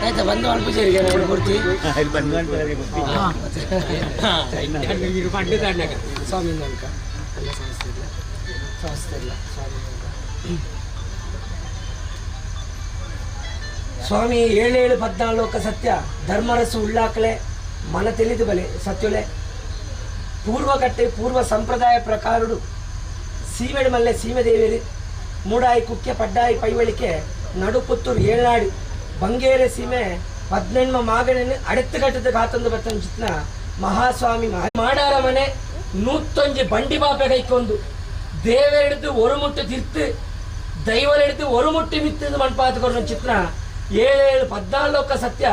ಆಯ್ತಾ ಬಂದು ಅಲ್ಪ ಸೇರಿಗೆ ಕೊಡ್ತಿ ಸ್ವಾಮಿ ಅನ್ಕ ಎಲ್ಲ ಸಂಸ್ಥೆ ಇಲ್ಲ ಸ್ವಾಮಿ ಸ್ವಾಮಿ 7-14 ಸತ್ಯ ಧರ್ಮರಸು ಉಳ್ಳಾಕಲೆ ಮನ ತಿಳಿದು ಬಲೆ ಸತ್ಯುಲೆ ಪೂರ್ವಕಟ್ಟೆ ಪೂರ್ವ ಸಂಪ್ರದಾಯ ಪ್ರಕಾರಡು ಸೀಮೆಡು ಮಲ್ಲೆ ಸೀಮೆ ದೇವೇರಿ ಮೂಡಾಯಿ ಕುಕ್ಕೆ ಪಡ್ಡಾಯಿ ಪೈವಳಿಕೆ ನಡುಪುತ್ತೂರು ಏಳ್ನಾಡು ಬಂಗೇರೆ ಸೀಮೆ 18 ಮಾಗಣೆನು ಅಡೆತ್ತುಗಟ್ಟದ ಕಾತೊಂದು ಬತ್ತನ ಚಿತ್ನ ಮಹಾಸ್ವಾಮಿ ಮಾಡಾರ ಮನೆ 101 ಬಂಡಿ ಬಾಪೆ ಕೈಕೊಂದು ದೇವರೆಡ್ದು ಒರುಮುಟ್ಟು ತಿರ್ತು ದೈವರೆಡ್ದು ಒರುಮುಟ್ಟಿ ಮಿತ್ತದು ಮಣ್ಪಾತುಕೊರ ಚಿತ್ನ 7-14 ಸತ್ಯ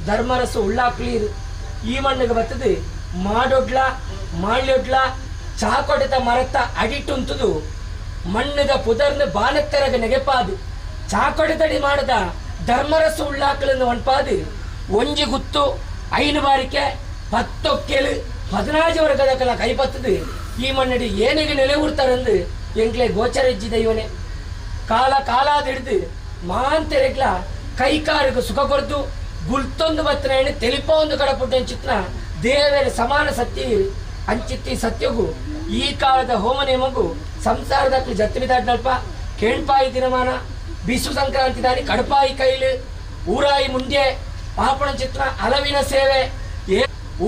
ಧರ್ಮರಸು ಉಳ್ಳಾಕ್ಲೀರು ಈ ಮಣ್ಣಿಗೆ ಬರ್ತದೆ ಮಾಡೊಡ್ಲ ಮಾಡ್ಲೊಡ್ಲ ಚಾಕೊಡೆತ ಮರತ ಅಡಿಟುಂತದು ಮಣ್ಣದ ಪುದರ್ನ ಬಾನತ್ತರಗ ನೆಗೆಪಾದು ಚಾಕೊಡೆತಡಿ ಮಾಡದ ಧರ್ಮರಸು ಉಳ್ಳಾಕಲನ್ನು ಒಣ್ಪಾದು ಒಂಜಿ ಗುತ್ತು 5 ಬಾರಿಕೆ 10 ಒಕ್ಕೆಲು 14 ವರ್ಗದ ಕಲ ಕೈಪತ್ತದು ಈ ಮಣ್ಣಡಿ ಏನಿಗೆ ನೆಲೆ ಉಡ್ತಾರಂದು ಎಂಕ್ಲೆ ಗೋಚರಜ್ಜಿ ದೈವನೆ ಕಾಲ ಕಾಲಾದಿಡ್ದು ಮಾಂತೆರೆಗ್ಲ ಕೈಕಾರಿಗೂ ಸುಖ ಕೊಡ್ದು ಗುಲ್ತೊಂದು ಬತ್ತನ ತೆಲಿಪ ಒಂದು ಕಡಪುಟ್ಟ ಚಿತ್ನ ದೇವರ ಸಮಾನ ಸತ್ಯ ಅಂಚಿತ್ತಿ ಸತ್ಯಗೂ ಈ ಕಾಲದ ಹೋಮನೆ ಮಗು ಸಂಸಾರದಲ್ಲಿ ಜತ್ತಿಬಿದಾಡ್ನಲ್ಪ ಕೇಣ್ಪಾಯಿ ದಿನಮಾನ ಬಿಸು ಸಂಕ್ರಾಂತಿ ದಾರಿ ಕಡಪಾಯಿ ಕೈಲು ಊರಾಯಿ ಮುಂದೆ ಪಾಪಣ ಚಿತ್ರ ಅಲವಿನ ಸೇವೆ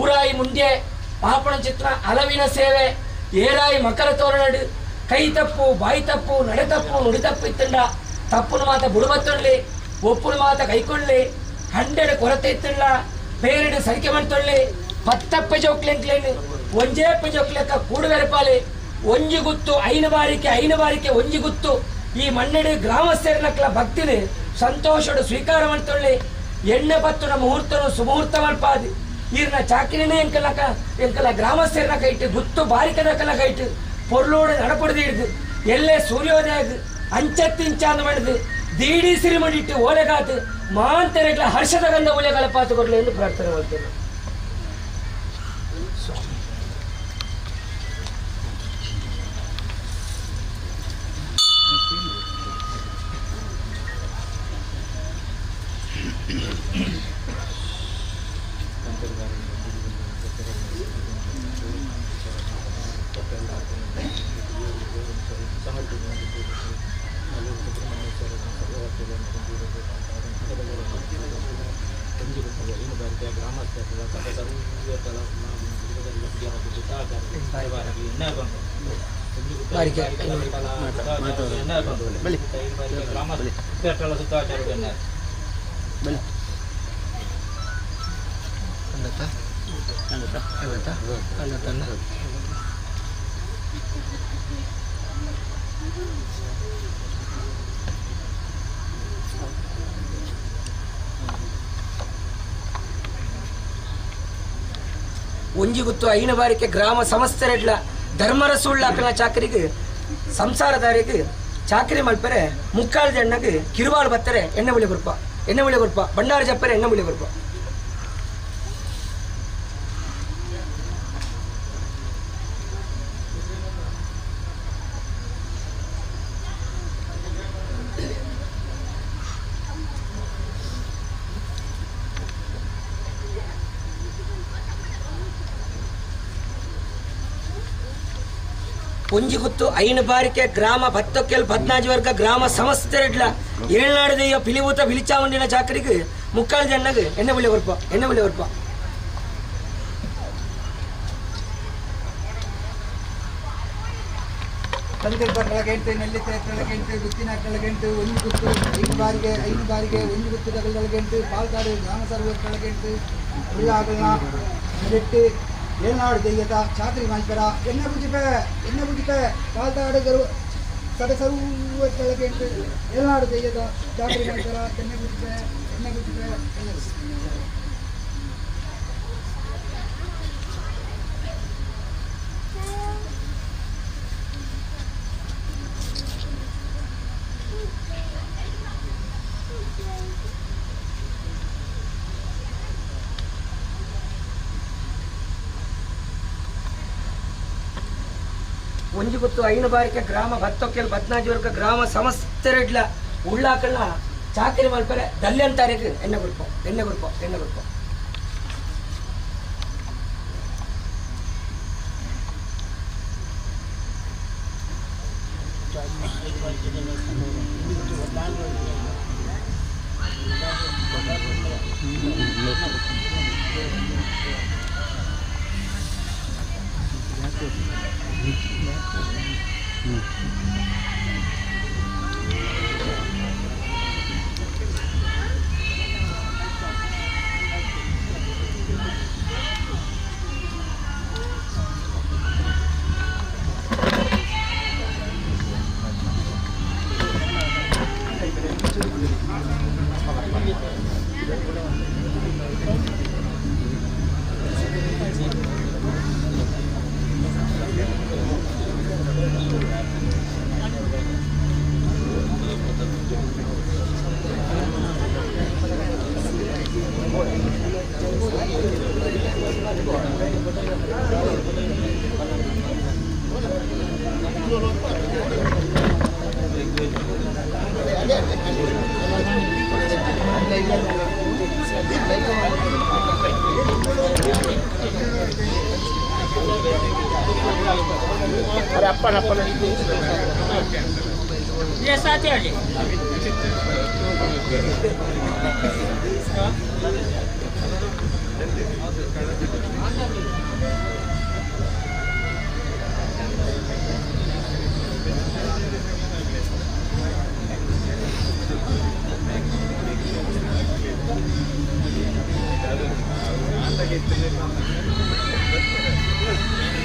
ಊರಾಯಿ ಮುಂದೆ ಪಾಪಣ ಚಿತ್ರ ಅಲವಿನ ಸೇವೆ ಏರಾಯಿ ಮಕರ ತೋರಣಡು ಕೈ ತಪ್ಪು ಬಾಯಿ ತಪ್ಪು ನಡೆ ತಪ್ಪು ನುಡಿ ತಪ್ಪು ಇತ್ತಂಡ ತಪ್ಪುನು ಮಾತ ಬುಡುಬತ್ತೊಳ್ಳಿ ಒಪ್ಪುನು ಮಾತ ಕೈಕೊಳ್ಳಿ 100 ಕೊರತೆ ಇತ್ತಲ್ಲ ಬೇರೆಡೆ ಸರಿಕೆ ಮಾಡ್ತೊಳ್ಳಿ 10 ಜೋಕ್ಲೆಂಕ್ಲೇನು ಒಂಜೇ ಜೋಕ್ಲೆಕ್ಕ ಕೂಡುವೆರಪಾಲಿ ಒಂಜಿ ಗುತ್ತು 5 ಬಾರಿಕೆ ಒಂಜಿ ಗುತ್ತು ಈ ಮಣ್ಣೆಡೆ ಗ್ರಾಮಸ್ಥರನಕ್ಲ ಭಕ್ತಿನಿ ಸಂತೋಷಡು ಸ್ವೀಕಾರ ಮಾಡ್ತೊಳ್ಳಿ ಎಣ್ಣೆ ಬತ್ತುನ ಮುಹೂರ್ತನು ಸುಮುಹೂರ್ತ ಮಾಡ್ಪಾದಿ ಈರ್ನ ಚಾಕಿನೇ ಎಂಕಲ ಗ್ರಾಮಸ್ಥರನ ಕೈಟ್ ಗುತ್ತು ಬಾರಿಕದ ಕಲ ಕೈಟ್ ಪೊರ್ಲೋಡು ನಡಪಡ್ದು ಹಿಡ್ದು ಎಲ್ಲೇ ಸೂರ್ಯೋದಯ ಅಂಚತ್ತಿಂಚಾಂದು ಮಾಡಿದು ದೀಡಿ ಸಿರಿ ಮಾಡಿಟ್ಟು ಓಲೆಗಾತು ಮಾಂತೆರೆಗ್ಲ ಹರ್ಷದ ಗಂಧ ಒಲೆಗಳ ಪಾತು ಕೊಡ್ಲಿ ಎಂದು ಪ್ರಾರ್ಥನೆ ಮಾಡ್ತೇನೆ. ಒಂಜಿ ಗುತ್ತು 5 ಬಾರಿಕೆ ಗ್ರಾಮ ಸಮಸ್ತರೆಡ್ಲ ಧರ್ಮರಸುಳ್ಳಾಕನ ಚಾಕರಿಗೆ ಸಂಸಾರದಾರಿಗೆ ಚಾಕರಿ ಮಲ್ಪರೆ ಮುಕ್ಕಾಲು ಜಣ್ಣಗೆ ಕಿರುವಾಳು ಬತ್ತರೆ ಎಣ್ಣೆ ಬುಳಿ ಬರ್ಪ ಬಂಡಾರ ಜಪ್ಪರೆ ಎಣ್ಣೆ ಬುಳಿ ಬರ್ಪ ಒಂಜಿ ಗುತ್ತು 5 ಬಾರಿಕೆ ಗ್ರಾಮ 10 14 ವರ್ಗ ಗ್ರಾಮ ಸಮಸ್ತರೆಡ್ಲ ಏಳ್ನಾಡದೆಯ ಪಿಲಿಭೂತ ಬಿಲಿಚಾಮುಂಡಿನ ಚಾಕರಿಗೆ ಮುಕ್ಕಾಲು ಜಣ್ಣಗೆ ಎಣ್ಣೆ ಬುಳಿ ಬರ್ಪ ತಂದಿರ್ ಬಟ್ಟಳಗೆಂಟು ನೆಲ್ಲಿ ತೇಟಳಗೆಂಟು ಗುತ್ತಿನ ಕೆಳಗೆಂಟು ಒಂದು ಗುತ್ತು 5 ಬಾರಿಗೆ ಒಂದು ಗುತ್ತು ತಗಲಗೆಂಟು ಪಾಲ್ಕಾಡು ಗ್ರಾಮ ಸರ್ವ ಕೆಳಗೆಂಟು ಉಳ್ಳಾಗಲ್ನ ನೆಟ್ಟು ಏಳ್ನಾಡು ದೆಯ್ಯದ ಚಾಕರಿ ಮಾಡ್ತಾರ ಎಣ್ಣೆ ಬುಜಿಪೆ ಪಾಲ್ತಾಡು ಗರು ಸಡೆ ಸರ್ವ ಕೆಳಗೆಂಟು ಏಳ್ನಾಡು ದೆಯ್ಯದ ಚಾಕರಿ ಮಾಡ್ತಾರ ಎಣ್ಣೆ ಬುಜಿಪೆ ಒಂಜಿ ಗೊತ್ತು ಐನು ಬಾರಿಕೆ ಗ್ರಾಮ ಬತ್ತೊಕ್ಕೆಲ್ ಬತ್ನಾಜಿವರ್ಗ ಗ್ರಾಮ ಸಮಸ್ತರೆಡ್ಲ ಉಳ್ಳಾಕಲ್ನ ಚಾಕರಿ ಮಲ್ಪರೆ ದಲ್ಲಿ ಅಂತಾರೆಗೆ ಎಣ್ಣೆ ಗುಡ್ಪೋ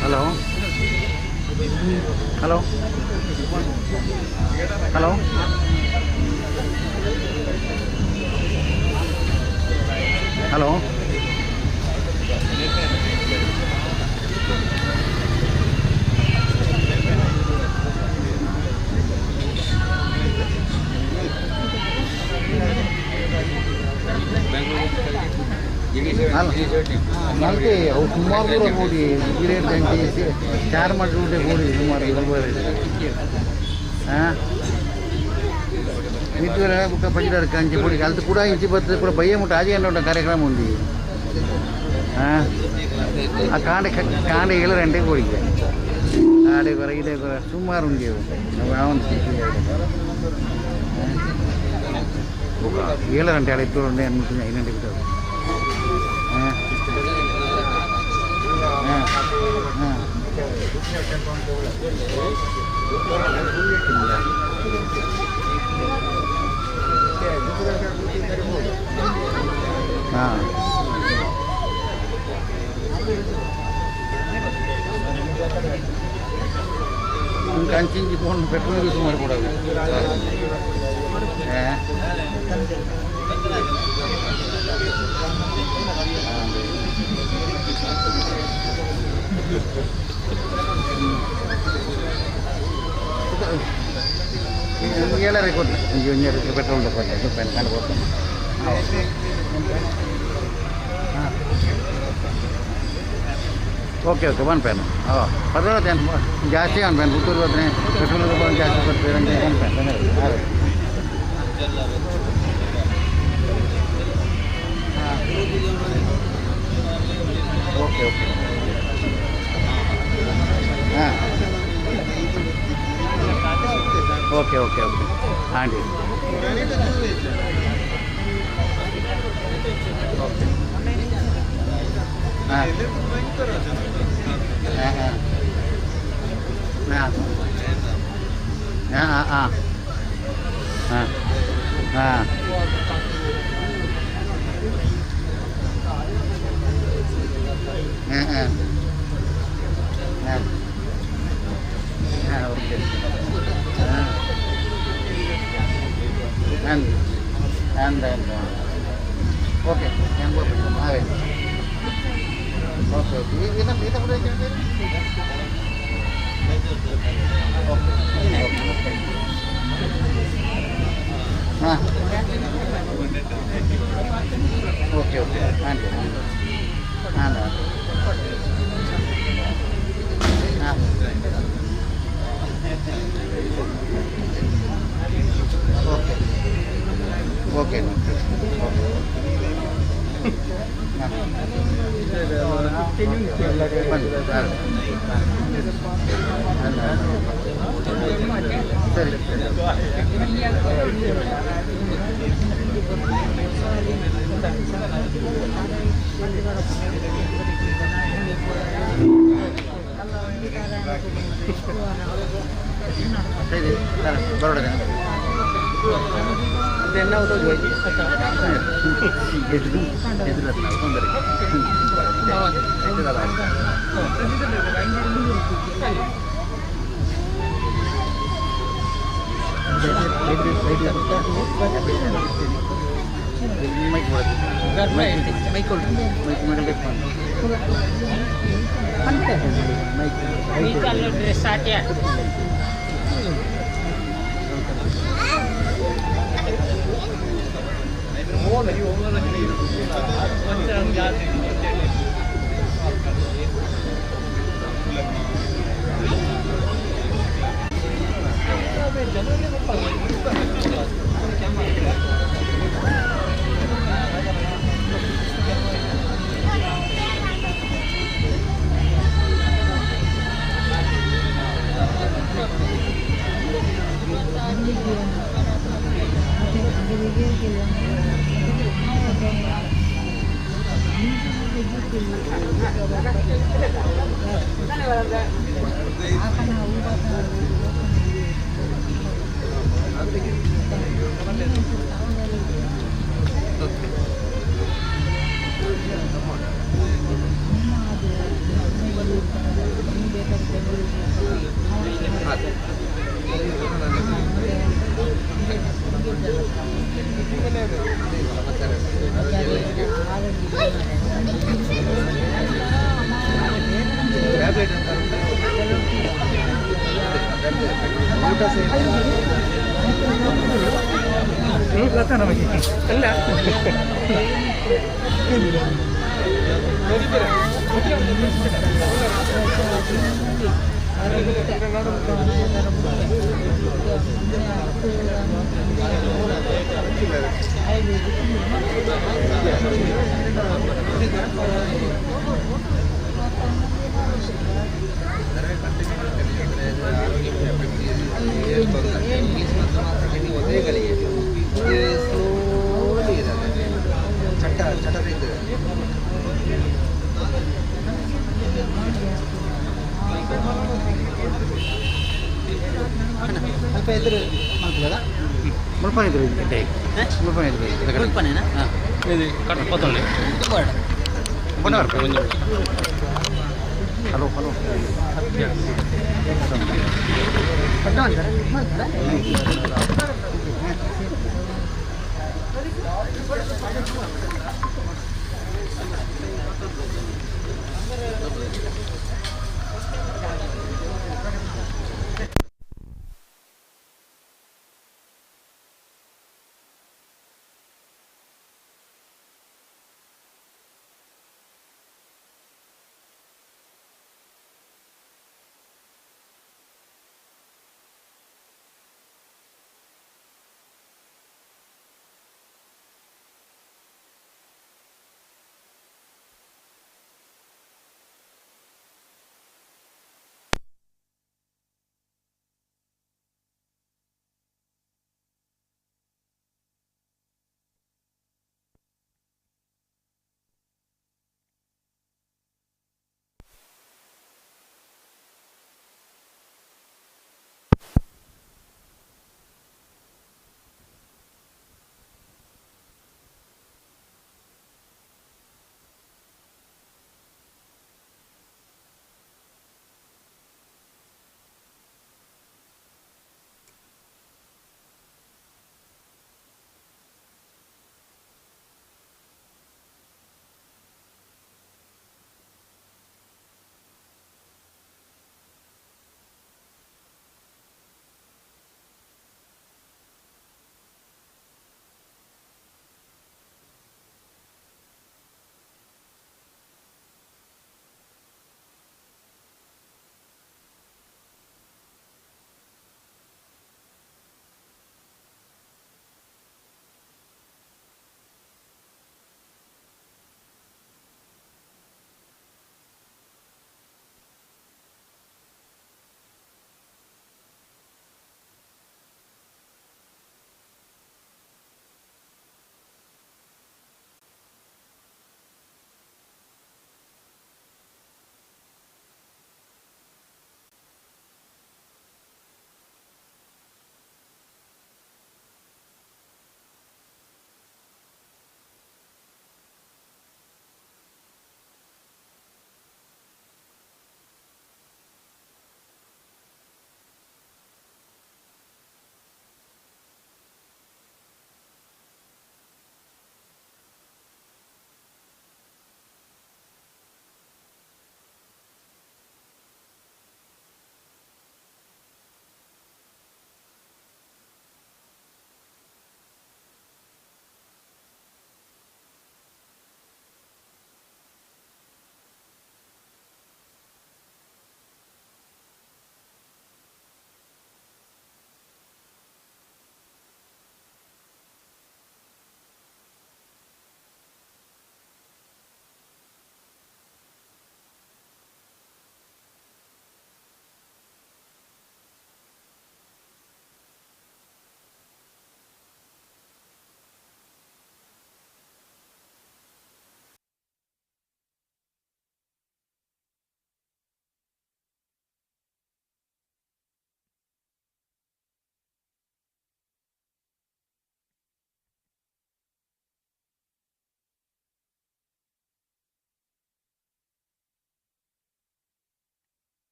Halo. Halo. Halo. Halo. నలభై సుమారు కూడా పోటీ గిరేట్ చేసి చార్మట్ ఉంటే పోటీ సుమారు 20 ಮಿತ್ರ ಬುಕ್ಕ ಪಂಚದಾರ ಕಂಚಿ ಪುಡಿ ಕಲ್ತು ಕೂಡ ಇಂಚಿ ಬರ್ತದೆ ಕೂಡ ಬಯ್ಯ ಮುಟ್ಟ ಆಜಿ ಅನ್ನೋ ಕಾರ್ಯಕ್ರಮ ఉంది ఆ కాండ ఏళ్ళరంటే కోడికి ఆడే కొర ఇదే కొర సుమారు ఉంది ఒక ఏళ్ళరంటే ఆడ ఎప్పుడు ఉండే అనుకుంటుంది అయినంటే కూడా కంచి ఫోన్ పెట్రోల్ యూస్ ಮಾಡಕೂಡದು ಎಲ್ಲರೂ ಕೊಟ್ಟು ಇಂಜಿನಿಯರ್ ಪೆಟ್ರೋಲ್ ತಗೊಂಡು ಪೆನ್ ಕಾರ್ಡ್ ಕೊಟ್ಟು ಓಕೆ ಓಕೆ ಒಂದು ಪೆನ್ ಪರವಾಗಿಲ್ಲ ಜಾಸ್ತಿ ಒಂದು ಪೆನ್ ಪುತ್ತೂರು ಹೋದ್ರೆ ಪೆಟ್ರೋಲ್ ತಗೊಂಡು ಜಾಸ್ತಿ ಕೊಡ್ತೀವಿ ಅಂತ ಒಂದು ಪೆನ್ ಓಕೆ ಓಕೆ ಹಾಂ okay okay okay aunty okay ಹಾಂ ಹಾಂ ಹಾಂ ಹಾಂ ಹಾಂ ಹಾಂ okay and okay yang buat awet okay kita boleh jadi okay nah okay anda nah okay ಸರಿ ಬರೋಡ ಮುಳ್ಪಾನ ಇದ್ರು ಮುಳ್ಪಾನ ಇದ್ರು ఇది కట్టపోతుంది ಹಲೋ ಹಲೋ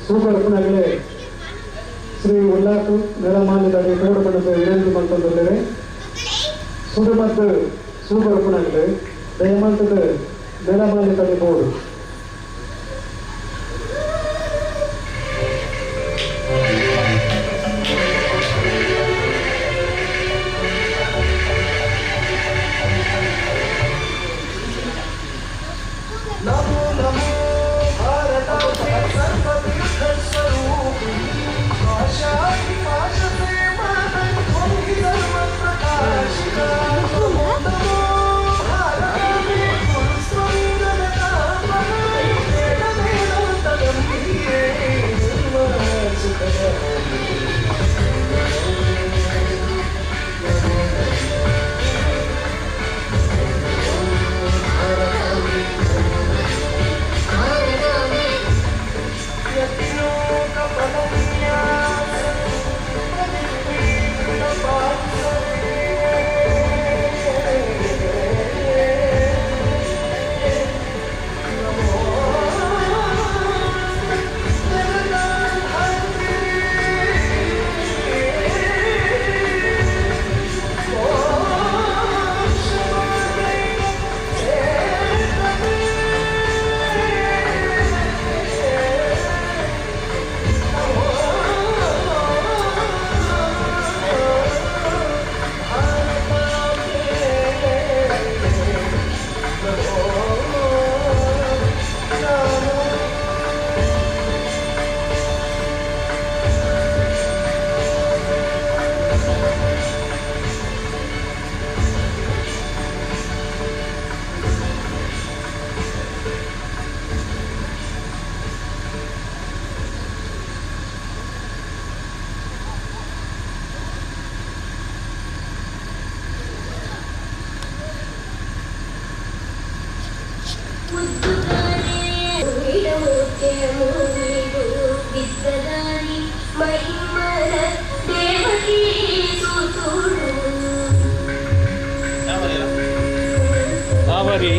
ಸುಖರತ್ನಗಳೇ ಶ್ರೀ ಉಲ್ಲಾಸ ನೆಲಮಾನ್ಯದಲ್ಲಿ ತೋಡಪಡಿಸಿ ವಿನಂತಿ ಮಾಡ್ಕೊಂಡಿದ್ದೇವೆ. ಸುಡುಮದ್ದು ಸುಖರತ್ನಗಳೇ ದಯಮಾಡಿದ ನೆಲಮಾನ್ಯದಲ್ಲಿ ಬೋರ್ಡು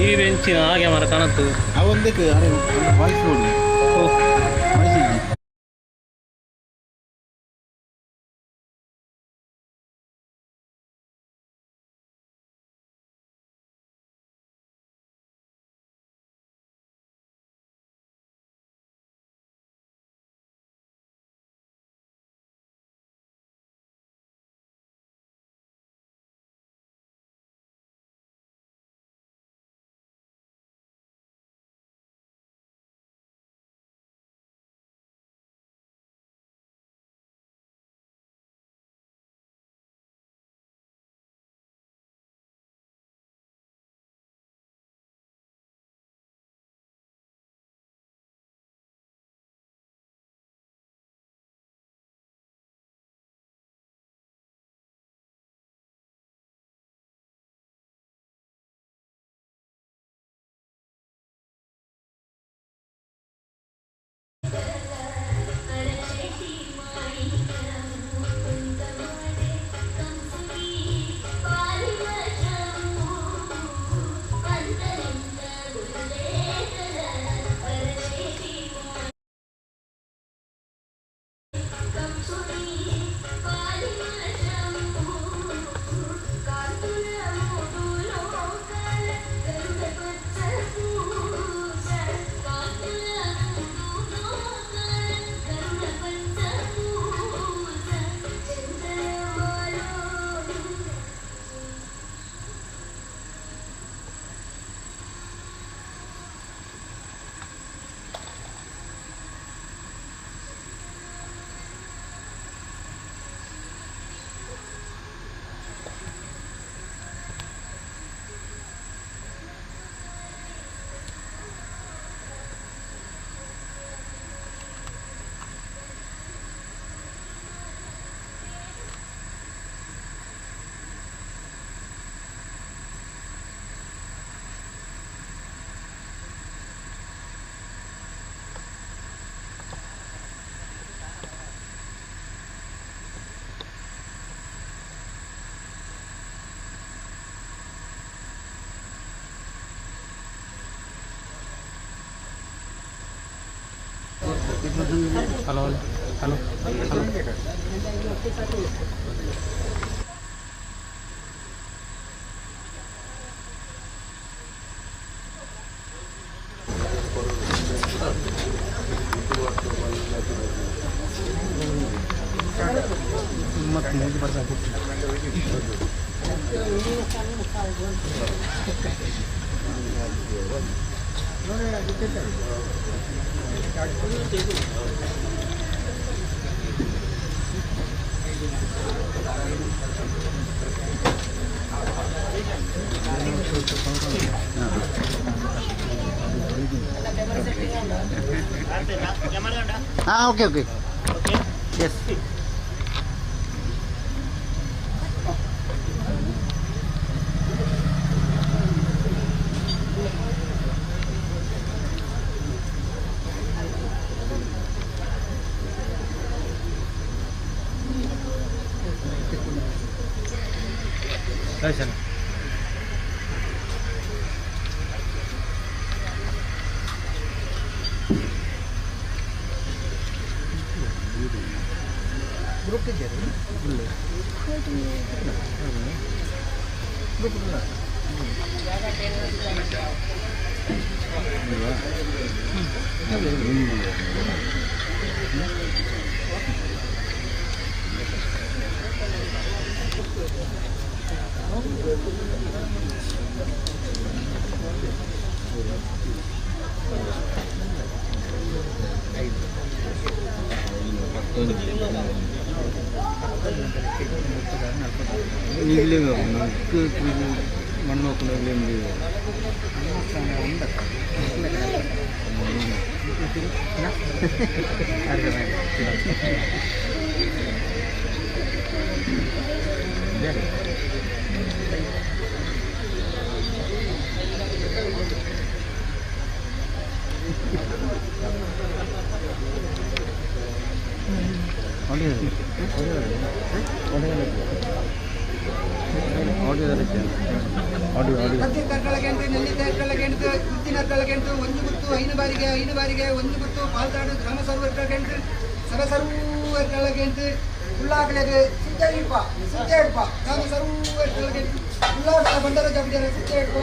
ಈ ಬೆಂಚಿನ ಹಾಗೆ ಮರ ಕಾಣತ್ತು ಅವೊಂದಕ್ಕೆ ವಾಯ್ಸ್ ಹಲೋ ಹಲೋ ಹಲೋ ಮತ್ತು ಮೂರು ಬರ್ತಾರೆ ಹಾಂ okay okay yes sir group ಇದ್ದೀರಿ ಈಗಲೇ ಮಣ್ಣು ಹೋಗ್ಕೊಂಡು ಪತ್ತಿ ಕರ್ಕಳಗೆಂಟು ನೆಲ್ಲಿ ಕರ್ಕಳಗೆಂಟು ಉದ್ದಿನ ಕರ್ಕಳಗೆಂಟು ಒಂದು ಗುತ್ತು ಐದು ಬಾರಿಗೆ ಒಂದು ಗುತ್ತು ಪಾಲ್ತಾಡು ಗ್ರಾಮ ಸರ್ವರ್ಕಳಗೆಂಟು ಸರ್ವರ್ಕಳಗೆಂಟು ಉಳ್ಳಾಗಲೆಗೆ ಸಿದ್ದೇಡ್ಪ ಗ್ರಾಮ ಸರ್ವರ್ಕಳಗೆಂಟು ಉಳ್ಳಾಗಲ ಬಂಡರ ಜಬಿದ್ದಾರೆ ಸಿದ್ದೇಡ್ಪ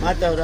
ಮಾತಾವ್ರ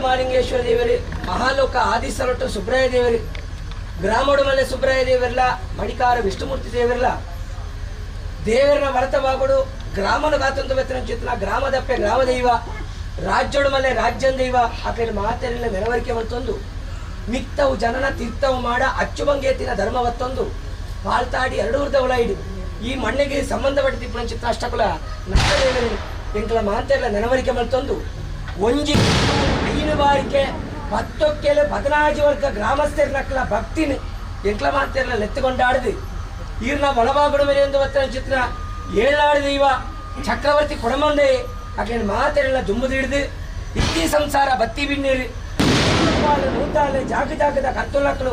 ಮಾಲಿಂಗೇಶ್ವರ ದೇವರು, ಮಹಾಲೋಕ ಆದಿಸರೊಟ್ಟು ಸುಬ್ರಾಯ ದೇವರು, ಗ್ರಾಮೋಡುಮಲೆ ಸುಬ್ರಾಯ ದೇವರಲ್ಲ, ಮಡಿಕಾರ ವಿಷ್ಣುಮೂರ್ತಿ ದೇವರಲ್ಲ, ದೇವರನ್ನ ವರತವಾಗುಡು ಗ್ರಾಮನ ಗಾತಂದು ಬೆತ್ತನ ಚಿತ್ರ ಗ್ರಾಮದಪ್ಪೆ ಗ್ರಾಮ ದೈವ, ರಾಜ್ಯೋಡುಮಲೆ ರಾಜ್ಯನ ದೈವ ಆ ಕಡೆ ಮಾತೆಲ್ಲ ಮೆರವರಿಕೆ ಮತ್ತೊಂದು ಮಿತ್ತವು ಜನನ ತೀರ್ಥವು ಮಾಡ ಅಚ್ಚುಭಂಗೇತಿನ ಧರ್ಮವತ್ತೊಂದು ಪಾಲ್ತಾಡಿ 2 ಇಡಿ ಈ ಮಣ್ಣಿಗೆ ಸಂಬಂಧಪಟ್ಟ ತಿಪ್ಪಣ ಚಿತ್ರ ಅಷ್ಟಕುಲ ನಕ್ಕದೇವರು ಎಂಕಲ ಮಾತೆಲ್ಲ ನೆನವರಿಕೆ ಮತ್ತೊಂದು ಒಂಜಿ 5 ಬಾರಿಕೆ 10 ವರ್ಗ ಗ್ರಾಮಸ್ಥರ ನಕ್ಕಲ ಭಕ್ತಿನ ಎಂಕ್ಲ ಮಾತೆಲ್ಲ ಲೆತ್ತುಕೊಂಡಾಡಿದು ಈರ್ನ ಒಳಬಾಗುಡು ಮೇಲೆ ಒಂದು ವತ್ತನ ಚಿತ್ರ 7 ದೈವ ಚಕ್ರವರ್ತಿ ಕೊಡಮಂದೆ ಅಕೇನು ಮಾತೆಲ್ಲ ದುಂಬುದಿಡಿದು ಇತ್ತಿ ಸಂಸಾರ ಬತ್ತಿ ಬಿಣ್ಣೀರು ನೂತಾಲೆ ಜಾಗದ ಕತ್ತುಲಕ್ಕಳು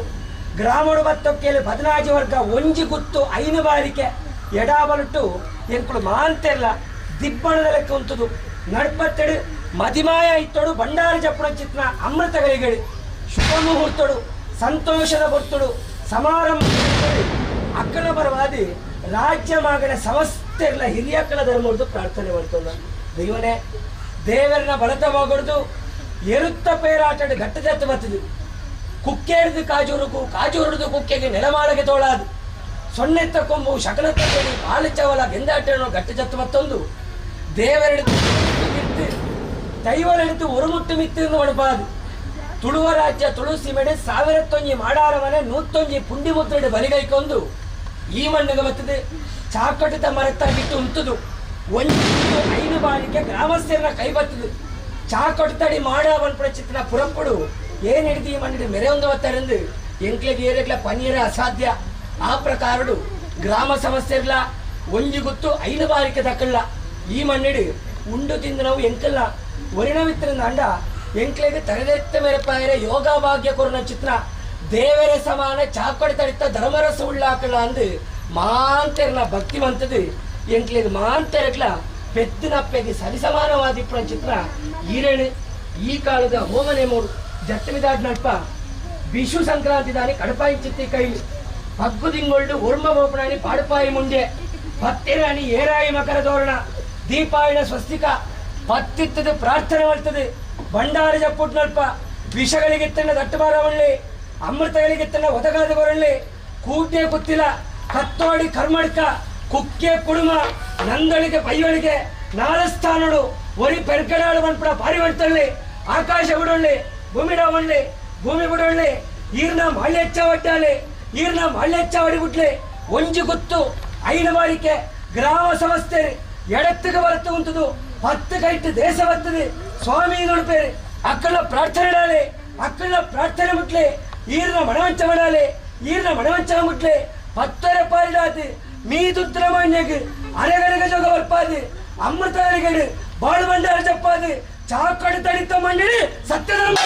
ಗ್ರಾಮಡು 10 ವರ್ಗ ಒಂಜಿ ಗುತ್ತು 5 ಬಾರಿಕೆ ಎಡಾಬಲಟ್ಟು ಎಂಕುಳು ಮಾಂತೆಲ್ಲ ದಿಬ್ಬಣದ ಲೆಕ್ಕ ಉಂಟುದು ನಡ್ಪತ್ತೆಡು ಮದಿಮಾಯ ಇತ್ತೋಡು ಭಂಡಾರ ಜಪ್ಪಣ ಚಿತ್ರ ಅಮೃತ ಕೈಗಳು ಶುಭ ಮುಹೂರ್ತಡು ಸಂತೋಷದ ಬರ್ತುಡು ಸಮಾರಂಭ ಅಕ್ಕನ ಪರವಾದಿ ರಾಜ್ಯ ಮಗನ ಸಮಸ್ತೆಲ್ಲ ಹಿರಿಯಕ್ಕಳ ಧರ್ಮದ್ದು ಪ್ರಾರ್ಥನೆ ಮಾಡ್ತದ ದೈವನೇ ದೇವರನ್ನ ಬಳತವಾಗೊಡ್ದು ಎರುತ್ತ ಪೇರಾಟಡು ಗಟ್ಟದತ್ತು ಬರ್ತದು ಕುಕ್ಕೆ ಹಿಡಿದು ಕಾಜೂರುದು ಕುಕ್ಕೆಗೆ ನೆಲಮಾಳಗೆ ತೋಳಾದು ಸೊನ್ನೆತ್ತ ಕೊಂಬು ಶಕಲತ್ತ ಕೊಡಿ ಬಾಳು ಚವಲ ಗೆಂದಾಟನೋ ಗಟ್ಟ ಜತ್ತು ಮತ್ತೊಂದು ದೇವರೆಡಿದು ದೈವರೆಡಿದು ಒರುಮುಟ್ಟು ಮಿತ್ತು ಒಡಪಾದು ತುಳುವ ರಾಜ್ಯ ತುಳುಸಿ ಮೆಡೆ 1001 ಮಾಡಾರ ಮನೆ 101 ಪುಂಡಿ ಮುದ್ರೆಡು ಬಲಿಗೈಕೊಂದು ಈ ಮಣ್ಣಿಗೆ ಬರ್ತದೆ ಚಾಕಟಿತ ಮರತ್ತಾಗಿಟ್ಟು ಉಂಟುದು 5 ಬಾಳಿಕೆ ಗ್ರಾಮಸ್ಥರ ಕೈ ಬರ್ತದೆ ಚಾಕೊಟ್ಟಡಿ ಮಾಡಾವನ್ಪುರ ಚಿತ್ರ ಪುರಪ್ಪಡು ಏನ್ ಹಿಡಿದು ಈ ಮಣ್ಣಿಗೆ ಮೆರೆ ಒಂದು ಬತ್ತಾರೆಂದು ಎಂಕ್ಲೆಗೆ ಏರೆಗ್ಲ ಪನೀರ ಅಸಾಧ್ಯ ಆ ಪ್ರಕಾರಡು ಗ್ರಾಮ ಸಮಸ್ಯೆರ್ಲ ಒಂಜಿ ಗುತ್ತು 5 ಬಾರಿಕೆ ದಕ್ಕಲ್ಲ ಈ ಮಣ್ಣಿಡು ಉಂಡು ತಿಂದು ನಾವು ಎಂಕಲ್ಲ ಒರಿಣವಿತ್ತರಿಂದ ಅಂಡ ಎಂಕ್ಲೆಗೆ ತರದೆತ್ತ ಮೆರಪಾಯರೆ ಯೋಗ ಭಾಗ್ಯ ಕೊರನ ಚಿತ್ರ ದೇವರ ಸಮಾನ ಚಾಕೊಡಿ ತಡಿತ ಧರ್ಮರಸ ಉಳ್ಳಾಕಲ್ಲ ಅಂದು ಮಾಂತೆರ್ನ ಭಕ್ತಿ ಮಂತದು ಎಂಕ್ಲೆಗೆ ಮಾಂತೆರಗ್ಲ ಪೆತ್ತಿನಪ್ಪೆಗೆ ಸರಿಸಮಾನವಾದಿಪ್ಪನ ಚಿತ್ರ ಈರೇಣು ಈ ಕಾಲದ ಹೋಮನೆ ಮೂಡು ಜಟ್ಟಮಿದಾಡ್ ನಡ್ಪ ವಿಷು ಸಂಕ್ರಾಂತಿ ದಾನಿ ಕಡಪಾಯಿ ಚಿತ್ತಿ ಕೈಲಿ പഗ്ഗു തിങ്കൊണ്ട് ഓർമ്മ പോപ്പണാണി പാടുപ്പായി മുണ്ടേ പത്തിരാണി ഏറായി മകര തോരണ ದೀಪಾಯಣ ಸ್ವಸ್ತಿಕ ಪತ್ತಿತ್ತದು ಪ್ರಾರ್ಥನೆ ಮಾಡ್ತದೆ ಭಂಡಾರ ಜಪ್ಪುಟ್ನಲ್ಪ ವಿಷಗಳಿಗೆ ತನ್ನ ದಟ್ಟಮಾರ ಒಳ್ಳೆ ಅಮೃತಗಳಿಗೆ ತನ್ನ ಒದಗಾದ ಬರಳ್ಳೆ ಕೂಟೆ ಗೊತ್ತಿಲ್ಲ ಕತ್ತೋಡಿ ಕರ್ಮಡ್ಕ ಕುಕ್ಕೆ ಕುಡುಮ ನಂದಳಿಗೆ ಪೈಯೊಳಿಗೆ ನಾಲಸ್ಥಾನಡು ಒರಿ ಪೆರ್ಕಡಾಳು ಮನ್ಪಡ ಪಾರಿ ಮಾಡ್ತಳ್ಳೆ ಆಕಾಶ ಬಿಡೊಳ್ಳೆ ಭೂಮಿಡ ಒಳ್ಳೆ ಭೂಮಿ ಬಿಡೊಳ್ಳೆ ಈರ್ನ ಮಳ್ಳೆಚ್ಚ ಒಡ್ಡಾಳೆ ಈರ್ನ ಮಳ್ಳೆಚ್ಚ ಹೊಡಿಬಿಟ್ಲೆ ಒಂಜಿ ಗೊತ್ತು ಐದು ಬಾರಿಕೆ ಗ್ರಾಮ ಸಂಸ್ಥೆ ಎಡತ್ತಿಗೆ ಬರುತ್ತೆ ಉಂಟದು 10 ಕೈಟ್ ದೇಶ ಬರ್ತದೆ ಸ್ವಾಮಿ ನೋಡ್ಪೇರೆ ಅಕ್ಕಳ ಪ್ರಾರ್ಥನೆ ಡಾಲೆ ಅಕ್ಕಳ ಪ್ರಾರ್ಥನೆ ಮುಟ್ಲೆ ಈರ್ನ ಮಣವಂಚ ಮಾಡಾಲೆ ಈರ್ನ ಮಣವಂಚ ಮುಟ್ಲೆ 10 ಪಾರಿಡಾದು ಮೀದುತ್ರ ಮಾನ್ಯಗ್ ಅರೆಗರೆಗ ಜೋಗ ಬರ್ಪಾದು ಅಮೃತಗಳಿಗೆ ಬಾಳು ಬಂಡಾರ ಜಪ್ಪಾದು ಚಾಕಡು ತಡಿತ ಮಂಡಳಿ ಸತ್ಯಧರ್ಮ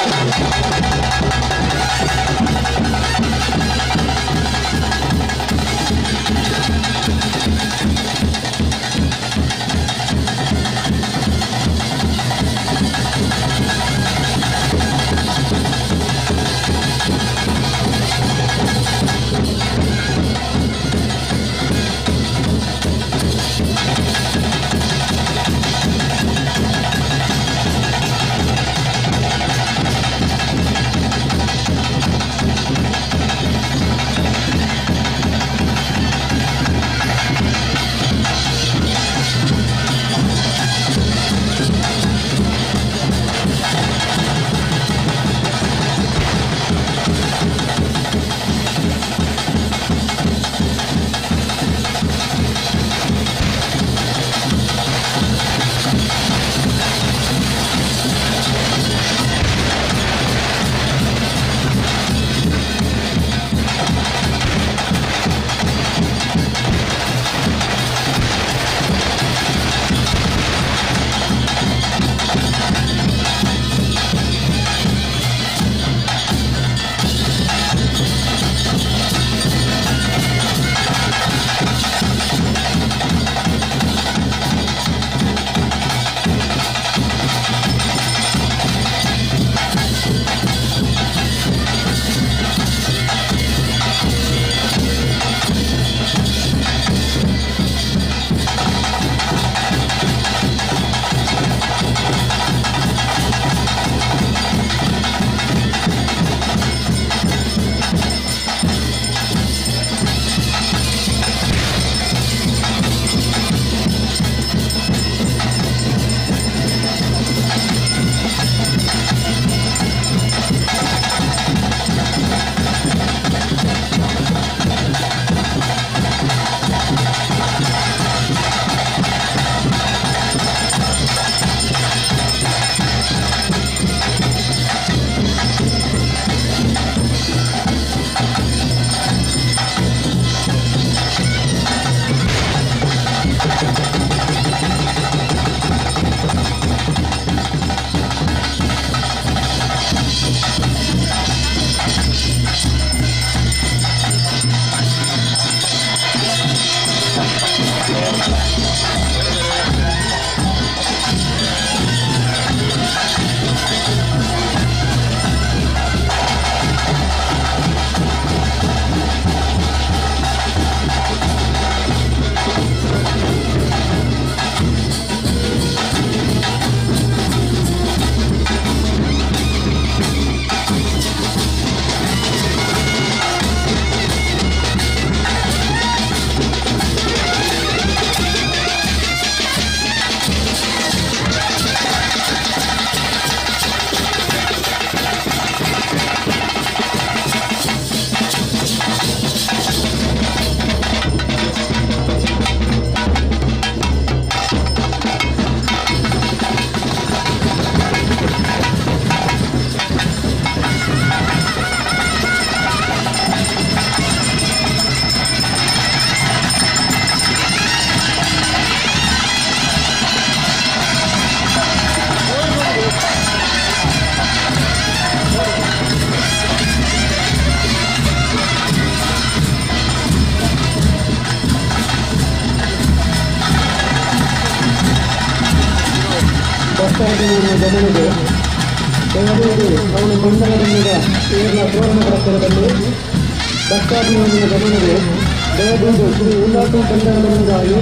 ಗಮನಿದೆ ಬೆಂಗಳೂರು ಅವನು ಮಂಡಲದಲ್ಲಿರುವ ಕೇರಳ ತೋರಣ ಪ್ರಚಾರದಲ್ಲಿ ಭಕ್ತಾಭಿಮಾನಿಯ ಗಮನಕ್ಕೆ ದಯವಿಟ್ಟು ಶ್ರೀ ಉಲ್ಲಾಟು ಕಲ್ಯಾಣ ಮಂಡಳಿಗಾಗಿ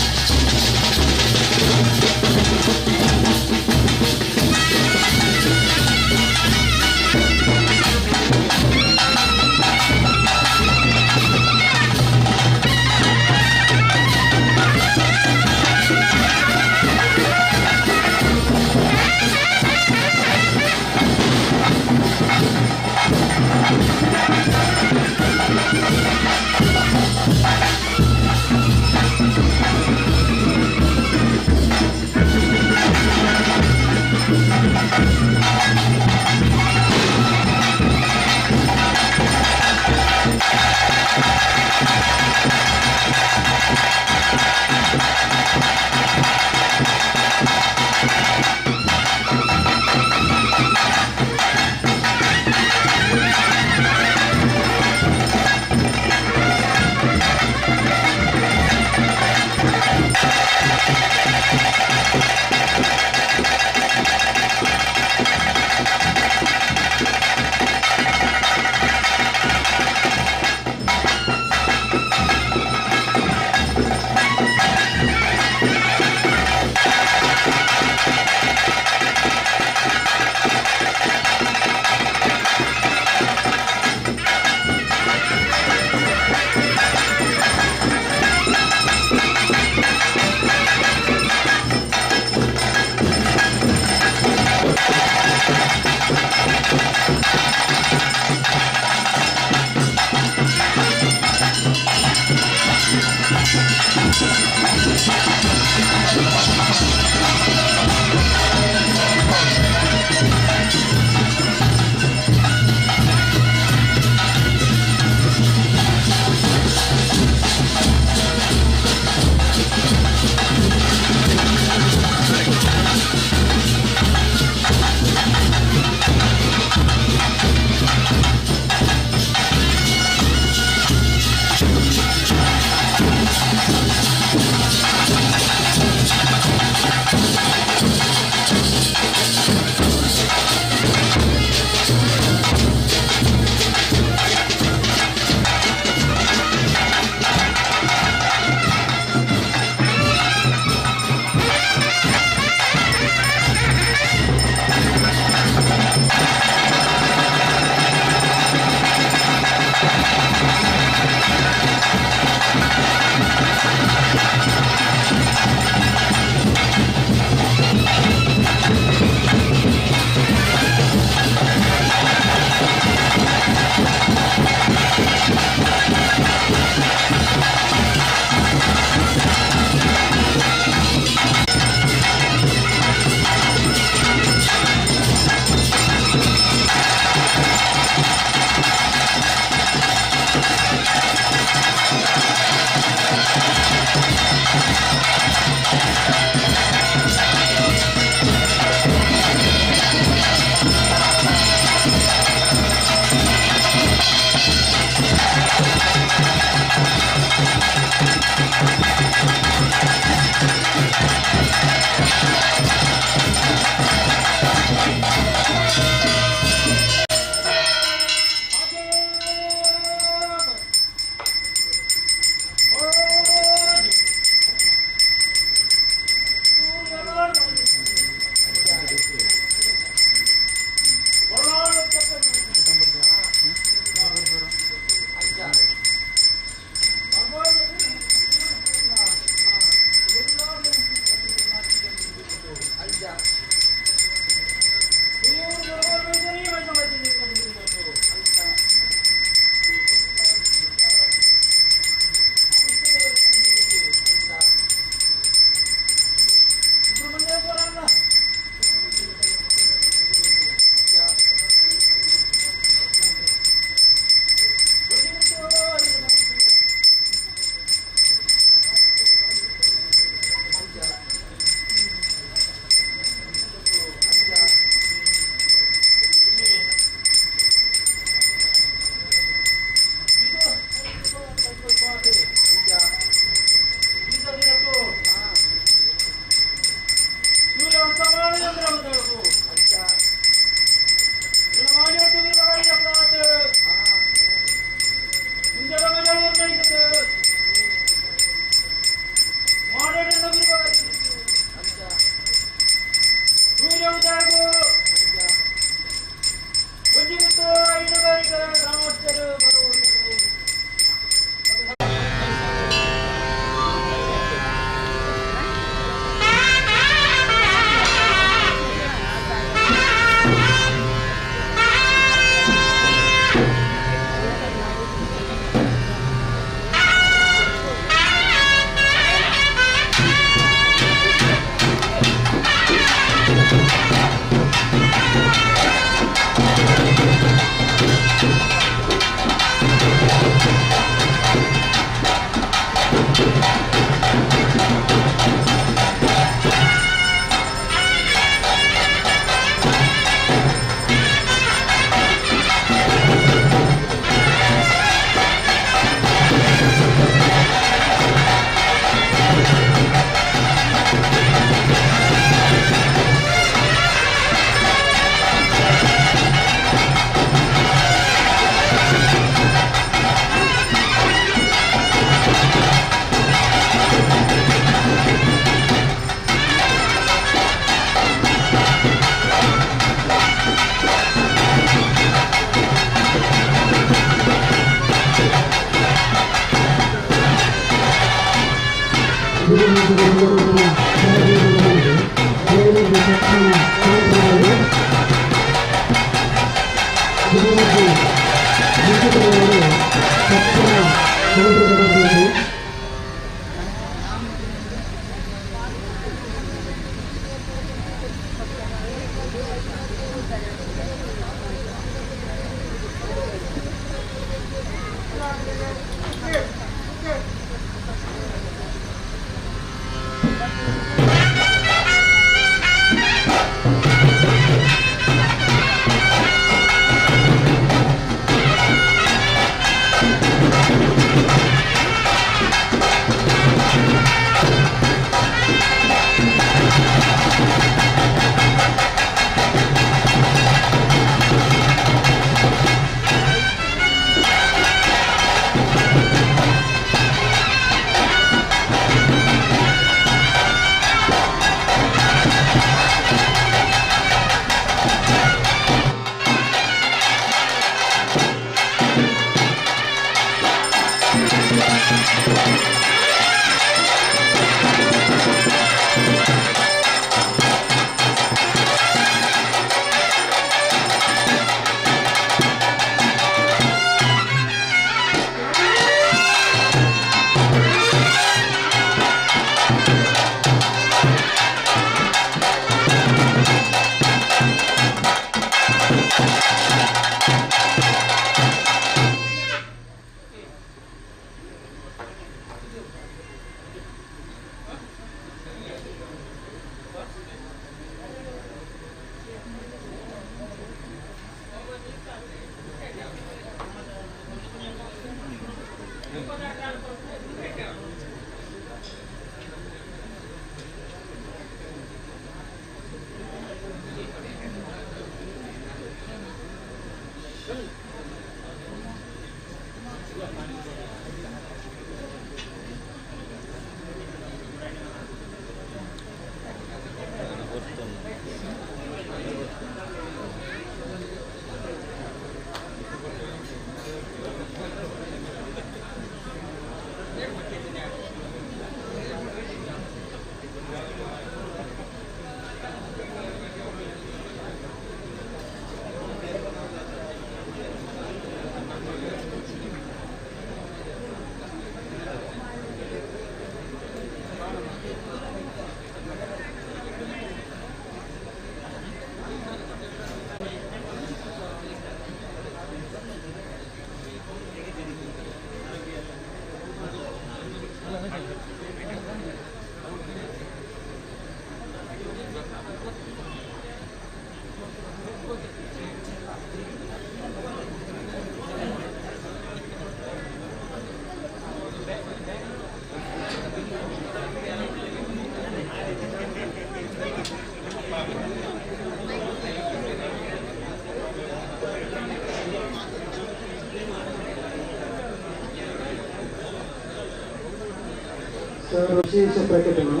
ವಿಶೇಷ ಪ್ರಕಟಣೆ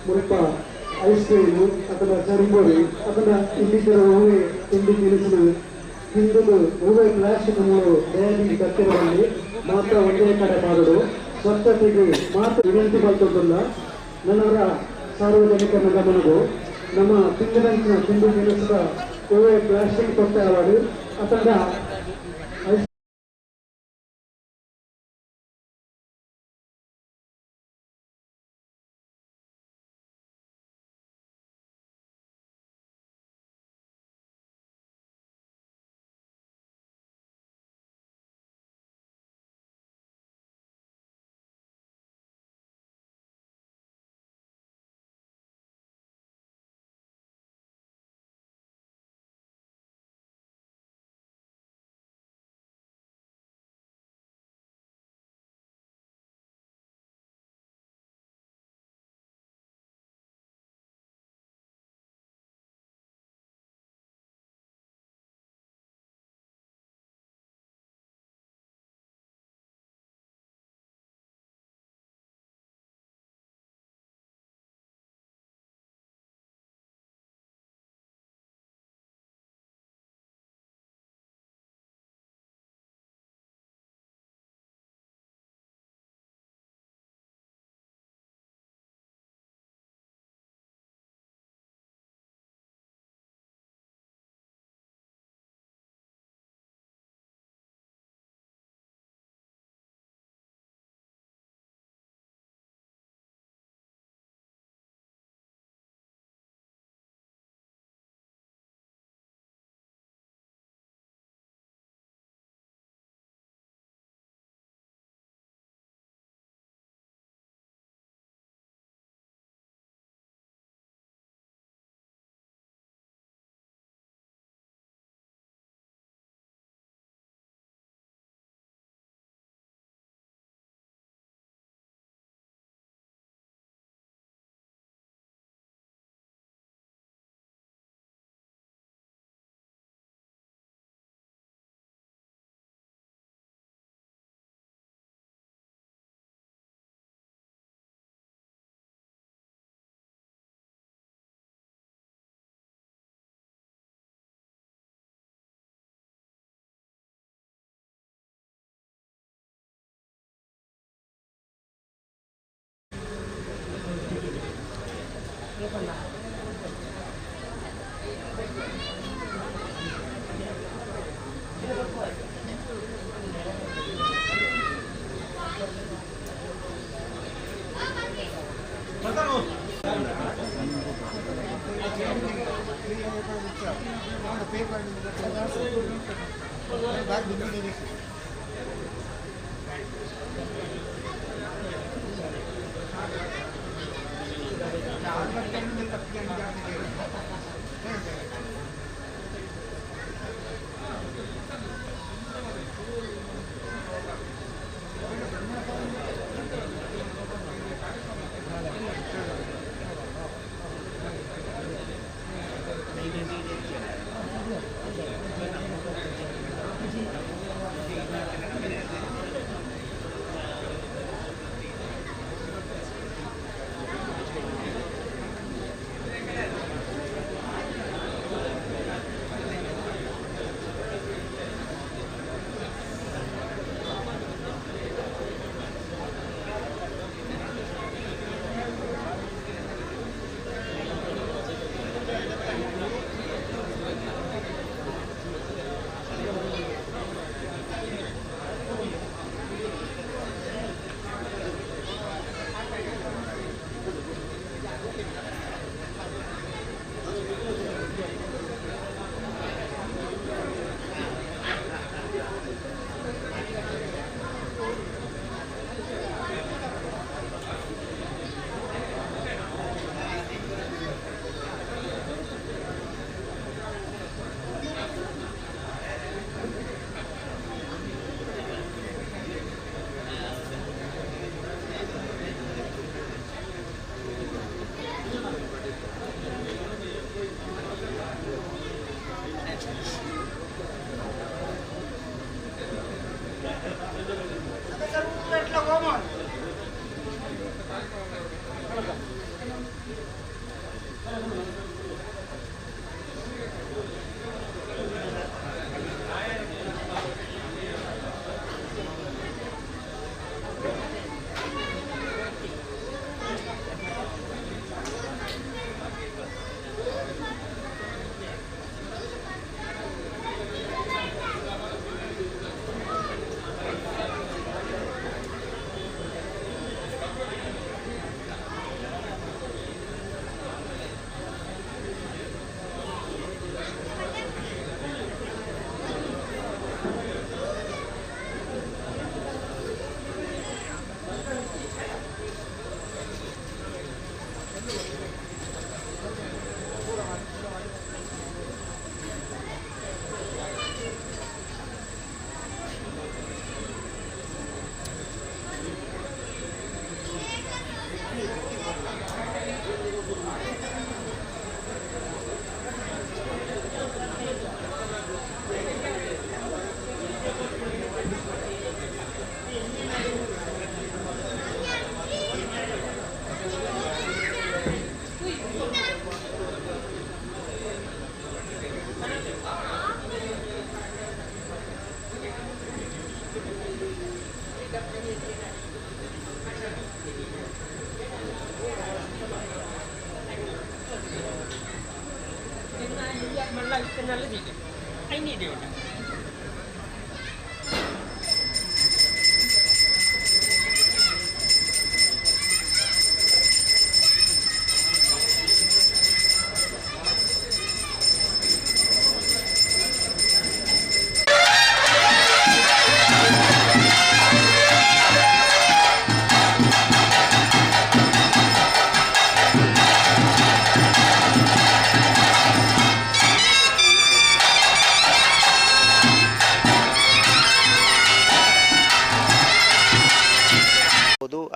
ಮುಲ್ಪ ಐಸ್ ಕ್ರೀಮು ಅಥವಾ ಚರಿಂಬೋಡಿ ಅಥವಾ ಇನ್ನಿತರ ಹೂವೆ ತಿಂಡಿ ತಿನಿಸಲು ಹಿಂದೂ ಹೂವೆ ಪ್ಲಾಸ್ಟಿಕ್ ಮೂರು ದಯವಿಟ್ಟು ಕತ್ತಿರದಲ್ಲಿ ಮಾತ್ರ ಒಂದೇ ಕಡೆ ಮಾಡುವುದು ಸ್ವಚ್ಛತೆಗೆ ಮಾತ್ರ ವಿನಂತಿ ಬರ್ತದಲ್ಲ ನನವರ ಸಾರ್ವಜನಿಕರ ಗಮನವು ನಮ್ಮ ತಿಂಡಿನ ತಿಂಡಿ ತಿನಿಸಿದ ಹೂವೆ ಪ್ಲಾಸ್ಟಿಕ್ ಕೊಟ್ಟ ಅಥವಾ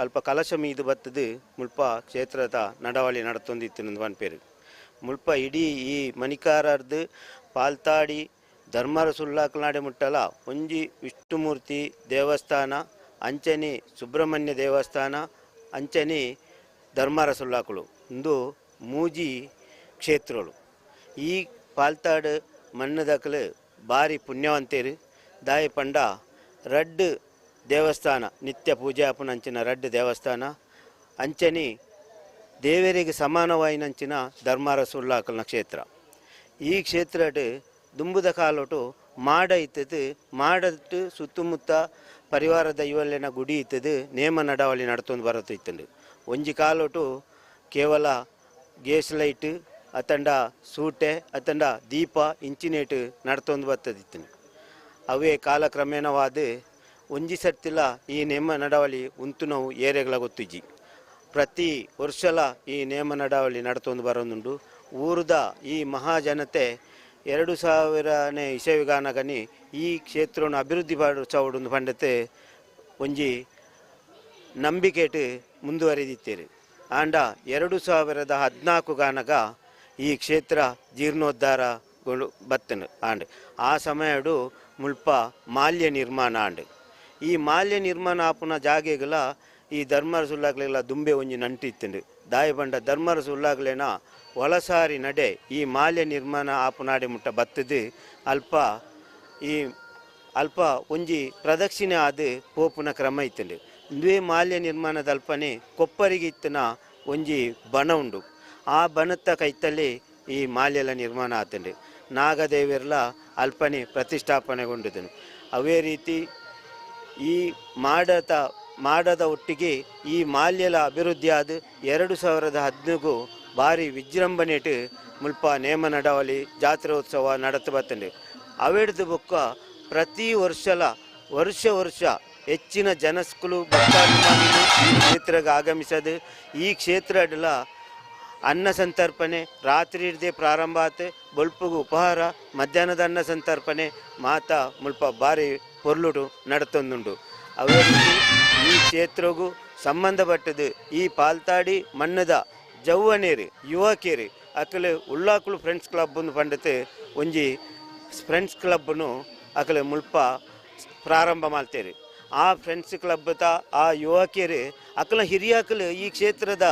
ಅಲ್ಪ ಕಲಶ ಮೀದು ಬತ್ತದು ಮುಲ್ಪ ಕ್ಷೇತ್ರದ ನಡವಳಿ ನಡತೊಂದಿತ್ತು ಪೇರು ಮುಲ್ಪ ಇಡೀ ಈ ಮಣಿಕಾರರ್ದು ಪಾಲ್ತಾಡಿ ಧರ್ಮರ ಸುಳ್ಳಾಕಲ್ನಾಡೆ ಮುಟ್ಟಲ ಒಂಜಿ ವಿಷ್ಣುಮೂರ್ತಿ ದೇವಸ್ಥಾನ ಅಂಚನೆ ಸುಬ್ರಹ್ಮಣ್ಯ ದೇವಸ್ಥಾನ ಅಂಚನೆ ಧರ್ಮರ ಸುಳ್ಳಾಕಲು ಇಂದು ಮೂಜಿ ಕ್ಷೇತ್ರಗಳು ಈ ಪಾಲ್ತಾಡು ಮಣ್ಣದಕಲು ಭಾರಿ ಪುಣ್ಯವಂತೇರು ದಾಯಿ ಪಂಡ ರಡ್ಡು ದೇವಸ್ಥಾನ ನಿತ್ಯ ಪೂಜೆ ಅಪ್ಪನಂಚಿನ ರಡ್ಡು ದೇವಸ್ಥಾನ ಅಂಚನಿ ದೇವರಿಗೆ ಸಮಾನವಾಯಿನಂಚಿನ ಧರ್ಮರ ಸುಳ್ಳಾಕಲ್ನ ಕ್ಷೇತ್ರ ಈ ಕ್ಷೇತ್ರ ದುಂಬುದ ಕಾಲೊಟ್ಟು ಮಾಡ ಇತ್ತದು ಮಾಡಟ್ಟು ಸುತ್ತಮುತ್ತ ಪರಿವಾರ ದೈವಲ್ಯನ ಗುಡಿ ಇತ್ತದು ನೇಮ ನಡವಳಿ ನಡ್ತೊಂದು ಬರತ್ತಿತ್ತಂಡು ಒಂಜಿ ಕಾಲೊಟ್ಟು ಕೇವಲ ಗೇಸ್ ಲೈಟ್ ಅತಂಡ ಸೂಟೆ ಅತಂಡ ದೀಪ ಇಂಚಿನೇಟ್ ನಡ್ತೊಂದು ಬರ್ತದಿತ್ತು ಅವೇ ಕಾಲಕ್ರಮೇಣವಾದ ಒಂಜಿ ಸರ್ತಿಲ ಈ ನೇಮ ನಡವಳಿ ಉಂತು ನಾವು ಏರಿಯಾಗಳ ಗೊತ್ತಿಜ್ಜಿ ಪ್ರತಿ ವರ್ಷಲ ಈ ನೇಮ ನಡವಳಿ ನಡ್ತೊಂದು ಬರೋದುಂಡು. ಊರದ ಈ ಮಹಾಜನತೆ 2000ನೇ ಇಸವಿಗಾನಗನಿ ಈ ಕ್ಷೇತ್ರವನ್ನು ಅಭಿವೃದ್ಧಿ ಪಡಿಸೋಡು ಪಂಡತೆ ಒಂಜಿ ನಂಬಿಕೆಟ್ ಮುಂದುವರಿದಿತ್ತೇರು. ಆಂಡ 2014 ಗಾನಗ ಈ ಕ್ಷೇತ್ರ ಜೀರ್ಣೋದ್ಧಾರಗಳು ಬತ್ತನು ಆಂಡ್ ಆ ಸಮಯಡು ಮುಲ್ಪ ಮಾಲ್ಯ ನಿರ್ಮಾಣ ಆಂಡ್ ಈ ಮಾಲ್ಯ ನಿರ್ಮಾಣ ಆಪುನ ಜಾಗೆಗಳ ಈ ಧರ್ಮರ ಸುಲ್ಲಾಗಲೆಲ್ಲ ದುಂಬೆ ಒಂಜಿ ನಂಟಿತ್ತಂಡು ದಾಯ ಬಂಡ ಧರ್ಮರ ಸುಲ್ಲಾಗಲೇನ ಒಳಸಾರಿ ನಡೆ ಈ ಮಾಲ್ಯ ನಿರ್ಮಾಣ ಆಪುನಾಡೆ ಮುಟ್ಟ ಬತ್ತದು ಅಲ್ಪ ಒಂಜಿ ಪ್ರದಕ್ಷಿಣೆ ಆದ ಪೋಪುನ ಕ್ರಮ ಇತ್ತಂಡು. ಇಂದುವೆ ಮಾಲ್ಯ ನಿರ್ಮಾಣದ ಅಲ್ಪನೆ ಕೊಪ್ಪರಿಗೆ ಇತ್ತನ ಒಂಜಿ ಬಣ ಉಂಡು. ಆ ಬಣತ್ತ ಕೈತಲ್ಲಿ ಈ ಮಾಲ್ಯಲ ನಿರ್ಮಾಣ ಆತಂಡು. ನಾಗದೇವಿಯರ್ಲ ಅಲ್ಪನೆ ಪ್ರತಿಷ್ಠಾಪನೆಗೊಂಡಿದ್ದನು. ಅವೇ ರೀತಿ ಈ ಮಾಡದ ಒಟ್ಟಿಗೆ ಈ ಮಾಲ್ಯಲ ಅಭಿವೃದ್ಧಿ ಆದ 2014 ಭಾರಿ ವಿಜೃಂಭಣೆಟ್ ಮುಲ್ಪ ನೇಮ ನಡವಳಿ ಜಾತ್ರೋತ್ಸವ ನಡತ ಬತ್ತಂಡು. ಅವೆಡ್ದು ಬೊಕ್ಕ ಪ್ರತಿ ವರ್ಷ ಹೆಚ್ಚಿನ ಜನಸ್ಕುಲು ಭಕ್ತಾಭಿಮಾನಿಗಳು ಈ ಕ್ಷೇತ್ರಕ್ಕೆ ಆಗಮಿಸದು. ಈ ಕ್ಷೇತ್ರಡ್ಲ ಅನ್ನ ಸಂತರ್ಪಣೆ ರಾತ್ರಿ ಹಿಡ್ದೆ ಪ್ರಾರಂಭ ಆತು. ಬೊಲ್ಪುಗು ಉಪಹಾರ, ಮಧ್ಯಾಹ್ನದ ಅನ್ನ ಸಂತರ್ಪಣೆ ಮಾತಾ ಮುಲ್ಪ ಭಾರಿ ಪೊರ್ಲುಡು ನಡತೊಂದುಂಡು. ಅವೇ ರೀತಿ ಈ ಕ್ಷೇತ್ರಗೂ ಸಂಬಂಧಪಟ್ಟದು ಈ ಪಾಲ್ತಾಡಿ ಮಣ್ಣದ ಜವ್ವನೇರು ಯುವಕೇರು ಅಕಲು ಉಳ್ಳಾಕುಳು ಫ್ರೆಂಡ್ಸ್ ಕ್ಲಬ್ ಪಂಡತೆ ಒಂಜಿ ಫ್ರೆಂಡ್ಸ್ ಕ್ಲಬ್ನು ಅಕಲು ಮುಲ್ಪ ಪ್ರಾರಂಭ ಮಾಡ್ತೇರು. ಆ ಫ್ರೆಂಡ್ಸ್ ಕ್ಲಬ್ ಆ ಯುವಕರು ಅಕಲ ಹಿರಿಯಕಲು ಈ ಕ್ಷೇತ್ರದ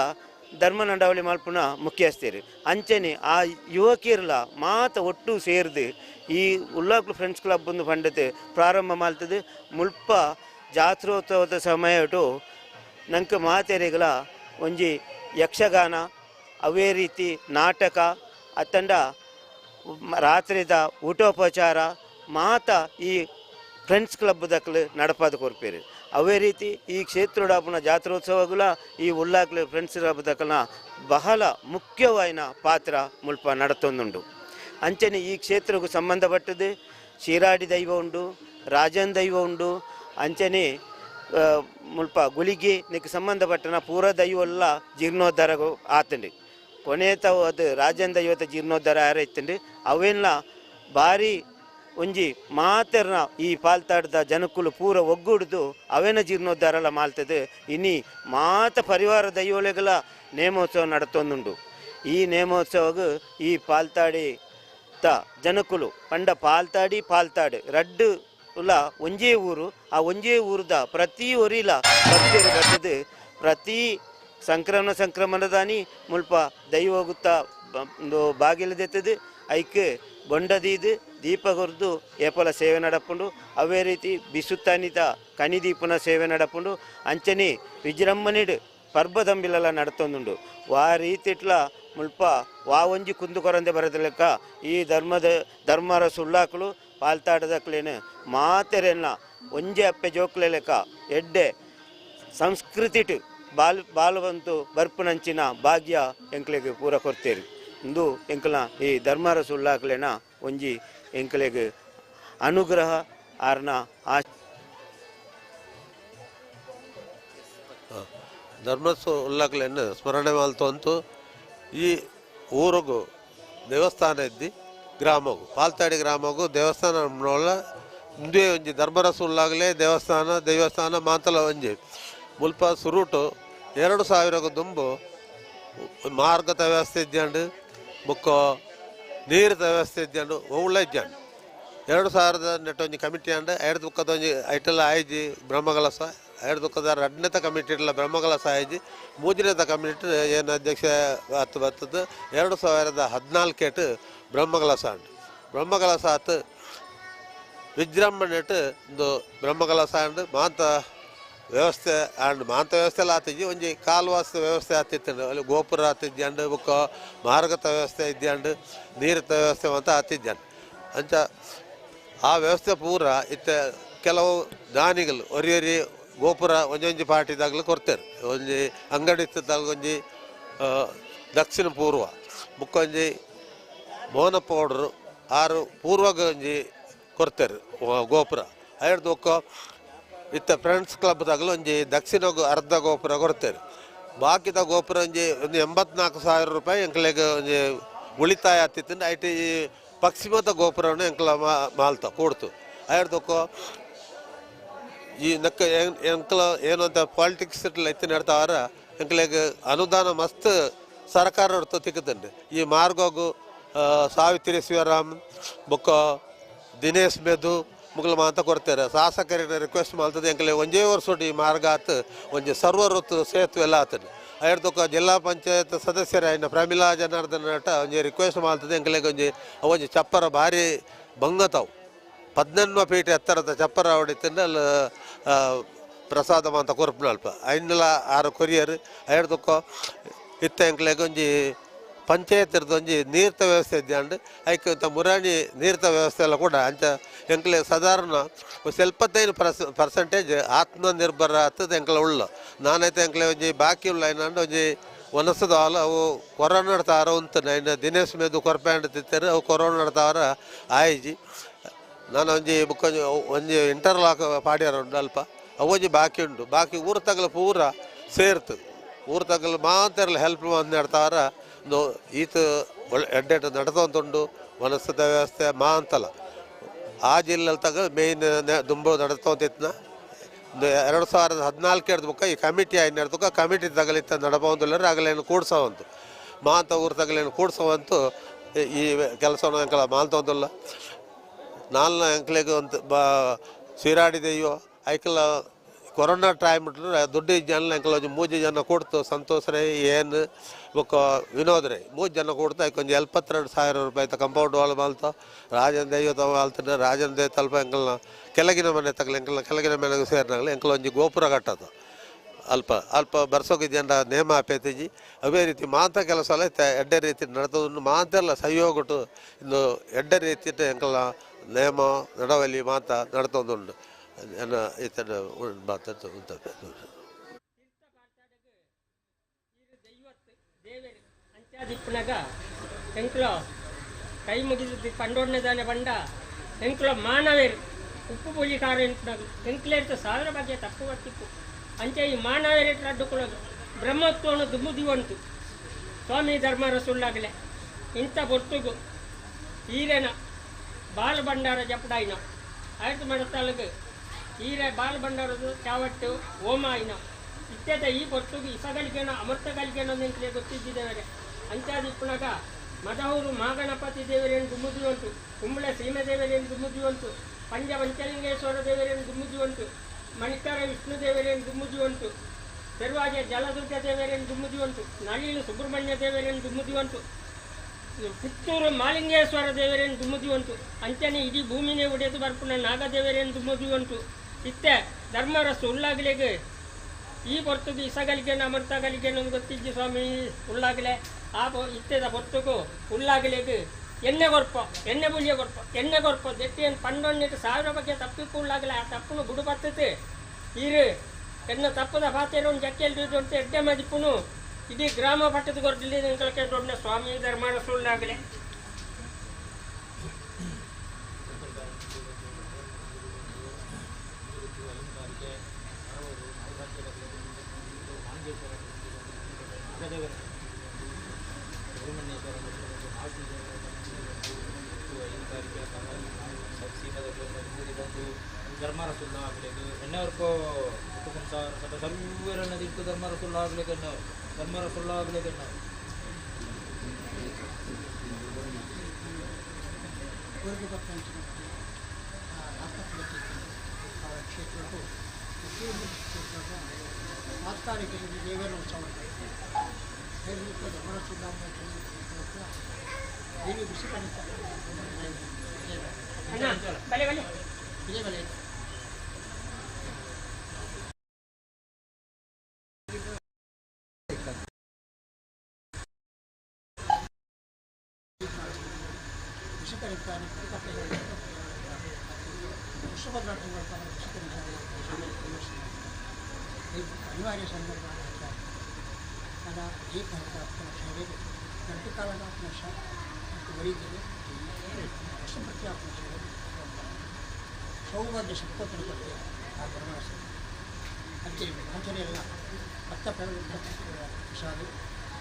ಧರ್ಮ ನಡವಳಿ ಮಲ್ಪುನ ಮುಖ್ಯಸ್ಥರು ಅಂಚನೆ ಆ ಯುವಕಿಯರ್ಲ ಮಾತ ಒಟ್ಟು ಸೇರಿದು ಈ ಉಳ್ಳಾಕುಳು ಫ್ರೆಂಡ್ಸ್ ಕ್ಲಬ್ ಒಂದು ಪಂಡತೆ ಪ್ರಾರಂಭ ಮಾಡ್ತದೆ. ಮುಲ್ಪ ಜಾತ್ರೋತ್ಸವದ ಸಮಯಟು ನಂಗೆ ಮಾತೆರೆಗಳ ಒಂಜಿ ಯಕ್ಷಗಾನ ಅವೇ ರೀತಿ ನಾಟಕ ಅತ್ತಂಡ ರಾತ್ರಿದ ಊಟೋಪಚಾರ ಮಾತ ಈ ಫ್ರೆಂಡ್ಸ್ ಕ್ಲಬ್ ದಕ್ಕಲು ನಡಪಾದ ಕೊರ್ಪೇರು. ಅವೇ ರೀತಿ ಈ ಕ್ಷೇತ್ರಡಾಪುನ ಜಾತ್ರೋತ್ಸವಗಳ ಈ ಉಳ್ಳಾಕ್ಲು ಫ್ರೆಂಡ್ಸ್ ಕ್ಲಬ್ ದಕ್ಕಲ್ನ ಬಹಳ ಮುಖ್ಯವಾದ ಪಾತ್ರ ಮುಲ್ಪ ನಡತೊಂದುಂಡು. ಅಂಚನೆ ಈ ಕ್ಷೇತ್ರಕ್ಕೂ ಸಂಬಂಧಪಟ್ಟದ್ದು ಶಿರಾಡಿ ದೈವ ಉಂಡು, ರಾಜನ್ ದೈವ ಉಂಡು. ಅಂಚನೆ ಮುಲ್ಪ ಗುಳಿಗೆ ನಿಕ್ಕೆ ಸಂಬಂಧಪಟ್ಟನ ಪೂರ ದೈವಲ್ಲ ಜೀರ್ಣೋದ್ಧಾರ ಆತಂಡು. ಕೊನೆತ ಅದು ರಾಜನ್ ದೈವತ ಜೀರ್ಣೋದ್ಧಾರ ಆರೈತಂಡು. ಅವೆಲ್ಲ ಭಾರಿ ಒಂಜಿ ಮಾತರ್ನ ಈ ಪಾಲ್ತಾಡ್ದ ಜನಕ್ಕುಲು ಪೂರ ಒಗ್ಗೂಡ್ದು ಅವೇನ ಜೀರ್ಣೋದ್ಧಾರ ಮಾಡ್ತದೆ. ಇನ್ನಿ ಮಾತ ಪರಿವಾರ ದೈವಲೆಗಳ ನೇಮೋತ್ಸವ ನಡತೊಂದುಂಡು. ಈ ನೇಮೋತ್ಸವಗೂ ಈ ಪಾಲ್ತಾಡಿ ಜನಕ್ಕುಲು ಪಂಡ ಪಾಲ್ತಾಡು ರಡ್ಡು ಉಲ್ಲ ಒಂಜೇ ಊರು. ಆ ಒಂಜೇ ಊರದ ಪ್ರತಿ ಒರಿಲ ಭಕ್ತರು ಬರ್ತದೆ. ಪ್ರತಿ ಸಂಕ್ರಮಣದಾನಿ ಮುಲ್ಪ ದೈವ ಹೋಗುತ್ತಾ ಒಂದು ಬಾಗಿಲದೆತ್ತದು ಐಕೆ ಬೊಂಡದೀದು ದೀಪ ಕೊರ್ದು ಏಪಲ ಸೇವೆ ನಡಪುಂಡು. ಅವೇ ರೀತಿ ಬಿಸುತ್ತಾನಿತ ಕಣಿದೀಪನ ಸೇವೆ ನಡಪುಂಡು. ಅಂಚನೆ ವಿಜೃಂಭಣೆಡು ಪರ್ಬದಂಬಿಲೆಲ್ಲ ನಡತೊಂದುಂಡು. ವಾ ರೀತಿಟ್ಲ ಮುಲ್ಪ ಒಂಜಿ ಕುಂದು ಕೊರಂದೆ ಬರದ ಲೆಕ್ಕ ಈ ಧರ್ಮರ ಸುಳ್ಳಾಕಲು ಪಾಲ್ತಾಡದಕ್ಲೇನು ಮಾತೆರೆಲ್ಲ ಒಂಜೆ ಅಪ್ಪೆ ಜೋಕ್ಲೆ ಲೆಕ್ಕ ಎಡ್ಡೆ ಸಂಸ್ಕೃತಿಟ್ ಬಾಲವಂತು ಬರ್ಪುನಂಚಿನ ಭಾಗ್ಯ ಎಂಕ್ಲೆಗೆ ಪೂರ ಕೊರ್ತೇರಿ. ಇಂದು ಎಂಕಲ ಈ ಧರ್ಮರ ಸುಳ್ಳಾಕ್ಲೇನ ಒಂಜಿ ಎಂಕ್ಲೆಗೆ ಅನುಗ್ರಹ ಆರ್ನ ಧರ್ಮಸ್ವ ಉಲ್ಲಾಕ್ಲೆನ್ನು ಸ್ಮರಣೆ ಮಲ್ತಂತು ಈ ಊರಿಗೂ ದೇವಸ್ಥಾನ ಇದ್ದಿ ಗ್ರಾಮಗೂ ಪಾಲ್ತಾಡಿ ಗ್ರಾಮಗೂ ದೇವಸ್ಥಾನ ಇಂದೇ ಒಂಜಿ ಧರ್ಮರಸ ಉಲ್ಲಾಗಲೇ ದೇವಸ್ಥಾನ ಮಾತಲ ಒಂಜಿ ಮುಲ್ಪ ಸುರುಟು 2000 ದುಂಬು ಮಾರ್ಗದ ವ್ಯವಸ್ಥೆ ಇದ್ದಂಡು ಬುಕ್ಕ ನೀರಿದ ವ್ಯವಸ್ಥೆ ಇದ್ದಂಡು ಒಳ್ಳೆ ಇದ್ದಂಡು 2000 ನೆಟ್ಟು ಒಂಜಿ ಕಮಿಟಿ ಅಂಡು 2 ದುಃಖದ ಒಂಜಿ ಐಟೆಲ್ಲ ಆಯ್ಜಿ ಬ್ರಹ್ಮಕಲಸ 2 ದುಃಖದ 2ನೇತ ಕಮಿಟಿ ಇರಲ್ಲ ಬ್ರಹ್ಮಕಲಸ ಆಯ್ಜಿ 3ನೇತ ಕಮಿಟಿ ಏನು ಅಧ್ಯಕ್ಷ ಬರ್ತದ್ದು 2014 ಬ್ರಹ್ಮಕಲಸ ಅಂಡು ಬ್ರಹ್ಮಕಲಸ ಆತು ವಿಜೃಂಭಣೆಟ್ ಒಂದು ಬ್ರಹ್ಮಕಲಸ ಅಂಡು ಮಾಂತ ವ್ಯವಸ್ಥೆ ಅಂಡ್ ಮಾಂತ ವ್ಯವಸ್ಥೆ ಎಲ್ಲ ಆತಿಜ್ಜಿ ಒಂಜಿ ಕಾಲ್ವಾಸ ವ್ಯವಸ್ಥೆ ಆತಿತ್ತಂಡು ಅಲ್ಲಿ ಗೋಪುರ ಆತಿದ್ಯಂಡು ಬುಕ್ಕ ಮಾರ್ಗದ ವ್ಯವಸ್ಥೆ ಇದ್ಯಂಡು ನೀರಿನ ವ್ಯವಸ್ಥೆ ಅಂತ ಆತಿದ್ಯಂಡು ಅಂಚ ಆ ವ್ಯವಸ್ಥೆ ಪೂರ ಇತ್ತ ಕೆಲವು ದಾನಿಗಳು ಒರಿ ಗೋಪುರ ಒಂಜೊಂಜಿ ಪಾರ್ಟಿದಾಗಲೂ ಕೊಡ್ತಾರೆ. ಒಂಜಿ ಅಂಗಡಿ ಇತ್ತದಾಗ ಒಂಜಿ ದಕ್ಷಿಣ ಪೂರ್ವ ಬುಕ್ಕ ಒಂಜಿ ಮೋನ ಪೌಡ್ರು ಆರು ಪೂರ್ವಗ ಒಂಜಿ ಕೊಡ್ತಾರೆ ಗೋಪುರ ಐಡ್ದೊಕ್ಕ ಇತ್ತ ಫ್ರೆಂಡ್ಸ್ ಕ್ಲಬ್ ತಗಲು ಒಂಜಿ ದಕ್ಷಿಣ ಅರ್ಧ ಗೋಪುರ ಕೊಡ್ತಾರೆ. ಬಾಕಿದ ಗೋಪುರ ಒಂಜಿ ಒಂದು 84,000 ರೂಪಾಯಿ ಎಂಕ್ಲೆಗೆ ಒಂಜಿ ಉಳಿತಾಯ ಆಗ್ತಿತ್ತು. ಐಟಿ ಪಶ್ಚಿಮದ ಗೋಪುರವನ್ನು ಎಂಕ್ಲ ಮಾಲ್ತ ಕೊಡ್ತು ಐಡ್ದೊಕ್ಕ ಈ ನಕ್ಕ ಎಂಕ್ಲ ಏನು ಅಂತ ಪಾಲಿಟಿಕ್ಸ್ ಎತ್ತಿ ನಡ್ತಾವಾರ ಎಂಕ್ಲೆಗೆ ಅನುದಾನ ಮಸ್ತ್ ಸರ್ಕಾರ ಹೊಡ್ತು ತಿಕ್ಕತಂಡೆ. ಈ ಮಾರ್ಗೋಗು ಸಾವಿತ್ರಿ ಶಿವರಾಮ್ ಬೊಕ್ಕ ದಿನೇಶ್ ಮೆದು ಮುಗ್ಲು ಮಾತ ಕೊಡ್ತಾರೆ. ಶಾಸಕರಿಗೆ ರಿಕ್ವೆಸ್ಟ್ ಮಾಡ್ತದೆ ಎಂಕ್ಲೆ ಒಂಜೇ ವರ್ಷ ಈ ಮಾರ್ಗ ಆತು ಒಂಜಿ ಸರ್ವಋತು ಸೇತುವೆ ಎಲ್ಲ ಆತದೆ ಐಡ್ದೊಕ್ಕ ಜಿಲ್ಲಾ ಪಂಚಾಯತ್ ಸದಸ್ಯರ ಇನ್ನು ಪ್ರಮಿಳಾ ಜನಾರ್ದನ ನಟ ಒಂಜಿ ರಿಕ್ವೆಸ್ಟ್ ಮಾಡ್ತದೆ ಎಂಕ್ಲೆಗೆ ಒಂಜಿ ಚಪ್ಪರ ಭಾರಿ ಬಂಗತಾವು 14 ಫೀಟ್ ಎತ್ತರದ ಚಪ್ಪರ ಹೊಡಿತಿಂದ ಅಲ್ಲಿ ಪ್ರಸಾದ ಮಾತ ಕೊರ್ಪು ಅಲ್ಪ ಐನಲ 6 ಕೊರಿಯರ್ ಐಡ್ದೊಕ್ಕ ಇತ್ತ ಎಂಕ್ಲೆಗೆ ಒಂಜಿ ಪಂಚಾಯತ್ ಒಂಜಿ ನೀರ್ತ ವ್ಯವಸ್ಥೆ ಇದ್ದಂಡು ಐಕ ಮುರಾಣಿ ನೀರ್ತ ವ್ಯವಸ್ಥೆ ಎಲ್ಲ ಕೂಡ ಅಂಚ ಎಂಕ್ಲೆ ಸಾಧಾರಣ 75% ಆತ್ಮನಿರ್ಭರ ಆಗ್ತದೆ ಎಂಕ್ಲ ಉಳ್ಳ ನಾನೈತೆ ಎಂಕ್ಲೆ ಒಂಜಿ ಬಾಕಿ ಉಳ್ಳ ಏನಂಡು ಒಂಜಿ ಒನಸದ ಹಾಲು ಅವು ಕೊರೋನಾ ನಡ್ತಾರ ಉಂಟು ಇನ್ನು ದಿನೇಶ್ ಮೇದು ಕೊರ್ಪ್ಯಾಂಡ್ ತಿತ್ತಾರೆ ಅವು ಕೊರೋನಾ ನಡ್ತಾವ್ರ ಆಯ್ಜಿ ನಾನು ಒಂಜಿ ಇಂಟರ್ಲಾಕ್ ಪಾಡ್ಯಾರ ಉಂಡು ಅಲ್ಪ ಅವೊಂಜಿ ಬಾಕಿ ಉಂಟು ಬಾಕಿ ಊರು ತಗಲು ಪೂರ ಸೇರ್ತು ಊರು ತಗಲು ಮಾತೆಲ್ಲ ಹೆಲ್ಪ್ ಮಾಡ್ತಾವ್ರ ಈತ ಎಡ್ಡೆಟ್ಟು ನಡ್ತೊಂದುಂಡು ವನಸ್ಸದ ವ್ಯವಸ್ಥೆ ಅಂತಲ್ಲ ಆ ಜಿಲ್ಲೆಯಲ್ಲಿ ತಗ ಮೇಯ್ನ್ ದುಂಬು ನಡ್ತೊಂತಿತ್ನ 2014 ಬುಕ್ಕ ಈ ಕಮಿಟಿ ಆಯ್ನಡ್ದಕ್ಕ ಕಮಿಟಿ ತಗಲಿತ್ತ ನಡಬಂದಿಲ್ಲರು ಆಗಲೇನು ಕೂಡ್ಸೋವಂತು ಮಾಂತ ಊರು ತಗಲೇನು ಕೂಡ್ಸೋವಂತು ಈ ಕೆಲಸವನ್ನು ಎಂಕಲ ಮಾಲ್ತೊಂದಿಲ್ಲ ನಾಲ್ನ ಎಂಕ್ಲೆಗೆ ಒಂದು ಸಿರಾಡಿದೆಯೋ ಐಕಲ ಕೊರೋನಾ ಟೈಮ್ ದುಡ್ಡು ಜನ ಎಂಕಲ ಒಂದು 3 ಜನ ಕೊಡ್ತು ಸಂತೋಷ್ ರೈ ಏನು ಬೊಕ್ಕ ವಿನೋದ್ ರೈ 3 ಜನ ಕೊಡ್ತು ಐಕ ಒಂದು 72,000 ರೂಪಾಯಿ ಕಂಪೌಂಡ್ ವಾಲ್ ಮಾಲ್ತ ರಾಜನ್ ದೈವ ಮಾಲ್ತನ ರಾಜನ್ ದೈ ತಲ್ಪ ಎಂಕಲ್ನ ಕೆಳಗಿನ ಮನೆ ತಗಲ ಎಂಕಲ್ನ ಕೆಳಗಿನ ಮನೆಗೆ ಸೇರಿನಾಗಲಿ ಎಂಕಲ ಒಂಜಿ ಗೋಪುರ ಕಟ್ಟದು ಅಲ್ಪ ಬರ್ಸೋಕೆ ಜನ ನೇಮ ಆಪೇತಿಜಿ ಅವೇ ರೀತಿ ಮಾತ ಕೆಲಸ ಎಲ್ಲ ಎಡ್ಡೆ ರೀತಿ ನಡೆದು ಮಾತೆಲ್ಲ ಸಹಯೋಗಟ್ಟು ಇನ್ನು ಎಡ್ಡೆ ರೀತಿ ಎಂಕಲ್ಲ ನೇಮ ನಡವಲಿ ಮಾತ ನಡ್ತೊಂದುಂಡು ಇತನ ಮಾತು ಉಂಟು ಅಂಚಾದಿಪ್ಪನಾಗ ಎಂಕ್ಲ ಕೈ ಮುಗಿದು ಪಂಡೋಡ್ನದಾನೆ ಬಂಡ ಎಂಕ್ಲ ಮಾನವೇರು ಉಪ್ಪು ಪುಳಿ ಖಾರ ಎಂಟ್ನಾಗ ಎಂಕ್ಲೇರ್ತ 1000 ಬಗ್ಗೆ ತಪ್ಪು ಗೊತ್ತಿತ್ತು ಅಂಚೆ ಈ ಮಾನವೇರೇಟ್ರ ಅಡ್ಡುಕೊಳ್ಳೋದು ಬ್ರಹ್ಮತ್ವವನ್ನು ದುಮ್ಮುದಿವಂತು ಸ್ವಾಮಿ ಧರ್ಮ ರಸುಳ್ಳಾಗಲೇ ಇಂಥ ಬೊತ್ತುಗು ಈರೇನ ಬಾಲ ಭಂಡಾರ ಜಪಡಾಯಿನ ಆಯ್ತು ಮಡತಾಳಗೆ ಈರೆ ಬಾಲ ಭಂಡಾರದು ಚಾವಟ್ಟು ಹೋಮ ಆಯ್ನ ಇತ್ಯದ ಈ ಬೊತ್ತುಗು ಇಸಗಳಿಗೇನೋ ಅಮೃತಗಳಿಗೇನೋ ನಿಂತಲೇ ಗೊತ್ತಿದ್ದೇವೆ ಅಂಚಾದಿಪ್ಪನಾಗ ಮದಹೂರು ಮಹಾಗಣಪತಿ ದೇವರೇನು ದುಮ್ಮುದಿವಂತು ಕುಂಬಳೆ ಸೀಮೆ ದೇವರೇನು ದುಮ್ಮುದಿವಂತು ಪಂಚಪಂಚಲಿಂಗೇಶ್ವರ ದೇವರೇನು ದುಮ್ಮುದಿವಂತು ಮಣಿಕರ ವಿಷ್ಣು ದೇವರೇನು ದುಮ್ಮುದಿವಂತು ದರ್ವಾಜೆ ಜಲದುರ್ಗ ದೇವರೇನು ದುಮ್ಮುದಿವಂತು ನಳೀಲು ಸುಬ್ರಹ್ಮಣ್ಯ ದೇವರೇನು ದುಮ್ಮುದಿವಂತು ಪುತ್ತೂರು ಮಾಲಿಂಗೇಶ್ವರ ದೇವರೇನು ದುಮ್ಮುದಿವಂತು ಅಂಚನೆ ಇಡೀ ಭೂಮಿನೇ ಒಡೆದು ಬರ್ಪುನ ನಾಗದೇವರೇನು ದುಮ್ಮುದಿವಂತು ಇತ್ತೆ ಧರ್ಮರಸು ಉಳ್ಳಾಗಲಿಗೆ ಈ ಬೊತ್ತುಗು ಇಸಗಲಿಗೇನು ಅಮೃತಗಳಿಗೇನು ಗೊತ್ತಿಜ್ಜಿ ಸ್ವಾಮಿ ಉಳ್ಳಾಗಲೇ ಆ ಇತ್ತೆದ ಬೊತ್ತುಗು ಉಳ್ಳಾಗಲಿಗೆ ಎಣ್ಣೆ ಗೊರ್ಪ ಎಣ್ಣೆ ಬುಳಿಯ ಗೊರ್ಪ ಎಣ್ಣೆ ಗೊರ್ಪ ದೆಟ್ಟಿಯನ್ನು ಪಂಡೊಂದಿಟ್ಟು 1000 ಬಗ್ಗೆ ತಪ್ಪಿಕ್ಕೂ ಉಳ್ಳಾಗಲೇ ಆ ತಪ್ಪನ್ನು ಬುಡು ಬರ್ತೈತೆ ಈರು ಎನ್ನ ತಪ್ಪದ ಪಾತ್ರೆ ಒಂದು ಜಕ್ಕೆಯಲ್ಲಿ ದೊಡ್ಡ ಎಡ್ಡೆ ಮದಿಪ್ಪುನು ಇಡೀ ಗ್ರಾಮ ಪಟ್ಟದ ಗೊರ್ಡಲ್ಲಿ ನಿಂಕಳಕ್ಕೆ ದೊಡ್ಡ ಸ್ವಾಮಿ ಧರ್ಮ ರಸುಳ್ಳಾಗಲೇ ಧರ್ಮ ರಸುಲ್ಲ ಆಗಬೇಕು ಎಣ್ಣೆವರೆಗೂ ಸಂಸಾರ ಸರ್ವರನ್ನ ದಿಟ್ಟು ಧರ್ಮ ರಸುಲ್ಲ ಆಗಬೇಕು ಧರ್ಮ ರಸುಲ್ಲ ಆಗಬೇಕು ಕ್ಷೇತ್ರಕ್ಕೂ ತಾತ್ಕಾಲಿಕವಾಗಿ ದೇವರ ಉತ್ಸವ ಧರ್ಮ ರಸುಲ್ಲ ದೇವಿ ಬಿಸಿ ಪಡಿತಾರೆ ಇದೇ ಬೆಲೆ अनिवार्य संदर्भ मला एक घंटा अपना शरीर घंटे कालाला अपना शरीर वरी गेले राष्ट्रपती अपना शरीर ಸೌಭಾಗ್ಯ ಸಂಪತ್ತನ್ನು ಕೊಟ್ಟು ಆ ಧರ್ಮರಸ ಅಂಚನೆ ಆಂಜನೇಯಲ್ಲ ಭತ್ತ ಪ್ರಸಾದ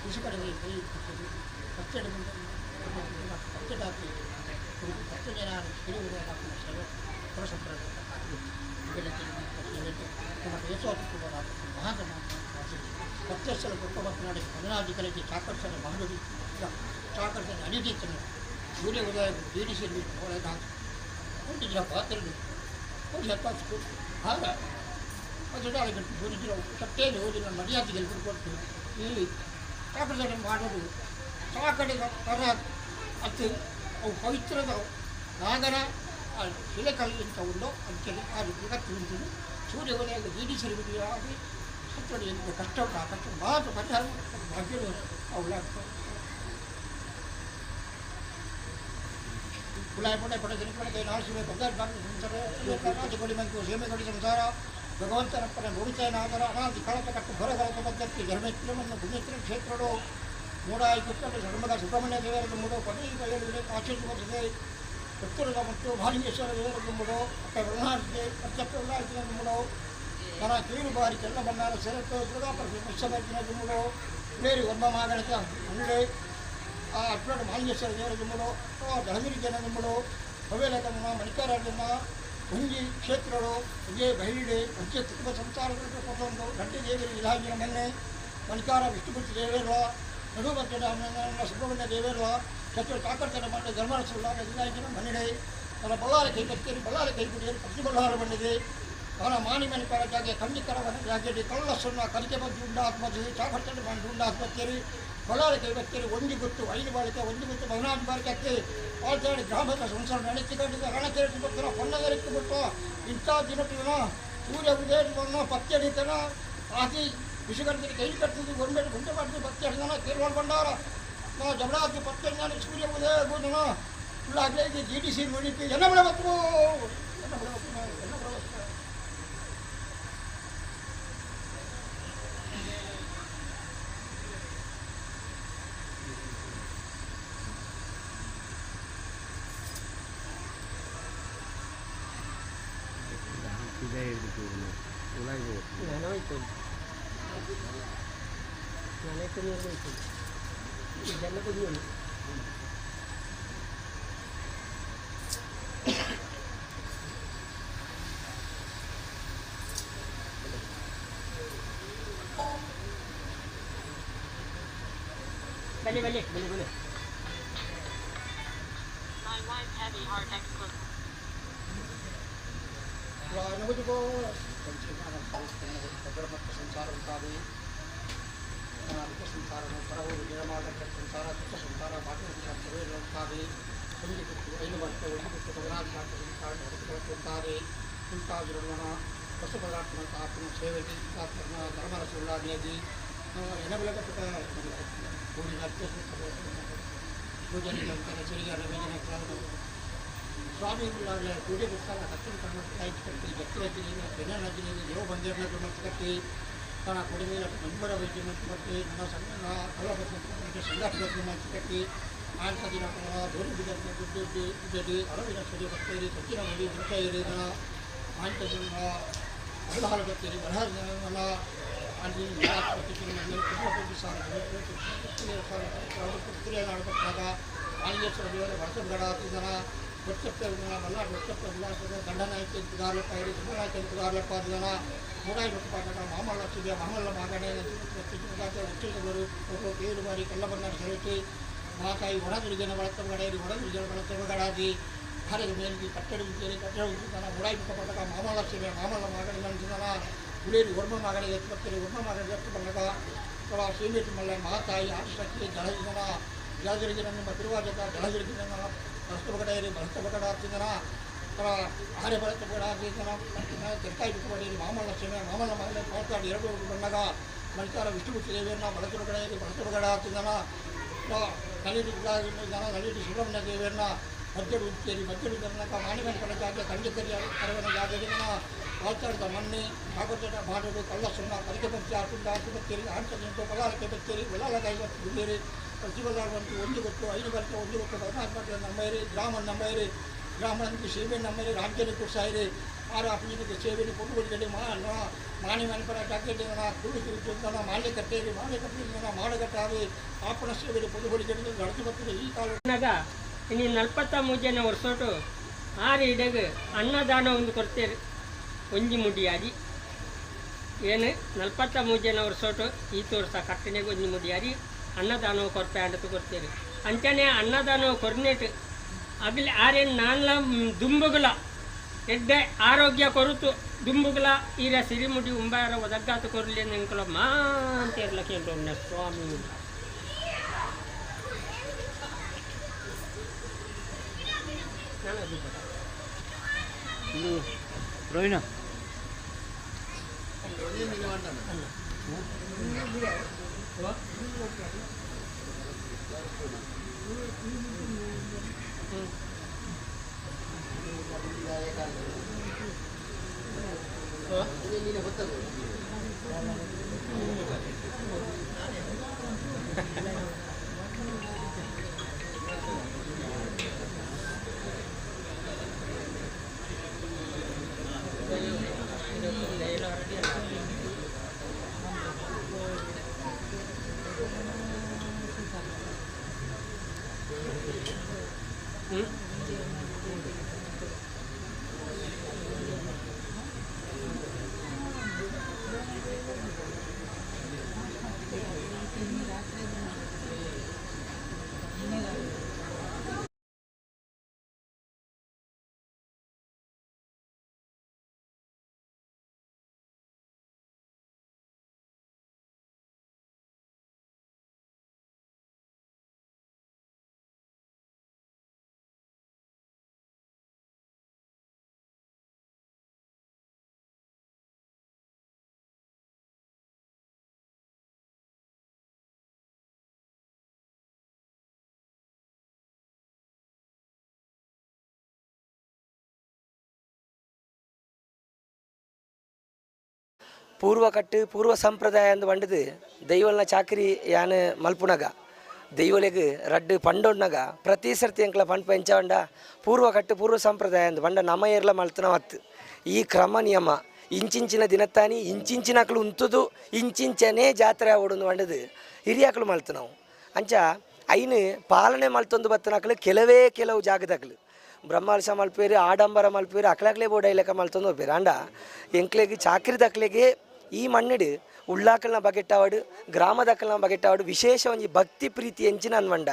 ಕೃಷಿಕರಿಗೆ ಕೈ ಕೊಟ್ಟದು ಪಚ್ಚಡಿನಿಂದ ಪಚ್ಚಡಿ ಹಾಕಿ ಪಚ್ಚಡಿ ಹಿರಿಯುವ ಹಾಕಿನ ಸೇವೆ ಪರಸಂಪ್ರದಾಯ ಮಹಾಗಮ ಪಚ್ಚಲ ಗೊಬ್ಬರನಾಡಿ ಪದನಾಧಿಕಾರಿಗೆ ಚಾಕರ್ಸನ ಮಹಡಿ ಚಾಕರ್ಸನ ಅನಿದೀತನು ಸೂರ್ಯ ಉದಯ ಜೀಡಿಸಿಯಲ್ಲಿ ಹೊರಗೆ ಪಾತ್ರೆಗಳು ಒಂದು ಆಗ ಅದಕ್ಕೆ ಗುರುಜಿರೋ ಸತ್ತೇಲಿ ಹೋದಿಲ್ಲ ಮರ್ಯಾದೆಗೆ ಕೊಟ್ಟು ಇಲ್ಲಿ ಚಾಕರ್ಸನ ಮಾಡೋದು ಚಾಕಡೆ ಪರ ಅದು ಅವು ಪವಿತ್ರದ ನಾಗರ ಶಿಲೆಕಲ್ಲಿಂತ ಉಂಟು ಅಂಚನೆ ಆ ರೀತಿಯಾಗಿ ತಿಳಿದು ಸೂರ್ಯ ಉದಯ ಜೀಡಿಸಿರುವುದಾಗಿ ಸತ್ತಡಿಯಲ್ಲಿ ಕಷ್ಟ ಆ ಕಷ್ಟ ಮಾತ್ರ ಪರಿಹಾರ ಭಾಗ್ಯದ ಅವಳ बुलाए पड़े पड़े दिन पड़े कई नाश में पदार्थ बांध संसार राज कोड़ी में को सेमे कोड़ी संसार भगवंत अपने भविष्य नादर अनादि काल तक भर काल तक बच्चे धर्मेत्र मन पुण्यत्र क्षेत्रो ಮೂಡಾಯಿ ಕುಕ್ಕಟ ಧರ್ಮದ ಸುಬ್ರಹ್ಮಣ್ಯ ದೇವರ ಮೂಡೋ ಪದಿ ಕೈಯಲ್ಲಿ ಆಶೀರ್ವಾದಿಸಿದೆ ಉತ್ತರದ ಮತ್ತು ಭಾಲಿಂಗೇಶ್ವರ ದೇವರ ಮೂಡೋ ಕರುಣಾರ್ತೆ ಪಚ್ಚಪ್ರಲಾರ್ತಿನ ಮೂಡೋ ತನ ಕೀಳು ಬಾರಿ ಕೆಲ್ಲ ಬಣ್ಣಾರ ಸೆರತು ದುರ್ಗಾಪುರ ವಿಶ್ವವರ್ಧನ ಮೂಡೋ ಬೇರೆ ಒಬ್ಬ ಮಾಗಣಕ ಅಂದ್ರೆ ಆ ಅಟ್ಲೋಡ ಭಾಲಿಂಗೇಶ್ವರ ದೇವರ ಮೂಡೋ ಧರ್ಮಿರಿ ಜನ ಮೂಡೋ ಭವೇಲಕಮ್ಮ ಮಣಿಕಾರಾಜನ ಹುಂಜಿ ಕ್ಷೇತ್ರಗಳು ವಿಜಯ ಬಹಿಡೆ ಅಜ್ಜ ಕುಟುಂಬ ಸಂಸಾರಗಳು ಕೊಟ್ಟೊಂದು ಗಂಟೆ ದೇವರಿ ಇಲಾಜಿನ ಮೊನ್ನೆ ಮಣಿಕಾರ ವಿಷ್ಣುಮೂರ್ತಿ ದೇವರ ನಡುಮಂತ್ರಿ ಸುಬ್ರಹ್ಮಣ್ಯ ದೇವರ ಕ್ಷೇತ್ರ ಚಾಕರ್ಚನ ಮಾಡಿ ಧರ್ಮರಸುಳ್ಳ ಇಲಾಜಿನ ಮನೆಡೆ ತನ್ನ ಬಳ್ಳಾರಿ ಕೈ ಕಚ್ಚೇರಿ ಬಳ್ಳಾರಿ ಕೈ ಕುಡಿಯಲು ಪ್ರತಿ ಬಳ್ಳಾರ ಬಂದಿದೆ ಅವನ ಮಾನಿ ಮಣಿಕಾರ ಜಾಗೆ ಖಂಡಿಕರ ಜಾಗೆಡಿ ಕಳ್ಳ ಸೊನ್ನ ಕಲಿಕೆ ಬಂದು ಉಂಡಾತ್ಮಜಿ ಚಾಕರ್ಚನ ಬಂದು ಉಂಡಾತ್ಮಚೇರಿ ಬಳ್ಳಾರಿ ಕೈ ಕಚ್ಚೇರಿ ಒಂದು ಗೊತ್ತು ಐದು ಬಾಳಿಕೆ ಒಂದು ಗೊತ್ತು 16 ಬಾಳಿಕೆ ಪಾಲ್ತಾಡಿ ಗ್ರಾಮದ ಸಂಸಾರ ನಡೆಸಿಕೊಂಡಿದ್ದ ಹಣಚೇರಿಸಿ ಬರ್ತಾರ ಹೊನ್ನಗರಿಕೆ ಬಿಟ್ಟು ಇಂಥ ದಿನಟ್ಟಿನ ಸೂರ್ಯ ಉದಯವನ್ನು ಪಚ್ಚಡಿತನ ಆದಿ ವಿಷುಗರಿಗೆ ಕೈ ಕಟ್ಟಿದ್ದು ಗೊಂಬೆ ಗುಂಡೆ ಮಾಡಿದ್ದು ಪಚ್ಚಡಿದನ ಕೇರಳ ಬಂಡಾರ ಜಬಡಾದಿ ಪಚ್ಚಡಿನ ಸೂರ್ಯ ಉದಯ ಗೋದನ ಫುಲ್ಲಾಗಲೇ GDC ನೋಡಿದ್ದು ಜನ ಬಿಡಬೇಕು ಜನ ಬಿಡಬೇಕು ಜನ ಬಿಡಬೇಕು बले ನಮಗೂ ಸಂಸಾರ ಉಂಟಾದೆ ಸಂಸಾರ ಪರವರು ಗಿಡಮಾದಕ ಸಂಸಾರ ದುಃಖ ಸಂಸಾರ ಭಾಗ್ಯ ಉಂಟಾದೆ ಒಂದು ಗುಟ್ಟು 5 ವರ್ಷ ಒಂದು ಗುಟ್ಟು 16 ವರ್ಷ ಉಂಟಾದೆ ಉಂಟಾಗಿರೋಣ ಹೊಸ ಪದಾರ್ಥವಂತ ಆತ್ಮ ಸೇವೆಗೆ ಧರ್ಮರಸುಳ್ಳಾದಿಯಾಗಿ ಎನಬಲಗಟ್ಟ ಕೂಡಿನ ಪೂಜನೆ ಕಚೇರಿಗೆ ರವಿಜನ ಸ್ವಾಮಿ ಪೂಜೆ ಪುಸ್ತಕ ಕಟ್ಟಲು ಕಟ್ಟಿ ಗಟ್ಟಿ ಬೆನ್ನಜ್ಜಿನ ದೇವ ಬಂದಿರನ ಮತ್ತು ಕಟ್ಟಿ ತನ್ನ ಕೊಡುಗೆ ನಂಬರ ವೈದ್ಯ ಮತ್ತು ಕಟ್ಟಿ ನನ್ನ ಸಣ್ಣ ಕಲಬದ್ಧ ಸಂಘಟನೆ ಮತ್ತು ಕಟ್ಟಿ ಆಂಟ ದಿನ ದೋರಿ ದುಡ್ಡು ಅರವಿನ ಸರಿ ಬರ್ತೇರಿ ಸಚ್ಚಿನ ಮಡಿ ಬಿಡ್ತಾ ಇರಿದ ಆಂಟ ದಿನ ಹಲಹಾರ ಬರ್ತೇರಿ ಬರಹಾರ ಜನನ ಅಲ್ಲಿ ಆಡಬೇಕಾಗ ಆಂಜೇಶ್ವರ ದೇವರ ವರ್ಷಗಡ ಜನ ವರ್ಷಕ್ಕೆ ಮಲ್ನಾಡು ವರ್ಷಕ್ಕೆ ಉಲ್ಲಾಸದ ದಂಡನಾಯ್ಕೆ ತುಗಾರ್ಲಪ್ಪಾಯಿರಿ ಸುಮ್ಮನಾಯ್ಕೆ ತುಗಾರ್ಲಪ್ಪಾದ ಜನ 150 ಮಾಮಲ್ಲ ಸಿಗ ಮಾಮಲ್ಲ ಮಾಗಣೆ ಉಚ್ಚವರು 7 ಬಾರಿ ಕಲ್ಲಬಣ್ಣ ಸೆರಟಿ ಮಾತಾಯಿ ಒಣದುರಿಗೆನ ಬಳತಗಡೆಯಲ್ಲಿ ಒಣದುರಿಗೆನ ಬಳತಗಡಾದಿ ಹರಿದ ಮೇಲಿಗೆ ಕಟ್ಟಡ ಕಟ್ಟಡ ಜನ 150 ಮಾಮಲ್ಲ ಸಿಗ ಮಾಮಲ್ಲ ಮಾಗಣೆ ಜನ ಹುಳಿಯರಿ ವರ್ಮ ಮಾಗಣೆ ಎತ್ತುತ್ತಾರೆ ವರ್ಮ ಮಾಗಣೆ ಎತ್ತು ಬಂದಾಗ ಸೀಮೆಟ್ಟು ಮಲ್ಲ ಮಾತಾಯಿ ಆಶಕ್ತಿ ಜಲಜನ ಜಲಜರಿಗಿನ ನಿಮ್ಮ ತಿರುವಾಜಕ ಜಲಜರಿಗಿನ ಬಳಸ್ತಬಗಡೆಯಲ್ಲಿ ಬಳಸ್ತಬಗಡಾಗ್ತಿದ್ದನ ಆರೆ ಬಳಸ್ತಬಗಡಾಗ್ತಿದ್ದನ ತೆರಕಾಯಿ ಬಿಟ್ಟುಬಡಿಯಲ್ಲಿ ಮಾಮಲ್ಲ ಸೀಮೆ ಮಾಮಲ್ಲ ಮಗನೇ ಮಾತಾಡಿ 2 ಬಂದಾಗ ಮಣಿಕಾರ ವಿಷ್ಣುಮೂರ್ತಿ ದೇವಿಯನ್ನ ಬಳಸ್ತಬಗಡೆಯಲ್ಲಿ ಬಳಸ್ತಬಗಡಾಗ್ತಿದ್ದನ ನಲಿಡಿ ಜನ ನಲಿಡಿ ಸುಬ್ರಹ್ಮಣ್ಯ ದೇವಿಯನ್ನ ಮಧ್ಯಡು ಉಚ್ಚೇರಿ ಮಧ್ಯಡು ಜನಕ ಮಾಣಿಮನ ಪಡಕಾಗೆ ಖಂಡಿತರಿ ಅರವನ ಜಾಗದಿಂದ ಮಾತಾಡಿದ ಮೊನ್ನೆ ಕಾಗೋಜನ ಮಾಡೋದು ಕಳ್ಳ ಸುಣ್ಣ ಕಲಿಕೆ ಪಂಚ ಆಟುಂಡ ಆಟುಬತ್ತೇರಿ ಆಂಟನಿಂಟು ಬಲಾಲಕ್ಕೆ ಬತ್ತೇರಿ ಬಲಾಲಕ 50 ಗುಡ್ಡೇರಿ ಪ್ರತಿ ಬಲಾರ ಬಂತು ಒಂದು ಗೊತ್ತು 5 ವರ್ಷ ಒಂದು ಗೊತ್ತು 14 ನಂಬೈರಿ ಗ್ರಾಮ ನಂಬೈರಿ ಗ್ರಾಮಕ್ಕೆ ಸೇವೆ ನಮ್ಮಲ್ಲಿ ರಾಜ್ಯಕ್ಕೆ ಸಾಯಿರಿ ಆರು ಅಪ್ಪನಿಗೆ ಸೇವೆಯಲ್ಲಿ ಕೊಡುಗಡೆ ಮಾಣಿ ಮನೆಪರ ಜಾಕೆಟ್ ಕುಳ್ಳು ತಿರುಗುತ್ತ ಮಾಲೆ ಕಟ್ಟೇರಿ ಮಾಲೆ ಕಟ್ಟೆ ಮಾಡಗಟ್ಟಾವಿ ಆಪಣ ಸೇವೆಯಲ್ಲಿ ಕೊಡುಗಡೆ ನಡೆದು ಬರ್ತದೆ ಈ ಕಾಲ ಇನ್ನು 43 ಜನ ವರ್ಷೋಟು 6 ಇಡೆಗೆ ಅನ್ನದಾನ ಒಂದು ಕೊಡ್ತೇವೆ ಒಂಜಿ ಮುಡಿಯಾರಿ ಏನು 43 ಜನ ವರ್ಷೋಟು ಈ ತೋರ್ಸ ಕಟ್ಟನೆಗೆ ಒಂಜಿ ಮುಡಿಯಾರಿ ಅನ್ನದಾನವು ಕೊರತೆ ಅಂಡತು ಕೊಡ್ತೇವೆ ಅಂಚನೆ ಅನ್ನದಾನವು ಕೊರ್ನೆಟ್ ಅಗಲಿ ಆರೇನು ನಾನ್ಲ ದುಂಬುಗಳ ಎಡ್ಡೆ ಆರೋಗ್ಯ ಕೊರತು ದುಂಬುಗಳ ಈರ ಸಿರಿಮುಡಿ ಉಂಬಾರ ಒದಗ್ಗಾತು ಕೊರಲಿ ನೆಂಕಲ ಮಾಂತೇರ್ಲ ಕೇಳ್ಕೊಂಡ ಸ್ವಾಮಿ ರೋಹಿಣ ಪೂರ್ವಕಟ್ಟು ಪೂರ್ವ ಸಂಪ್ರದಾಯ ಅಂದು ಬಂಡದು ದೈವಲ್ನ ಚಾಕರಿ ಯಾನು ಮಲ್ಪುನಗ ದೈವಲೆಗೆ ರಡ್ಡು ಪಂಡೊಂಡಾಗ ಪ್ರತಿ ಸರ್ತಿ ಎಂಕ್ಲ ಪಂಡ್ ಪಂಚವಂಡ ಪೂರ್ವಕಟ್ಟು ಪೂರ್ವ ಸಂಪ್ರದಾಯ ಅಂದು ಬಂಡ ನಮ್ಮ ಏರ್ಲ ಮಲ್ತನ ಹೊತ್ತು ಈ ಕ್ರಮ ನಿಯಮ ಇಂಚಿಂಚಿನ ದಿನತ್ತಾನಿ ಇಂಚಿಂಚಿನಕ್ಲು ಉಂತುದು ಇಂಚಿಂಚನೇ ಜಾತ್ರೆ ಆವೋಡು ಬಂಡದು ಹಿರಿಯಾಕ್ಲು ಮಲ್ತು ನಾವು ಅಂಚ ಐನು ಪಾಲನೆ ಮಲ್ತೊಂದು ಬತ್ತನಕ್ಲು ಕೆಲವು ಜಾಗದಾಕ್ಲು ಬ್ರಹ್ಮಾಲ್ಸ ಮಲ್ಪೇರು ಆಡಂಬರ ಮಲ್ಪೇರು ಅಕ್ಲಾಕ್ಲೆ ಬೋಡ ಇಲಕ ಮಲ್ತೊಂದು ಹೋಗ್ಬೇರು ಅಂಡ ಎಂಕ್ಲೆಗೆ ಚಾಕರಿ ದಕ್ಲೆಗೆ ಈ ಮಣ್ಣಿಡು ಉಳ್ಳಾಕಲ್ನ ಬಗೆಟ್ಟಾವಡು ಗ್ರಾಮದಕ್ಕಲ್ನ ಬಗೆಟ್ಟಾವಡು ವಿಶೇಷ ಒಂಜಿ ಭಕ್ತಿ ಪ್ರೀತಿ ಎಂಚಿನ ಅನ್ವಂಡ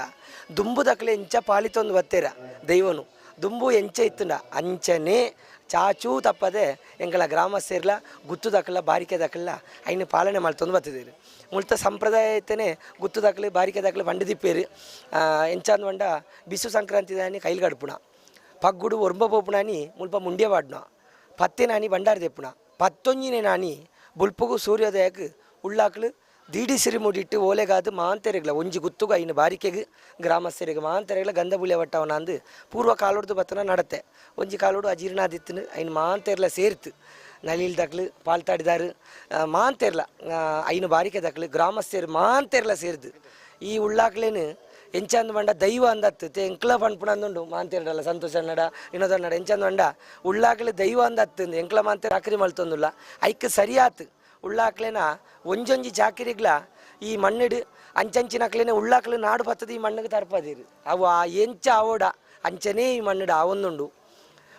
ದುಂಬು ದಕ್ಲೆ ಎಂಚ ಪಾಲಿತೊಂದು ಬತ್ತೇರ ದೈವನು ದುಂಬು ಎಂಚ ಇತ್ತುಂಡ ಅಂಚನೆ ಚಾಚೂ ತಪ್ಪದೆ ಎಂಕಲ ಗ್ರಾಮಸ್ಥರ್ಲ ಗುತ್ತು ದಕ್ಕಲ ಬಾರಿಕೆ ದಕ್ಕಲ್ಲ ಐನು ಪಾಲನೆ ಮಲ್ತೊಂದು ಬತ್ತಿದ್ದೀರಿ ಮುಳ್ತ ಸಂಪ್ರದಾಯ ಐತೇನೆ ಗುತ್ತು ದಕ್ಕಲೆ ಬಾರಿಕೆ ದಕ್ಕಲೆ ಬಂಡು ದಿಪ್ಪೇರು ಎಂಚಂದು ಬಂಡ ಬಿಸು ಸಂಕ್ರಾಂತಿ ದಾನಿ ಕೈಲು ಗಡುಪುಣ ಪಗ್ಗುಡು ಒರ್ಂಬ ಪೋಪುಣಾನಿ ಮುಲ್ಪ ಮುಂಡ್ಯ ವಾಡ್ನ ಪತ್ತೆ ನಾನಿ ಬಂಡಾರ ತೆಪ್ಪುಣ ಪತ್ತೊಂಜಿನೇ ನಾನಿ ಬುಲ್ಪುಗು ಸೂರ್ಯೋದಯಕ್ಕೆ ಉಳ್ಳಾಕ್ಲು ದೀಡಿ ಸಿರಿ ಮುಡಿಟ್ಟು ಓಲೆಗಾದು ಮಾಂತೆರೆಗ್ಲ ಒಂಜಿ ಗುತ್ತುಗು ಐನು ಬಾರಿಕೆಗೆ ಗ್ರಾಮಸ್ಥರಿಗೆ ಮಾಂತೆರೆಗ್ಲ ಗಂಧ ಬುಳಿಯ ವಟ್ಟವನ ಅಂದು ಪೂರ್ವ ಕಾಲೋಡ್ದು ಬತ್ತನ ನಡತೆ ಒಂಜಿ ಕಾಲೋಡು ಅಜೀರ್ಣಾದಿತ್ತನು ಐನು ಮಾಂತೆರ್ಲ ಸೇರ್ತು ನಲಿಲ್ ದಕ್ಲು ಪಾಲ್ತಾಡಿದಾರು ಮಾಂತೆರ್ಲ ಐನು ಬಾರಿಕೆ ದಕ್ಲು ಗ್ರಾಮಸ್ಥರು ಮಾಂತೆರ್ಲ ಸೇರ್ದು ಈ ಉಳ್ಳಾಕ್ಲೇನು ಎಂಚಂದು ಬಂಡ ದೈವ ಅಂದತ್ತು ಎಂಕ್ಲ ಪಂಡ್ಪುಣ ಅಂದುಂಡು ಮಾಂತೇರಲ್ಲ ಸಂತೋಷ ನಡ ಇನ್ನೊಂದು ನಡ ಎಂಚಂದು ಬಂಡ ಉಳ್ಳಾಕ್ಲೆ ದೈವ ಅಂದತ್ತು ಎಂಕ್ಲ ಮಾಂತೇರ ಚಾಕರಿ ಮಲ್ತೊಂದುಲ್ಲ ಐಕ್ ಸರಿಯಾತು ಉಳ್ಳಾಕ್ಲೇನ ಒಂಜೊಂಜಿ ಚಾಕರಿಗ್ಲ ಈ ಮಣ್ಣಿಡು ಅಂಚಂಚಿನಕ್ಲೇನೆ ಉಳ್ಳಾಕ್ಲೆ ನಾಡು ಬತ್ತದ ಈ ಮಣ್ಣಿಗೆ ತರ್ಪದಿರು ಅವು ಎಂಚ ಅವೋಡ ಅಂಚನೇ ಈ ಮಣ್ಣಿಡು ಅವೊಂದುಂಡು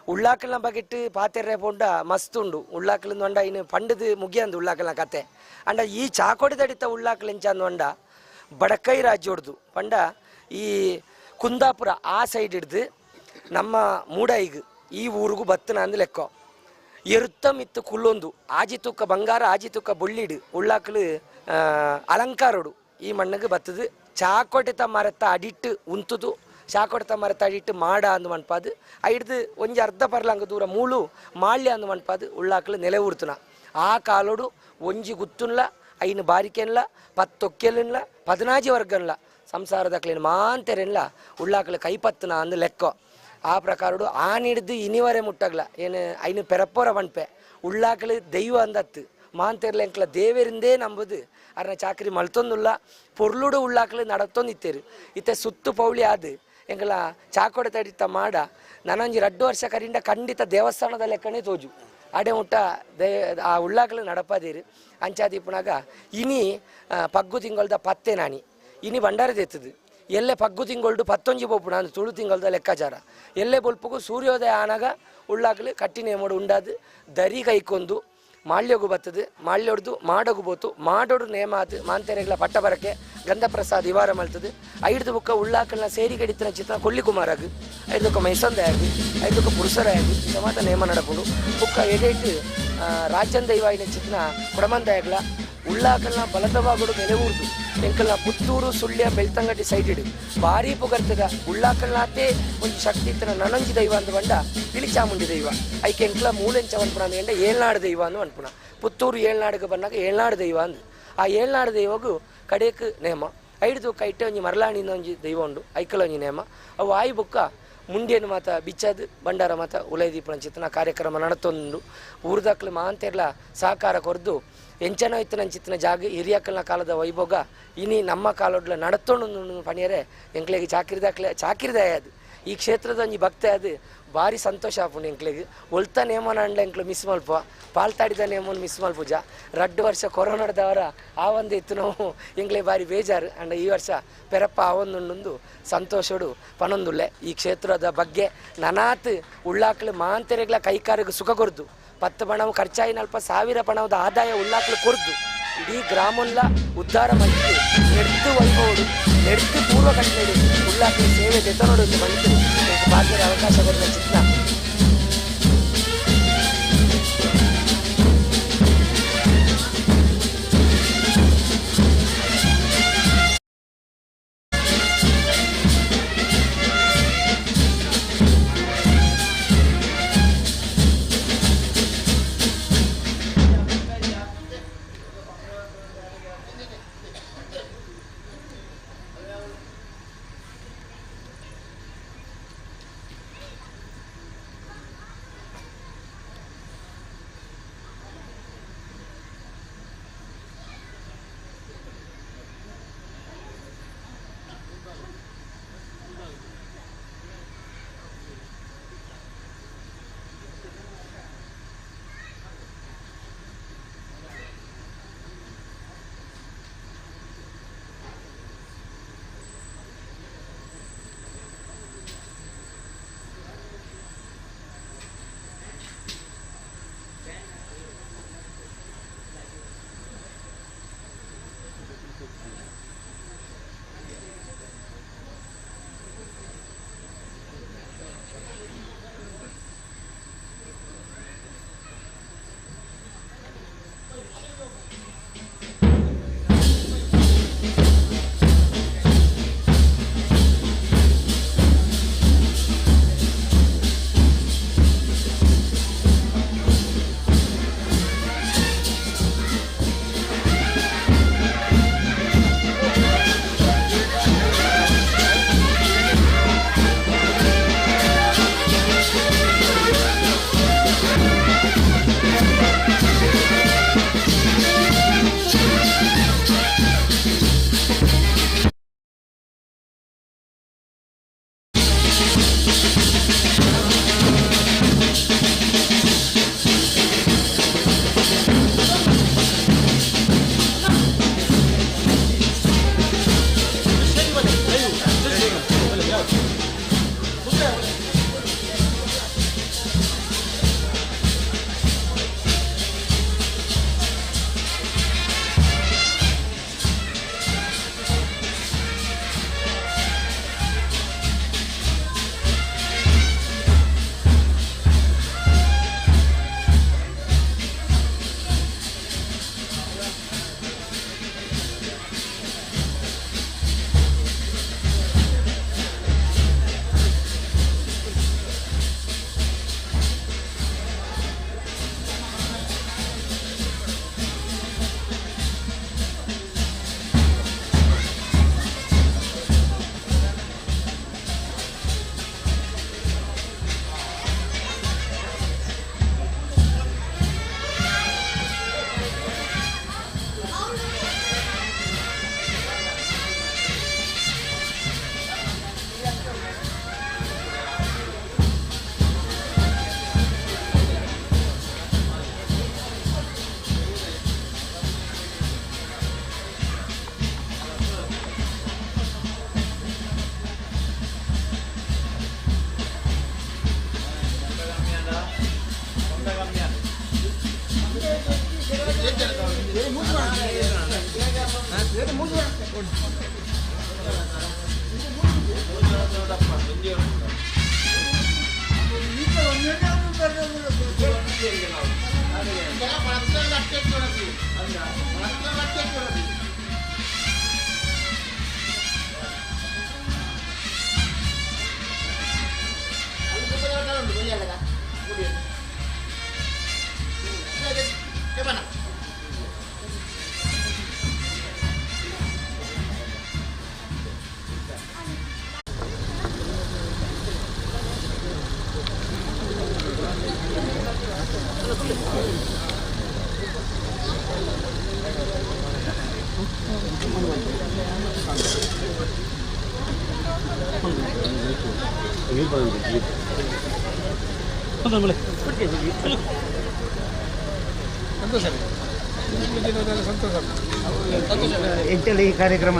ಉಳ್ಳಾಕಲ್ನ ಬಗೆಟ್ಟು ಪಾತೆರ್ರೆ ಪೋಂಡ ಮಸ್ತುಂಡು ಉಳ್ಳಾಕಲಿಂದ ಹೊಂಡ ಇನ್ನು ಪಂಡದು ಮುಗಿಯಂದು ಉಳ್ಳಾಕಲ್ನ ಕತೆ ಅಂಡ ಈ ಚಾಕೋಡಿ ತಡಿತ ಉಳ್ಳಾಕಲ್ ಎಂಚಂದು ಹೊಂಡ ಬಡಕೈ ರಾಜ್ಯೋಡ್ದು ಪಂಡ ಈ ಕುಂದಾಪುರ ಆ ಸೈಡ್ ಹಿಡ್ದು ನಮ್ಮ ಮೂಡೈಗೆ ಈ ಊರಿಗೂ ಬತ್ತನ ಅಂದು ಲೆಕ್ಕ ಎರುತ್ತಮಿತ್ತು ಕುಲ್ಲೊಂದು ಆಜಿ ತುಕ್ಕ ಬಂಗಾರ ಆಜಿ ತುಕ್ಕ ಬುಳ್ಳಿಡು ಉಳ್ಳಾಕಲು ಅಲಂಕಾರೋಡು ಈ ಮಣ್ಣಿಗೆ ಬತ್ತದು ಚಾಕೋಟೆತ ಮರತ್ತ ಅಡಿಟ್ಟು ಉಂತುದು ಚಾಕೋಟೆತ ಮರತ್ತ ಅಡಿಟ್ಟು ಮಾಡ ಅಂದು ಮನ್ಪಾದು ಐಡ್ದು ಒಂಜಿ ಅರ್ಧ ಪರ್ಲಂಗ ದೂರ ಮೂಳು ಮಾಳ್ಯ ಅಂದು ಮನ್ಪಾದು ಉಳ್ಳಾಕಲು ನೆಲೆ ಊರ್ತುನ ಆ ಕಾಲೋಡು ಒಂಜಿ ಗುತ್ತುನ್ಲ ಐನು ಬಾರಿಕೆನ್ಲ ಪತ್ತೊಕ್ಕೆಲ್ಲ 14 ವರ್ಗನ್ಲ ಸಂಸಾರದಕ್ಲೇನು ಮಾಂತೆರೆನ್ಲ ಉಳ್ಳಾಕಲು ಕೈಪತ್ತನ ಅಂದು ಲೆಕ್ಕ ಆ ಪ್ರಕಾರಡು ಆನಿಡ್ದು ಇನಿವರೆ ಮುಟ್ಟಗ್ಲ ಏನು ಐನು ಪೆರಪ್ಪೋರ ಬಣ್ಪೆ ಉಳ್ಳಾಕಲು ದೈವ ಅಂದತ್ತು ಮಾಂತೆರ್ಲ ಎಂಕ್ಲ ದೇವರಿಂದೇ ನಂಬುದು ಅರ್ನ ಚಾಕರಿ ಮಲ್ತೊಂದುಲ್ಲ ಪೊರ್ಲುಡು ಉಳ್ಳಾಕಲು ನಡತ್ತೊಂದಿತ್ತೇರು ಇತ್ತೆ ಸುತ್ತು ಪೌಳಿ ಆದು ಎಂಕಲ ಚಾಕೋಡೆ ತಡಿತ ಮಾಡ ನನಂಜಿ 2 ವರ್ಷ ಕರಿಂದ ಖಂಡಿತ ದೇವಸ್ಥಾನದ ಲೆಕ್ಕನೇ ತೋಜು ಅಡೆ ಮುಟ್ಟ ಆ ಉಳ್ಳಾಕಲು ನಡಪದಿರು ಅಂಚಾದಿಪ್ಪುನಾಗ ಇನಿ ಪಗ್ಗು ತಿಂಗಳದ ಪತ್ತೆ ನಾನಿ ಇನಿ ಭಂಡಾರದ ಎತ್ತದು ಎಲ್ಲೇ ಪಗ್ಗು ತಿಂಗಳು 11 ಪೋಪುಣ ಅಂದ್ರೆ ತುಳು ತಿಂಗಳದ ಲೆಕ್ಕಾಚಾರ ಎಲ್ಲೇ ಬೊಲ್ಪಗು ಸೂರ್ಯೋದಯ ಆನಾಗ ಉಳ್ಳಾಕಲು ಕಟ್ಟಿನ ಮೋಡು ಉಂಡಾದು ದರಿ ಕೈಕೊಂದು ಮಾಳ್ಯೋಗು ಬರ್ತದೆ ಮಾಳ್ಯೊಡ್ದು ಮಾಡೋಗು ಬೋತು ಮಾಡೋಡು ನೇಮ ಆತು ಮಾಂತೆರೆಗಳ ಪಟ್ಟ ಬರಕ್ಕೆ ಗಂಧಪ್ರಸಾದ್ ವಿವಾರ ಮಲ್ತದೆ ಐದು ಬುಕ್ಕ ಉಳ್ಳಾಕಲ್ನ ಸೇರಿ ಗಡಿತಿನ ಚಿತ್ರ ಕೊಲ್ಲಿ ಕುಮಾರಾಗು ಐದು ಬುಕ್ಕ ಮೈಸಂದೆ ಆಗು ಐದು ಬುಕ್ಕ ಪುರುಷರೇ ಆಗು ಇಂದ ಮಾತ್ರ ನೇಮ ನಡಪುಂಡು ಬುಕ್ಕ ಎಡೇಟ್ ರಾಜ್ಯನ ದೈವಾಯಿನ ಚಿತ್ರ ಕೊಡಮಂದಾಯಗ್ಲ ಉಳ್ಳಾಕಲ್ನ ಬಲದವಾಗುಡು ಬೆಲೆ ಊರ್ದು ಎಂಕಲ್ನ ಪುತ್ತೂರು ಸುಳ್ಯ ಬೆಳ್ತಂಗಡಿ ಸೈಡ್ ಇಡು ಭಾರಿ ಪುಗರ್ತದ ಉಳ್ಳಾಕಲ್ನಾತೆ ಒಂದು ಶಕ್ತಿ ಇತ್ತನ ನನಂಜಿ ದೈವ ಅಂತ ಬಂಡ ಇಳಿಚಾಮುಂಡಿ ದೈವ ಐಕೆ ಎಂಕ್ಲ ಮೂಲೆಂಚ ಅನ್ಪುಣ ಅಂದ್ರೆ ಏಳ್ನಾಡು ದೈವ ಅಂದು ಅನ್ಪುಣ ಪುತ್ತೂರು ಏಳ್ನಾಡಿಗೆ ಬಂದಾಗ ಏಳ್ನಾಡು ದೈವ ಅಂದು ಆ ಏಳ್ನಾಡು ದೈವಗೂ ಕಡೆಕ್ ನೇಮ ಐದು ಕೈಟೆ ಒಂಜಿ ಮರಳಾಣಿನ ಒಂಜಿ ದೈವ ಉಂಡು ಐಕಲ ಒಂಜಿ ನೇಮ ಅವು ಆಯಿ ಬುಕ್ಕ ಮುಂಡೇನು ಮಾತ ಬಿಚ್ಚದು ಬಂಡಾರ ಮಾತ ಉಲಯದೀಪನ ಚಿತ್ತನ ಕಾರ್ಯಕ್ರಮ ನಡತೊಂದು ಊರ್ದಾಕ್ಲು ಮಾಂತೆರ್ಲ ಸಹಕಾರ ಕೊರ್ದು ಎಂಚನೋ ಇತ್ತನ ಚಿತ್ತನ ಜಾಗ ಹಿರಿಯಕ್ಕಲ್ನ ಕಾಲದ ವೈಭೋಗ ಇನಿ ನಮ್ಮ ಕಾಲೊಡ್ಲ ನಡತೊಂಡು ಪಣಿಯರೆ ಎಂಕ್ಲೆಗೆ ಚಾಕಿರಿದಾಯ ಅದು ಈ ಕ್ಷೇತ್ರದ ಒಂಜಿ ಭಕ್ತೆ ಅದು ಭಾರಿ ಸಂತೋಷ ಆಪುಂಡು ಎಂಕ್ಲೆಗೆ ಒಲ್ತ ನೇಮನ ಅಂಡ್ಲ ಎಂಕ್ಲು ಮಿಸ್ ಮಲ್ಪ ಪಾಲ್ತಾಡಿದ ನೇಮನ್ ಮಿಸ್ ಮಲ್ಪುಜ 2 ವರ್ಷ ಕೊರೋನಾದವರ ಆ ಒಂದು ಇತ್ತು ನಾವು ಎಂಕ್ಲೆ ಭಾರಿ ಬೇಜಾರು ಅಂಡ್ ಈ ವರ್ಷ ಪೆರಪ್ಪ ಆ ಒಂದೊಂದು ಸಂತೋಷಡು ಪನೊಂದುಲ್ಲೆ ಈ ಕ್ಷೇತ್ರದ ಬಗ್ಗೆ ನನಾತ್ ಉಳ್ಳಾಕ್ಲು ಮಾಂತೆರೆಗ್ಲ ಕೈಕಾರಿಗೆ ಸುಖ ಕೊರ್ದು 10 ಪಣವು ಖರ್ಚಾಯಿ 40,000 ಪಣದ ಆದಾಯ ಉಳ್ಳಾಕ್ಲು ಕೊರ್ದು ಇಡೀ ಗ್ರಾಮಲ್ಲ ಉದ್ಧಾರ ಮಾಡಿ ನೆಡ್ದು ವೈಭವಡು ನೆಡ್ದು ಪೂರ್ವ ಕಟ್ಟಡಿ ಉಳ್ಳಾಕ್ಲು ಸೇವೆ ದೆತನೋಡು ಬಂದು ಭಾಗ್ಯದ ಅವಕಾಶ ಕೊಡುವ ಚಿತ್ರ ಎಂಟಲ್ಲಿ ಈ ಕಾರ್ಯಕ್ರಮ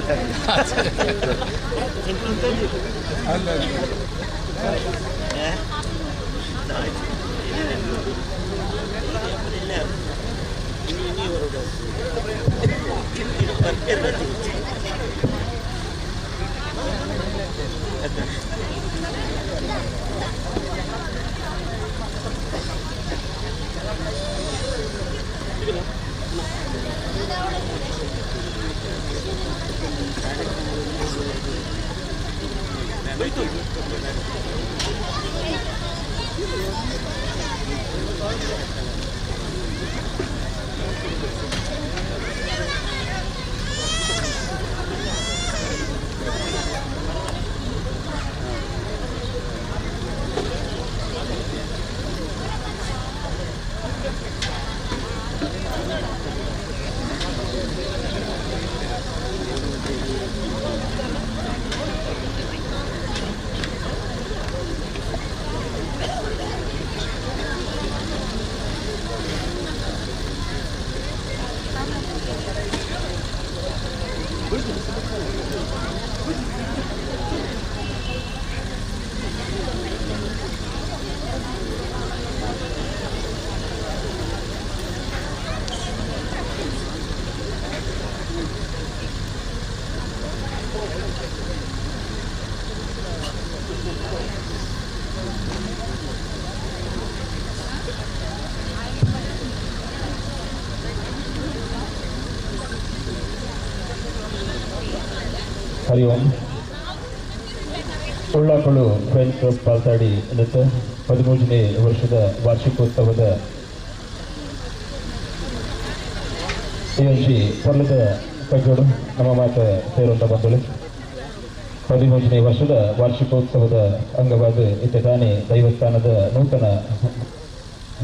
ಹರಿ ಓಂ. ಉಳ್ಳಾಕಳು ಫ್ರೆಂಚ್ ಕ್ಲಬ್ ಪಾಲ್ತಾಡಿ ಇದಕ್ಕೆ 13ನೇ ವರ್ಷದ ವಾರ್ಷಿಕೋತ್ಸವದ ಯೋಜಿ ಪರ್ಲದ ಕಗ್ಗೋಡು ನಮ್ಮ ಮಾತು ಸೇರುವಂತ ಬಂಧುಗಳು 13ನೇ ವರ್ಷದ ವಾರ್ಷಿಕೋತ್ಸವದ ಅಂಗವಾದ ಇತ್ತೆ ತಾನೇ ದೈವಸ್ಥಾನದ ನೂತನ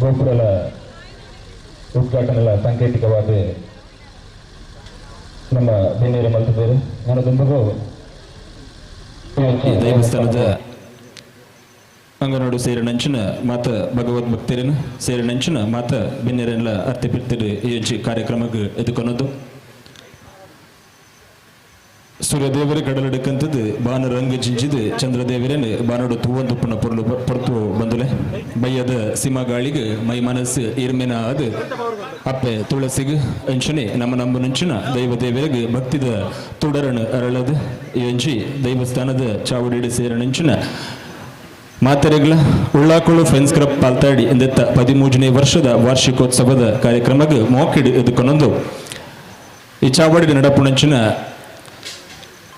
ಗೋಪುರಲ ಉದ್ಘಾಟನೆಯ ಸಾಂಕೇತಿಕವಾದ ನಮ್ಮ ಬೆನ್ನೇರ ಮಲ್ತಿದ್ದೇವೆ. ನಾನದೊಂದು ದೇವಸ್ಥಾನದ ಅಂಗನೋಡು ಸೇರಿನಂಚಿನ ಮಾತ ಭಗವದ್ ಭಕ್ತರಿನ ಸೇರಿನಂಚಿನ ಮಾತ ಬೆನ್ನೇರನ್ಲ ಅರ್ಥ ಬಿಡ್ತಿರು ಈ ಕಾರ್ಯಕ್ರಮಕ್ಕೆ ಎದುಕೊನ್ನೋದು ಸೂರ್ಯದೇವರ ಕಡಲಡಕ್ಕಂಥದ್ದು ಬಾನರಂಗ ಜಿಂಚಿದು ಚಂದ್ರದೇವರನ್ನು ಬಾನಡು ತೂವಂದುಪ್ಪನ ಪೊರ್ಲು ಪೊರ್ತು ಬಂದುಲೆ ಬಯ್ಯದ ಸಿಮಗಾಳಿಗೆ ಮೈ ಮನಸ್ಸು ಈರ್ಮೆನ ಅದು ಅಪ್ಪೆ ತುಳಸಿಗೆ ಅಂಚನೆ ನಮ್ಮ ನಂಚಿನ ದೈವದೇವರಿಗೆ ಭಕ್ತಿದ ತುಡರನ್ನು ಅರಳದು ಎಂಚಿ ದೈವಸ್ಥಾನದ ಚಾವಡಿಡಿ ಸೇರನಂಚಿನ ಮಾತೆರೆಗಳ ಉಳ್ಳಾಕುಳು ಫ್ರೆಂಡ್ಸ್ ಕ್ಲಬ್ ಪಾಲ್ತಾಡಿ ಎಂದೆತ್ತ 13ನೇ ವರ್ಷದ ವಾರ್ಷಿಕೋತ್ಸವದ ಕಾರ್ಯಕ್ರಮಕ್ಕೆ ಮೋಕಿಡಿ ಎದುಕೊನ್ನೊಂದು ಈ ಚಾವಡಿ ನಡಪುಣಂಚಿನ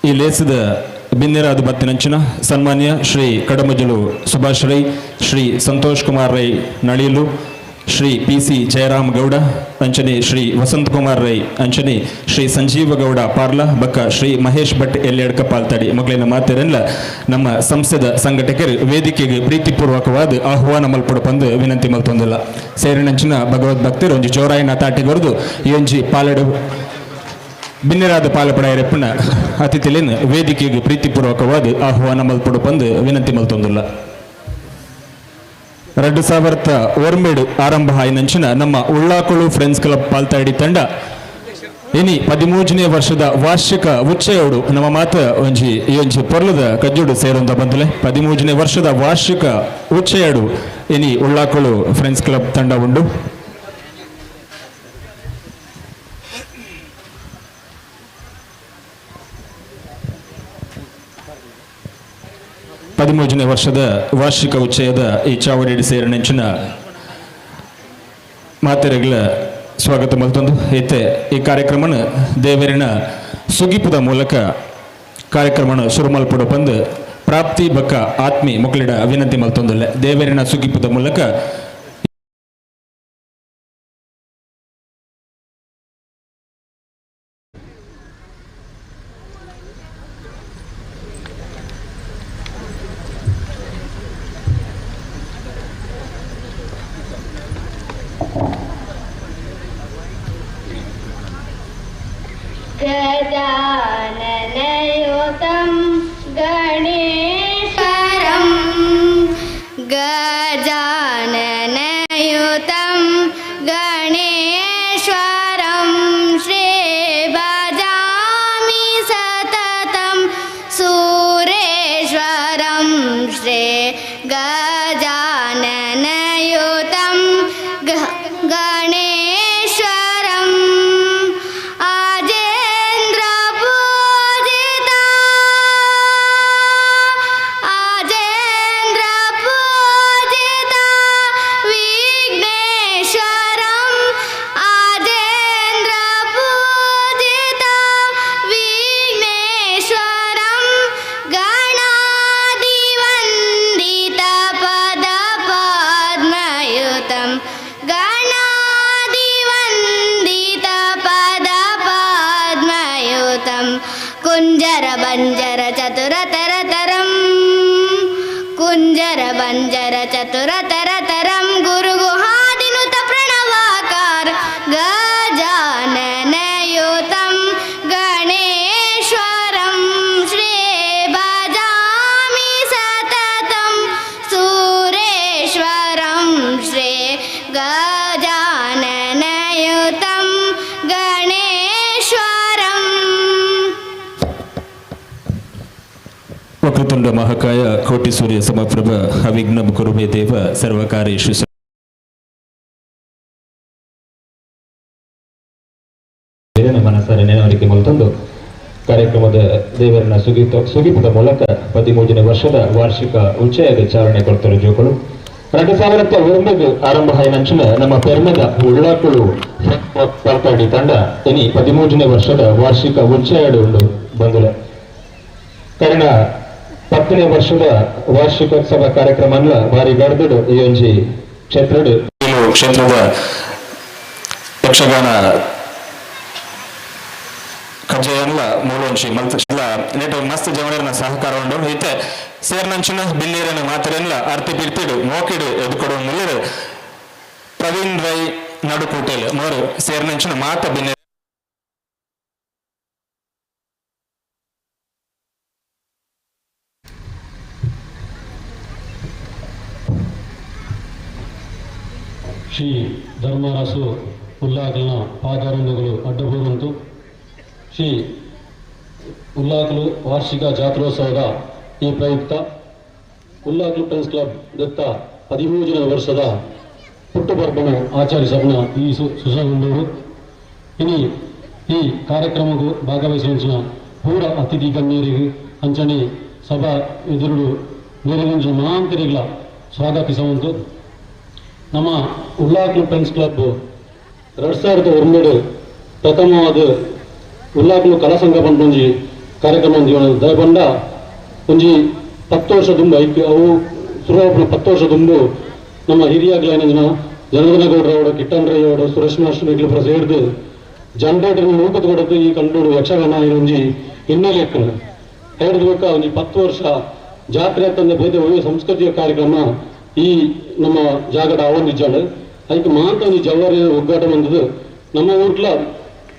ಈ ಲೇಸದ ಬಿನ್ನೆರಾದ ಬತ್ತಿನಂಚಿನ ಸನ್ಮಾನ್ಯ ಶ್ರೀ ಕಡಮಜಲು ಸುಭಾಷ್ ರೈ, ಶ್ರೀ ಸಂತೋಷ್ ಕುಮಾರ್ ರೈ ನಳಿಯಲು, ಶ್ರೀ PC ಜಯರಾಮ್ ಗೌಡ ಅಂಚನೆ, ಶ್ರೀ ವಸಂತ್ ಕುಮಾರ್ ರೈ ಅಂಚನೆ, ಶ್ರೀ ಸಂಜೀವ ಗೌಡ ಪಾರ್ಲ ಬಕ್ಕ ಶ್ರೀ ಮಹೇಶ್ ಭಟ್ ಎಲ್ಲೆಡ್ಕ ಪಾಲ್ತಾಡಿ ಮಕ್ಕಳಿನ ಮಾತೆರೆಲ್ಲ ನಮ್ಮ ಸಂಸ್ಥೆದ ಸಂಘಟಕರು ವೇದಿಕೆಗೆ ಪ್ರೀತಿಪೂರ್ವಕವಾದ ಆಹ್ವಾನ ಮಲ್ಪಡ ಬಂದು ವಿನಂತಿ ಮಲ್ತೊಂದಿಲ್ಲ ಸೇರಿನಂಚಿನ ಭಗವದ್ ಭಕ್ತರು ಒಂಜಿ ಜೋರಾಯಿನ ತಾಟಿಗೊರ್ದು ಈ ಒಂಜಿ ಪಾಲಡು ಬಿನ್ನೆರಾದ ಪಾಲಪಡೆಯರೆಪ್ಪನ ಅತಿಥಿಲಿನ ವೇದಿಕೆಗೆ ಪ್ರೀತಿಪೂರ್ವಕವಾದ ಆಹ್ವಾನ ಮಲ್ಪಡು ಬಂದು ವಿನಂತಿ ಮಲ್ತೊಂದಿಲ್ಲ 2001 ಆರಂಭ ಆಯ್ನಂಚಿನ ನಮ್ಮ ಉಳ್ಳಾಕುಳು ಫ್ರೆಂಡ್ಸ್ ಕ್ಲಬ್ ಪಾಲ್ತಾಡಿ ತಂಡ ಇನಿ 13ನೇ ವರ್ಷದ ವಾರ್ಷಿಕ ಉಚ್ಚಯೋಡು ನಮ್ಮ ಮಾತ ಒಂಜಿ ಪೊರ್ಲದ ಕಜ್ಜೋಡು ಸೇರೊಂದ ಬಂದಲೆ 13ನೇ ವರ್ಷದ ವಾರ್ಷಿಕ ಉಚ್ಚಯೋಡು ಇನಿ ಉಳ್ಳಾಕುಳು ಫ್ರೆಂಡ್ಸ್ ಕ್ಲಬ್ ತಂಡ ಉಂಡು 13ನೇ ವರ್ಷದ ವಾರ್ಷಿಕ ಉಚ್ಚಯದ ಈ ಚಾವಡಿ ಸೇರಿನೆಂಚಿನ ಮಾತೆರೆಗಳ ಸ್ವಾಗತ ಮಲ್ತೊಂದು ಐತೆ ಈ ಕಾರ್ಯಕ್ರಮನ ದೇವರಿನ ಸುಗಿಪದ ಮೂಲಕ ಕಾರ್ಯಕ್ರಮನ ಶುರು ಮಲ್ಪಡು ಬಂದು ಪ್ರಾಪ್ತಿ ಬಕ್ಕ ಆತ್ಮಿ ಮಕ್ಕಳಿಡ ವಿನಂತಿ ಮಲ್ತೊಂದಲ್ಲ ದೇವರಿನ ಸುಗಿಪದ ಮೂಲಕ गजाननयुतं गणेशरं गजाननयुतं गणेश्वरं श्रीभजामि सततं सुरेश्वरं श्री गजाननयुतं गणेश्वरं कुंजर बंजर चतुरतरतरं कुंजर बंजर चतुरतरतरं गुरुगुहादिनुत प्रणवाकार गजाननयुतं गणेश्वरं श्री भजामि सततं सुरेश्वरं श्री गजाननयुतं गणेश्वरं ವಕ್ರತುಂಡ ಮಹಾಕಾಯ ಕೋಟಿ ಸೂರ್ಯ ಸಮಪ್ರಭ ಅವಿಘ್ನಂ ಕುರುಮೇ ದೇವ ಸರ್ವಕಾರ್ಯೇಷು ಮನಸಾರೆ ನೆನವರಿಕೆ ಮಲ್ತಂದು ಕಾರ್ಯಕ್ರಮದ ದೇವರನ್ನ ಸುಗಿಪದ ಮೂಲಕ 13ನೇ ವರ್ಷದ ವಾರ್ಷಿಕ ಉಚ್ಚಯದ ಚಾಲನೆ ಕೊಡ್ತಾರೆ ಜೋಕಳು 2001 ಆರಂಭ ಆಯ್ನಂಚಿನ ನಮ್ಮ ಪೆರ್ಮೆದ ಉಳ್ಳಾಕುಳು ಪಲ್ತಾಡಿ ತಂಡ ಇನಿ 13ನೇ ವರ್ಷದ ವಾರ್ಷಿಕ ಉಚ್ಚಯಡು ಉಂಡು ಬಂದುಲೆ ಕಾರಣ 10ನೇ ವರ್ಷದ ವಾರ್ಷಿಕೋತ್ಸವ ಕಾರ್ಯಕ್ರಮನ ಭಾರಿ ಗಡ್ದಡು ಈ ಒಂಜಿ ಕ್ಷೇತ್ರದ ಯಕ್ಷಗಾನ ಕಜ್ಜೆಯಲ್ಲ ಮೂಲೊಂಚಿ ಮಲ್ತಲ್ಲ ನೆಟ್ ಮಸ್ತ್ ಜವಳನ ಸಹಕಾರ ಉಂಡು ಐತೆ ಸೇರ್ನಂಚಿನ ಬಿಲ್ಲೇರನ ಮಾತರೆಲ್ಲ ಅರ್ಥ ಬಿರ್ತಿಡು ಮೋಕಿಡು ಎದ್ಕೊಡು ಮುಲ್ಲರು ಪ್ರವೀಣ್ ರೈ ನಡುಕೂಟೆಲ್ ಮೋರು ಸೇರ್ನಂಚಿನ ಮಾತ ಬಿನ್ನೆ ಶ್ರೀ ಧರ್ಮರಾಸು ಉಲ್ಲಾಕಲ್ನ ಪಾದಾರಣ್ಯಗಳು ಅಡ್ಡಬೂರಂತು ಶ್ರೀ ಉಲ್ಲಾಕಲು ವಾರ್ಷಿಕ ಜಾತ್ರೋತ್ಸವದ ಈ ಪ್ರಯುಕ್ತ ಉಲ್ಲಾಕಲು ಫ್ರೆಂಡ್ಸ್ ಕ್ಲಬ್ ದತ್ತ 13ನೇ ವರ್ಷದ ಹುಟ್ಟುಹಬ್ಬವನ್ನು ಆಚರಿಸೋಣ ಈ ಸುಸಂಗೊಂಡವರು ಇನಿ ಈ ಕಾರ್ಯಕ್ರಮಕ್ಕೂ ಭಾಗವಹಿಸಿನ ಪೂರ ಅತಿಥಿ ಗಣ್ಯರಿಗೂ ಅಂಚನೆ ಸಭಾ ಎದುರು ಬೇರೆ ಮಹಾಂತರಿಗಳ ಸ್ವಾಗತಿಸುವಂತು ನಮ್ಮ ಉಲ್ಲಾಕಲು ಫ್ರೆಂಡ್ಸ್ ಕ್ಲಬ್ 2001 ಪ್ರಥಮವಾದ ಉಲ್ಲಾಕಲು ಕಲಾ ಸಂಘ ಬಂದೊಂಜಿ ಕಾರ್ಯಕ್ರಮ ದಯಬಂಡ ಒಂಜಿ 10 ವರ್ಷ ದುಂಬು ಐಕ್ಯ ಅವು ಶುರುವಾಪನ 10 ವರ್ಷ ದುಂಬು ನಮ್ಮ ಹಿರಿಯಾಗ್ಲೈನ ಜನಾರ್ದನ ಗೌಡ್ರವಡು ಕಿಟ್ಟನ್ ರೈಯವಡು ಸುರೇಶ್ ಮಾಸ್ಟರ್ ಇಗ್ಲು ಸೇರಿದು ಜನರೇಟರ್ ರೂಪದ ಕೊಡದು ಈ ಕಂಡು ಯಕ್ಷಗಾನ ಒಂಜಿ ಹಿನ್ನೆಲೆ ಇಕ್ಕನು ಹೇಳಿದ್ಬೇಕ ಒಂಜಿ 10 ವರ್ಷ ಜಾತ್ರೆ ತಂದ ಬೇರೆ ಒಳ್ಳೆಯ ಸಂಸ್ಕೃತಿಯ ಕಾರ್ಯಕ್ರಮ ಈ ನಮ್ಮ ಜಾಗದ ಆವಂದಿಜ್ಜಾಡು ಅದಕ್ಕೆ ಮಾತ್ರ ಒಂದು ಜವಾರಿ ಒಗ್ಗಾಟ ಬಂದದು ನಮ್ಮ ಊರ್ಲ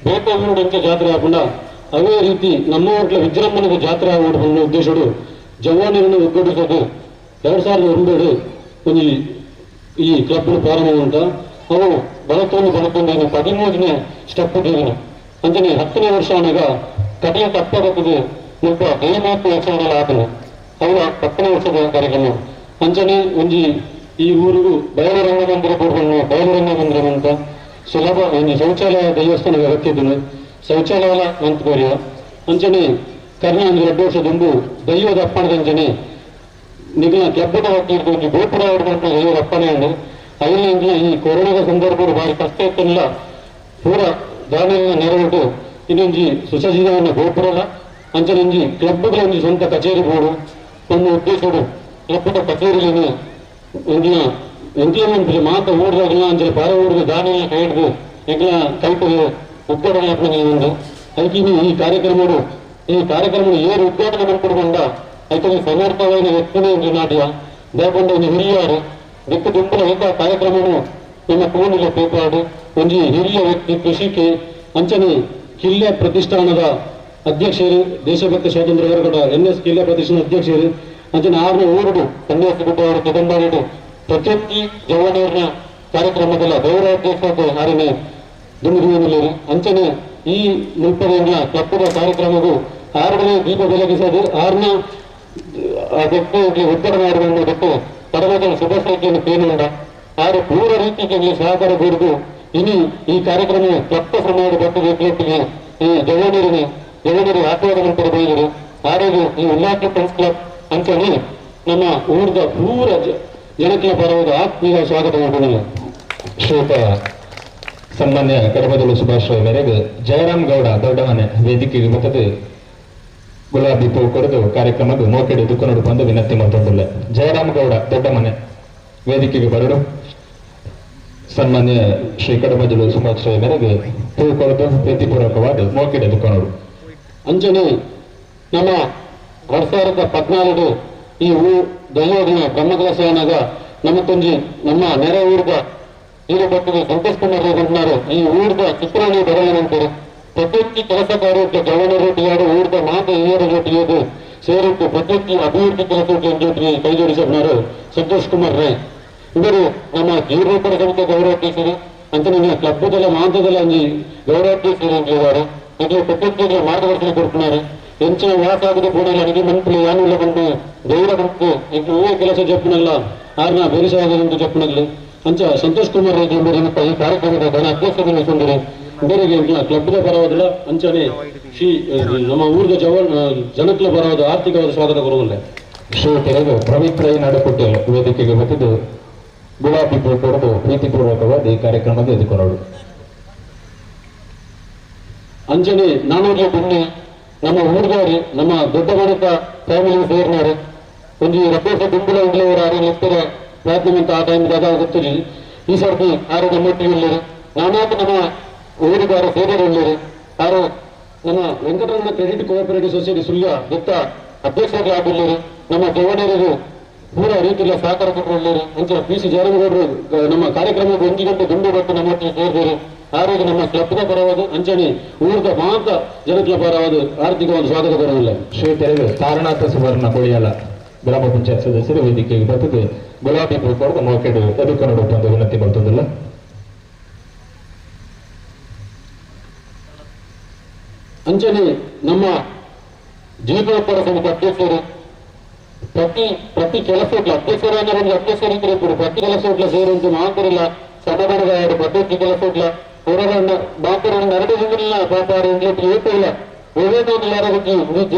ಬೇಕಾಗುವಂಥ ಜಾತ್ರೆ ಹಾಕೊಂಡ ಅವೇ ರೀತಿ ನಮ್ಮ ಊರ್ಲ ವಿಜೃಂಭಣೆಗೆ ಜಾತ್ರೆ ಆಗೋದು ಉದ್ದೇಶಡು ಜವಾನಿಯನ್ನು ಒಗ್ಗೂಡಿಸೋದು 2001 ಒಂದು ಈ ಕ್ಲಬ್ ಪ್ರಾರಂಭ ಅಂತ ಅವು ಬಲತೊಂದು 13ನೇ ಸ್ಟೆಪ್ ಇಟ್ಟಿದ್ದೀನಿ ಅಂತಾನೆ 10ನೇ ವರ್ಷ ಆನಾಗ ಕಟಿಯ ತಪ್ಪಾಗುತ್ತದೆ ಒಬ್ಬ ದಯಮಾತು ಯಕ್ಷಗಾನ ಆತನು ಅವರ 10ನೇ ವರ್ಷದ ಕಾರ್ಯಕ್ರಮ ಅಂಚನೆ ಒಂಜಿ ಈ ಊರಿಗೂ ಬಯಲುರಂಗಮಂದಿರ ಬಯಲುರಂಗಮಂದಿರ ಅಂತ ಸುಲಭ ಒಂದು ಶೌಚಾಲಯ ದೇವಸ್ಥಾನ ಅಗತ್ಯದನು ಶೌಚಾಲಯ ಅಂತ ಕೋರಿಯ ಅಂಚನೆ ಕರ್ಣ ಒಂದು 2 ವರ್ಷ ದುಂಬು ದೈವದ ಅಪ್ಪಣದಂಚನೆ ನಿಖಿಲ ಕ್ಲಬ್ಬಿನ ವಕೀಲರು ಒಂಜಿ ಗೋಪುರ ಆಡುವಂತ ರಪ್ಪನೆ ಉಂಡು ಅಲ್ಲಿ ಈ ಕೊರೋನಾದ ಸಂದರ್ಭ ಬಾರಿ ಕಷ್ಟ ಇತ್ತಿಲ್ಲ ಪೂರ ದಾನಿಯ ನೆರವಿಟ್ಟು ಇನ್ನೊಂಜಿ ಸುಸಜ್ಜಿತವನ್ನ ಗೋಪುರಲ ಅಂಚನೊಂಜಿ ಕ್ಲಬ್ಗಳ ಒಂಜಿ ಸ್ವಂತ ಕಚೇರಿ ಬೋಡು ನಮ್ಮ ಉದ್ದೇಶಡು ಕ್ಲಬ್ದ ಕಚೇರಿಯಲ್ಲಿ ಒಂದಿನ ಎಂಕ್ಲಮೆಂಟ್ ಮಾತ ಊರ್ದಾಗಲ್ಲ ಅಂಚನೆ ಪಾರ ಊರಿಗೆ ದಾನಿಯ ಕೈಡ್ದು ಎಂಕ್ಲ ಕೈಪು ಉದ್ಘಾಟನೆ ಉಂಟು ಅದಕ್ಕೆ ಈ ಕಾರ್ಯಕ್ರಮ ಏರು ಉದ್ಘಾಟನೆ ಮಾಡ್ಕೊಂಡ ಅದಕ್ಕೆ ಸಮರ್ಥವಾದ ವ್ಯಕ್ತಿನೇ ಒಂದು ನಾಟ್ಯ ಬೇಕೊಂಡ ಒಂದು ಹಿರಿಯರು ದಿಕ್ಕು ದುಂಬಲ ಎಂತ ಕಾರ್ಯಕ್ರಮವನ್ನು ನಮ್ಮ ಕೂನಿಲ ಪೇಪಾಡು ಒಂಜಿ ಹಿರಿಯ ವ್ಯಕ್ತಿ ಕೃಷಿಕೆ ಅಂಚನೆ ಕಿಲ್ಲೆ ಪ್ರತಿಷ್ಠಾನದ ಅಧ್ಯಕ್ಷರು ದೇಶಭಕ್ತಿ ಸ್ವಾತಂತ್ರ್ಯ ಹೋರಾಟ NS ಕಿಲ್ಲೆ ಪ್ರತಿಷ್ಠಾನ ಅಧ್ಯಕ್ಷರು ಅಂಚನೆ 6ನೇ ಊರುಡು ಕನ್ಯಾಸಿ ಗುಡ್ಡವರು ಕಿದಂಬಾರಿಡು ಪ್ರತಿಯೊಂದು ಜವಾನರ ಕಾರ್ಯಕ್ರಮದಲ್ಲ ಗೌರವಾಧ್ಯಕ್ಷತೆ 6ನೇ ದುಂಬಿನಲ್ಲಿ ಅಂಚನೆ ಈ ಮುಲ್ಪದ ಕ್ಲಬ್ದ ಕಾರ್ಯಕ್ರಮವು 6ನೇ ದೀಪ ಬೆಳಗಿಸೋದು 6ನೇ ಅದಕ್ಕೆ ಉದ್ಘಾಟನೆ ಮಾಡುವುದಕ್ಕೆ ಪರಮಗಳ ಶುಭ ಸಂಖ್ಯೆಯನ್ನು ಪೇನುಂಡ 6 ಪೂರ್ವ ರೀತಿಗೆ ಸಹಕಾರ ಬೀರುದು ಇನಿ ಈ ಕಾರ್ಯಕ್ರಮ ಕ್ಲಬ್ ಪ್ರಮಾಣ ಬರ್ತದೆ ಕ್ಲಬ್ಗೆ ಈ ಜವಾನರಿಗೆ ಆಶೀರ್ವಾದ ಪಡೆದಿದ್ದಾರೆ ಆರೋಗ್ಯ ಈ ಉಲ್ಲಾಸ ಫ್ರೆಂಡ್ಸ್ ಕ್ಲಬ್ ಅಂತೇಳಿ ನಮ್ಮ ಊರದ ಪೂರ ಜನಕ್ಕೆ ಪರವಾದ ಆತ್ಮೀಯ ಸ್ವಾಗತ ಮಾಡುವುದಿಲ್ಲ. ಶ್ರೋತ ಸನ್ಮಾನ್ಯ ಕಡಬದಲು ಸುಭಾಷ್ ಮೇರೆಗೆ ಜಯರಾಮ್ ಗೌಡ ದೊಡ್ಡಮನೆ ವೇದಿಕೆಗೆ ಮತ್ತದು ಗುಲಾಬಿ ಪೂ ಕೊಡದು ಕಾರ್ಯಕ್ರಮದ ಮೋಕೆಡೆ ದುಃಖನೋಡು ಬಂದು ವಿನಂತಿ ಮಾಡ್ಕೊಂಡಿಲ್ಲ. ಜಯರಾಮ್ ಗೌಡ ದೊಡ್ಡಮನೆ ವೇದಿಕೆಗೆ ಬರಡು ಸನ್ಮಾನ್ಯ ಶ್ರೀ ಕಡಬದಲು ಸುಭಾಷ್ ಮೇರೆಗೆ ಪೂ ಕೊಡದು ಪ್ರೀತಿಪೂರ್ವಕವಾದ ಮೋಕೆಡೆ ದುಃಖನೋಡು ಅಂಚನೆ ನಮ್ಮ 2014 ಈ ದೈವದಿನ ಬ್ರಹ್ಮಕಲಶನಾಗ ನಮಗೊಂಜಿ ನಮ್ಮ ನೆರೆ ಊರ್ದ ಈಗ ಬರ್ತದೆ ಸಂತೋಷ್ ಕುಮಾರ್ ಉಂಟುన్నారు ಈ ಊರ್ದ ಚಿತ್ರಾಣಿ ಬದಲಾವಣೆ ಪ್ರತಿಯೊಂದು ಕೆಲಸ ಕಾರ್ಯಕ್ಕೆ ಜವಾನರೊಟ್ಟಿಗೆ ಊರ್ದ ಮಾತು ಹಿರಿಯರ ಜೊತೆಗೆ ಸೇರಿಟ್ಟು ಪ್ರತಿಯೊಂದು ಅಭಿವೃದ್ಧಿ ಕೆಲಸಕ್ಕೆ ಜೊತೆಗೆ ಕೈ ಜೋಡಿಸಿದ್ರು ಸಂತೋಷ್ ಕುಮಾರ್ ರೈ ಇವರು ನಮ್ಮ ಜೀವನೋತ್ತರ ಸಮಿತಿ ಗೌರವಾಧ್ಯಕ್ಷರು ಅಂತ ನಿಮ್ಮ ಕ್ಲಬ್ದಲ್ಲ ಮಾತದಲ್ಲ ಅಂಜಿ ಗೌರವಾಧ್ಯಕ್ಷರು ಅಂತಿದ್ದಾರೆ ಈಗ ಪ್ರತಿಯೊಂದು ಮಾರ್ಗದರ್ಶನ ಕೊಡ್తున్నారు ಎಂಚಿನ ವಾಸ ಆಗಿದೆ ಕೂಡ ನನಗೆ ಮನಸ್ಸಲ್ಲಿ ಯಾನಿಲ್ಲ ಬಂದು ಧೈರ್ಯ ಬಂತು ಈಗ ಹೂವೇ ಕೆಲಸ ಜಪ್ಪನಲ್ಲ ಆರ್ನ ಬೇರಿಸಾಗದಂತ ಜಪ್ಪನಲ್ಲಿ ಅಂಚ ಸಂತೋಷ್ ಕುಮಾರ್ ರೈ ಎಂಬುದನ್ನು ಈ ಕಾರ್ಯಕ್ರಮದ ಗಣ ಅಧ್ಯಕ್ಷರನ್ನು ಕೊಂಡರೆ ಬೇರೆಗೆ ಕ್ಲಬ್ದ ಪರವಾದಲ್ಲ ಅಂಚನೆ ನಮ್ಮ ಊರದ ಜನಕ್ಲ ಪರವಾದ ಆರ್ಥಿಕವಾದ ಸ್ವಾಗತ ಕೊಡುವುದಿಲ್ಲ. ಶ್ರೀ ತೆರೆದು ಪವಿತ್ರ ನಡುಪುಟ್ಟೆ ವೇದಿಕೆಗೆ ಬಂದಿದ್ದು ಗುಲಾಬಿ ಪೂ ಕೊಡದು ಪ್ರೀತಿಪೂರ್ವಕವಾದ ಈ ಕಾರ್ಯಕ್ರಮದ ಎದುರುಕೊಂಡು ಅಂಚನೆ ನಾನೂರಿಗೆ ಬನ್ನಿ ನಮ್ಮ ಊರ್ಗಾರಿ ನಮ್ಮ ದೊಡ್ಡ ಗಣಿತ ಫ್ಯಾಮಿಲಿ ಸೇರಿನಾರೆ ಒಂದು ರಪೇಶ ದುಂಬುಲ ಇಂಗ್ಲವರು ಆರು ಎತ್ತರ ಪ್ರಾಥಮಿಕ ಆ ಟೈಮ್ ಗೊತ್ತಿರಿ ಈ ಸರ್ತಿ ಆರೋಗ್ಯ ಮೊಟ್ಟಿಲ್ಲರು ನಾನಾಕ ನಮ್ಮ ಊರುಗಾರ ಸೇರಿರಲಿರು ಆರು ನಮ್ಮ Venkataramana credit cooperative society Sullia ಗೊತ್ತ ಅಧ್ಯಕ್ಷರಾಗಿಲ್ಲರು ನಮ್ಮ ಜವಾನರಿಗೆ ಪೂರ ರೀತಿಯ ಸಹಕಾರ ಕೊಟ್ಟರು ಅಂತ PC ಜಯರಾಮಗೌಡರು ನಮ್ಮ ಕಾರ್ಯಕ್ರಮಕ್ಕೆ 1 ಗಂಟೆ ದುಂಡು ಬಟ್ಟು ನಮ್ಮ ಸೇರಿದರು ಆರೋಗ್ಯ ನಮ್ಮ ಕ್ಲಬ್ನ ಪರವಾದ ಅಂಚನೆ ಊರದ ಮಾತ್ರ ಜನಕ್ಲ ಪರವಾದ ಆರ್ಥಿಕವಾದ ಸ್ವಾಗತ ಬರುವುದಿಲ್ಲ. ಶ್ರೀ ತೆರೆದು ತಾರನಾಥ ಸುವರ್ಣ ಕೊಳಿಯಲ ಗ್ರಾಮ ಪಂಚಾಯತ್ ಸದಸ್ಯರು ವೇದಿಕೆಗೆ ಬರ್ತದೆ ಗುಲಾಬಿ ಪೂ ಕೊಡದು ಮೋಕೆಡು ಎದುರುಕೊಂಡು ಬಂದು ವಿನಂತಿ ಮಾಡ್ತದಿಲ್ಲ. ಅಂಚನೆ ನಮ್ಮ ಜೀವನೋತ್ತರ ಸಮಿತಿ ಅಧ್ಯಕ್ಷರು ಪ್ರತಿ ಕೆಲಸಕ್ಕೆ ಅಧ್ಯಕ್ಷರು ಅನ್ನೋದು ಅಧ್ಯಕ್ಷರಿದ್ರೆ ಪ್ರತಿ ಕೆಲಸಕ್ಕೆ ಸೇರುವಂತೆ ಮಾತರಿಲ್ಲ ಸಮಾಧಾನದ ಪದ್ಧತಿ ಕೆಲಸಕ್ಕೆ ಹೊರಗಣ್ಣ ಮಾತರನ್ನು ನಡೆದಿಲ್ಲ ವ್ಯಾಪಾರ ಏತಿಲ್ಲ ಒಳ್ಳೆಯ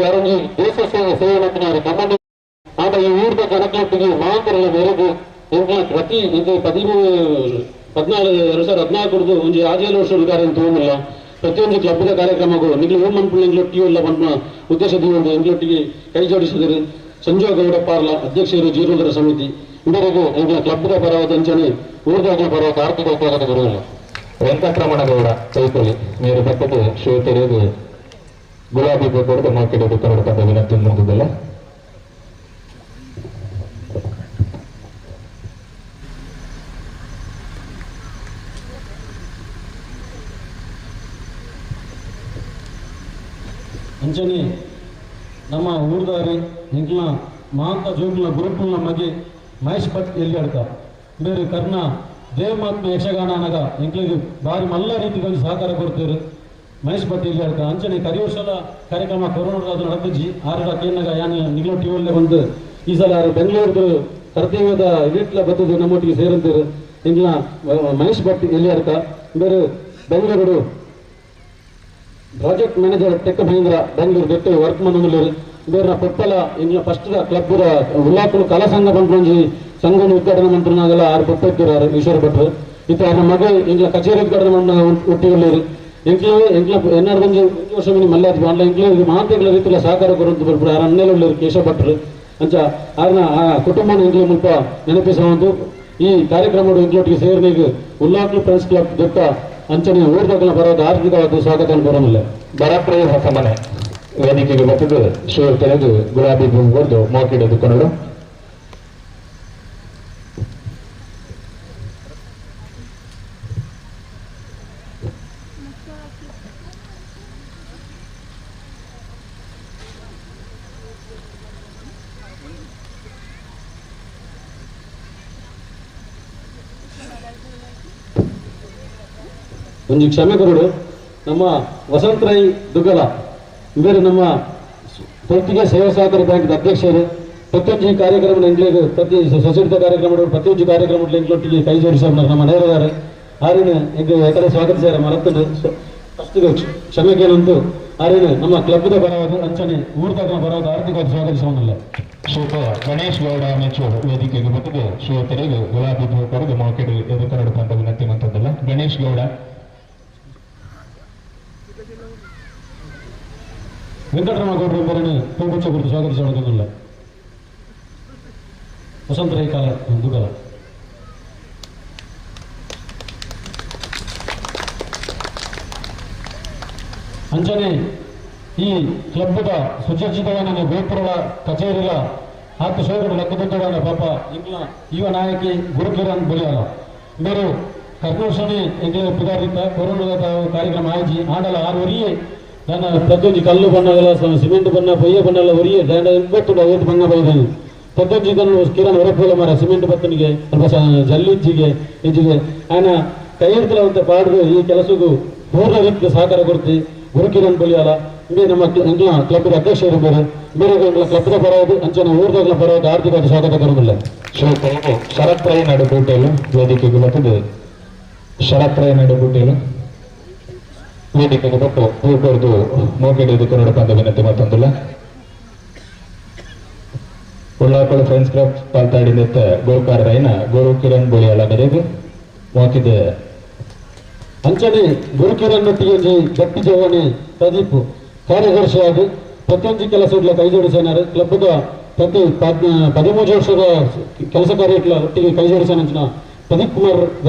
ಯಾರಂಗಿ ದೇಶ ಸೇವೆ ಮಾಡ್ತಿದ್ದಾರೆ ಕಮ್ಮಿ ಆಗ ಈ ಊರದ ಜನಕ್ಲೊಟ್ಟಿಗೆ ಮಾತರೆಲ್ಲ ಮೆರೆದು ಪ್ರತಿ ಇದು 2014 ಒಂದು 6 ವರ್ಷ ಕಾರ್ಯ ತಗೊಂಡಿಲ್ಲ ಪ್ರತಿಯೊಂದು ಕ್ಲಬ್ದ ಕಾರ್ಯಕ್ರಮಗಳು ನಿಗ್ಲು ಓಮ್ ಅನ್ಪುಳ್ಳ ಎಂಗ್ಲೊಟ್ಟಿಗೆ ಎಲ್ಲ ಬಂದ ಉದ್ದೇಶದಿಂದ ಎಂಗ್ಲೊಟ್ಟಿಗೆ ಕೈ ಜೋಡಿಸಿದರು. ಸಂಜಯ್ ಗೌಡ ಪಾರ್ಲ ಅಧ್ಯಕ್ಷರು ಜೀರ್ಣೋದ್ಧಾರ ಸಮಿತಿ ಇವರಿಗೂ ಎಂಗ್ಲ ಕ್ಲಬ್ದ ಪರವಾದ ಅಂಚನೆ ಊರ್ದಾಗಿನ ಪರವಾದ ಆರ್ಥಿಕ ಸ್ವಾಗತ ಬರುವುದಿಲ್ಲ. ವೆಂಕಟರಮಣ ಗೌಡ ಕೈಕೊಲಿ ಮೇರೆ ಪಕ್ಕದ ಶ್ರೀ ತೆರೆದು ಗುಲಾಬಿ ಪೂ ಕೊಡದು ಮೋಕೆಡೆ ದುಃಖನೋಡು ಬಂದು ವಿನಂತಿ ಮಾಡ್ತದಿಲ್ಲ. ಅಂಚನೆ ನಮ್ಮ ಊರ್ದಾರಿ ಇಂಕ್ಲ ಮಾಂತ ಜೋಗ್ಲ ಗುರುಪುಲ್ನ ಮಗೆ ಮಹೇಶ್ ಭಟ್ ಎಲ್ಲಿ ಅಡ್ಕ ಬೇರೆ ಕರ್ನ ದೇವಮಾತ್ಮ ಯಕ್ಷಗಾನ ಅನಗ ಇಂಕ್ಲಿಗೆ ಭಾರಿ ಮಲ್ಲ ರೀತಿಯಲ್ಲಿ ಸಹಕಾರ ಕೊಡ್ತಾರೆ ಮಹೇಶ್ ಭಟ್ ಎಲ್ಲಿ ಅಡ್ಕ ಅಂಚನೆ ಕರಿವರ್ಷದ ಕಾರ್ಯಕ್ರಮ ಕೊರೋನಾದ ಅದು ನಡೆದಿಜ್ಜಿ 6 ಕೇನಾಗ ಯಾನು ನಿಗ್ಲೋ ಟಿವಿಯಲ್ಲೇ ಬಂದು ಈ ಸಲ ಬೆಂಗಳೂರು ಕರ್ತವ್ಯದ ಇಲಿಟ್ಲ ಬರ್ತದೆ ನಮ್ಮೊಟ್ಟಿಗೆ ಸೇರಂತಾರೆ ಇಂಕ್ಲ ಮಹೇಶ್ ಭಟ್ ಎಲ್ಲಿ ಅಡ್ಕ ಬೇರೆ Bengaluru project manager Tech Mahindra Bengaluru ಬೆಟ್ಟು ವರ್ಕ್ ಮಾಡೋದು ಬೇರೆ ಕೊಪ್ಪಲ ಇಂಗ್ಲ ಫಸ್ಟ್ ಕ್ಲಬ್ ಉಲ್ಲಾಕಲು ಕಲಾ ಸಂಘ ಬಂದು ಸಂಘನ ಉದ್ಘಾಟನೆ ಮಂತ್ರನಾಗೆಲ್ಲ ಆರು ಕೊಟ್ಟಿದ್ದಾರೆ ಈಶ್ವರ ಭಟ್ರು ಇತ್ತ ಅವ್ರ ಮಗ ಇಂಗ್ಲ ಕಚೇರಿ ಉದ್ಘಾಟನೆ ಮಾಡಿ ಒಟ್ಟಿಗೆ ಎಂಕ್ಲ ಎನ್ನಾರು ವರ್ಷ ಮಲ್ಲಾದ ಮಾಡಲ ಎಂಕ್ಲ ಮಾತೆಗಳ ರೀತಿಯ ಸಹಕಾರ ಕೊರಂತ ಬರ್ಬಿಡು ಆರು ಅನ್ನೆಲ್ಲ ಕೇಶವ ಭಟ್ರು ಅಂಚ ಆರ್ನ ಆ ಕುಟುಂಬನ ಎಂಕ್ಲ ಮುಲ್ಪ ನೆನಪಿಸುವಂತು ಈ ಕಾರ್ಯಕ್ರಮ ಇಂಕ್ಲೊಟ್ಟಿಗೆ ಸೇರಿನಿಗೆ ಉಲ್ಲಾಕ್ಲು ಫ್ರೆಂಡ್ಸ್ ಕ್ಲಬ್ ದೊಡ್ಡ ಅಂಚನೆ ಊರ್ದಗಳ ಬರೋದ ಆರ್ಥಿಕವಾದ ಸ್ವಾಗತ ಬರೋದಿಲ್ಲ ಬರಪ್ರಯ ಹೊಸ ಮನೆ ವೇದಿಕೆಗೆ ಬರ್ತದೆ ಶಿವ ತೆರೆದು ಗುಲಾಬಿ ಹೂ ಹೊಡೆದು ಮೋಕಿಡೋದು ಕೊನಡು ಒಂದು ಕ್ಷಮೆ ಕೊರಡು ನಮ್ಮ ವಸಂತರೈ ದುಗ್ಗಲ ಇವರು ನಮ್ಮ ಪೊತ್ತಿಗೆ ಸೇವಾ ಸಹಕಾರಿ ಬ್ಯಾಂಕ್ ಅಧ್ಯಕ್ಷರು ಪ್ರತಿಯೊಂದು ಕಾರ್ಯಕ್ರಮ ಎಂಗ್ಲಿಗೆ ಪ್ರತಿ ಸೊಸೈಟಿ ಕಾರ್ಯಕ್ರಮ ಪ್ರತಿಯೊಂದು ಕಾರ್ಯಕ್ರಮ ಎಂಗ್ಲೊಟ್ಟಿಗೆ ಕೈ ಜೋಡಿಸ ನಮ್ಮ ನೇರದಾರೆ ಆರಿನ ಈಗ ಯಾಕಡೆ ಸ್ವಾಗತಿಸ್ಯಾರ ಮರತ್ತನ್ನು ಫಸ್ಟ್ ಕ್ಷಮೆಗೇನಂತೂ ಆರಿನ ನಮ್ಮ ಕ್ಲಬ್ದ ಬರೋದು ಅಂಚನೆ ಊರ್ದಾಗ ಬರೋದು ಆರ್ಥಿಕವಾಗಿ ಸ್ವಾಗತಿಸೋನಲ್ಲ ಶಿವ ಗಣೇಶ್ ಗೌಡ ಮೆಚ್ಚು ವೇದಿಕೆಗೆ ಬರ್ತದೆ ಶಿವ ತೆರೆದು ಗುಲಾಬಿ ಹೂ ಕೊಡದು ಮೋಕಿಡು ಎದುಕರಡು ಅಂತ ವಿನಂತಿ ಮಂತದ್ದಲ್ಲ ಗಣೇಶ್ ಗೌಡ ವೆಂಕಟರಾಮಗೌಡರು ಎಂಬರನ್ನು ಪೂಗುಚ್ಚ ಕುರಿತು ಸ್ವಾಗತಿಸೋಣಲ್ಲ ವಸಂತರೈ ಕಾಲ ದುಗ್ಗಲ ಅಂಚನೆ ಈ ಕ್ಲಬ್ದ ಸುಚರ್ಚಿತವಾದ ಗೋಪುರಗಳ ಕಚೇರಿಗಳ ಹತ್ತು ಸೋದರ ಲೆಕ್ಕದೊಡ್ಡವಾದ ಪಾಪ ಇಂಗ್ಲ ಯುವ ನಾಯಕಿ ಗುರುಕಿರಣ್ ಬಲಿಯಾಲ ಬೇರೆ ಕರ್ನೂಸಣಿ ಎಂಗ್ಲ ಪಿದಾರಿತ ಕೊರೋನಾದ ಕಾರ್ಯಕ್ರಮ ಆಯ್ಜಿ ಆಡಲ 6 ವರಿಯೇ ನನ್ನ ಪ್ರತಿಯೊಂದು ಕಲ್ಲು ಬಣ್ಣಗಳ ಸಿಮೆಂಟ್ ಬಣ್ಣ ಪೊಯ್ಯ ಬಣ್ಣ ಎಲ್ಲ ಒರಿಯೇ ದಂಡ 80 ಬಣ್ಣ ಬೈದಾನೆ ಪ್ರತಿಯೊಂದು ಕಿರಣ್ ಹೊರಪೋಲ ಮರ ಸಿಮೆಂಟ್ ಬತ್ತನಿಗೆ ಸ್ವಲ್ಪ ಜಲ್ಲಿಜ್ಜಿಗೆ ಇಜ್ಜಿಗೆ ಆಯನ ಕೈ ಹಿಡಿದಲವಂತ ಪಾಡ್ರು ಈ ಕೆಲಸಕ್ಕೂ ಪೂರ್ಣ ರೀತಿಯ ಸಹಕಾರ ಕೊಡ್ತಿ ಗುರುಕಿರಣ್ ಬಲಿಯಾಲ ಇದೇ ನಮ್ಮ ಎಂಗ್ಲ ಕ್ಲಬ್ದ ಅಧ್ಯಕ್ಷರು ಬೇರೆ ಬೇರೆ ಕ್ಲಬ್ದ ಬರೋದು ಅಂಚನೆ ಊರ್ದಾಗ್ಲ ಬರೋದು ಆರ್ಥಿಕವಾದ ಸ್ವಾಗತ ಕೊಡೋದಿಲ್ಲ ಶಿವಕೈಗೆ ಶರತ್ರಯ ನಡುಬೂಟೆಲು ವೇದಿಕೆಗೆ ಬರ್ತದೆ ಶರತ್ರಯ ನಡುಬೂಟೆಲು ವೇದಿಕೆಗೆ ಬಟ್ಟು ಹೂ ಕೊಡ್ದು ಮೋಕಿಡಿದು ಕನ್ನಡ ಪಂದ ವಿನಂತಿ ಮತ್ತೊಂದಿಲ್ಲ ಉಳ್ಳಾಕಳು ಫ್ರೆಂಡ್ಸ್ ಕ್ಲಬ್ ಪಾಲ್ತಾಡಿದ ಗೋಕಾರೈನ ಗುರು ಕಿರಣ್ ಬೊಳಿಯಲ್ಲ ನೆರೆದು ಮೋಕಿದೆ ಅಂಚನೆ ಗುರುಕಿರನ್ನೊಟ್ಟಿಗೆ ಗಟ್ಟಿ ಜವಾನಿ ಪ್ರದೀಪ್ ಕಾರ್ಯದರ್ಶಿಯಾಗಿ ಪ್ರತಿಯೊಂದು ಕೆಲಸಗಳ ಕೈ ಜೋಡಿಸಿದ್ದಾರೆ ಕ್ಲಬ್ದ ಪ್ರತಿ 13 ವರ್ಷದ ಕೆಲಸ ಕಾರ್ಯಗಳ ಒಟ್ಟಿಗೆ ಕೈ ಜೋಡಿಸಿದ ಪ್ರದೀಪ್ ಕುಮಾರ್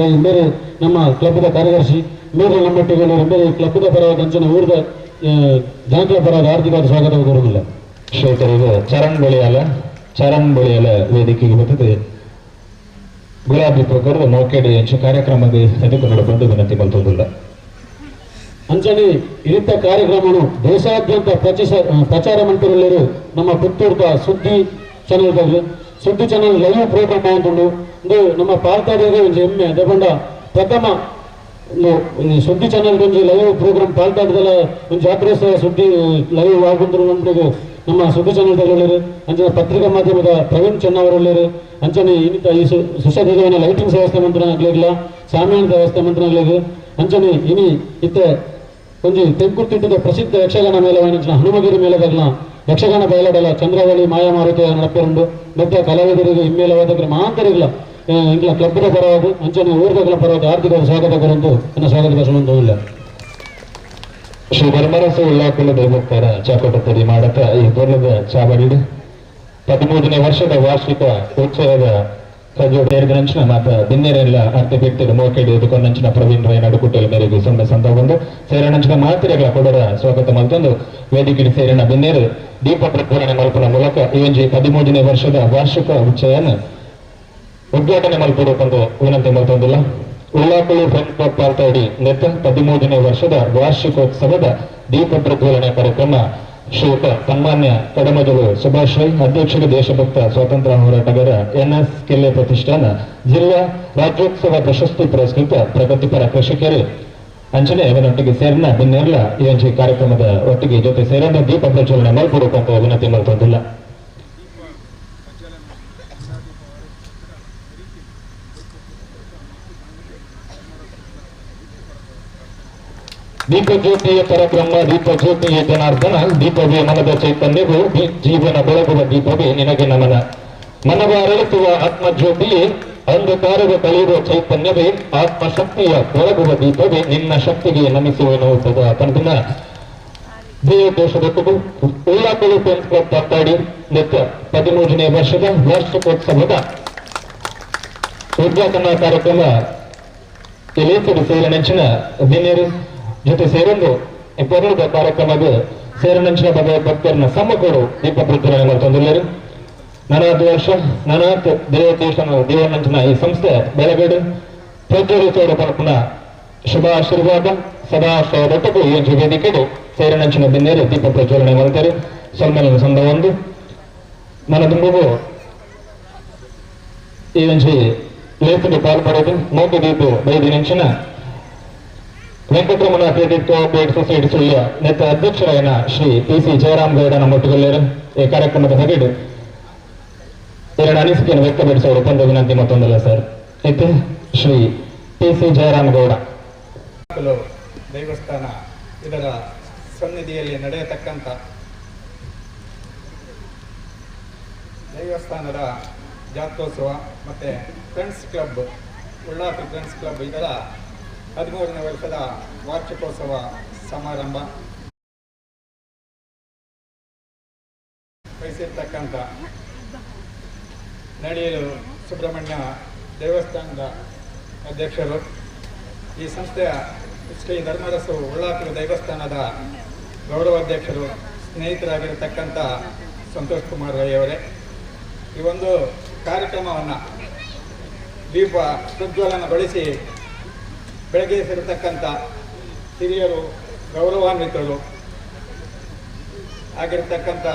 ಬೇರೆ ನಮ್ಮ ಕ್ಲಬ್ದ ಕಾರ್ಯದರ್ಶಿ ಬೇರೆ ನಮ್ಮೊಟ್ಟಿಗೆ ಬೇರೆ ಕ್ಲಬ್ದ ಪರವಾದ ಅಂಚನೆ ಊರದ ಜನಗಳ ಪರವಾದ ಆರ್ಥಿಕವಾದ ಸ್ವಾಗತ ಬರುವುದಿಲ್ಲ ಶ್ರೋತರಿಗೆ ಚರಣ್ ಬೊಳಿಯಲ ವೇದಿಕೆಗೆ ಬರ್ತದೆ ಗುಲಾಬಿ ಕೊರದು ಮೋಕೆಡೆ ಹೆಚ್ಚು ಕಾರ್ಯಕ್ರಮದ ಎದುಕನ್ನಡ ಬಂದು ವಿನಂತಿ ಮಲ್ತೋದಿಲ್ಲ ಅಂಚನೆ ಇರಿತ ಕಾರ್ಯಕ್ರಮನು ದೇಶಾದ್ಯಂತ ಪ್ರಚಾರ ಮಂತ್ರಿಗಳು ನಮ್ಮ ಪುತ್ತೂರ್ದ ಸುದ್ದಿ ಚಾನೆಲ್ ಲೈವ್ ಪ್ರೋಗ್ರಾಮ್ ಆಗುಂಡು ಒಂದು ನಮ್ಮ ಪಾಲ್ತಾಡಿಗೆ ಒಂದು ಹೆಮ್ಮೆ ಅದಕೊಂಡ ಪ್ರಥಮ ಸುದ್ದಿ ಚಾನೆಲ್ ಒಂದು ಲೈವ್ ಪ್ರೋಗ್ರಾಮ್ ಪಾಲ್ತಾಡದಲ್ಲ ಒಂದು ಜಾತ್ರೋತ್ಸವ ಸುದ್ದಿ ಲೈವ್ ಆಗುಂಡ್ರು ನಮ್ಗೆ ನಮ್ಮ ಸುದ್ದಿ ಚಾನೆಲ್ ತಗೊಳ್ಳರು ಅಂಚನೆ ಪತ್ರಿಕಾ ಮಾಧ್ಯಮದ ಪ್ರವೀಣ್ ಚೆನ್ನವರೊಳ್ಳರು ಅಂಚನೆ ಇನ್ನಿತ ಈ ಸುಸಜ್ಜಿತವಾದ ಲೈಟಿಂಗ್ಸ್ ವ್ಯವಸ್ಥೆ ಮಂತ್ರನಾಗ್ಲಿಲ್ಲ ಸಾಮಾನ್ಯ ವ್ಯವಸ್ಥೆ ಮಂತ್ರನಾಗ್ಲಿಲ್ಲ ಅಂಚನೆ ಇನಿ ಇತ್ತೆ ಒಂದು ತೆಂಕುರ್ತಿಟ್ಟದ ಪ್ರಸಿದ್ಧ ಯಕ್ಷಗಾನ ಮೇಳವನ್ನು ಹನುಮಗಿರಿ ಮೇಳದಾಗಲ ಯಕ್ಷಗಾನ ಬಯಲಾಡಲ ಚಂದ್ರವಳಿ ಮಾಯಾಮಾರುತ ನಡಪೇರುಂಡು ಮತ್ತೆ ಕಲಾವಿದರಿಗೆ ಹಿಮ್ಮೇಲವಾದ ಮಾಂತರಿಗಳ ಇಂಗ್ಲ ಕ್ಲಬ್ದ ಪರವಾದ ಅಂಚನೆ ಊರ್ದಗಳ ಪರವಾದ ಆರ್ಥಿಕ ಸ್ವಾಗತ ಕೊರಂದು ನನ್ನ ಸ್ವಾಗತ ಭಾಷಣ ಇಲ್ಲ ಶ್ರೀ ಧರ್ಮರಸ ಉಳ್ಳಾಕುಲ ದೇವಸ್ಥಾನ ಚಾಕೋಟತ್ತರಿ ಮಾಡತ್ತ ಈ ದೊರ್ಲದ ಚಾಬಡಿಡು 13ನೇ ವರ್ಷದ ವಾರ್ಷಿಕ ಉತ್ಸವದ ಸೇರಿದಂಚಿನ ಮಾತ ದಿನ್ನೆರೆಲ್ಲ ಅರ್ಥ ವ್ಯಕ್ತಿಗಳು ಮೋಕೆಡಿ ಎದುಕೊಂಡಂಚಿನ ಪ್ರವೀಣ್ ರೈ ನಡುಕುಟ್ಟೆల ಮೇರೆಗೆ ಸಂದ ಬಂದು ಸೇರಣಂಚಿನ ಮಾತ್ರೆಗಳ ಕೊಡರ ಸ್ವಾಗತ ಮಲ್ತೊಂದು ವೇದಿಕೆ ಸೇರಿನ ಬಿನ್ನೇರು ದೀಪ ಪ್ರಜ್ವಲನೆ ಮಲ್ಪನ ಮೂಲಕ ಈ 13ನೇ ವರ್ಷದ ವಾರ್ಷಿಕ ಉತ್ಸವನ ಉದ್ಘಾಟನೆ ಮಲ್ಪಡಬೇಕೆಂದು ವಿನಂತಿ ಮಲ್ತೊಂದಿಲ್ಲ ಉಳ್ಳಾಕುಳಿ ಫ್ರೆಂಡ್ಸ್ ಕ್ಲಬ್ ಪಾಲ್ತಾಡಿ ನೆತ್ತ 13ನೇ ವರ್ಷದ ವಾರ್ಷಿಕೋತ್ಸವದ ದೀಪ ಪ್ರಜ್ವಲನೆ ಕಾರ್ಯಕ್ರಮ ಶ್ರೀಯುತ ಸನ್ಮಾನ್ಯ ಕಡಮಜಲು ಸುಭಾಷ್ ರೈ ಅಧ್ಯಕ್ಷರು ದೇಶಭಕ್ತ ಸ್ವಾತಂತ್ರ್ಯ ಹೋರಾಟಗಾರ NS ಕೆಲ್ಲೆ ಪ್ರತಿಷ್ಠಾನ ಜಿಲ್ಲಾ ರಾಜ್ಯೋತ್ಸವ ಪ್ರಶಸ್ತಿ ಪುರಸ್ಕೃತ ಪ್ರಗತಿಪರ ಕೃಷಿಕರು ಅಂಚನೆ ಅವನೊಟ್ಟಿಗೆ ಸೇರಿನ ಬಿನ್ನೆರ್ಲ ಈ ಕಾರ್ಯಕ್ರಮದ ಒಟ್ಟಿಗೆ ಜೊತೆ ಸೇರಿನ ದೀಪ ಪ್ರಜ್ವಲನೆ ಮಲ್ಪಡಬೇಕಂತ ವಿನಂತಿ ಮಲ್ತೊಂದಿಲ್ಲ ದೀಪಜ್ಯೋತಿಯ ಪರಬ್ರಹ್ಮ ದೀಪಜ್ಯೋತಿಯ ಜನಾರ್ದನ ದೀಪವೇ ಮನದ ಚೈತನ್ಯವು ಜೀವನ ಬೆಳಗುವ ದೀಪವೇ ನಿನಗೆ ನಮನ ಮನವ ಅರಳಿಸುವ ಆತ್ಮಜ್ಯೋತಿಯೇ ಅಂಧಕಾರದ ಕಳೆಯುವ ಚೈತನ್ಯವೇ ಆತ್ಮಶಕ್ತಿಯ ಬೆಳಗುವ ದೀಪವೇ ನಿನ್ನ ಶಕ್ತಿಗೆ ನಮಿಸುವನು ಸದಾ ಕನದಿನ ದೇಶದ ಉಳ್ಳಾಕಲು ಫ್ರೆಂಡ್ಸ್ ಕ್ಲಬ್ ಪಾಲ್ತಾಡಿ ನಿತ್ಯ 13ನೇ ವರ್ಷದ ವಾರ್ಷಿಕೋತ್ಸವದ ಉದ್ಘಾಟನಾ ಕಾರ್ಯಕ್ರಮ ಎಲೇಸಡಿ ಸೇರಿನಂಚಿನ ದಿನೇರು ಜೊತೆ ಸೇರೊಂದು ಪೊರಳದ ಕಾರ್ಯಕ್ರಮದ ಸೇರಿನಂಚಿನ ಭಕ್ತರನ್ನ ಸಮ್ಮಕೋಡು ದೀಪ ಪ್ರಜ್ವಲನೆ ತಂದಿಲ್ಲರು ನಾನಾದ ವರ್ಷ ನಾನಾತ್ ದೇವನಂಚಿನ ಈ ಸಂಸ್ಥೆ ಬೆಳಗಡೆ ಪ್ರಜ್ವಲಿಸೋಡ ಪರಪುನ ಶುಭ ಆಶೀರ್ವಾದ ಸದಾಶ್ರಯದೊಟ್ಟಗೂ ಈ ವೇದಿಕೆಗೆ ಸೇರಿನಂಚಿನ ದಿನೇರು ದೀಪ ಪ್ರಜ್ವಲನೆ ಮಾಡ್ತಾರೆ ಸಮ್ಮೇಳನ ಸಂದ ಒಂದು ಮನದುಂಬು ಈ ಒಂಜಿ ಲೇಖನ ಪಾಲ್ಪಡೋದು ಮೌಖ ದೀಪು ಬೈದಿನಂಚಿನ Venkataramana credit cooperative society Sullia ನೇತ ಅಧ್ಯಕ್ಷರಾಯನ ಶ್ರೀ PC ಜಯರಾಮ್ ಗೌಡನ ಮೊಟ್ಟಗೊಳ್ಳೇರು ಈ ಕಾರ್ಯಕ್ರಮದ ಹಗೆಡು ಎರಡು ಅನಿಸಿಕೆಯನ್ನು ವ್ಯಕ್ತಪಡಿಸೋರು ಬಂದ ವಿನಂತಿ ಮತ್ತೊಂದಲ್ಲ ಸರ್ ಇತ್ತು ಶ್ರೀ PC ಜಯರಾಮ್ ಗೌಡ ದೇವಸ್ಥಾನ ಇದರ ಸನ್ನಿಧಿಯಲ್ಲಿ ನಡೆಯತಕ್ಕಂಥ ದೇವಸ್ಥಾನದ ಜಾತ್ರೋತ್ಸವ ಮತ್ತು ಫ್ರೆಂಡ್ಸ್ ಕ್ಲಬ್ ಉಳ್ಳಾಕಲು ಫ್ರೆಂಡ್ಸ್ ಕ್ಲಬ್ ಇದರ 13ನೇ ವರ್ಷದ ವಾರ್ಷಿಕೋತ್ಸವ ಸಮಾರಂಭ ವಹಿಸಿರ್ತಕ್ಕಂಥ ನಳಿಯಲು ಸುಬ್ರಹ್ಮಣ್ಯ ದೇವಸ್ಥಾನದ ಅಧ್ಯಕ್ಷರು, ಈ ಸಂಸ್ಥೆಯ ಶ್ರೀ ಧರ್ಮರಸು ಉಳ್ಳಾಕಲು ದೇವಸ್ಥಾನದ ಗೌರವಾಧ್ಯಕ್ಷರು, ಸ್ನೇಹಿತರಾಗಿರತಕ್ಕಂಥ ಸಂತೋಷ್ ಕುಮಾರ್ ರೈ ಅವರೇ, ಈ ಒಂದು ಕಾರ್ಯಕ್ರಮವನ್ನು ದೀಪ ಪ್ರಜ್ವಲನಗೊಳಿಸಿ ಬೆಳಗಿಸಿರತಕ್ಕಂಥ ಹಿರಿಯರು, ಗೌರವಾನ್ವಿತರು ಆಗಿರತಕ್ಕಂಥ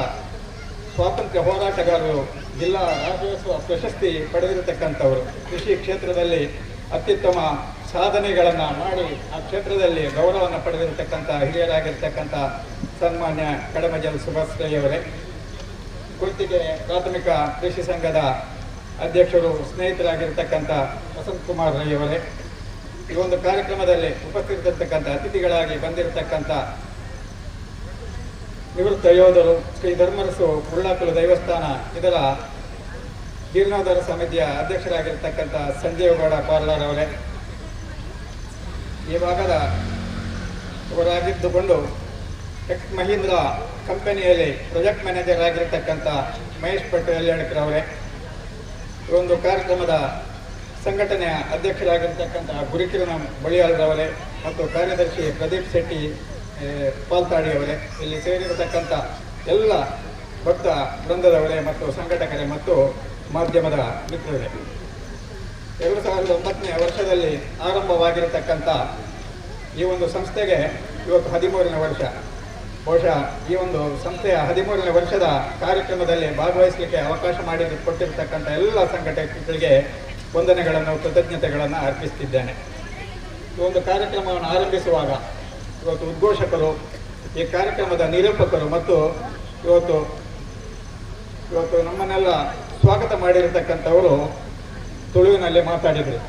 ಸ್ವಾತಂತ್ರ್ಯ ಹೋರಾಟಗಾರರು, ಜಿಲ್ಲಾ ರಾಜ್ಯೋತ್ಸವ ಪ್ರಶಸ್ತಿ ಪಡೆದಿರತಕ್ಕಂಥವರು, ಕೃಷಿ ಕ್ಷೇತ್ರದಲ್ಲಿ ಅತ್ಯುತ್ತಮ ಸಾಧನೆಗಳನ್ನು ಮಾಡಿ ಆ ಕ್ಷೇತ್ರದಲ್ಲಿ ಗೌರವವನ್ನು ಪಡೆದಿರತಕ್ಕಂಥ ಹಿರಿಯರಾಗಿರ್ತಕ್ಕಂಥ ಸನ್ಮಾನ್ಯ ಕಡಮಜಲ್ ಸುಭಾಷ್ ರೈ ಅವರೇ, ಕುರ್ತಿಗೆ ಪ್ರಾಥಮಿಕ ಕೃಷಿ ಸಂಘದ ಅಧ್ಯಕ್ಷರು, ಸ್ನೇಹಿತರಾಗಿರ್ತಕ್ಕಂಥ ವಸಂತ್ ಕುಮಾರ್ ರೈ ಅವರೇ, ಈ ಒಂದು ಕಾರ್ಯಕ್ರಮದಲ್ಲಿ ಉಪಸ್ಥಿತರಿರ್ತಕ್ಕಂಥ ಅತಿಥಿಗಳಾಗಿ ಬಂದಿರತಕ್ಕಂಥ ನಿವೃತ್ತ ಯೋಧರು, ಶ್ರೀ ಧರ್ಮರಸು ಉಳ್ಳಾಕಲು ದೇವಸ್ಥಾನ ಇದರ ಜೀರ್ಣೋದ್ಧಾರ ಸಮಿತಿಯ ಅಧ್ಯಕ್ಷರಾಗಿರ್ತಕ್ಕಂಥ ಸಂಜೀವ್ ಗೌಡ ಪಾರ್ಲಾರ್ ಅವರೇ, ಈ ಭಾಗದ ಅವರಾಗಿದ್ದುಕೊಂಡು ಟೆಕ್ ಮಹೀಂದ್ರ ಕಂಪನಿಯಲ್ಲಿ ಪ್ರಾಜೆಕ್ಟ್ ಮ್ಯಾನೇಜರ್ ಆಗಿರ್ತಕ್ಕಂಥ ಮಹೇಶ್ ಭಟ್ ಯಲ್ಯಾಡ್ಕರ್ ಈ ಒಂದು ಕಾರ್ಯಕ್ರಮದ ಸಂಘಟನೆಯ ಅಧ್ಯಕ್ಷರಾಗಿರ್ತಕ್ಕಂಥ ಗುರುಕಿರಣ್ ಬಳಿಯಾಳ್ರವರೇ ಮತ್ತು ಕಾರ್ಯದರ್ಶಿ ಪ್ರದೀಪ್ ಶೆಟ್ಟಿ ಪಾಲ್ತಾಡಿ ಅವರೇ, ಇಲ್ಲಿ ಸೇರಿರತಕ್ಕಂಥ ಎಲ್ಲ ಭಕ್ತ ವೃಂದದವರೇ ಮತ್ತು ಸಂಘಟಕರೇ ಮತ್ತು ಮಾಧ್ಯಮದ ಮಿತ್ರರೇ, 2009ನೇ ವರ್ಷದಲ್ಲಿ ಆರಂಭವಾಗಿರತಕ್ಕಂಥ ಈ ಒಂದು ಸಂಸ್ಥೆಗೆ ಇವತ್ತು 13ನೇ ವರ್ಷ. ಬಹುಶಃ ಈ ಒಂದು ಸಂಸ್ಥೆಯ 13ನೇ ವರ್ಷದ ಕಾರ್ಯಕ್ರಮದಲ್ಲಿ ಭಾಗವಹಿಸಲಿಕ್ಕೆ ಅವಕಾಶ ಕೊಟ್ಟಿರತಕ್ಕಂಥ ಎಲ್ಲ ಸಂಘಟಕರಿಗೆ ವಂದನೆಗಳನ್ನು, ಕೃತಜ್ಞತೆಗಳನ್ನು ಅರ್ಪಿಸುತ್ತಿದ್ದೇನೆ. ಈ ಒಂದು ಕಾರ್ಯಕ್ರಮವನ್ನು ಆರಂಭಿಸುವಾಗ ಇವತ್ತು ಉದ್ಘೋಷಕರು, ಈ ಕಾರ್ಯಕ್ರಮದ ನಿರೂಪಕರು ಮತ್ತು ಇವತ್ತು ನಮ್ಮನ್ನೆಲ್ಲ ಸ್ವಾಗತ ಮಾಡಿರತಕ್ಕಂಥವರು ತುಳುವಿನಲ್ಲಿ ಮಾತಾಡಿದರು.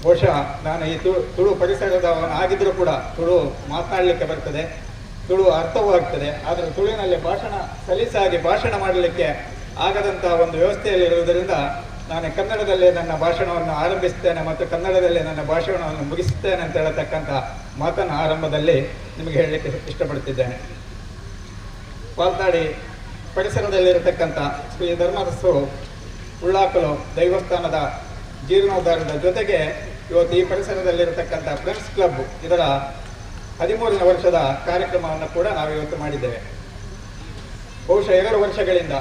ಬಹುಶಃ ನಾನು ಈ ತುಳು ಪರಿಸರದವನಾಗಿದ್ದರೂ ಕೂಡ ತುಳು ಮಾತನಾಡಲಿಕ್ಕೆ ಬರ್ತದೆ, ತುಳು ಅರ್ಥವೂ ಆಗ್ತದೆ. ಆದರೆ ತುಳುವಿನಲ್ಲಿ ಸಲೀಸಾಗಿ ಭಾಷಣ ಮಾಡಲಿಕ್ಕೆ ಆಗದಂಥ ಒಂದು ವ್ಯವಸ್ಥೆಯಲ್ಲಿರುವುದರಿಂದ ನಾನು ಕನ್ನಡದಲ್ಲೇ ನನ್ನ ಭಾಷಣವನ್ನು ಆರಂಭಿಸ್ತೇನೆ ಮತ್ತು ಕನ್ನಡದಲ್ಲೇ ನನ್ನ ಭಾಷಣವನ್ನು ಮುಗಿಸುತ್ತೇನೆ ಅಂತ ಹೇಳತಕ್ಕಂಥ ಮಾತನ್ನು ಆರಂಭದಲ್ಲಿ ನಿಮಗೆ ಹೇಳಲಿಕ್ಕೆ ಇಷ್ಟಪಡ್ತಿದ್ದೇನೆ. ಪಾಲ್ತಾಡಿ ಪರಿಸರದಲ್ಲಿರತಕ್ಕಂಥ ಶ್ರೀ ಧರ್ಮರಸು ಉಳ್ಳಾಕಲು ದೇವಸ್ಥಾನದ ಜೀರ್ಣೋದ್ಧಾರದ ಜೊತೆಗೆ ಇವತ್ತು ಈ ಪರಿಸರದಲ್ಲಿರತಕ್ಕಂಥ ಫ್ರೆಂಡ್ಸ್ ಕ್ಲಬ್ ಇದರ 13ನೇ ವರ್ಷದ ಕಾರ್ಯಕ್ರಮವನ್ನು ಕೂಡ ನಾವು ಇವತ್ತು ಮಾಡಿದ್ದೇವೆ. ಬಹುಶಃ 2 ವರ್ಷಗಳಿಂದ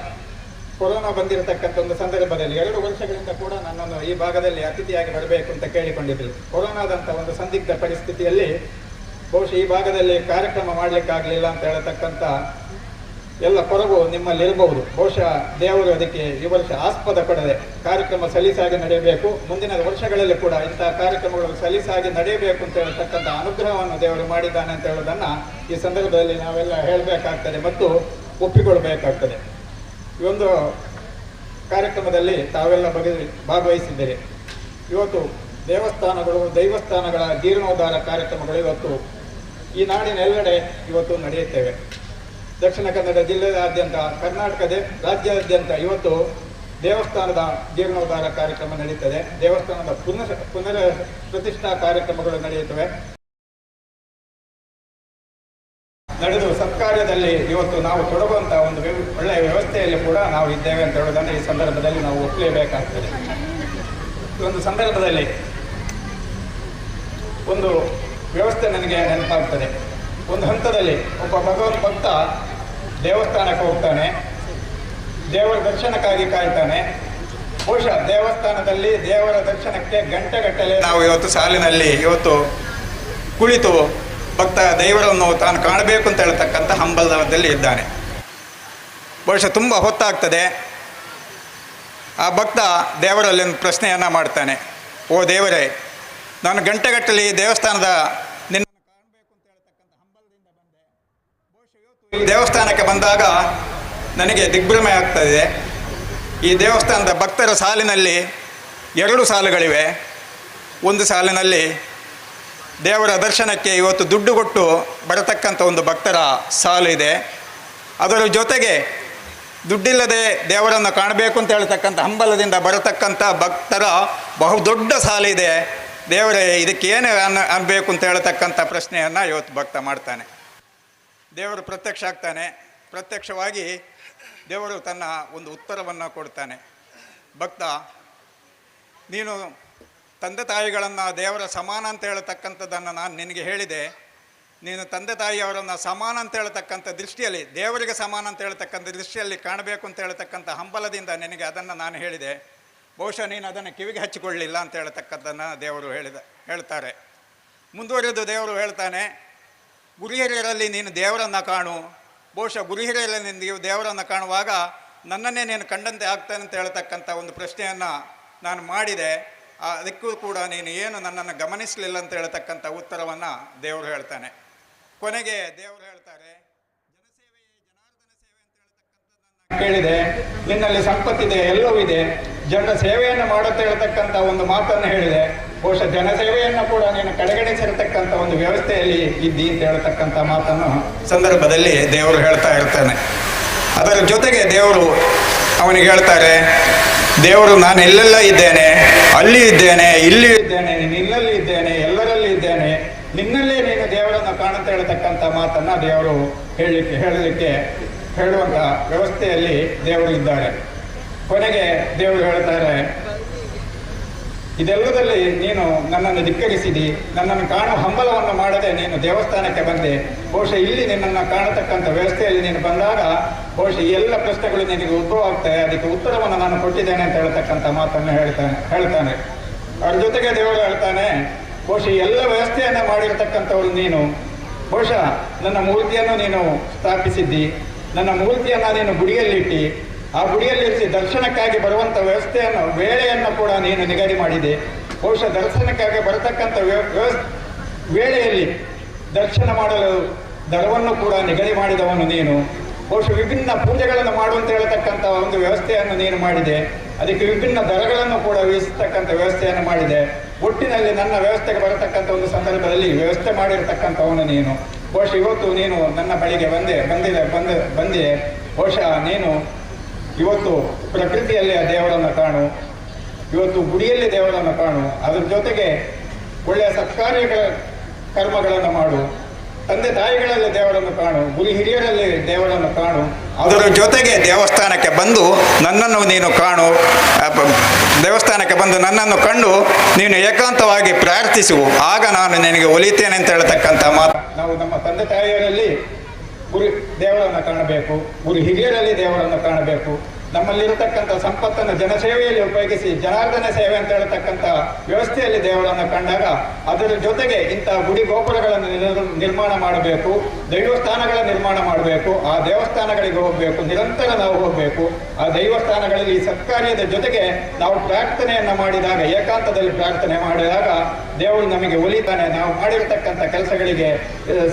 ಕೊರೋನಾ ಬಂದಿರತಕ್ಕಂಥ ಒಂದು ಸಂದರ್ಭದಲ್ಲಿ 2 ವರ್ಷಗಳಿಂದ ಕೂಡ ನನ್ನನ್ನು ಈ ಭಾಗದಲ್ಲಿ ಅತಿಥಿಯಾಗಿ ಬರಬೇಕು ಅಂತ ಕೇಳಿಕೊಂಡಿದ್ರು. ಕೊರೋನಾದಂಥ ಒಂದು ಸಂದಿಗ್ಧ ಪರಿಸ್ಥಿತಿಯಲ್ಲಿ ಬಹುಶಃ ಈ ಭಾಗದಲ್ಲಿ ಕಾರ್ಯಕ್ರಮ ಮಾಡಲಿಕ್ಕಾಗಲಿಲ್ಲ ಅಂತ ಹೇಳತಕ್ಕಂಥ ಎಲ್ಲ ಕೊರಗು ನಿಮ್ಮಲ್ಲಿ ಇರಬಹುದು. ಬಹುಶಃ ದೇವರು ಅದಕ್ಕೆ ಈ ವರ್ಷ ಆಸ್ಪದ ಕೊಡದೆ ಕಾರ್ಯಕ್ರಮ ಸಲೀಸಾಗಿ ನಡೆಯಬೇಕು, ಮುಂದಿನ ವರ್ಷಗಳಲ್ಲಿ ಕೂಡ ಇಂತಹ ಕಾರ್ಯಕ್ರಮಗಳು ಸಲೀಸಾಗಿ ನಡೆಯಬೇಕು ಅಂತ ಹೇಳತಕ್ಕಂಥ ಅನುಗ್ರಹವನ್ನು ದೇವರು ಮಾಡಿದ್ದಾನೆ ಅಂತ ಹೇಳೋದನ್ನು ಈ ಸಂದರ್ಭದಲ್ಲಿ ನಾವೆಲ್ಲ ಹೇಳಬೇಕಾಗ್ತದೆ ಮತ್ತು ಒಪ್ಪಿಕೊಳ್ಬೇಕಾಗ್ತದೆ. ಈ ಒಂದು ಕಾರ್ಯಕ್ರಮದಲ್ಲಿ ತಾವೆಲ್ಲ ಭಾಗವಹಿಸಿದ್ದೀರಿ. ಇವತ್ತು ದೇವಸ್ಥಾನಗಳ ಜೀರ್ಣೋದ್ಧಾರ ಕಾರ್ಯಕ್ರಮಗಳು ಇವತ್ತು ಈ ನಾಡಿನ ಎಲ್ಲೆಡೆ ಇವತ್ತು ನಡೆಯುತ್ತೇವೆ. ದಕ್ಷಿಣ ಕನ್ನಡ ಜಿಲ್ಲೆಯಾದ್ಯಂತ, ಕರ್ನಾಟಕದ ರಾಜ್ಯಾದ್ಯಂತ ಇವತ್ತು ದೇವಸ್ಥಾನದ ಜೀರ್ಣೋದ್ಧಾರ ಕಾರ್ಯಕ್ರಮ ನಡೀತದೆ. ದೇವಸ್ಥಾನದ ಪುನರ್ ಪ್ರತಿಷ್ಠಾ ಕಾರ್ಯಕ್ರಮಗಳು ನಡೆಯುತ್ತವೆ. ನಡೆದು ಸತ್ಕಾರ್ಯದಲ್ಲಿ ಇವತ್ತು ನಾವು ತೊಡಗುವಂತಹ ಒಂದು ಒಳ್ಳೆಯ ವ್ಯವಸ್ಥೆಯಲ್ಲಿ ಕೂಡ ನಾವು ಇದ್ದೇವೆ ಅಂತ ಹೇಳೋದನ್ನು ಈ ಸಂದರ್ಭದಲ್ಲಿ ನಾವು ಒಪ್ಪಲೇಬೇಕಾಗ್ತದೆ. ಈ ಒಂದು ಸಂದರ್ಭದಲ್ಲಿ ಒಂದು ವ್ಯವಸ್ಥೆ ನನಗೆ ನೆನಪಾಗ್ತದೆ. ಒಂದು ಹಂತದಲ್ಲಿ ಒಬ್ಬ ಭಗವಂತ ಭಕ್ತ ದೇವಸ್ಥಾನಕ್ಕೆ ಹೋಗ್ತಾನೆ, ದೇವರ ದರ್ಶನಕ್ಕಾಗಿ ಕಾಯ್ತಾನೆ. ಬಹುಶಃ ದೇವಸ್ಥಾನದಲ್ಲಿ ದೇವರ ದರ್ಶನಕ್ಕೆ ಗಂಟೆಗಟ್ಟಲೆ ನಾವು ಇವತ್ತು ಸಾಲಿನಲ್ಲಿ ಇವತ್ತು ಕುಳಿತು ಭಕ್ತ ದೇವರನ್ನು ತಾನು ಕಾಣಬೇಕು ಅಂತ ಹೇಳ್ತಕ್ಕಂಥ ಹಂಬಲದಲ್ಲಿ ಇದ್ದಾನೆ. ಬಹುಶಃ ತುಂಬ ಹೊತ್ತಾಗ್ತದೆ. ಆ ಭಕ್ತ ದೇವರಲ್ಲಿ ಒಂದು ಪ್ರಶ್ನೆಯನ್ನು ಮಾಡ್ತಾನೆ, ಓ ದೇವರೇ, ನಾನು ಗಂಟೆಗಟ್ಟಲೆ ದೇವಸ್ಥಾನದ ನಿನ್ನನ್ನು ಕಾಣಬೇಕು ಅಂತ ಹೇಳ್ತಕ್ಕಂಥ ಹಂಬಲದಿಂದ ಬಂದೆ. ಬಹುಶಃ ಈ ದೇವಸ್ಥಾನಕ್ಕೆ ಬಂದಾಗ ನನಗೆ ದಿಗ್ಭ್ರಮೆ ಆಗ್ತದೆ. ಈ ದೇವಸ್ಥಾನದ ಭಕ್ತರ ಸಾಲಿನಲ್ಲಿ 2 ಸಾಲುಗಳಿವೆ. ಒಂದು ಸಾಲಿನಲ್ಲಿ ದೇವರ ದರ್ಶನಕ್ಕೆ ಇವತ್ತು ದುಡ್ಡು ಕೊಟ್ಟು ಬರತಕ್ಕಂಥ ಒಂದು ಭಕ್ತರ ಸಾಲು ಇದೆ. ಅದರ ಜೊತೆಗೆ ದುಡ್ಡಿಲ್ಲದೆ ದೇವರನ್ನು ಕಾಣಬೇಕು ಅಂತ ಹೇಳ್ತಕ್ಕಂಥ ಹಂಬಲದಿಂದ ಬರತಕ್ಕಂಥ ಭಕ್ತರ ಬಹುದೊಡ್ಡ ಸಾಲಿದೆ. ದೇವರೇ, ಇದಕ್ಕೇನು ಅನ್ನಬೇಕು ಅಂತ ಹೇಳ್ತಕ್ಕಂಥ ಪ್ರಶ್ನೆಯನ್ನು ಇವತ್ತು ಭಕ್ತ ಮಾಡ್ತಾನೆ. ದೇವರು ಪ್ರತ್ಯಕ್ಷ ಆಗ್ತಾನೆ. ಪ್ರತ್ಯಕ್ಷವಾಗಿ ದೇವರು ತನ್ನ ಒಂದು ಉತ್ತರವನ್ನು ಕೊಡ್ತಾನೆ. ಭಕ್ತ, ನೀನು ತಂದೆ ತಾಯಿಗಳನ್ನು ದೇವರ ಸಮಾನ ಅಂತ ಹೇಳ್ತಕ್ಕಂಥದ್ದನ್ನು ನಾನು ನಿನಗೆ ಹೇಳಿದೆ. ನೀನು ತಂದೆ ತಾಯಿಯವರನ್ನು ಸಮಾನ ಅಂತ ಹೇಳ್ತಕ್ಕಂಥ ದೃಷ್ಟಿಯಲ್ಲಿ, ದೇವರಿಗೆ ಸಮಾನ ಅಂತ ಹೇಳ್ತಕ್ಕಂಥ ದೃಷ್ಟಿಯಲ್ಲಿ ಕಾಣಬೇಕು ಅಂತ ಹೇಳ್ತಕ್ಕಂಥ ಹಂಬಲದಿಂದ ನಿನಗೆ ಅದನ್ನು ನಾನು ಹೇಳಿದೆ. ಬಹುಶಃ ನೀನು ಅದನ್ನು ಕಿವಿಗೆ ಹಚ್ಚಿಕೊಳ್ಳಿಲ್ಲ ಅಂತ ಹೇಳ್ತಕ್ಕಂಥದ್ದನ್ನು ದೇವರು ಹೇಳ್ತಾರೆ. ಮುಂದುವರೆದು ದೇವರು ಹೇಳ್ತಾನೆ, ಗುರುಹಿರಿಯರಲ್ಲಿ ನೀನು ದೇವರನ್ನು ಕಾಣು. ಬಹುಶಃ ಗುರುಹಿರಿಯರಲ್ಲಿ ನೀವು ದೇವರನ್ನು ಕಾಣುವಾಗ ನನ್ನನ್ನೇ ನೀನು ಕಂಡಂತೆ ಆಗ್ತಾನೆ ಅಂತ ಹೇಳ್ತಕ್ಕಂಥ ಒಂದು ಪ್ರಶ್ನೆಯನ್ನು ನಾನು ಮಾಡಿದೆ. ಅದಕ್ಕೂ ಕೂಡ ನೀನು ಏನು ನನ್ನನ್ನು ಗಮನಿಸಲಿಲ್ಲ ಅಂತ ಹೇಳ್ತಕ್ಕಂಥ ಉತ್ತರವನ್ನು ದೇವರು ಹೇಳ್ತಾನೆ. ಕೊನೆಗೆ ದೇವರು ಹೇಳ್ತಾರೆ, ಕೇಳಿದೆ, ನಿನ್ನಲ್ಲಿ ಸಂಪತ್ತಿದೆ, ಎಲ್ಲವೂ ಇದೆ, ಜನರ ಸೇವೆಯನ್ನು ಮಾಡುತ್ತಾ ಹೇಳ್ತಕ್ಕಂಥ ಒಂದು ಮಾತನ್ನು ಹೇಳಿದೆ. ಬಹುಶಃ ಜನಸೇವೆಯನ್ನು ಕೂಡ ನೀನು ಕಡೆಗಣಿಸಿರತಕ್ಕಂಥ ಒಂದು ವ್ಯವಸ್ಥೆಯಲ್ಲಿ ಇದ್ದಿ ಅಂತ ಹೇಳ್ತಕ್ಕಂಥ ಮಾತನ್ನು ಸಂದರ್ಭದಲ್ಲಿ ದೇವರು ಹೇಳ್ತಾ ಇರ್ತಾನೆ. ಅದರ ಜೊತೆಗೆ ದೇವರು ಅವನಿಗೆ ಹೇಳ್ತಾರೆ, ದೇವರು ನಾನು ಎಲ್ಲೆಲ್ಲ ಇದ್ದೇನೆ, ಅಲ್ಲಿ ಇದ್ದೇನೆ, ಇಲ್ಲಿ ಇದ್ದೇನೆ, ನಿನ್ನಲ್ಲಿ ಇದ್ದೇನೆ, ಎಲ್ಲರಲ್ಲಿ ಇದ್ದೇನೆ, ನಿನ್ನಲ್ಲೇ ನೀನು ದೇವರನ್ನು ಕಾಣುತ್ತಾ ಹೇಳ್ತಕ್ಕಂಥ ಮಾತನ್ನು ದೇವರು ಹೇಳುವಂಥ ವ್ಯವಸ್ಥೆಯಲ್ಲಿ ದೇವರು ಇದ್ದಾರೆ. ಕೊನೆಗೆ ದೇವರು ಹೇಳ್ತಾರೆ, ಇದೆಲ್ಲದಲ್ಲಿ ನೀನು ನನ್ನನ್ನು ಧಿಕ್ಕರಿಸಿದಿ, ನನ್ನನ್ನು ಕಾಣುವ ಹಂಬಲವನ್ನು ಮಾಡದೆ ನೀನು ದೇವಸ್ಥಾನಕ್ಕೆ ಬಂದೆ. ಬಹುಶಃ ಇಲ್ಲಿ ನಿನ್ನನ್ನು ಕಾಣತಕ್ಕಂಥ ವ್ಯವಸ್ಥೆಯಲ್ಲಿ ನೀನು ಬಂದಾಗ ಬಹುಶಃ ಈ ಎಲ್ಲ ಪ್ರಶ್ನೆಗಳು ನಿನಗೆ ಉದ್ಭವ ಆಗ್ತವೆ, ಅದಕ್ಕೆ ಉತ್ತರವನ್ನು ನಾನು ಕೊಟ್ಟಿದ್ದೇನೆ ಅಂತ ಹೇಳ್ತಕ್ಕಂಥ ಮಾತನ್ನು ಹೇಳ್ತಾನೆ. ಅವ್ರ ಜೊತೆಗೆ ದೇವರು ಹೇಳ್ತಾನೆ, ಬಹುಶಃ ಎಲ್ಲ ವ್ಯವಸ್ಥೆಯನ್ನು ಮಾಡಿರ್ತಕ್ಕಂಥವ್ರು ನೀನು. ಬಹುಶಃ ನನ್ನ ಮೂರ್ತಿಯನ್ನು ನೀನು ಸ್ಥಾಪಿಸಿದ್ದಿ, ನನ್ನ ಮೂರ್ತಿಯನ್ನು ನೀನು ಗುಡಿಯಲ್ಲಿಟ್ಟಿ, ಆ ಗುಡಿಯಲ್ಲಿರಿಸಿ ದರ್ಶನಕ್ಕಾಗಿ ಬರುವಂಥ ವ್ಯವಸ್ಥೆಯನ್ನು, ವೇಳೆಯನ್ನು ಕೂಡ ನೀನು ನಿಗದಿ ಮಾಡಿದೆ. ಬಹುಶಃ ದರ್ಶನಕ್ಕಾಗಿ ಬರತಕ್ಕಂಥ ವೇಳೆಯಲ್ಲಿ ದರ್ಶನ ಮಾಡಲು ದರವನ್ನು ಕೂಡ ನಿಗದಿ ಮಾಡಿದವನು ನೀನು. ಬಹುಶಃ ವಿಭಿನ್ನ ಪೂಜೆಗಳನ್ನು ಮಾಡುವಂತ ಹೇಳ್ತಕ್ಕಂಥ ಒಂದು ವ್ಯವಸ್ಥೆಯನ್ನು ನೀನು ಮಾಡಿದೆ. ಅದಕ್ಕೆ ವಿಭಿನ್ನ ದರಗಳನ್ನು ಕೂಡ ವಿಧಿಸತಕ್ಕಂಥ ವ್ಯವಸ್ಥೆಯನ್ನು ಮಾಡಿದೆ. ಒಟ್ಟಿನಲ್ಲಿ ನನ್ನ ವ್ಯವಸ್ಥೆಗೆ ಬರತಕ್ಕಂಥ ಒಂದು ಸಂದರ್ಭದಲ್ಲಿ ವ್ಯವಸ್ಥೆ ಮಾಡಿರತಕ್ಕಂಥವನು ನೀನು. ಬಹುಶಃ ಇವತ್ತು ನೀನು ನನ್ನ ಬಳಿಗೆ ಬಂದಿದೆ. ಬಹುಶಃ ನೀನು ಇವತ್ತು ಪ್ರಕೃತಿಯಲ್ಲಿ ಆ ದೇವರನ್ನು ಕಾಣು, ಇವತ್ತು ಗುಡಿಯಲ್ಲಿ ದೇವರನ್ನು ಕಾಣು, ಅದರ ಜೊತೆಗೆ ಒಳ್ಳೆಯ ಸತ್ಕಾರ್ಯಗಳ ಕರ್ಮಗಳನ್ನು ಮಾಡು, ತಂದೆ ತಾಯಿಗಳಲ್ಲಿ ದೇವರನ್ನು ಕಾಣು, ಗುರು ಹಿರಿಯರಲ್ಲಿ ದೇವರನ್ನು ಕಾಣು, ಅದರ ಜೊತೆಗೆ ದೇವಸ್ಥಾನಕ್ಕೆ ಬಂದು ನನ್ನನ್ನು ನೀನು ಕಾಣು. ದೇವಸ್ಥಾನಕ್ಕೆ ಬಂದು ನನ್ನನ್ನು ಕಂಡು ನೀನು ಏಕಾಂತವಾಗಿ ಪ್ರಾರ್ಥಿಸು, ಆಗ ನಾನು ನಿನಗೆ ಒಲಿತೇನೆ ಅಂತ ಹೇಳ್ತಕ್ಕಂಥ ಮಾತು. ನಾವು ನಮ್ಮ ತಂದೆ ತಾಯಿಯರಲ್ಲಿ ಗುರು ದೇವರನ್ನು ಕಾಣಬೇಕು, ಗುರು ಹಿರಿಯರಲ್ಲಿ ದೇವರನ್ನು ಕಾಣಬೇಕು. ನಮ್ಮಲ್ಲಿರತಕ್ಕಂಥ ಸಂಪತ್ತನ್ನು ಜನಸೇವೆಯಲ್ಲಿ ಉಪಯೋಗಿಸಿ ಜನಾರ್ದನ ಸೇವೆ ಅಂತ ಹೇಳ್ತಕ್ಕಂಥ ವ್ಯವಸ್ಥೆಯಲ್ಲಿ ದೇವರನ್ನು ಕಂಡಾಗ ಅದರ ಜೊತೆಗೆ ಇಂತಹ ಗುಡಿ ಗೋಪುರಗಳನ್ನು ನಿರ್ಮಾಣ ಮಾಡಬೇಕು, ದೈವಸ್ಥಾನಗಳ ನಿರ್ಮಾಣ ಮಾಡಬೇಕು. ಆ ದೇವಸ್ಥಾನಗಳಿಗೆ ಹೋಗಬೇಕು, ನಿರಂತರ ನಾವು ಹೋಗಬೇಕು. ಆ ದೈವಸ್ಥಾನಗಳಲ್ಲಿ ಸತ್ಕಾರ್ಯದ ಜೊತೆಗೆ ನಾವು ಪ್ರಾರ್ಥನೆಯನ್ನು ಮಾಡಿದಾಗ, ಏಕಾಂತದಲ್ಲಿ ಪ್ರಾರ್ಥನೆ ಮಾಡಿದಾಗ ದೇವರು ನಮಗೆ ಒಲಿತಾನೆ. ನಾವು ಮಾಡಿರತಕ್ಕಂಥ ಕೆಲಸಗಳಿಗೆ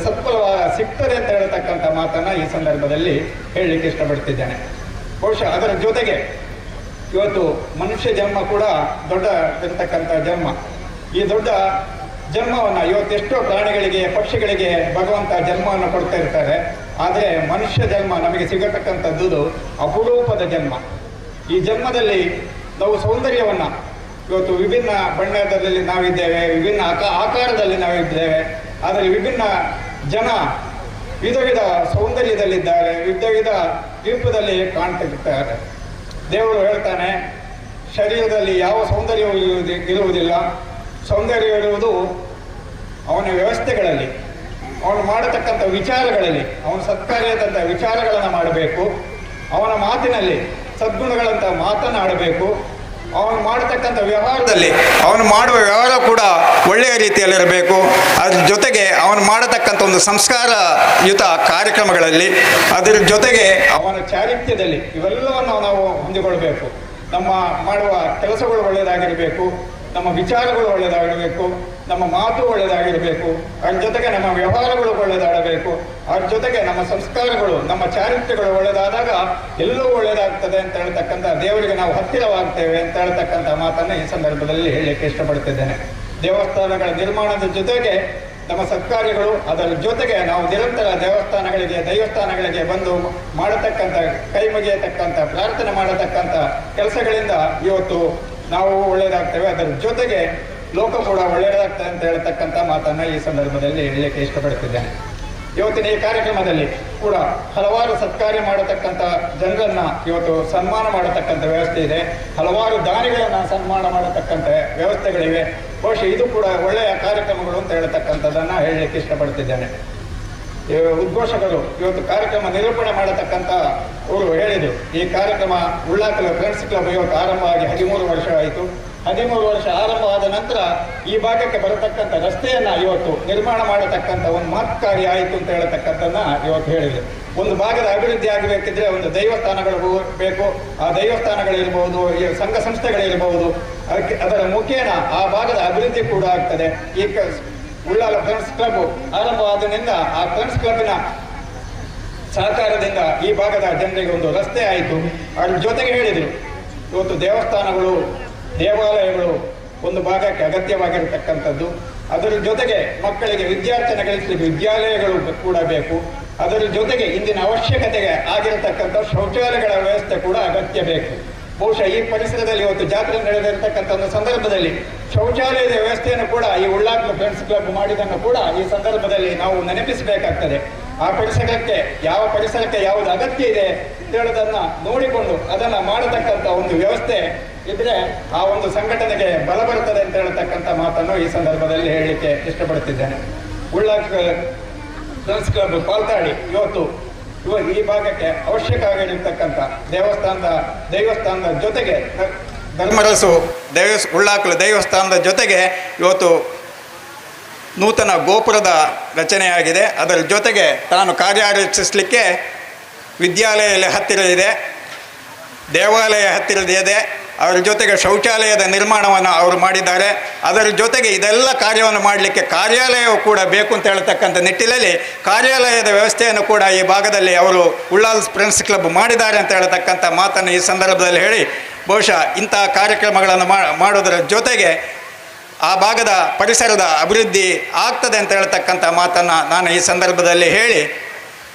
ಸತ್ಫಲ ಸಿಗ್ತದೆ ಅಂತ ಹೇಳ್ತಕ್ಕಂಥ ಮಾತನ್ನು ಈ ಸಂದರ್ಭದಲ್ಲಿ ಹೇಳಲಿಕ್ಕೆ ಇಷ್ಟಪಡ್ತಿದ್ದೇನೆ. ಬಹುಶಃ ಅದರ ಜೊತೆಗೆ ಇವತ್ತು ಮನುಷ್ಯ ಜನ್ಮ ಕೂಡ ದೊಡ್ಡ ಇರತಕ್ಕಂಥ ಜನ್ಮ. ಈ ದೊಡ್ಡ ಜನ್ಮವನ್ನು ಇವತ್ತೆಷ್ಟೋ ಪ್ರಾಣಿಗಳಿಗೆ ಪಕ್ಷಿಗಳಿಗೆ ಭಗವಂತ ಜನ್ಮವನ್ನು ಕೊಡ್ತಾ ಇರ್ತಾರೆ. ಆದರೆ ಮನುಷ್ಯ ಜನ್ಮ ನಮಗೆ ಸಿಗತಕ್ಕಂಥದ್ದು ಅಪರೂಪದ ಜನ್ಮ. ಈ ಜನ್ಮದಲ್ಲಿ ನಾವು ಸೌಂದರ್ಯವನ್ನು ಇವತ್ತು ವಿಭಿನ್ನ ಬಣ್ಣದಲ್ಲಿ ನಾವಿದ್ದೇವೆ, ವಿಭಿನ್ನ ಆಕಾರದಲ್ಲಿ ನಾವಿದ್ದೇವೆ. ಆದರೆ ವಿಭಿನ್ನ ಜನ ವಿಧ ವಿಧ ಸೌಂದರ್ಯದಲ್ಲಿದ್ದಾರೆ, ವಿಧ ವಿಧ ರೂಪದಲ್ಲಿ ಕಾಣ್ತಿರ್ತಾರೆ. ದೇವರು ಹೇಳ್ತಾನೆ, ಶರೀರದಲ್ಲಿ ಯಾವ ಸೌಂದರ್ಯವೂ ಇರುವುದಿಲ್ಲ. ಸೌಂದರ್ಯ ಇರುವುದು ಅವನ ವ್ಯವಸ್ಥೆಗಳಲ್ಲಿ, ಅವನು ಮಾಡತಕ್ಕಂಥ ವಿಚಾರಗಳಲ್ಲಿ. ಅವನು ಸತ್ಕಾರ್ಯದಂಥ ವಿಚಾರಗಳನ್ನು ಮಾಡಬೇಕು. ಅವನ ಮಾತಿನಲ್ಲಿ ಸದ್ಗುಣಗಳಂತ ಮಾತನಾಡಬೇಕು. ಅವನು ಮಾಡತಕ್ಕಂಥ ವ್ಯವಹಾರದಲ್ಲಿ ಅವನು ಮಾಡುವ ವ್ಯವಹಾರ ಕೂಡ ಒಳ್ಳೆಯ ರೀತಿಯಲ್ಲಿರಬೇಕು. ಅದ್ರ ಜೊತೆಗೆ ಅವನು ಮಾಡತಕ್ಕಂಥ ಒಂದು ಸಂಸ್ಕಾರಯುತ ಕಾರ್ಯಕ್ರಮಗಳಲ್ಲಿ, ಅದರ ಜೊತೆಗೆ ಅವನ ಚಾರಿತ್ರ್ಯದಲ್ಲಿ ಇವೆಲ್ಲವನ್ನು ನಾವು ಹೊಂದಿಕೊಳ್ಬೇಕು. ನಮ್ಮ ಮಾಡುವ ಕೆಲಸಗಳು ಒಳ್ಳೆಯದಾಗಿರಬೇಕು, ನಮ್ಮ ವಿಚಾರಗಳು ಒಳ್ಳೆಯದಾಗಿರಬೇಕು, ನಮ್ಮ ಮಾತು ಒಳ್ಳೆಯದಾಗಿರಬೇಕು, ಅದ್ರ ಜೊತೆಗೆ ನಮ್ಮ ವ್ಯವಹಾರಗಳು ಒಳ್ಳೆಯದಾಗಬೇಕು. ಅದ್ರ ಜೊತೆಗೆ ನಮ್ಮ ಸಂಸ್ಕಾರಗಳು, ನಮ್ಮ ಚಾರಿತ್ರ್ಯಗಳು ಒಳ್ಳೆಯದಾದಾಗ ಎಲ್ಲವೂ ಒಳ್ಳೆಯದಾಗ್ತದೆ ಅಂತ ಹೇಳ್ತಕ್ಕಂಥ, ದೇವರಿಗೆ ನಾವು ಹತ್ತಿರವಾಗ್ತೇವೆ ಅಂತ ಹೇಳ್ತಕ್ಕಂಥ ಮಾತನ್ನು ಈ ಸಂದರ್ಭದಲ್ಲಿ ಹೇಳಲಿಕ್ಕೆ ಇಷ್ಟಪಡ್ತಿದ್ದೇನೆ. ದೇವಸ್ಥಾನಗಳ ನಿರ್ಮಾಣದ ಜೊತೆಗೆ ನಮ್ಮ ಸತ್ಕಾರ್ಯಗಳು, ಅದರ ಜೊತೆಗೆ ನಾವು ನಿರಂತರ ದೈವಸ್ಥಾನಗಳಿಗೆ ಬಂದು ಮಾಡತಕ್ಕಂಥ, ಕೈ ಮುಗಿಯತಕ್ಕಂಥ, ಪ್ರಾರ್ಥನೆ ಮಾಡತಕ್ಕಂಥ ಕೆಲಸಗಳಿಂದ ಇವತ್ತು ನಾವು ಒಳ್ಳೆಯದಾಗ್ತೇವೆ. ಅದರ ಜೊತೆಗೆ ಲೋಕ ಕೂಡ ಒಳ್ಳೆಯದಾಗ್ತದೆ ಅಂತ ಹೇಳ್ತಕ್ಕಂಥ ಮಾತನ್ನು ಈ ಸಂದರ್ಭದಲ್ಲಿ ಹೇಳಲಿಕ್ಕೆ ಇಷ್ಟಪಡ್ತಿದ್ದೇನೆ. ಇವತ್ತಿನ ಈ ಕಾರ್ಯಕ್ರಮದಲ್ಲಿ ಕೂಡ ಹಲವಾರು ಸತ್ಕಾರ್ಯ ಮಾಡತಕ್ಕಂಥ ಜನರನ್ನ ಇವತ್ತು ಸನ್ಮಾನ ಮಾಡತಕ್ಕಂಥ ವ್ಯವಸ್ಥೆ ಇದೆ. ಹಲವಾರು ದಾನಿಗಳನ್ನು ಸನ್ಮಾನ ಮಾಡತಕ್ಕಂಥ ವ್ಯವಸ್ಥೆಗಳಿವೆ. ಬಹುಶಃ ಇದು ಕೂಡ ಒಳ್ಳೆಯ ಕಾರ್ಯಕ್ರಮಗಳು ಅಂತ ಹೇಳ್ತಕ್ಕಂಥದ್ದನ್ನು ಹೇಳಲಿಕ್ಕೆ ಇಷ್ಟಪಡ್ತಿದ್ದೇನೆ. ಉದ್ಘೋಷಕರು ಇವತ್ತು ಕಾರ್ಯಕ್ರಮ ನಿರೂಪಣೆ ಮಾಡತಕ್ಕಂಥ ಅವರು ಹೇಳಿದರು, ಈ ಕಾರ್ಯಕ್ರಮ ಉಳ್ಳಾಕಲ ಫ್ರೆಂಡ್ಸ್ ಕ್ಲಬ್ ಇವತ್ತು ಆರಂಭವಾಗಿ 13 ವರ್ಷ ಆಯಿತು. 13 ವರ್ಷ ಆರಂಭವಾದ ನಂತರ ಈ ಭಾಗಕ್ಕೆ ಬರತಕ್ಕಂಥ ರಸ್ತೆಯನ್ನು ಇವತ್ತು ನಿರ್ಮಾಣ ಮಾಡತಕ್ಕಂಥ ಒಂದು ಮಹತ್ ಕಾರ್ಯ ಆಯಿತು ಅಂತ ಹೇಳತಕ್ಕಂಥದ್ದನ್ನ ಇವತ್ತು ಹೇಳಿದರು. ಒಂದು ಭಾಗದ ಅಭಿವೃದ್ಧಿ ಆಗಬೇಕಿದ್ರೆ ಒಂದು ದೇವಸ್ಥಾನಗಳು ಬೇಕು. ಆ ದೇವಸ್ಥಾನಗಳಿರ್ಬೋದು, ಸಂಘ ಸಂಸ್ಥೆಗಳಿರ್ಬೋದು, ಅದರ ಮುಖೇನ ಆ ಭಾಗದ ಅಭಿವೃದ್ಧಿ ಕೂಡ ಆಗ್ತದೆ. ಈ ಉಳ್ಳಾಲ ಫ್ರೆಂಡ್ಸ್ ಕ್ಲಬ್ ಆರಂಭವಾದನಿಂದ ಆ ಫ್ರೆಂಡ್ಸ್ ಕ್ಲಬ್ನ ಸಹಕಾರದಿಂದ ಈ ಭಾಗದ ಜನರಿಗೆ ಒಂದು ರಸ್ತೆ ಆಯಿತು. ಅದ್ರ ಜೊತೆಗೆ ಹೇಳಿದರು, ಇವತ್ತು ದೇವಸ್ಥಾನಗಳು, ದೇವಾಲಯಗಳು ಒಂದು ಭಾಗಕ್ಕೆ ಅಗತ್ಯವಾಗಿರತಕ್ಕಂಥದ್ದು. ಅದರ ಜೊತೆಗೆ ಮಕ್ಕಳಿಗೆ ವಿದ್ಯಾರ್ಜನೆ ಗಳಿಸಲಿಕ್ಕೆ ವಿದ್ಯಾಲಯಗಳು ಕೂಡ ಬೇಕು. ಅದರ ಜೊತೆಗೆ ಇಂದಿನ ಅವಶ್ಯಕತೆಗೆ ಆಗಿರತಕ್ಕಂಥ ಶೌಚಾಲಯಗಳ ವ್ಯವಸ್ಥೆ ಕೂಡ ಅಗತ್ಯ ಬೇಕು. ಬಹುಶಃ ಈ ಪರಿಸರದಲ್ಲಿ ಇವತ್ತು ಜಾತ್ರೆ ನಡೆದಿರತಕ್ಕಂಥ ಒಂದು ಸಂದರ್ಭದಲ್ಲಿ ಶೌಚಾಲಯದ ವ್ಯವಸ್ಥೆಯನ್ನು ಕೂಡ ಈ ಉಳ್ಳಾಕಲ ಫ್ರೆಂಡ್ಸ್ ಕ್ಲಬ್ ಮಾಡಿದ್ದನ್ನು ಕೂಡ ಈ ಸಂದರ್ಭದಲ್ಲಿ ನಾವು ನೆನಪಿಸಬೇಕಾಗ್ತದೆ. ಆ ಪರಿಸರಕ್ಕೆ ಯಾವುದು ಅಗತ್ಯ ಇದೆ ಹೇಳೋದನ್ನ ನೋಡಿಕೊಂಡು ಅದನ್ನು ಮಾಡತಕ್ಕಂಥ ಒಂದು ವ್ಯವಸ್ಥೆ ಇದ್ರೆ ಆ ಒಂದು ಸಂಘಟನೆಗೆ ಬಲ ಬರುತ್ತದೆ ಅಂತ ಹೇಳ್ತಕ್ಕಂಥ ಮಾತನ್ನು ಈ ಸಂದರ್ಭದಲ್ಲಿ ಹೇಳಲಿಕ್ಕೆ ಇಷ್ಟಪಡುತ್ತಿದ್ದೇನೆ. ಉಳ್ಳಾಕಲ ಫ್ರೆಂಡ್ಸ್ ಕ್ಲಬ್ ಪಾಲ್ತಾಡಿ ಇವತ್ತು ಈ ಭಾಗಕ್ಕೆ ಅವಶ್ಯಕ ಆಗಿರತಕ್ಕಂಥ ದೇವಸ್ಥಾನದ ಜೊತೆಗೆ ಧರ್ಮರಸು ಉಳ್ಳಾಕಲ ದೇವಸ್ಥಾನದ ಜೊತೆಗೆ ಇವತ್ತು ನೂತನ ಗೋಪುರದ ರಚನೆಯಾಗಿದೆ. ಅದರ ಜೊತೆಗೆ ತಾನು ಕಾರ್ಯಾಚರಿಸಲಿಕ್ಕೆ ವಿದ್ಯಾಲಯ ಹತ್ತಿರ ಇದೆ, ದೇವಾಲಯ ಹತ್ತಿರದಿದೆ. ಅವರ ಜೊತೆಗೆ ಶೌಚಾಲಯದ ನಿರ್ಮಾಣವನ್ನು ಅವರು ಮಾಡಿದ್ದಾರೆ. ಅದರ ಜೊತೆಗೆ ಇದೆಲ್ಲ ಕಾರ್ಯವನ್ನು ಮಾಡಲಿಕ್ಕೆ ಕಾರ್ಯಾಲಯವು ಕೂಡ ಬೇಕು ಅಂತ ಹೇಳ್ತಕ್ಕಂಥ ನಿಟ್ಟಿನಲ್ಲಿ ಕಾರ್ಯಾಲಯದ ವ್ಯವಸ್ಥೆಯನ್ನು ಕೂಡ ಈ ಭಾಗದಲ್ಲಿ ಅವರು ಉಳ್ಳಾಲ್ ಫ್ರೆಂಡ್ಸ್ ಕ್ಲಬ್ ಮಾಡಿದ್ದಾರೆ ಅಂತ ಹೇಳ್ತಕ್ಕಂಥ ಮಾತನ್ನು ಈ ಸಂದರ್ಭದಲ್ಲಿ ಹೇಳಿ, ಬಹುಶಃ ಇಂತಹ ಕಾರ್ಯಕ್ರಮಗಳನ್ನು ಮಾಡೋದರ ಜೊತೆಗೆ ಆ ಭಾಗದ ಪರಿಸರದ ಅಭಿವೃದ್ಧಿ ಆಗ್ತದೆ ಅಂತ ಹೇಳ್ತಕ್ಕಂಥ ಮಾತನ್ನು ನಾನು ಈ ಸಂದರ್ಭದಲ್ಲಿ ಹೇಳಿ,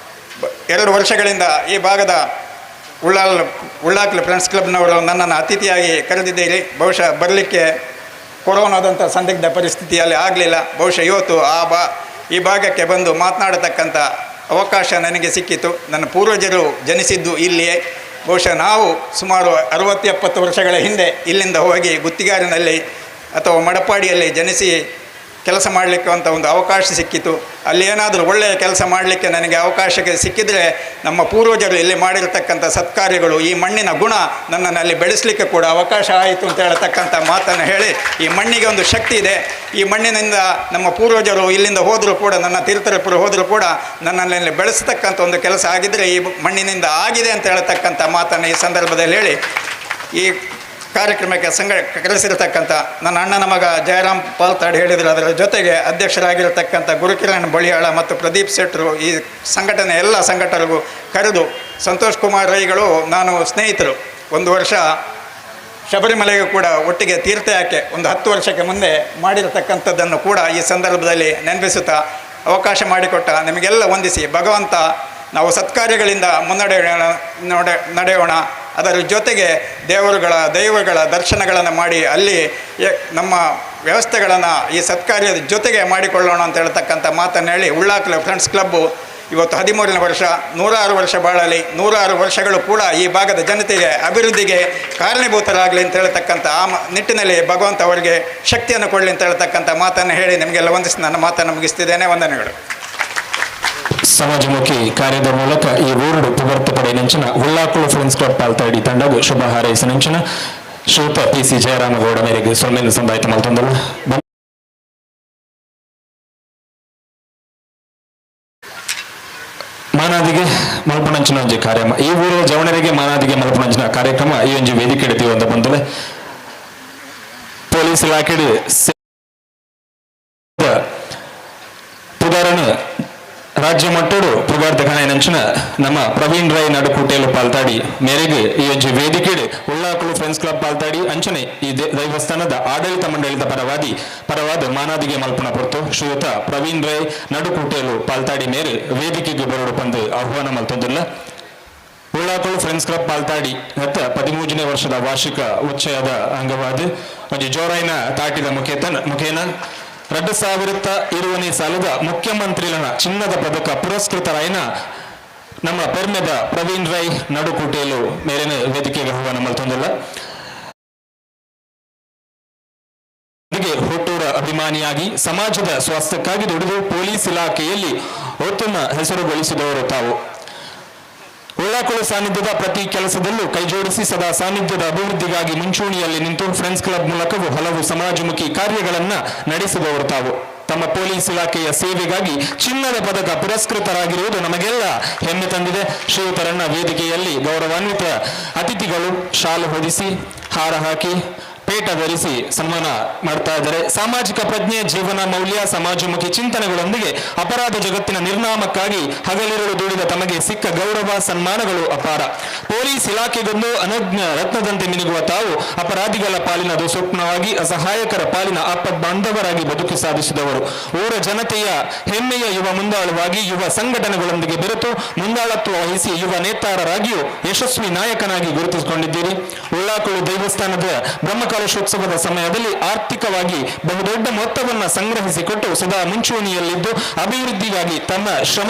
2 ವರ್ಷಗಳಿಂದ ಈ ಭಾಗದ ಉಳ್ಳಾಕಲ ಫ್ರೆಂಡ್ಸ್ ಕ್ಲಬ್ನವರು ನನ್ನನ್ನು ಅತಿಥಿಯಾಗಿ ಕರೆದಿದ್ದೀರಿ. ಬಹುಶಃ ಬರಲಿಕ್ಕೆ ಕೊರೋನಾದಂಥ ಸಂದಿಗ್ಧ ಪರಿಸ್ಥಿತಿಯಲ್ಲಿ ಆಗಲಿಲ್ಲ. ಬಹುಶಃ ಇವತ್ತು ಈ ಭಾಗಕ್ಕೆ ಬಂದು ಮಾತನಾಡತಕ್ಕಂಥ ಅವಕಾಶ ನನಗೆ ಸಿಕ್ಕಿತು. ನನ್ನ ಪೂರ್ವಜರು ಜನಿಸಿದ್ದು ಇಲ್ಲಿಯೇ. ಬಹುಶಃ ನಾವು ಸುಮಾರು 60-70 ವರ್ಷಗಳ ಹಿಂದೆ ಇಲ್ಲಿಂದ ಹೋಗಿ ಗುತ್ತಿಗಾರಿನಲ್ಲಿ ಅಥವಾ ಮಡಪಾಡಿಯಲ್ಲಿ ಜನಿಸಿ ಕೆಲಸ ಮಾಡಲಿಕ್ಕೆ ಅಂತ ಒಂದು ಅವಕಾಶ ಸಿಕ್ಕಿತು. ಅಲ್ಲಿ ಏನಾದರೂ ಒಳ್ಳೆಯ ಕೆಲಸ ಮಾಡಲಿಕ್ಕೆ ನನಗೆ ಅವಕಾಶ ಸಿಕ್ಕಿದರೆ ನಮ್ಮ ಪೂರ್ವಜರು ಇಲ್ಲಿ ಮಾಡಿರತಕ್ಕಂಥ ಸತ್ಕಾರ್ಯಗಳು, ಈ ಮಣ್ಣಿನ ಗುಣ ನನ್ನನ್ನು ಅಲ್ಲಿ ಬೆಳೆಸಲಿಕ್ಕೆ ಕೂಡ ಅವಕಾಶ ಆಯಿತು ಅಂತ ಹೇಳ್ತಕ್ಕಂಥ ಮಾತನ್ನು ಹೇಳಿ, ಈ ಮಣ್ಣಿಗೆ ಒಂದು ಶಕ್ತಿ ಇದೆ. ಈ ಮಣ್ಣಿನಿಂದ ನಮ್ಮ ಪೂರ್ವಜರು ಇಲ್ಲಿಂದ ಹೋದರೂ ಕೂಡ, ನನ್ನ ತೀರ್ಥಪುರ ಹೋದರೂ ಕೂಡ ನನ್ನಲ್ಲಿ ಬೆಳೆಸತಕ್ಕಂಥ ಒಂದು ಕೆಲಸ ಆಗಿದ್ದರೆ ಈ ಮಣ್ಣಿನಿಂದ ಆಗಿದೆ ಅಂತ ಹೇಳ್ತಕ್ಕಂಥ ಮಾತನ್ನು ಈ ಸಂದರ್ಭದಲ್ಲಿ ಹೇಳಿ, ಈ ಕಾರ್ಯಕ್ರಮಕ್ಕೆ ಕರೆಸಿರತಕ್ಕಂಥ ನನ್ನ ಅಣ್ಣನ ಮಗ ಜಯರಾಮ್ ಪಾಲ್ತಾಡ್ ಹೇಳಿದರು. ಅದರ ಜೊತೆಗೆ ಅಧ್ಯಕ್ಷರಾಗಿರತಕ್ಕಂಥ ಗುರುಕಿರಣ್ ಬಳಿಯಾಳ ಮತ್ತು ಪ್ರದೀಪ್ ಶೆಟ್ಟರು, ಈ ಸಂಘಟನೆ ಎಲ್ಲ ಸಂಘಟನೆಗೂ ಕರೆದು, ಸಂತೋಷ್ ಕುಮಾರ್ ರೈಗಳು ನಾನು ಸ್ನೇಹಿತರು. 1 ವರ್ಷ ಶಬರಿಮಲೆಗೂ ಕೂಡ ಒಟ್ಟಿಗೆ ತೀರ್ಥಯಾತ್ರೆ ಒಂದು 10 ವರ್ಷಕ್ಕೆ ಮುಂದೆ ಮಾಡಿರತಕ್ಕಂಥದ್ದನ್ನು ಕೂಡ ಈ ಸಂದರ್ಭದಲ್ಲಿ ನೆನಪಿಸುತ್ತಾ ಅವಕಾಶ ಮಾಡಿಕೊಟ್ಟ ನಿಮಗೆಲ್ಲ ವಂದಿಸಿ ಭಗವಂತ ನಾವು ಸತ್ಕಾರ್ಯಗಳಿಂದ ನಡೆಯೋಣ. ಅದರ ಜೊತೆಗೆ ದೈವಗಳ ದರ್ಶನಗಳನ್ನು ಮಾಡಿ ಅಲ್ಲಿ ನಮ್ಮ ವ್ಯವಸ್ಥೆಗಳನ್ನು ಈ ಸತ್ಕಾರ್ಯದ ಜೊತೆಗೆ ಮಾಡಿಕೊಳ್ಳೋಣ ಅಂತ ಹೇಳ್ತಕ್ಕಂಥ ಮಾತನ್ನು ಹೇಳಿ ಉಳ್ಳಾಕಲು ಫ್ರೆಂಡ್ಸ್ ಕ್ಲಬ್ಬು ಇವತ್ತು 13ನೇ ವರ್ಷ, 106 ವರ್ಷ ಬಾಳಲಿ, 106 ವರ್ಷಗಳು ಕೂಡ ಈ ಭಾಗದ ಜನತೆಗೆ ಅಭಿವೃದ್ಧಿಗೆ ಕಾರಣೀಭೂತರಾಗಲಿ ಅಂತ ಹೇಳ್ತಕ್ಕಂಥ ಆ ನಿಟ್ಟಿನಲ್ಲಿ ಭಗವಂತ ಅವರಿಗೆ ಶಕ್ತಿಯನ್ನು ಕೊಡಲಿ ಅಂತ ಹೇಳ್ತಕ್ಕಂಥ ಮಾತನ್ನು ಹೇಳಿ ನಿಮಗೆಲ್ಲ ವಂದಿಸಿ ನನ್ನ ಮಾತನ್ನು ಮುಗಿಸ್ತಿದ್ದೇನೆ. ವಂದನೆಗಳು. ಸಮಾಜಮುಖಿ ಕಾರ್ಯದ ಮೂಲಕ ಈ ಊರುಡು ಪುಗರ್ತ ಪಡೆ ನೆಂಚಿನ ಉಳ್ಳಾಕುಳು ಫ್ರೆಂಡ್ಸ್ ಕ್ಲಬ್ ಪಾಲ್ತಾಡಿ ತಂಡಗೂ ಶುಭ ಹಾರೈಸಿ ನೆಂಚಿನ ಶ್ರೀಯುತ PC ಜಯರಾಮಗೌಡ ಮೇರೆಗೆ ಸೊಮ್ಮೆಯನ್ನು ಸಂಭಾಯಿತ ಮಲ್ತೊಂದಳು. ಮಾನಾದಿಗೆ ಮಲ್ಪುಣಂಚಿನ ಒಂಜಿ ಕಾರ್ಯಕ್ರಮ ಈ ಊರಿನ ಜವಣರಿಗೆ ಮಾನಾದಿಗೆ ಮಲ್ಪುಣಂಚಿನ ಕಾರ್ಯಕ್ರಮ ಈ ಒಂಜಿ ವೇದಿಕೆ ಇಡ್ತೀವಿ ಅಂತ ಬಂದಲೆ ಪೊಲೀಸ್ ಇಲಾಖೆ ಪುದಾರನು ರಾಜ್ಯ ಮಟ್ಟಡು ಪುಗಾರ್ದ ನಂಚಿನ ನಮ್ಮ ಪ್ರವೀಣ್ ರೈ ನಡುಕೂಟೆಲು ಪಾಲ್ತಾಡಿ ಮೇರೆಗೆ ಈ ಒಂಜಿ ವೇದಿಕೆ ಉಳ್ಳಾಕುಳು ಫ್ರೆಂಡ್ಸ್ ಕ್ಲಬ್ ಪಾಲ್ತಾಡಿ ಅಂಚನೆ ಈ ದೈವಸ್ಥಾನದ ಆಡಳಿತ ಮಂಡಳಿದ ಪರವಾದ ಮಾನಾದಿಗೆ ಮಲ್ಪನ ಪೊರ್ತು ಶ್ರೀಯುತ ಪ್ರವೀಣ್ ರೈ ನಡುಕೂಟೆಲು ಪಾಲ್ತಾಡಿ ಮೇರೆ ವೇದಿಕೆಗೆ ಬರೋಡು ಪಂದು ಆಹ್ವಾನ ಮಲ್ತೊಂದಿಲ್ಲ. ಉಳ್ಳಾಕುಳು ಫ್ರೆಂಡ್ಸ್ ಕ್ಲಬ್ ಪಾಲ್ತಾಡಿ 13ನೇ ವರ್ಷದ ವಾರ್ಷಿಕ ಉತ್ಸವದ ಅಂಗವಾದ ಒಂಜಿ ಜೋರಾಯಿನ ತಾಟಿದ ಮುಖೇನ 2020 ಸಾಲದ ಮುಖ್ಯಮಂತ್ರಿಗಳ ಚಿನ್ನದ ಪದಕ ಪುರಸ್ಕೃತರಾಯಿನ ನಮ್ಮ ಪೆರ್ಮೆದ ಪ್ರವೀಣ್ ರೈ ನಡುಕೂಟೆಲು ಮೇಲಿನ ವೇದಿಕೆಗೆ ಆಹ್ವಾನ ಮಲ್ತೊಂದಿಲ್ಲ. ಹುಟ್ಟೂರ ಅಭಿಮಾನಿಯಾಗಿ ಸಮಾಜದ ಸ್ವಾಸ್ಥ್ಯಕ್ಕಾಗಿ ದುಡಿದು ಪೊಲೀಸ್ ಇಲಾಖೆಯಲ್ಲಿ ಉತ್ತಮ ಹೆಸರುಗಳಿಸಿದವರು ತಾವು. ಉಳ್ಳಾಕುಳು ಸಾನ್ನಿಧ್ಯದ ಪ್ರತಿ ಕೆಲಸದಲ್ಲೂ ಕೈಜೋಡಿಸಿ ಸದಾ ಸಾನ್ನಿಧ್ಯದ ಅಭಿವೃದ್ಧಿಗಾಗಿ ಮುಂಚೂಣಿಯಲ್ಲಿ ನಿಂತು ಫ್ರೆಂಡ್ಸ್ ಕ್ಲಬ್ ಮೂಲಕವೂ ಹಲವು ಸಮಾಜಮುಖಿ ಕಾರ್ಯಗಳನ್ನ ನಡೆಸಿದವರು ತಾವು. ತಮ್ಮ ಪೊಲೀಸ್ ಇಲಾಖೆಯ ಸೇವೆಗಾಗಿ ಚಿನ್ನದ ಪದಕ ಪುರಸ್ಕೃತರಾಗಿರುವುದು ನಮಗೆಲ್ಲ ಹೆಮ್ಮೆ ತಂದಿದೆ. ಶ್ರೀಯುತರನ್ನ ವೇದಿಕೆಯಲ್ಲಿ ಗೌರವಾನ್ವಿತ ಅತಿಥಿಗಳು ಶಾಲು ಹೊದಿಸಿ ಹಾರ ಹಾಕಿ ಪೇಟ ಧರಿಸಿ ಸನ್ಮಾನ ಮಾಡ್ತಾ ಇದ್ದಾರೆ. ಸಾಮಾಜಿಕ ಪ್ರಜ್ಞೆ, ಜೀವನ ಮೌಲ್ಯ, ಸಮಾಜಮುಖಿ ಚಿಂತನೆಗಳೊಂದಿಗೆ ಅಪರಾಧ ಜಗತ್ತಿನ ನಿರ್ನಾಮಕ್ಕಾಗಿ ಹಗಲಿರುಳು ದುಡಿದ ತಮಗೆ ಸಿಕ್ಕ ಗೌರವ ಸನ್ಮಾನಗಳು ಅಪಾರ. ಪೊಲೀಸ್ ಇಲಾಖೆಗೊಂದು ಅನಜ್ಞ ರತ್ನದಂತೆ ಮಿನುಗುವ ತಾವು ಅಪರಾಧಿಗಳ ಪಾಲಿನ ಸ್ವಪ್ನವಾಗಿ ಅಸಹಾಯಕರ ಪಾಲಿನ ಆಪದ್ ಬಾಂಧವರಾಗಿ ಬದುಕಿ ಸಾಧಿಸಿದವರು. ಊರ ಜನತೆಯ ಹೆಮ್ಮೆಯ ಯುವ ಮುಂದಾಳುವಾಗಿ ಯುವ ಸಂಘಟನೆಗಳೊಂದಿಗೆ ಬೆರೆತು ಮುಂದಾಳತ್ವ ವಹಿಸಿ ಯುವ ನೇತಾರರಾಗಿಯೂ ಯಶಸ್ವಿ ನಾಯಕನಾಗಿ ಗುರುತಿಸಿಕೊಂಡಿದ್ದೀರಿ. ಉಳ್ಳಾಕುಳು ದೈವಸ್ಥಾನದ ಬ್ರಹ್ಮಕಲಶೋತ್ಸವದ ಸಮಯದಲ್ಲಿ ಆರ್ಥಿಕವಾಗಿ ಬಹುದೊಡ್ಡ ಮೊತ್ತವನ್ನು ಸಂಗ್ರಹಿಸಿಕೊಟ್ಟು ಸದಾ ಮುಂಚೂಣಿಯಲ್ಲಿದ್ದು ಅಭಿವೃದ್ಧಿಗಾಗಿ ತಮ್ಮ ಶ್ರಮ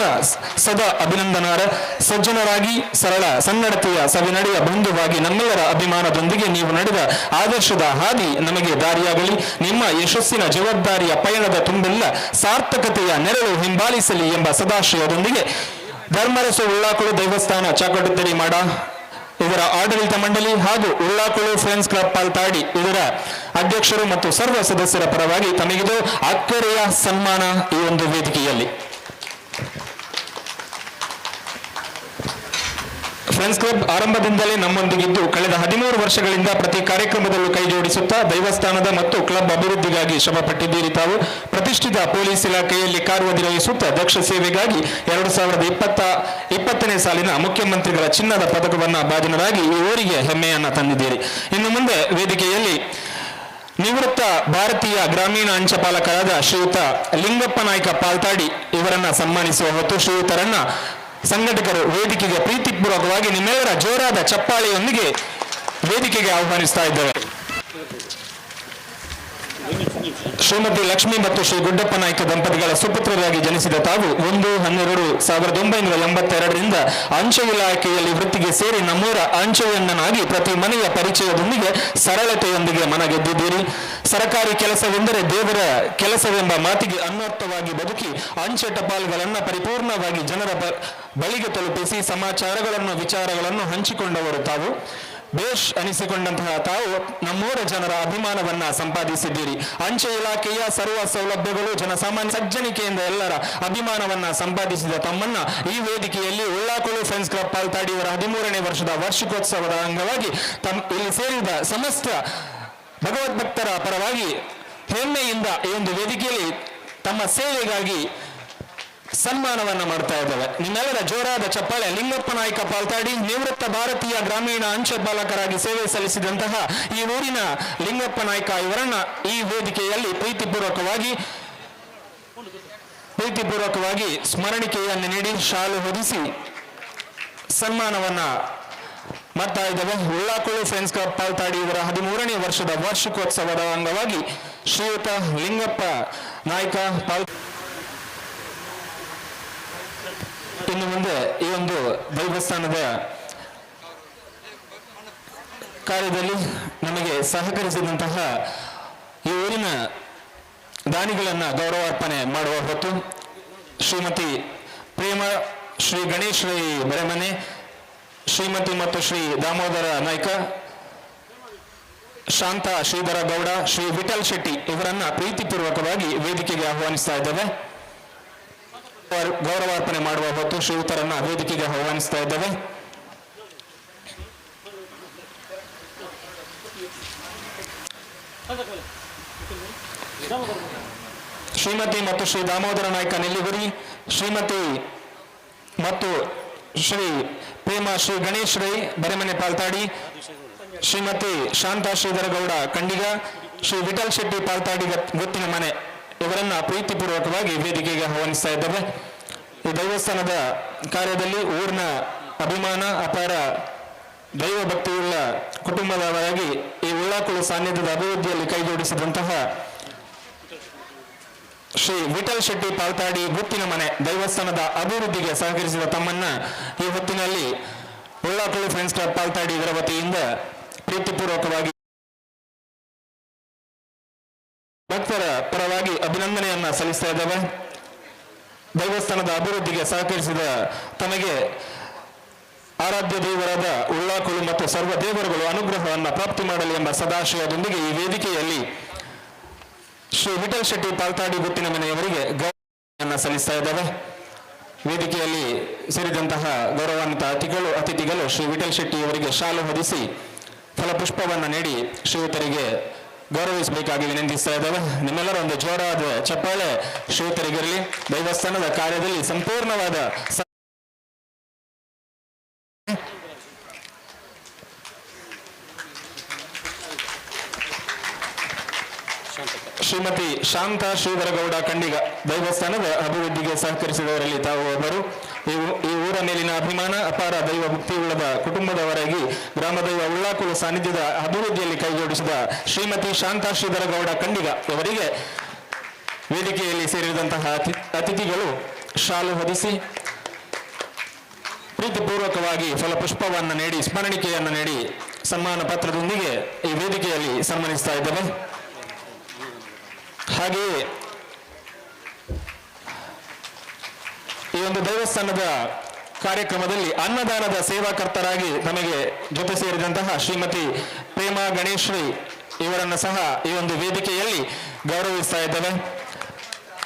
ಸದಾ ಅಭಿನಂದನಾರ್ಹ. ಸಜ್ಜನರಾಗಿ ಸರಳ ಸನ್ನಡತೆಯ ಸವಿನಡೆಯ ಬಂಧುವಾಗಿ ನಮ್ಮೆಲ್ಲರ ಅಭಿಮಾನದೊಂದಿಗೆ ನೀವು ನಡೆದ ಆದರ್ಶದ ಹಾದಿ ನಮಗೆ ದಾರಿಯಾಗಲಿ. ನಿಮ್ಮ ಯಶಸ್ಸಿನ ಜವಾಬ್ದಾರಿಯ ಪಯಣದ ತುಂಬೆಲ್ಲ ಸಾರ್ಥಕತೆಯ ನೆರಳು ಹಿಂಬಾಲಿಸಲಿ ಎಂಬ ಸದಾಶಯದೊಂದಿಗೆ ಧರ್ಮರಸು ಉಳ್ಳಾಕುಳು ದೈವಸ್ಥಾನ ಚಾಕೋಟತ್ತೇರಿ ಮಾಡ ಇದರ ಆಡಳಿತ ಮಂಡಳಿ ಹಾಗೂ ಉಳ್ಳಾಕುಳು ಫ್ರೆಂಡ್ಸ್ ಕ್ಲಬ್ ಪಾಲ್ತಾಡಿ ಇದರ ಅಧ್ಯಕ್ಷರು ಮತ್ತು ಸರ್ವ ಸದಸ್ಯರ ಪರವಾಗಿ ತಮಗಿದು ಅಕ್ಕರೆಯ ಸನ್ಮಾನ ಈ ಒಂದು ವೇದಿಕೆಯಲ್ಲಿ. ಫ್ರೆಂಡ್ಸ್ ಕ್ಲಬ್ ಆರಂಭದಿಂದಲೇ ನಮ್ಮೊಂದಿಗಿದ್ದು ಕಳೆದ 13 ವರ್ಷಗಳಿಂದ ಪ್ರತಿ ಕಾರ್ಯಕ್ರಮದಲ್ಲೂ ಕೈ ಜೋಡಿಸುತ್ತಾ ದೈವಸ್ಥಾನದ ಮತ್ತು ಕ್ಲಬ್ ಅಭಿವೃದ್ಧಿಗಾಗಿ ಶ್ರಮಪಟ್ಟಿದ್ದೀರಿ. ತಾವು ಪ್ರತಿಷ್ಠಿತ ಪೊಲೀಸ್ ಇಲಾಖೆಯಲ್ಲಿ ಕಾರ್ಯನಿರ್ವಹಿಸುತ್ತಾ ದಕ್ಷ ಸೇವೆಗಾಗಿ 2020ನೇ ಸಾಲಿನ ಮುಖ್ಯಮಂತ್ರಿಗಳ ಚಿನ್ನದ ಪದಕವನ್ನ ಭಾಜನರಾಗಿ ಈ ಊರಿಗೆ ಹೆಮ್ಮೆಯನ್ನ ತಂದಿದ್ದೀರಿ. ಇನ್ನು ಮುಂದೆ ವೇದಿಕೆಯಲ್ಲಿ ನಿವೃತ್ತ ಭಾರತೀಯ ಗ್ರಾಮೀಣ ಅಂಚಪಾಲಕರಾದ ಶ್ರೀಯುತ ಲಿಂಗಪ್ಪ ನಾಯ್ಕ ಪಾಲ್ತಾಡಿ ಇವರನ್ನ ಸನ್ಮಾನಿಸುವ ಹೊತ್ತು ಶ್ರೀಯುತರನ್ನ ಸಂಘಟಕರು ವೇದಿಕೆಗೆ ಪ್ರೀತಿಪೂರ್ವಕವಾಗಿ ನಿಮ್ಮೆಲ್ಲರ ಜೋರಾದ ಚಪ್ಪಾಳೆಯೊಂದಿಗೆ ವೇದಿಕೆಗೆ ಆಹ್ವಾನಿಸ್ತಾ ಇದ್ದೇವೆ. ಶ್ರೀಮತಿ ಲಕ್ಷ್ಮಿ ಮತ್ತು ಶ್ರೀ ಗುಡ್ಡಪ್ಪ ನಾಯ್ಕ ದಂಪತಿಗಳ ಸುಪುತ್ರರಾಗಿ ಜನಿಸಿದ ತಾವು 1/12/1982ರಿಂದ ಅಂಚೆ ಇಲಾಖೆಯಲ್ಲಿ ವೃತ್ತಿಗೆ ಸೇರಿ ನಮ್ಮೂರ ಅಂಚೆಯನ್ನನಾಗಿ ಪ್ರತಿ ಮನೆಯ ಪರಿಚಯದೊಂದಿಗೆ ಸರಳತೆಯೊಂದಿಗೆ ಮನಗೆದ್ದಿದ್ದೀರಿ. ಸರಕಾರಿ ಕೆಲಸವೆಂದರೆ ದೇವರ ಕೆಲಸವೆಂಬ ಮಾತಿಗೆ ಅನ್ವರ್ಥವಾಗಿ ಬದುಕಿ ಅಂಚೆ ಟಪಾಲ್ಗಳನ್ನು ಪರಿಪೂರ್ಣವಾಗಿ ಜನರ ಬಳಿಗೆ ತಲುಪಿಸಿ ಸಮಾಚಾರಗಳನ್ನು ವಿಚಾರಗಳನ್ನು ಹಂಚಿಕೊಂಡವರು ತಾವು. ಬೇಷ್ ಅನಿಸಿಕೊಂಡಂತಹ ತಾವು ನಮ್ಮೂರ ಜನರ ಅಭಿಮಾನವನ್ನ ಸಂಪಾದಿಸಿದ್ದೀರಿ. ಅಂಚೆ ಇಲಾಖೆಯ ಸರ್ವ ಸೌಲಭ್ಯಗಳು ಜನಸಾಮಾನ್ಯ ಸಜ್ಜನಿಕೆಯಿಂದ ಎಲ್ಲರ ಅಭಿಮಾನವನ್ನ ಸಂಪಾದಿಸಿದ ತಮ್ಮನ್ನ ಈ ವೇದಿಕೆಯಲ್ಲಿ ಉಳ್ಳಾಕುಳು ಫ್ರೆಂಡ್ಸ್ ಕ್ಲಬ್ ಪಾಲ್ತಾಡಿ ಇವರ 13ನೇ ವರ್ಷದ ವಾರ್ಷಿಕೋತ್ಸವದ ಅಂಗವಾಗಿ ಇಲ್ಲಿ ಸೇರಿದ ಸಮಸ್ತ ಭಗವದ್ಭಕ್ತರ ಪರವಾಗಿ ಹೆಮ್ಮೆಯಿಂದ ಈ ಒಂದು ವೇದಿಕೆಯಲ್ಲಿ ತಮ್ಮ ಸೇವೆಗಾಗಿ ಸನ್ಮಾನವನ್ನ ಮಾಡ್ತಾ ಇದ್ದೇವೆ. ನಿಮ್ಮೆಲ್ಲರ ಜೋರಾದ ಚಪ್ಪಾಳೆ. ಲಿಂಗಪ್ಪ ನಾಯ್ಕ ಪಾಲ್ತಾಡಿ ನಿವೃತ್ತ ಭಾರತೀಯ ಗ್ರಾಮೀಣ ಅಂಚೆ ಪಾಲಕರಾಗಿ ಸೇವೆ ಸಲ್ಲಿಸಿದಂತಹ ಈ ಊರಿನ ಲಿಂಗಪ್ಪ ನಾಯ್ಕ ಇವರನ್ನ ಈ ವೇದಿಕೆಯಲ್ಲಿ ಪ್ರೀತಿಪೂರ್ವಕವಾಗಿ ಸ್ಮರಣಿಕೆಯನ್ನು ನೀಡಿ ಶಾಲು ಹೊದಿಸಿ ಸನ್ಮಾನವನ್ನ ಮಾಡ್ತಾ ಇದ್ದೇವೆ. ಉಳ್ಳಾಕುಳು ಫ್ರೆಂಡ್ಸ್ ಕ್ಲಬ್ ಪಾಲ್ತಾಡಿ ಇವರ 13ನೇ ವರ್ಷದ ವಾರ್ಷಿಕೋತ್ಸವದ ಅಂಗವಾಗಿ ಶ್ರೀಯುತ ಲಿಂಗಪ್ಪ ನಾಯ್ಕ ಇನ್ನು ಮುಂದೆ ಈ ಒಂದು ದೈವಸ್ಥಾನದ ಕಾರ್ಯದಲ್ಲಿ ನಮಗೆ ಸಹಕರಿಸಿದಂತಹ ಈ ಊರಿನ ದಾನಿಗಳನ್ನ ಗೌರವಾರ್ಪಣೆ ಮಾಡುವ ಹೊತ್ತು ಶ್ರೀಮತಿ ಪ್ರೇಮ ಶ್ರೀ ಗಣೇಶ್ ರೈ ಬರೆಮನೆ, ಶ್ರೀಮತಿ ಮತ್ತು ಶ್ರೀ ದಾಮೋದರ ನಾಯ್ಕ, ಶಾಂತಾ ಶ್ರೀಧರ ಗೌಡ, ಶ್ರೀ ವಿಠಲ್ ಶೆಟ್ಟಿ ಇವರನ್ನ ಪ್ರೀತಿಪೂರ್ವಕವಾಗಿ ವೇದಿಕೆಗೆ ಆಹ್ವಾನಿಸ್ತಾ ಇದ್ದೇವೆ. ಗೌರವಾರ್ಪಣೆ ಮಾಡುವ ಹೊತ್ತು ಶ್ರೀಯುತರನ್ನ ವೇದಿಕೆಗೆ ಆಹ್ವಾನಿಸ್ತಾ ಇದ್ದೇವೆ. ಶ್ರೀಮತಿ ಮತ್ತು ಶ್ರೀ ದಾಮೋದರ ನಾಯ್ಕ ನೆಲ್ಲಿಗುರಿ, ಶ್ರೀಮತಿ ಮತ್ತು ಶ್ರೀ ಪ್ರೇಮ ಶ್ರೀ ಗಣೇಶ್ ರೈ ಬರೆಮನೆ ಪಾಲ್ತಾಡಿ, ಶ್ರೀಮತಿ ಶಾಂತಾ ಶ್ರೀಧರ ಗೌಡ ಕಂಡಿಗ, ಶ್ರೀ ವಿಠಲ್ ಶೆಟ್ಟಿ ಪಾಲ್ತಾಡಿ ಗೊತ್ತಿನ ಮನೆ ಇವರನ್ನ ಪ್ರೀತಿಪೂರ್ವಕವಾಗಿ ವೇದಿಕೆಗೆ ಆಹ್ವಾನಿಸ್ತಾ ಇದ್ದೇವೆ. ಈ ದೈವಸ್ಥಾನದ ಕಾರ್ಯದಲ್ಲಿ ಊರಿನ ಅಭಿಮಾನ ಅಪಾರ ದೈವ ಭಕ್ತಿಯುಳ್ಳ ಕುಟುಂಬದವರಾಗಿ ಈ ಉಳ್ಳಾಕುಳು ಸಾನ್ನಿಧ್ಯದ ಅಭಿವೃದ್ಧಿಯಲ್ಲಿ ಕೈಜೋಡಿಸಿದಂತಹ ಶ್ರೀ ವಿಠಲ್ ಶೆಟ್ಟಿ ಪಾಲ್ತಾಡಿ ಗುತ್ತಿನ ಮನೆ ದೈವಸ್ಥಾನದ ಅಭಿವೃದ್ಧಿಗೆ ಸಹಕರಿಸಿದ ತಮ್ಮನ್ನ ಈ ಹೊತ್ತಿನಲ್ಲಿ ಉಳ್ಳಾಕುಳು ಫ್ರೆಂಡ್ಸ್ ಕ್ಲಬ್ ಪಾಲ್ತಾಡಿ ಇದರ ವತಿಯಿಂದ ಪ್ರೀತಿಪೂರ್ವಕವಾಗಿ ಭಕ್ತರ ಪರವಾಗಿ ಅಭಿನಂದನೆಯನ್ನ ಸಲ್ಲಿಸ್ತಾ ಇದ್ದೇವೆ. ದೈವಸ್ಥಾನದ ಅಭಿವೃದ್ಧಿಗೆ ಸಹಕರಿಸಿದ ತಮಗೆ ಆರಾಧ್ಯ ದೇವರಾದ ಉಳ್ಳಾಕುಳು ಮತ್ತು ಸರ್ವ ದೇವರುಗಳು ಅನುಗ್ರಹವನ್ನು ಪ್ರಾಪ್ತಿ ಮಾಡಲಿ ಎಂಬ ಸದಾಶಯದೊಂದಿಗೆ ಈ ವೇದಿಕೆಯಲ್ಲಿ ಶ್ರೀ ವಿಠಲ್ ಶೆಟ್ಟಿ ಪಾಲ್ತಾಡಿ ಗುತ್ತಿನ ಮನೆಯವರಿಗೆ ಗೌರವವನ್ನು ಸಲ್ಲಿಸ್ತಾ ಇದ್ದೇವೆ. ವೇದಿಕೆಯಲ್ಲಿ ಸೇರಿದಂತಹ ಗೌರವಾನ್ವಿತ ಅತಿಥಿಗಳು ಶ್ರೀ ವಿಠಲ್ ಶೆಟ್ಟಿ ಅವರಿಗೆ ಶಾಲು ಹೊದಿಸಿ ಫಲಪುಷ್ಪವನ್ನು ನೀಡಿ ಶ್ರೀಯುತರಿಗೆ ಗೌರವಿಸಬೇಕಾಗಿ ವಿನಂತಿಸ್ತಾ ಇದ್ದೇವೆ. ನಿಮ್ಮೆಲ್ಲರ ಒಂದು ಜೋರಾದ ಚಪ್ಪಾಳೆ ಶ್ರೀಯುತರಿಗಿರಲಿ. ದೈವಸ್ಥಾನದ ಕಾರ್ಯದಲ್ಲಿ ಸಂಪೂರ್ಣವಾದ ಶ್ರೀಮತಿ ಶಾಂತಾ ಶ್ರೀಧರ ಗೌಡ ಕಂಡಿಗ ದೈವಸ್ಥಾನದ ಅಭಿವೃದ್ಧಿಗೆ ಸಹಕರಿಸಿದವರಲ್ಲಿ ತಾವು ಒಬ್ಬರು. ಈ ಊರ ಮೇಲಿನ ಅಭಿಮಾನ ಅಪಾರ ದೈವ ಭಕ್ತಿಯುಳ್ಳದ ಕುಟುಂಬದವರಾಗಿ ಗ್ರಾಮದೈವ ಉಳ್ಳಾಕುಳು ಸಾನ್ನಿಧ್ಯದ ಅಭಿವೃದ್ಧಿಯಲ್ಲಿ ಕೈಜೋಡಿಸಿದ ಶ್ರೀಮತಿ ಶಾಂತಾ ಶ್ರೀಧರ ಗೌಡ ಕಂಡಿಗ ಇವರಿಗೆ ವೇದಿಕೆಯಲ್ಲಿ ಸೇರಿದಂತಹ ಅತಿಥಿಗಳು ಶಾಲು ಹೊದಿಸಿ ಪ್ರೀತಿಪೂರ್ವಕವಾಗಿ ಫಲಪುಷ್ಪವನ್ನು ನೀಡಿ ಸ್ಮರಣಿಕೆಯನ್ನು ನೀಡಿ ಸನ್ಮಾನ ಪತ್ರದೊಂದಿಗೆ ಈ ವೇದಿಕೆಯಲ್ಲಿ ಸನ್ಮಾನಿಸ್ತಾ ಇದ್ದೇವೆ. ಹಾಗೆಯೇ ಈ ಒಂದು ದೈವಸ್ಥಾನದ ಕಾರ್ಯಕ್ರಮದಲ್ಲಿ ಅನ್ನದಾನದ ಸೇವಾಕರ್ತರಾಗಿ ನಮಗೆ ಜೊತೆ ಸೇರಿದಂತಹ ಶ್ರೀಮತಿ ಪ್ರೇಮಾ ಗಣೇಶ್ರೀ ಇವರನ್ನು ಸಹ ಈ ಒಂದು ವೇದಿಕೆಯಲ್ಲಿ ಗೌರವಿಸ್ತಾ ಇದ್ದೇವೆ.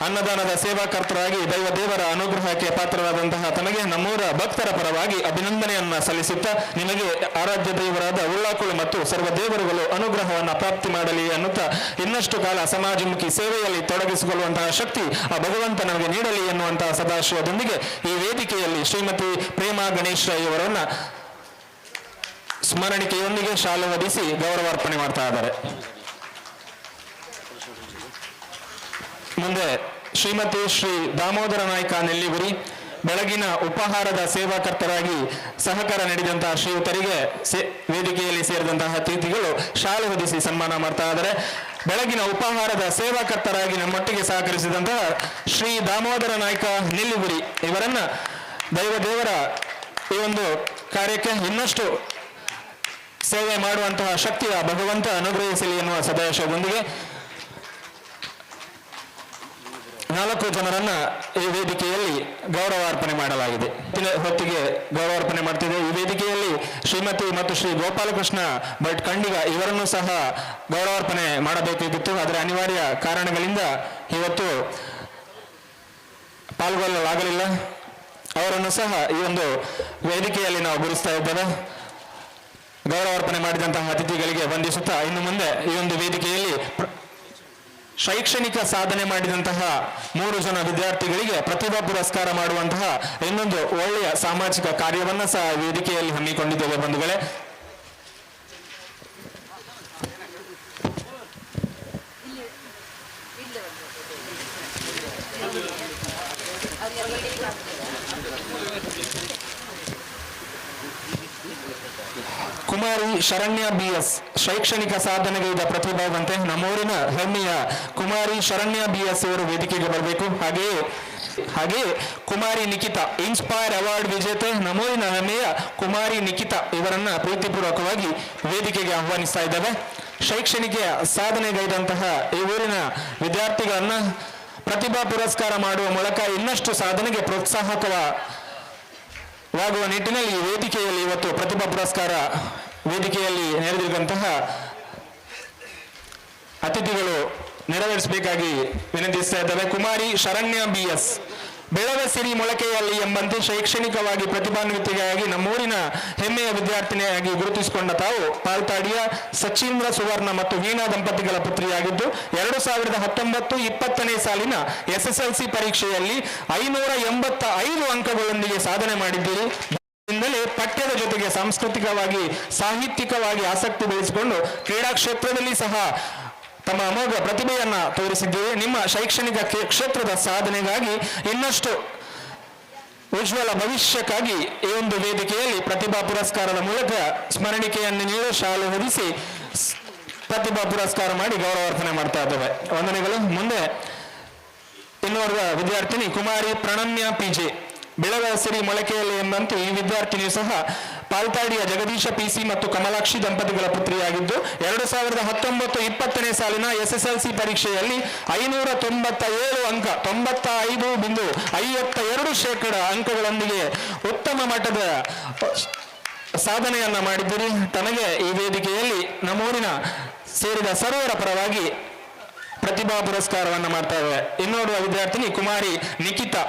ಅನ್ನದಾನದ ಸೇವಾಕರ್ತರಾಗಿ ದೈವ ದೇವರ ಅನುಗ್ರಹಕ್ಕೆ ಪಾತ್ರರಾದಂತಹ ತಮಗೆ ನಮ್ಮೂರ ಭಕ್ತರ ಪರವಾಗಿ ಅಭಿನಂದನೆಯನ್ನ ಸಲ್ಲಿಸುತ್ತಾ ನಿಮಗೆ ಆರಾಧ್ಯ ದೇವರಾದ ಉಳ್ಳಾಕುಳು ಮತ್ತು ಸರ್ವ ದೇವರುಗಳು ಅನುಗ್ರಹವನ್ನು ಪ್ರಾಪ್ತಿ ಮಾಡಲಿ ಅನ್ನುತ್ತಾ ಇನ್ನಷ್ಟು ಕಾಲ ಸಮಾಜಮುಖಿ ಸೇವೆಯಲ್ಲಿ ತೊಡಗಿಸಿಕೊಳ್ಳುವಂತಹ ಶಕ್ತಿ ಆ ಭಗವಂತ ನಮಗೆ ನೀಡಲಿ ಎನ್ನುವಂತಹ ಸದಾಶಯದೊಂದಿಗೆ ಈ ವೇದಿಕೆಯಲ್ಲಿ ಶ್ರೀಮತಿ ಪ್ರೇಮಾ ಗಣೇಶ್ ಇವರನ್ನ ಸ್ಮರಣಿಕೆಯೊಂದಿಗೆ ಶಾಲು ಹೊದಿಸಿ ಗೌರವಾರ್ಪಣೆ ಮಾಡ್ತಾ ಇದ್ದಾರೆ. ಮುಂದೆ ಶ್ರೀಮತಿ ಶ್ರೀ ದಾಮೋದರ ನಾಯ್ಕ ನೆಲ್ಲಿಗುರಿ ಬೆಳಗಿನ ಉಪಹಾರದ ಸೇವಾಕರ್ತರಾಗಿ ಸಹಕಾರ ನೀಡಿದಂತಹ ಶ್ರೀಯುತರಿಗೆ ವೇದಿಕೆಯಲ್ಲಿ ಸೇರಿದಂತಹ ಅತಿಥಿಗಳು ಶಾಲು ಹೊದಿಸಿ ಸನ್ಮಾನ ಮಾಡ್ತಾ ಇದ್ದಾರೆ. ಬೆಳಗಿನ ಉಪಹಾರದ ಸೇವಾಕರ್ತರಾಗಿ ನಮ್ಮೊಟ್ಟಿಗೆ ಸಹಕರಿಸಿದಂತಹ ಶ್ರೀ ದಾಮೋದರ ನಾಯ್ಕ ನೆಲ್ಲಿಗುರಿ ಇವರನ್ನ ದೈವ ದೇವರ ಈ ಒಂದು ಕಾರ್ಯಕ್ಕೆ ಇನ್ನಷ್ಟು ಸೇವೆ ಮಾಡುವಂತಹ ಶಕ್ತಿಯ ಭಗವಂತ ಅನುಗ್ರಹಿಸಲಿ ಎನ್ನುವ ಸದಾಶಯದೊಂದಿಗೆ 4 ಜನರನ್ನ ಈ ವೇದಿಕೆಯಲ್ಲಿ ಗೌರವಾರ್ಪಣೆ ಮಾಡಲಾಗಿದೆ. ಹೊತ್ತಿಗೆ ಗೌರವಾರ್ಪಣೆ ಮಾಡ್ತಿದೆ. ಈ ವೇದಿಕೆಯಲ್ಲಿ ಶ್ರೀಮತಿ ಮತ್ತು ಶ್ರೀ ಗೋಪಾಲಕೃಷ್ಣ ಭಟ್ ಕಂಡಿಗ ಇವರನ್ನು ಸಹ ಗೌರವಾರ್ಪಣೆ ಮಾಡಬೇಕಿತ್ತು. ಆದರೆ ಅನಿವಾರ್ಯ ಕಾರಣಗಳಿಂದ ಇವತ್ತು ಪಾಲ್ಗೊಳ್ಳಲಾಗಲಿಲ್ಲ. ಅವರನ್ನು ಸಹ ಈ ಒಂದು ವೇದಿಕೆಯಲ್ಲಿ ನಾವು ಗುರುತಿಸ್ತಾ ಇದ್ದೇವೆ. ಗೌರವಾರ್ಪಣೆ ಮಾಡಿದಂತಹ ಅತಿಥಿಗಳಿಗೆ ವಂದಿಸುತ್ತಾ ಇನ್ನು ಮುಂದೆ ಈ ಒಂದು ವೇದಿಕೆಯಲ್ಲಿ ಶೈಕ್ಷಣಿಕ ಸಾಧನೆ ಮಾಡಿದಂತಹ 3 ಜನ ವಿದ್ಯಾರ್ಥಿಗಳಿಗೆ ಪ್ರತಿಭಾ ಪುರಸ್ಕಾರ ಮಾಡುವಂತಹ ಇನ್ನೊಂದು ಒಳ್ಳೆಯ ಸಾಮಾಜಿಕ ಕಾರ್ಯವನ್ನ ಸಹ ವೇದಿಕೆಯಲ್ಲಿ ಹಮ್ಮಿಕೊಂಡಿದ್ದೇವೆ ಬಂಧುಗಳೇ. ಕುಮಾರಿ ಶರಣ್ಯ BS ಶೈಕ್ಷಣಿಕ ಸಾಧನೆಗೈದ ಪ್ರತಿಭಾವಂತೆ ನಮ್ಮೂರಿನ ಹೆಮ್ಮೆಯ ಕುಮಾರಿ ಶರಣ್ಯ BS ಅವರು ವೇದಿಕೆಗೆ ಬರಬೇಕು. ಹಾಗೆಯೇ ಕುಮಾರಿ ನಿಖಿತಾ ಇನ್ಸ್ಪೈರ್ ಅವಾರ್ಡ್ ವಿಜೇತೆ ನಮ್ಮೂರಿನ ಹೆಮ್ಮೆಯ ಕುಮಾರಿ ನಿಖಿತಾ ಇವರನ್ನ ಪ್ರೀತಿಪೂರ್ವಕವಾಗಿ ವೇದಿಕೆಗೆ ಆಹ್ವಾನಿಸ್ತಾ ಇದ್ದೇವೆ. ಶೈಕ್ಷಣಿಕ ಸಾಧನೆಗೈದಂತಹ ಈ ಊರಿನ ವಿದ್ಯಾರ್ಥಿಗಳನ್ನ ಪ್ರತಿಭಾ ಪುರಸ್ಕಾರ ಮಾಡುವ ಮೂಲಕ ಇನ್ನಷ್ಟು ಸಾಧನೆಗೆ ಪ್ರೋತ್ಸಾಹಕವಾಗುವ ನಿಟ್ಟಿನಲ್ಲಿ ವೇದಿಕೆಯಲ್ಲಿ ಇವತ್ತು ಪ್ರತಿಭಾ ಪುರಸ್ಕಾರ ವೇದಿಕೆಯಲ್ಲಿ ನೆರೆದಿರುವಂತಹ ಅತಿಥಿಗಳು ನೆರವೇರಿಸಬೇಕಾಗಿ ವಿನಂತಿಸ್ತಾ ಇದ್ದೇವೆ. ಕುಮಾರಿ ಶರಣ್ಯ BS ಬೆಳವ ಸಿರಿ ಮೊಳಕೆಯಲ್ಲಿ ಎಂಬಂತೆ ಶೈಕ್ಷಣಿಕವಾಗಿ ಪ್ರತಿಭಾನ್ವಿತೆಯಾಗಿ ನಮ್ಮೂರಿನ ಹೆಮ್ಮೆಯ ವಿದ್ಯಾರ್ಥಿನಿಯಾಗಿ ಗುರುತಿಸಿಕೊಂಡ ತಾವು ಪಾಲ್ತಾಡಿಯ ಸಚೀಂದ್ರ ಸುವರ್ಣ ಮತ್ತು ವೀಣಾ ದಂಪತಿಗಳ ಪುತ್ರಿಯಾಗಿದ್ದು 2019-20 ಸಾಲಿನ SSLC ಪರೀಕ್ಷೆಯಲ್ಲಿ 585 ಅಂಕಗಳೊಂದಿಗೆ ಸಾಧನೆ ಮಾಡಿದ್ದೀರಿ. ಇಂದಲೇ ಪಠ್ಯದ ಜೊತೆಗೆ ಸಾಂಸ್ಕೃತಿಕವಾಗಿ ಸಾಹಿತ್ಯಿಕವಾಗಿ ಆಸಕ್ತಿ ಬೆಳೆಸಿಕೊಂಡು ಕ್ರೀಡಾ ಕ್ಷೇತ್ರದಲ್ಲಿ ಸಹ ತಮ್ಮ ಅಮೋಘ ಪ್ರತಿಭೆಯನ್ನ ತೋರಿಸಿದ್ದೀರಿ. ನಿಮ್ಮ ಶೈಕ್ಷಣಿಕ ಕ್ಷೇತ್ರದ ಸಾಧನೆಗಾಗಿ ಇನ್ನಷ್ಟು ಉಜ್ವಲ ಭವಿಷ್ಯಕ್ಕಾಗಿ ಈ ಒಂದು ವೇದಿಕೆಯಲ್ಲಿ ಪ್ರತಿಭಾ ಪುರಸ್ಕಾರದ ಮೂಲಕ ಸ್ಮರಣಿಕೆಯನ್ನು ನೀಡಿ ಶಾಲೆ ಹೊದಿಸಿ ಪ್ರತಿಭಾ ಪುರಸ್ಕಾರ ಮಾಡಿ ಗೌರವಾರ್ಪಣೆ ಮಾಡ್ತಾ ಇದ್ದೇವೆ. ವಂದನೆಗಳು. ಮುಂದೆ ಇನ್ನೋರ್ವ ವಿದ್ಯಾರ್ಥಿನಿ ಕುಮಾರಿ ಪ್ರಣಮ್ಯ PJ ಬೆಳವ ಸಿರಿ ಮೊಳಕೆಯಲ್ಲಿ ಎಂಬಂತೆ ಈ ವಿದ್ಯಾರ್ಥಿನಿಯು ಸಹ ಪಾಲ್ತಾಡಿಯ ಜಗದೀಶ PC ಮತ್ತು ಕಮಲಾಕ್ಷಿ ದಂಪತಿಗಳ ಪುತ್ರಿಯಾಗಿದ್ದು 2019-20 ಸಾಲಿನ SSLC ಪರೀಕ್ಷೆಯಲ್ಲಿ 597 ಅಂಕ 95.52% ಅಂಕಗಳೊಂದಿಗೆ ಉತ್ತಮ ಮಟ್ಟದ ಸಾಧನೆಯನ್ನ ಮಾಡಿದ್ದೀರಿ. ತನಗೆ ಈ ವೇದಿಕೆಯಲ್ಲಿ ನಮ್ಮೂರಿನ ಸೇರಿದ ಸರ್ವರ ಪರವಾಗಿ ಪ್ರತಿಭಾ ಪುರಸ್ಕಾರವನ್ನು ಮಾಡ್ತಾ ಇದ್ದೇವೆ. ಇನ್ನೋರ್ವ ವಿದ್ಯಾರ್ಥಿನಿ ಕುಮಾರಿ ನಿಖಿತಾ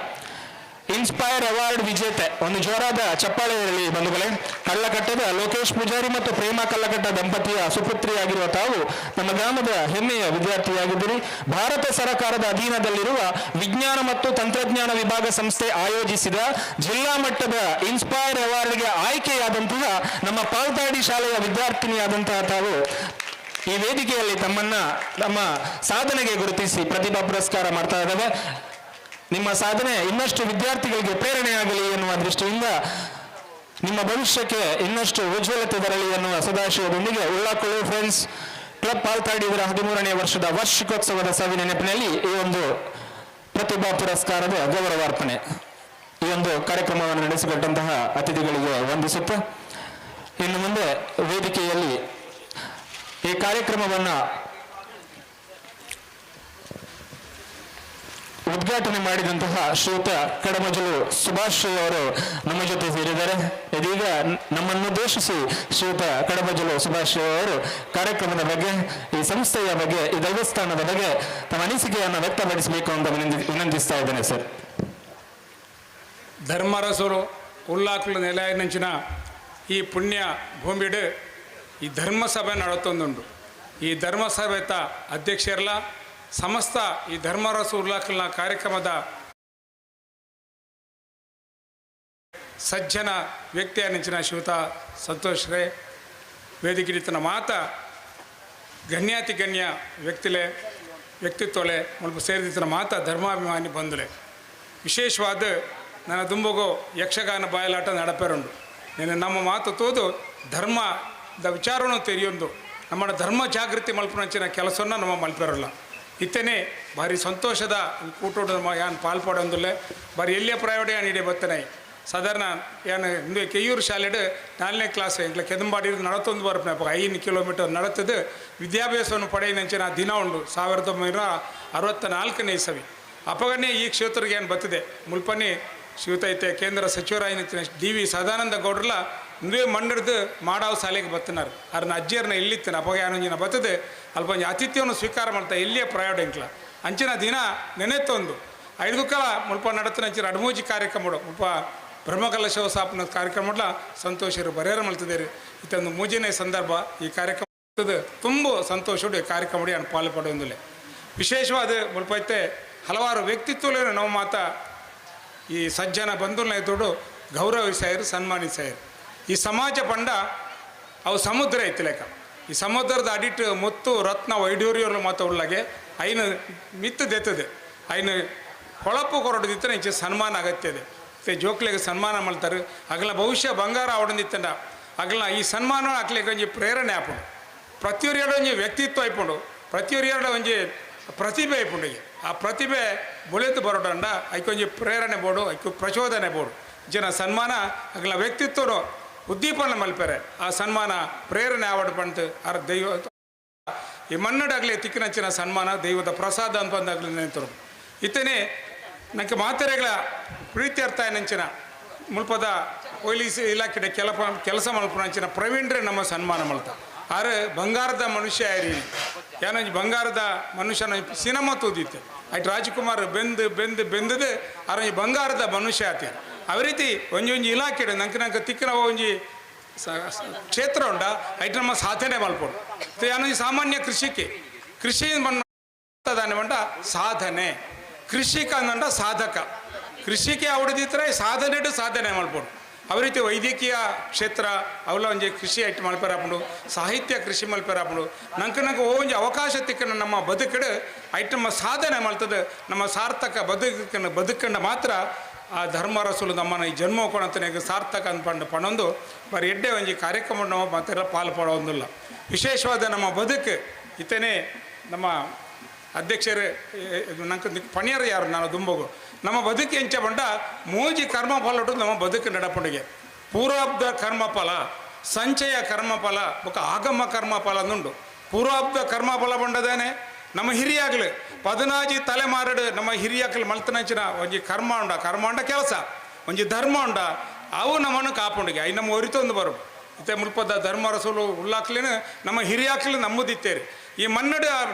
ಇನ್ಸ್ಪೈರ್ ಅವಾರ್ಡ್ ವಿಜೇತೆ. ಒಂದು ಜೋರಾದ ಚಪ್ಪಾಳೆ ಇರಲಿ ಬಂಧುಗಳೇ. ಕಳ್ಳಕಟ್ಟದ ಲೋಕೇಶ್ ಪೂಜಾರಿ ಮತ್ತು ಪ್ರೇಮ ಕಳ್ಳಕಟ್ಟ ದಂಪತಿಯ ಸುಪುತ್ರಿಯಾಗಿರುವ ತಾವು ನಮ್ಮ ಗ್ರಾಮದ ಹೆಮ್ಮೆಯ ವಿದ್ಯಾರ್ಥಿಯಾಗಿದ್ದೀರಿ. ಭಾರತ ಸರ್ಕಾರದ ಅಧೀನದಲ್ಲಿರುವ ವಿಜ್ಞಾನ ಮತ್ತು ತಂತ್ರಜ್ಞಾನ ವಿಭಾಗ ಸಂಸ್ಥೆ ಆಯೋಜಿಸಿದ ಜಿಲ್ಲಾ ಮಟ್ಟದ ಇನ್ಸ್ಪೈರ್ ಅವಾರ್ಡ್ಗೆ ಆಯ್ಕೆಯಾದಂತಹ ನಮ್ಮ ಪಾಲ್ತಾಡಿ ಶಾಲೆಯ ವಿದ್ಯಾರ್ಥಿನಿಯಾದಂತಹ ತಾವು ಈ ವೇದಿಕೆಯಲ್ಲಿ ನಮ್ಮ ಸಾಧನೆಗೆ ಗುರುತಿಸಿ ಪ್ರತಿಭಾ ಪುರಸ್ಕಾರ ಮಾಡ್ತಾ ಇದ್ದಾವೆ. ನಿಮ್ಮ ಸಾಧನೆ ಇನ್ನಷ್ಟು ವಿದ್ಯಾರ್ಥಿಗಳಿಗೆ ಪ್ರೇರಣೆಯಾಗಲಿ ಎನ್ನುವ ದೃಷ್ಟಿಯಿಂದ ನಿಮ್ಮ ಭವಿಷ್ಯಕ್ಕೆ ಇನ್ನಷ್ಟು ಉಜ್ವಲತೆ ಬರಲಿ ಎನ್ನುವ ಸದಾಶಯದೊಂದಿಗೆ ಉಳ್ಳಾಕುಳು ಫ್ರೆಂಡ್ಸ್ ಕ್ಲಬ್ ಪಾಲ್ತಾಡಿ ಇದರ 13ನೇ ವರ್ಷದ ವಾರ್ಷಿಕೋತ್ಸವದ ಸವಿ ನೆನಪಿನಲ್ಲಿ ಈ ಒಂದು ಪ್ರತಿಭಾ ಪುರಸ್ಕಾರದ ಗೌರವಾರ್ಪಣೆ ಈ ಒಂದು ಕಾರ್ಯಕ್ರಮವನ್ನು ನಡೆಸಿಕೊಟ್ಟಂತಹ ಅತಿಥಿಗಳಿಗೆ ವಂದಿಸುತ್ತಾ ಇನ್ನು ಮುಂದೆ ವೇದಿಕೆಯಲ್ಲಿ ಈ ಕಾರ್ಯಕ್ರಮವನ್ನು ಉದ್ಘಾಟನೆ ಮಾಡಿದಂತಹ ಶ್ರೀಯುತ ಕಡಮಜಲು ಸುಭಾಷ್ ಅವರು ನಮ್ಮ ಜೊತೆ ಸೇರಿದ್ದಾರೆ. ಇದೀಗ ನಮ್ಮನ್ನುದ್ದೇಶಿಸಿ ಶ್ರೀಯುತ ಕಡಮಜಲು ಸುಭಾಷ್ ಅವರು ಕಾರ್ಯಕ್ರಮದ ಬಗ್ಗೆ, ಈ ಸಂಸ್ಥೆಯ ಬಗ್ಗೆ, ಈ ದೇವಸ್ಥಾನದ ಬಗ್ಗೆ ತಮ್ಮ ಅನಿಸಿಕೆಯನ್ನು ವ್ಯಕ್ತಪಡಿಸಬೇಕು ಅಂತ ವಿನಂತಿಸ್ತಾ ಇದ್ದೇನೆ ಸರ್. ಧರ್ಮರಸರು ಉಲ್ಲಾಕ್ಲ ನೆಲೆಯಂಚಿನ ಈ ಪುಣ್ಯ ಭೂಮಿಡು ಈ ಧರ್ಮಸಭೆ ನಡತೊಂದುಂಡು. ಈ ಧರ್ಮಸಭೆತ ಅಧ್ಯಕ್ಷರಲ್ಲ ಸಮಸ್ತ ಈ ಧರ್ಮರಸ ಉಲ್ಲಾಕ್ಲ ಕಾರ್ಯಕ್ರಮದ ಸಜ್ಜನ ವ್ಯಕ್ತಿ ಅನ್ನಿಂಚಿನ ಶ್ರೀಯುತ ಸಂತೋಷ್ ರೇ ವೇದಿಕೆರಿತನ ಮಾತ ಗಣ್ಯಾತಿ ಗಣ್ಯ ವ್ಯಕ್ತಿತ್ವಲೆ ಮುಲ್ಪ ಸೇರಿದಿತ್ತನ ಮಾತ ಧರ್ಮಾಭಿಮಾನಿ ಬಂಧುಲೆ ವಿಶೇಷವಾದ ನನ್ನ ದುಂಬಗೋ ಯಕ್ಷಗಾನ ಬಾಯಲಾಟ ನಡಪೆರುಂಡು. ನೀನು ನಮ್ಮ ಮಾತು ತೋದು ಧರ್ಮದ ವಿಚಾರವನ್ನು ತೆರೆಯೊಂದು ನಮ್ಮ ಧರ್ಮ ಜಾಗೃತಿ ಮಲ್ಪನಂಚಿನ ಕೆಲಸವನ್ನು ನಮ್ಮ ಮಲ್ಪೆರಲ್ಲ. ಇತ್ತೇನೆ ಭಾರಿ ಸಂತೋಷದ ಕೂಟೋಟ ಯಾನು ಪಾಲ್ಪಡೊಂದುಲ್ಲೆ ಬಾರಿ ಎಲ್ಲಿಯ ಪ್ರಯೋಡ ನೀಡಿ ಬತ್ತನೆ ಸಾಧಾರಣ ಏನು ಇಂದು ಕೆಯ್ಯೂರು ಶಾಲೆಡ್ 4ನೇ ಕ್ಲಾಸ್ ಎಂಕ್ಲ ಕೆದಂಬಾಡಿ ನಡತೊಂದು ಬರ್ಪನೆ 5 ಕಿಲೋಮೀಟರ್ ನಡತದು ವಿದ್ಯಾಭ್ಯಾಸವನ್ನು ಪಡೆಯನಂಚಿನ ದಿನ ಉಂಡು 1964ನೇ ಇಸವಿ ಅಪಗನೇ ಈ ಕ್ಷೇತ್ರಕ್ಕೆ ಏನು ಬರ್ತದೆ ಮುಲ್ಪನಿ ಶ್ರೀಯುತ ಐತೆ ಕೇಂದ್ರ ಸಚಿವರಾಯಿನ DV ಸದಾನಂದ ಗೌಡ್ರಲ್ಲ ಇಂದೇ ಮಂಡರ್ದು ಮಾಡಾವ್ ಶಾಲೆಗೆ ಬತ್ತನಾರು ಅವ್ರನ್ನ ಅಜ್ಜಿಯರ್ನ ಇಲ್ಲಿತ್ತೇನೆ ಅಪಗ ಏನೊಂಜಿನ ಬರ್ತದೆ ಅಲ್ಪ ಆತಿಥ್ಯವನ್ನು ಸ್ವೀಕಾರ ಮಾಡ್ತಾ ಇಲ್ಲಿಯ ಪ್ರಯೋಡ ಇಂಕ್ಲ ಅಂಚಿನ ದಿನ ನೆನೆತ್ತೊಂದು 5 ಕಾಲ ಮುಲ್ಪ ನಡತನ ಅಂಚಿನ ಅಡಮೂಜಿ ಕಾರ್ಯಕ್ರಮ ಮುಲ್ಪ ಬ್ರಹ್ಮಕಲ ಶಿವಸಾಪನ ಕಾರ್ಯಕ್ರಮ ಸಂತೋಷರು ಬರೆಯರ ಮಲ್ತಿದ್ದೇವೆ. ಇತ್ತೊಂದು ಮೂಜನೇ ಸಂದರ್ಭ ಈ ಕಾರ್ಯಕ್ರಮ ತುಂಬ ಸಂತೋಷ ಕಾರ್ಯಕ್ರಮ ನಾನು ಪಾಲ್ಪಡೊಂದಿಲ್ಲ ವಿಶೇಷವಾದ ಮುಲ್ಪೈತೆ ಹಲವಾರು ವ್ಯಕ್ತಿತ್ವಗಳನ್ನು ನಾವು ಮಾತಾ ಈ ಸಜ್ಜನ ಬಂಧುಗಳನ್ನ ಎದುರು ಗೌರವಿಸಾಯರು ಸನ್ಮಾನಿಸಾಯರು. ಈ ಸಮಾಜ ಪಂಡ ಅವು ಸಮುದ್ರ ಐತಿ ಲೆಕ್ಕ. ಈ ಸಮುದ್ರದ ಅಡಿಟ್ ಮುತ್ತು ರತ್ನ ವೈಡೂರ್ಯರು ಮಾತ ಉಳ್ಳಗೆ ಐನ ಮಿತ್ತು ದೆತ್ತದೆ ಐನ ಹೊಳಪು ಕೊರಡದಿತ್ತನ ಇಂಚೆ ಸನ್ಮಾನ ಅಗತ್ಯ ಇದೆ. ಜೋಕ್ಲೆಗೆ ಸನ್ಮಾನ ಮಾಡ್ತಾರೆ. ಅಗಲ ಭವಿಷ್ಯ ಬಂಗಾರ ಅವಡಂದಿತ್ತಂಡ ಅಗಲ ಈ ಸನ್ಮಾನ ಹಾಕ್ಲಿಕ್ಕೆ ಒಂಜಿ ಪ್ರೇರಣೆ ಆಪುಂಡು. ಪ್ರತಿಯೊರಿಯಡ ಒಂಜಿ ವ್ಯಕ್ತಿತ್ವ ಆಯ್ಪುಂಡು, ಪ್ರತಿಯೊರಿಯಡ ಒಂಜಿ ಪ್ರತಿಭೆ ಆಯ್ಪುಂಡು. ಆ ಪ್ರತಿಭೆ ಬೊಳೆದು ಬರೋಡಂಡ ಐಕೊಂಜಿ ಪ್ರೇರಣೆ ಬೋಡು, ಐಕು ಪ್ರಚೋದನೆ ಬೋಡು. ಜನ ಸನ್ಮಾನ ಅಗಲ ವ್ಯಕ್ತಿತ್ವ ಉದ್ದೀಪನ ಮಲ್ಪೆರೆ. ಆ ಸನ್ಮಾನ ಪ್ರೇರಣೆ ಆವಡು ಪಂತು ಅರ ದೈವ ಈ ಮನ್ನಡಾಗಲಿ ತಿಕ್ಕಿನಂಚಿನ ಸನ್ಮಾನ ದೈವದ ಪ್ರಸಾದ ಅಂತ ಬಂದಾಗಲಿ ನೆನತರು. ಇತ್ತನೇ ನನಗೆ ಮಾತೆರೆಗಳ ಪ್ರೀತ್ಯರ್ಥ ಏನಂಚಿನ ಮುಲ್ಪದ ಪೊಲೀಸ್ ಇಲಾಖೆ ಕೆಲಸ ಮಲ್ಪನಂಚಿನ ಪ್ರವೀಣ್ರೆ ನಮ್ಮ ಸನ್ಮಾನ ಮಲ್ತ ಆರೆ ಬಂಗಾರದ ಮನುಷ್ಯ ಯಾರಿ ಏನಂಜಿ ಬಂಗಾರದ ಮನುಷ್ಯನ ಸಿನಿಮಾ ತೂದಿತ್ತು ಆಯ್ತು ರಾಜ್ಕುಮಾರ್ ಬೆಂದದು ಅರಂಜಿ ಬಂಗಾರದ ಮನುಷ್ಯ ಆತ. ಅವ ರೀತಿ ಒಂಜಿ ಇಲಾಖೆ ನಂಗೆ ತಿಕ್ಕಿನ ಒಂಜಿ ಕ್ಷೇತ್ರ ಉಂಡ ಐಟ್ ನಮ್ಮ ಸಾಧನೆ ಮಲ್ಪಡು. ಏನೊಂದು ಸಾಮಾನ್ಯ ಕೃಷಿ ಬಂದಾನೆ ಬಂಡ ಸಾಧನೆ, ಕೃಷಿಕ ಅಂದಂಡ ಸಾಧಕ, ಕೃಷಿಗೆ ಅವಡದಿದ್ರೆ ಸಾಧನೆ ಮಲ್ಪಡು. ಅವ ರೀತಿ ವೈದ್ಯಕೀಯ ಕ್ಷೇತ್ರ ಅವಲ್ಲ ಒಂಜಿ ಕೃಷಿ ಐಟ್ ಮಲ್ಪೆರಾಪುಂಡು, ಸಾಹಿತ್ಯ ಕೃಷಿ ಮಲ್ಪೆರಾಪುಂಡು. ನಂಗೆ ಒಂಜಿ ಅವಕಾಶ ತಿಕ್ಕನ ನಮ್ಮ ಬದುಕಡು ಐಟ್ ನಮ್ಮ ಸಾಧನೆ ಮಲ್ತದ ನಮ್ಮ ಸಾರ್ಥಕ ಬದುಕಂಡ ಮಾತ್ರ ಆ ಧರ್ಮ ರಸೂಲು ನಮ್ಮನ್ನ ಈ ಜನ್ಮ ಕೊಡಂತ ಸಾರ್ಥಕ ಅಂದ್ಪಂಡು ಪಣೊಂದು ಬರೀ ಎಡ್ಡೆ ಒಂಜಿ ಕಾರ್ಯಕ್ರಮ ನಾವು ಮತ್ತೆ ಪಾಲು ಪಡೋದಿಲ್ಲ. ವಿಶೇಷವಾದ ನಮ್ಮ ಬದುಕು ಇತ್ತನೇ ನಮ್ಮ ಅಧ್ಯಕ್ಷರು ನಂಗೆ ಪಣಿಯರು ಯಾರು ನಾನು ದುಂಬಗು ನಮ್ಮ ಬದುಕು ಎಂಚ ಬಂಡ ಮೂಜಿ ಕರ್ಮಫಲ ನಮ್ಮ ಬದುಕು ನಡಪಣಿಗೆ ಪೂರ್ವಾಬ್ದ ಕರ್ಮಫಲ, ಸಂಚಯ ಕರ್ಮಫಲ ಬೊಕ್ಕ ಆಗಮ ಕರ್ಮಫಲ ಅಂದುಂಡು. ಪೂರ್ವಾಬ್ದ ಕರ್ಮಫಲ ಬಂಡದೇನೆ ನಮ್ಮ ಹಿರಿಯಾಗಲು 14 ತಲೆಮಾರಡು ನಮ್ಮ ಹಿರಿಯಾಕಲು ಮಲ್ತನಂಚಿನ ಒಂಜಿ ಕರ್ಮ ಉಂಡ ಕೆಲಸ ಒಂಜಿ ಧರ್ಮ ಉಂಡ ಅವು ನಮ್ಮನ್ನು ಕಾಪುಂಡಿಗೆ ಅವು ನಮ್ಮ ಒರಿತೊಂದು ಬರು. ಇತ್ತೆ ಮುಲ್ಪದ ಧರ್ಮ ರಸೂಲು ಉಳ್ಳಾಕ್ಲೇನು ನಮ್ಮ ಹಿರಿಯಾಕಲು ನಮ್ಮದಿತ್ತೇರಿ ಈ ಮನ್ನಡ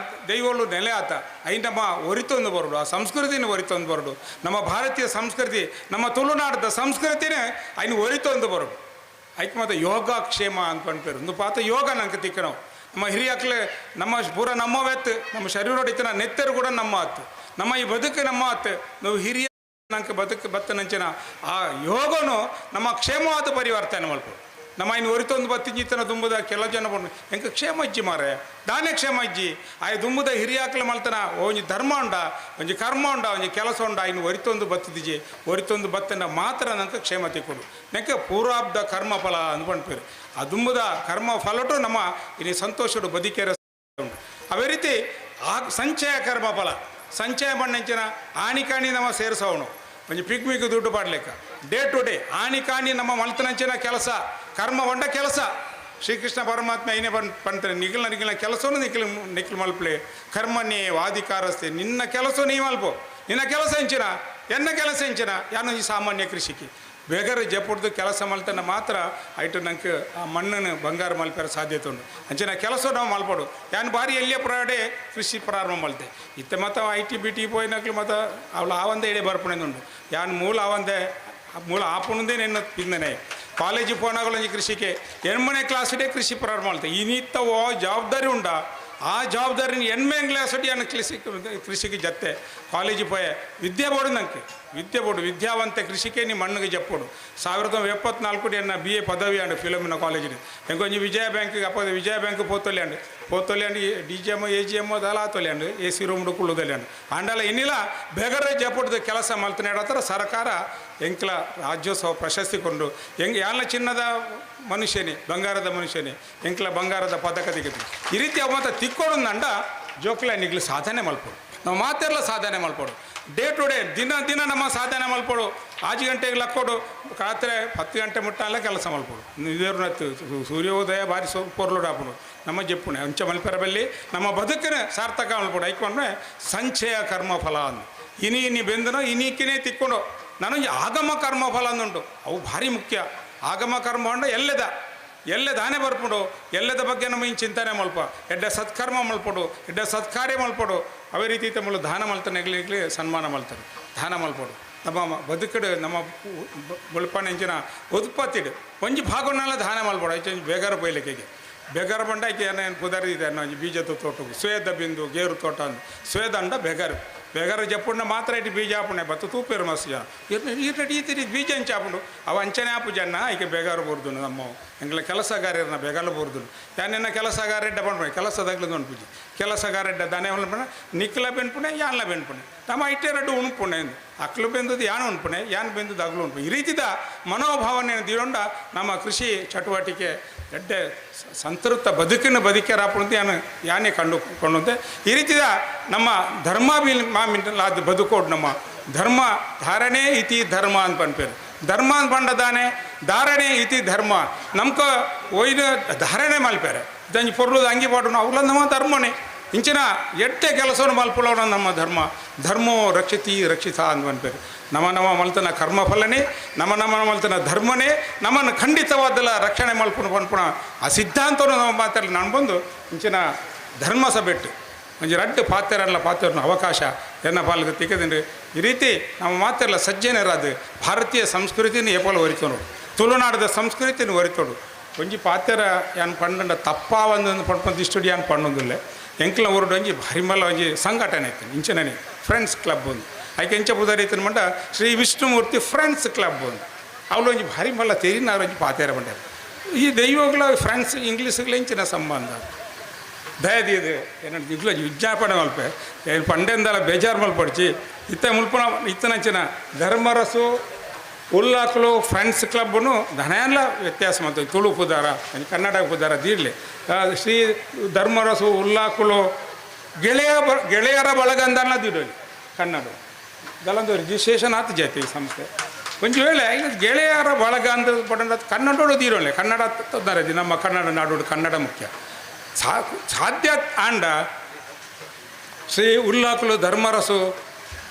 ದೈವಲು ನೆಲೆ ಆತ ಐ ನಮ್ಮ ಒರಿತೊಂದು ಬರೋಡು, ಆ ಸಂಸ್ಕೃತಿನ ಒರಿತೊಂದು ಬರೋಡು. ನಮ್ಮ ಭಾರತೀಯ ಸಂಸ್ಕೃತಿ ನಮ್ಮ ತುಳುನಾಡದ ಸಂಸ್ಕೃತಿನೇ ಐನು ಒರಿತೊಂದು ಬರೋಡು. ಐಕ್ ಮತ್ತು ಯೋಗಕ್ಷೇಮ ಅಂತ ಪಂಡ್ಪೇರು ಒಂದು ಪಾತ ಯೋಗ ನಂಗೆ ತಿಕ್ಕ ನಾವು ನಮ್ಮ ಹಿರಿಯಾಕ್ಲೆ ನಮ್ಮ ಪೂರ ನಮ್ಮ ವೆತ್ತು ನಮ್ಮ ಶರೀರ ಹೊಡಿತಿನ ನೆತ್ತರು ಕೂಡ ನಮ್ಮ ಆತು ನಮ್ಮ ಈ ಬದುಕು ನಮ್ಮ ಆತು ನಾವು ಹಿರಿಯ ನಂಗೆ ಬದುಕು ಬತ್ತನಂಚಿನ ಆ ಯೋಗನು ನಮ್ಮ ಕ್ಷೇಮವಾದ ಪರಿವರ್ತನೆ ಮಾಡ್ಬೋದು. ನಮ್ಮ ಇನ್ನು ಒರಿತೊಂದು ಬತ್ತಿಂಜಿತನ ದುಂಬುದ ಕೆಲ ಜನ ಬಂದು ಹೆಂಗೆ ಕ್ಷೇಮ ಇಜ್ಜಿ ಮಾರೆ ದಾನೆ ಕ್ಷೇಮ ಇಜ್ಜಿ ಆಯ್ ದುಂಬುದ ಹಿರಿಯಾಕ್ಲೆ ಮಲ್ತನ ಒಂಜಿ ಧರ್ಮ ಉಂಡ ಒಂಜಿ ಕರ್ಮ ಉಂಡ ಒಂಜಿ ಕೆಲಸ ಉಂಡ ಇನ್ನು ಒರಿತೊಂದು ಬತ್ತಿದಿಜಿ ಒರಿತೊಂದು ಬತ್ತನ ಮಾತ್ರ ನಂಗೆ ಕ್ಷೇಮ ತಿಕ್ಕೊಡು ನೆಕ್ಕೆ ಪೂರ್ವಾಬ್ದ ಕರ್ಮ ಫಲ ಅಂದ್ಕೊಂಡ್ಪೇರು ಆ ದುಂಬುದ ಕರ್ಮ ಫಲಟು ನಮ್ಮ ಇನ್ನು ಸಂತೋಷಡು ಬದುಕೇರ ಉಂಟು. ಅವೇ ರೀತಿ ಆ ಸಂಚಯ ಕರ್ಮ ಫಲ ಸಂಚಯ ಬಣ್ಣಂಚಿನ ಆಣಿಕಾಣಿ ನಮ್ಮ ಸೇರಿಸೋನು ಒಂಜಿ ಪಿಗ್ಮಿಗೆ ದುಡ್ಡು ಪಾಡ್ಲಿಕ್ಕ ಡೇ ಟು ಡೇ ಆಣಿಕಾಣಿ ನಮ್ಮ ಮಲ್ತನಂಚಿನ ಕೆಲಸ ಕರ್ಮ ಹೊಂಡ ಕೆಲಸ ಶ್ರೀಕೃಷ್ಣ ಪರಮಾತ್ಮ ಏನೇ ಪಂತಾರೆ ನಿಖಿಲ ಕೆಲಸವನ್ನು ನಿಖಿಲ್ ಮಲ್ಪಲೆ ಕರ್ಮನೇ ವಾದಿಕಾರಸ್ತೆ ನಿನ್ನ ಕೆಲಸ ನೀ ಮಲ್ಪು ನಿನ್ನ ಕೆಲಸ ಹೆಂಚಿನ ಎನ್ನ ಕೆಲಸ ಹೆಂಚಿನ ಯಾನು ಈ ಸಾಮಾನ್ಯ ಕೃಷಿಕಿ ಬೇಗರ ಜಪುಡ್ದು ಕೆಲಸ ಮಲ್ತನ ಮಾತ್ರ ಐಟು ನಂಗೆ ಆ ಮಣ್ಣನ್ನು ಬಂಗಾರ ಮಲ್ಪರ ಸಾಧ್ಯತೆ ಉಂಟು ಅಂಚಿನ ಕೆಲಸ ನಾವು ಮಲ್ಪಡು ಯಾನು ಬಾರಿ ಎಲ್ಲಿಯ ಪ್ರಾಡೆ ಕೃಷಿ ಪ್ರಾರಂಭ ಮಲ್ತೆ ಇತ್ತೆ ಮತ್ತು IT BT ಪೋಯಿನಕ್ಲು ಮತ್ತು ಅವಳು ಆವಂದೇ ಎಡೆ ಬರ್ಪಣೆಂದುಂಡು ಯಾನು ಮೂಲ ಆಪುಣದೇ ನೆನ್ನ ಪಿಂದನೆ ಕಾಲೇಜು ಪೋನಾಗಲೊಂಜಿ ಕೃಷಿಗೆ 8ನೇ ಕ್ಲಾಸ್ಡೇ ಕೃಷಿ ಪ್ರಾರಂಭ ಮಲ್ತೆ ಇನ್ನಿತ್ತವೋ ಜವಾಬ್ದಾರಿ ಉಂಡ ಆ ಜವಾಬ್ದಾರಿನ 8ನೇ ಕ್ಲಾಸಡಿ ಅನ್ನ ಕೃಷಿಗೆ ಜತ್ತೆ ಕಾಲೇಜು ಪೋಯೆ ವಿದ್ಯೆ ಬೋಡು ನಂಗೆ ವಿದ್ಯೆ ಬೋಡು ವಿದ್ಯಾವಂತ ಕೃಷಿಗೆ ನೀ ಮಣ್ಣಿಗೆ ಜಪ್ಪೋಡು 1974 ಎನ್ನ BA ಪದವಿ ಅಂಡು ಫಿಲಮಿನ ಕಾಲೇಜಿನ ಹೆಂಗೊಂಜಿ ವಿಜಯ ಬ್ಯಾಂಕ್ ಪೋತೊಲ್ಯಾಂಡು DGM AGM ಅದೆಲ್ಲ ಆತೊಲ್ಯಾಂಡು AC ರೂಮ್ಡು ಕುಳ್ಳುದಲ್ಯಾಂಡು ಅಂಡಲ ಇನ್ನಿಲ್ಲ ಬೇಗರ ಜಪ್ಪುಡ್ದು ಕೆಲಸ ಮಲ್ತನೆ ಹೇಳತ್ತರ ಸರ್ಕಾರ ಎಂಕ್ಲ ರಾಜ್ಯೋತ್ಸವ ಪ್ರಶಸ್ತಿ ಕೊಂಡು ಹೆಂಗೆ ಯಾನ ಚಿನ್ನದ ಮನುಷ್ಯನೇ ಬಂಗಾರದ ಮನುಷ್ಯನೇ ಎಂಕ್ಲ ಬಂಗಾರದ ಪದಕ ತೆಗೆದು ಈ ರೀತಿ ಅವ ಮತ್ತು ತಿಕ್ಕೊಡು ನಂಡ ಜೋಕ್ಲ ನಿಗ್ಲು ಸಾಧನೆ ಮಲ್ಪೋಡು ನಾವು ಮಾತೆಲ್ಲ ಸಾಧನೆ ಮಲ್ಪೋಡು ಡೇ ಟು ಡೇ ದಿನ ನಮ್ಮ ಸಾಧನೆ ಮಲ್ಪೋಡು 5 ಗಂಟೆಗೆ ಲಕ್ಕೋಡು ರಾತ್ರಿ 10 ಗಂಟೆ ಮುಟ್ಟಲ್ಲ ಕೆಲಸ ಮಲ್ಪೋಡು ಇದೇರ್ನತ್ತು ಸೂರ್ಯೋದಯ ಬಾರಿ ಪೊರ್ಲೋಡು ಹಾಪೋಡು ನಮ್ಮ ಜಪ್ಪುಣೆ ಅಂಚ ಮಲ್ಪೆರಬಲ್ಲಿ ನಮ್ಮ ಬದುಕಿನ ಸಾರ್ಥಕ ಮಲ್ಪೋಡು ಐಕೊಂಡ್ರೆ ಸಂಚಯ ಕರ್ಮಫಲ ಅಂದು ಇನಿ ಬೆಂದನೋ ಇನ್ನಿಕ್ಕಿನೇ ತಿಕ್ಕೊಂಡು ನನಗೆ ಆಗಮ ಕರ್ಮಫಲ ಅಂದುಂಟು ಅವು ಭಾರಿ ಮುಖ್ಯ. ಆಗಮ ಕರ್ಮ ಅಂಡ ಎಲ್ಲೆ ದಾನೆ ಬರ್ಪಡು ಎಲ್ಲದ ಬಗ್ಗೆ ನಮ್ಮ ಹಿಂಗೆ ಚಿಂತನೆ ಮಲ್ಪ ಎಡ್ಡೆ ಸತ್ಕರ್ಮ ಮಲ್ಪಡು ಎಡ್ಡೆ ಸತ್ಕಾರ್ಯ ಮಲ್ಪಡು ಅವೇ ರೀತಿ ತಮ್ಮಳು ದಾನ ಮಲ್ತನೆಗ್ಲಿಗ್ಲಿ ಸನ್ಮಾನ ಮಲ್ತಾರೆ ದಾನ ಮಲ್ಪಡು ನಮ್ಮ ಬದುಕಡು ನಮ್ಮ ಬಳ್ಪನ ಹೆಂಚಿನ ಉತ್ಪತ್ತಿಡು ಒಂಜಿ ಭಾಗವನ್ನೆಲ್ಲ ದಾನ ಮಲ್ಪಡು ಐಚಂಜಿ ಬೇಗಾರ ಪೊಯ್ಲಿಕ್ಕೆ ಬೆಗರ ಬಂಡಾಕಿ ಏನೇನು ಕುದರಿದೆ ಅನ್ನೋ ಬೀಜದ ತೋಟವು ಸ್ವೇದ ಬಿಂದು ಗೇರು ತೋಟ ಅಂದು ಸ್ವೇದ ಅಂಡ ಬೆಗರು ಬೆಗರ ಜಪ್ಪುಂಡ ಮಾತ್ರ ಇಟ್ಟು ಬೀಜ ಹಾಪುಣೆ ಬತ್ತು ತೂಪೇರು ಮಸ್ತ್ ಜನ ಈ ರೀತಿ ಬೀಜ ಹಂಚಿ ಹಾಪುಂಡು ಅವ ಅಂಚನೆ ಹಾಪು ಜನ ಈಕೆ ಬೆಗಾರು ಬೋರ್ದು ನಮ್ಮ ಎಂಗ್ಲ ಕೆಲಸಗಾರರನ್ನ ಬೆಗಲ ಬೋರ್ದು ಯಾನೆನ್ನ ಕೆಲಸಗಾರೆಡ್ಡ ಬಂಡ್ಪಣೆ ಕೆಲಸದಾಗ್ಲದು ಅನ್ಪುಜಿ ಕೆಲಸಗಾರೆಡ್ಡ ದನೆ ಹೊಲ್ಪಣೆ ನಿಕ್ಲ ಬೆನ್ಪುಣೆ ಯಾನ್ಲ ಬೆನ್ಪುಣೆ ತಮ್ಮ ಇಟ್ಟೆ ರಡ್ಡು ಉಣ್ಪುಣೆ ಎಂದು ಅಕ್ಲು ಬೆಂದದ್ದು ಯಾನು ಉಣ್ಪುಣೆ ಯಾನ್ ಬೆಂದದ್ದು ಅಗ್ಲು ಉಣ್ಪು ಈ ರೀತಿದ ಮನೋಭಾವನೆಯನ್ನು ತೀಡೊಂಡ ನಮ್ಮ ಕೃಷಿ ಚಟುವಟಿಕೆ ದೊಡ್ಡ ಸಂತೃಪ್ತ ಬದುಕ್ಯಾರಾಪುಣಂತ ಯಾನೇ ಕಂಡುಕೊಂಡಂತೆ ಈ ರೀತಿಯ ನಮ್ಮ ಧರ್ಮಾಭಿಮಾನಿಲಾದ ಬದುಕೋಡು ನಮ್ಮ ಧರ್ಮ ಧಾರಣೆ ಇತಿ ಧರ್ಮ ಅಂತ ಪನ್ಪೇರು ಧರ್ಮ ಅಂತ ಪಂಡದಾನೆ ಧಾರಣೆ ಇತಿ ಧರ್ಮ ನಮ್ಕ ಒಯ್ದು ಧಾರಣೆ ಮಲ್ಪೇರೆ ದಂಜಿ ಪೊರ್ಲುದು ಅಂಗಿ ಪಾಡು ಅವಲ್ಲ ನಮ್ಮ ಧರ್ಮನೇ ಇಂಚಿನ ಎಟ್ಟೆ ಕೆಲಸವನ್ನು ಮಲ್ಪುಳೋಣ ನಮ್ಮ ಧರ್ಮೋ ರಕ್ಷಿತ ಅಂತ ಪನ್ಪೇರು ನಮ್ಮ ಮಲ್ತನ ಕರ್ಮಫಲನೇ ನಮ್ಮ ಮಲ್ತನ ಧರ್ಮನೇ ನಮ್ಮನ್ನು ಖಂಡಿತವಾದಲ್ಲ ರಕ್ಷಣೆ ಮಲ್ಪುಣ ಪನ್ಪುಣ ಆ ಸಿದ್ಧಾಂತವನ್ನು ನಮ್ಮ ಮಾತಲ್ಲಿ ನಾನು ಬಂದು ಇಂಚಿನ ಧರ್ಮ ಸಭೆಟ್ಟು ಒಂಜಿ ರಡ್ಡು ಪಾತ್ರನ ಅವಕಾಶ ಎನ್ನ ಪಾಲಕ್ಕೆ ತಿಕ್ಕದಿಂಡು ಈ ರೀತಿ ನಮ್ಮ ಮಾತೆಲ್ಲ ಸಜ್ಜನರಾದ ಭಾರತೀಯ ಸಂಸ್ಕೃತಿನ ಏಪಲು ಒರಿತೋಡು ತುಳುನಾಡದ ಸಂಸ್ಕೃತಿನ ಒರಿತೋಡು ಒಂಜಿ ಪಾತ್ರ ಯಾನ್ ಪಂಡ ತಪ್ಪ ಒಂದು ಪಡ್ಪಂತ ಇಷ್ಟು ಯಾನ್ ಪಣ್ಣೊಂದಿಲ್ಲ ಎಂಕ್ಲ ಊರುಡು ಒಂಜಿ ಭಾರಿಮಲ್ಲ ಒಂಜಿ ಸಂಘಟನೆ ಐತೆ ಇಂಚನೇ ಫ್ರೆಂಡ್ಸ್ ಕ್ಲಬ್ ಒಂದು ಆಯ್ಕೆ ಎಂಚ ಬುಧಾರಿತನ ಮಂಡ ಶ್ರೀ ವಿಷ್ಣುಮೂರ್ತಿ ಫ್ರೆಂಡ್ಸ್ ಕ್ಲಬ್ ಒಂದು ಅವಳು ಒಂಜಿ ಭಾರಿಮಲ್ಲ ತೆರಿನಾರು ಒಂಜಿ ಪಾತೆರ ಬಂಡ ಈ ದೈವಗಳ ಫ್ರೆಂಡ್ಸ್ ಇಂಗ್ಲೀಷ್ಗಳ ಇಂಚಿನ ಸಂಬಂಧ ದಯದಿದೆ ಏನಂತ ಇಗ್ಲ ವಿಜ್ಞಾಪನೆ ಮಲ್ಪೆ ಏನು ಪಂಡೆಂದಲ್ಲ ಬೇಜಾರು ಮಲ್ಪಡಿಸಿ ಮುಲ್ಪನ ಇತ್ತನಂಚಿನ ಧರ್ಮರಸು ಉಲ್ಲಾಕ್ಲು ಫ್ರೆಂಡ್ಸ್ ಕ್ಲಬ್ಬನು ಧನೆಯಲ್ಲ ವ್ಯತ್ಯಾಸ ಮಾಡ್ತದೆ ತುಳು ಪುದಾರ ಕನ್ನಡ ಪುದಾರ ದೀಡ್ಲಿ ಶ್ರೀ ಧರ್ಮರಸು ಉಲ್ಲಾಕ್ಲು ಗೆಳೆಯರ ಬಳಗಂದಲ್ಲ ದೀಡೋಲಿ ಕನ್ನಡ ಗಲಂದು ರಿಜಿಸ್ಟ್ರೇಷನ್ ಆತ ಜಾತಿ ಈ ಸಂಸ್ಥೆ ಒಂದು ವೇಳೆ ಗೆಳೆಯರ ಬಳಗ ಅಂತ ಪಡ ಕನ್ನಡೋಡು ದೀರೋಳೆ ಕನ್ನಡ ತೊಂದರೆ ನಮ್ಮ ಕನ್ನಡ ನಾಡೋಡು ಕನ್ನಡ ಮುಖ್ಯ ಸಾಧ್ಯ ಆಂಡ ಶ್ರೀ ಉಲ್ಲಾಕ್ಲು ಧರ್ಮರಸು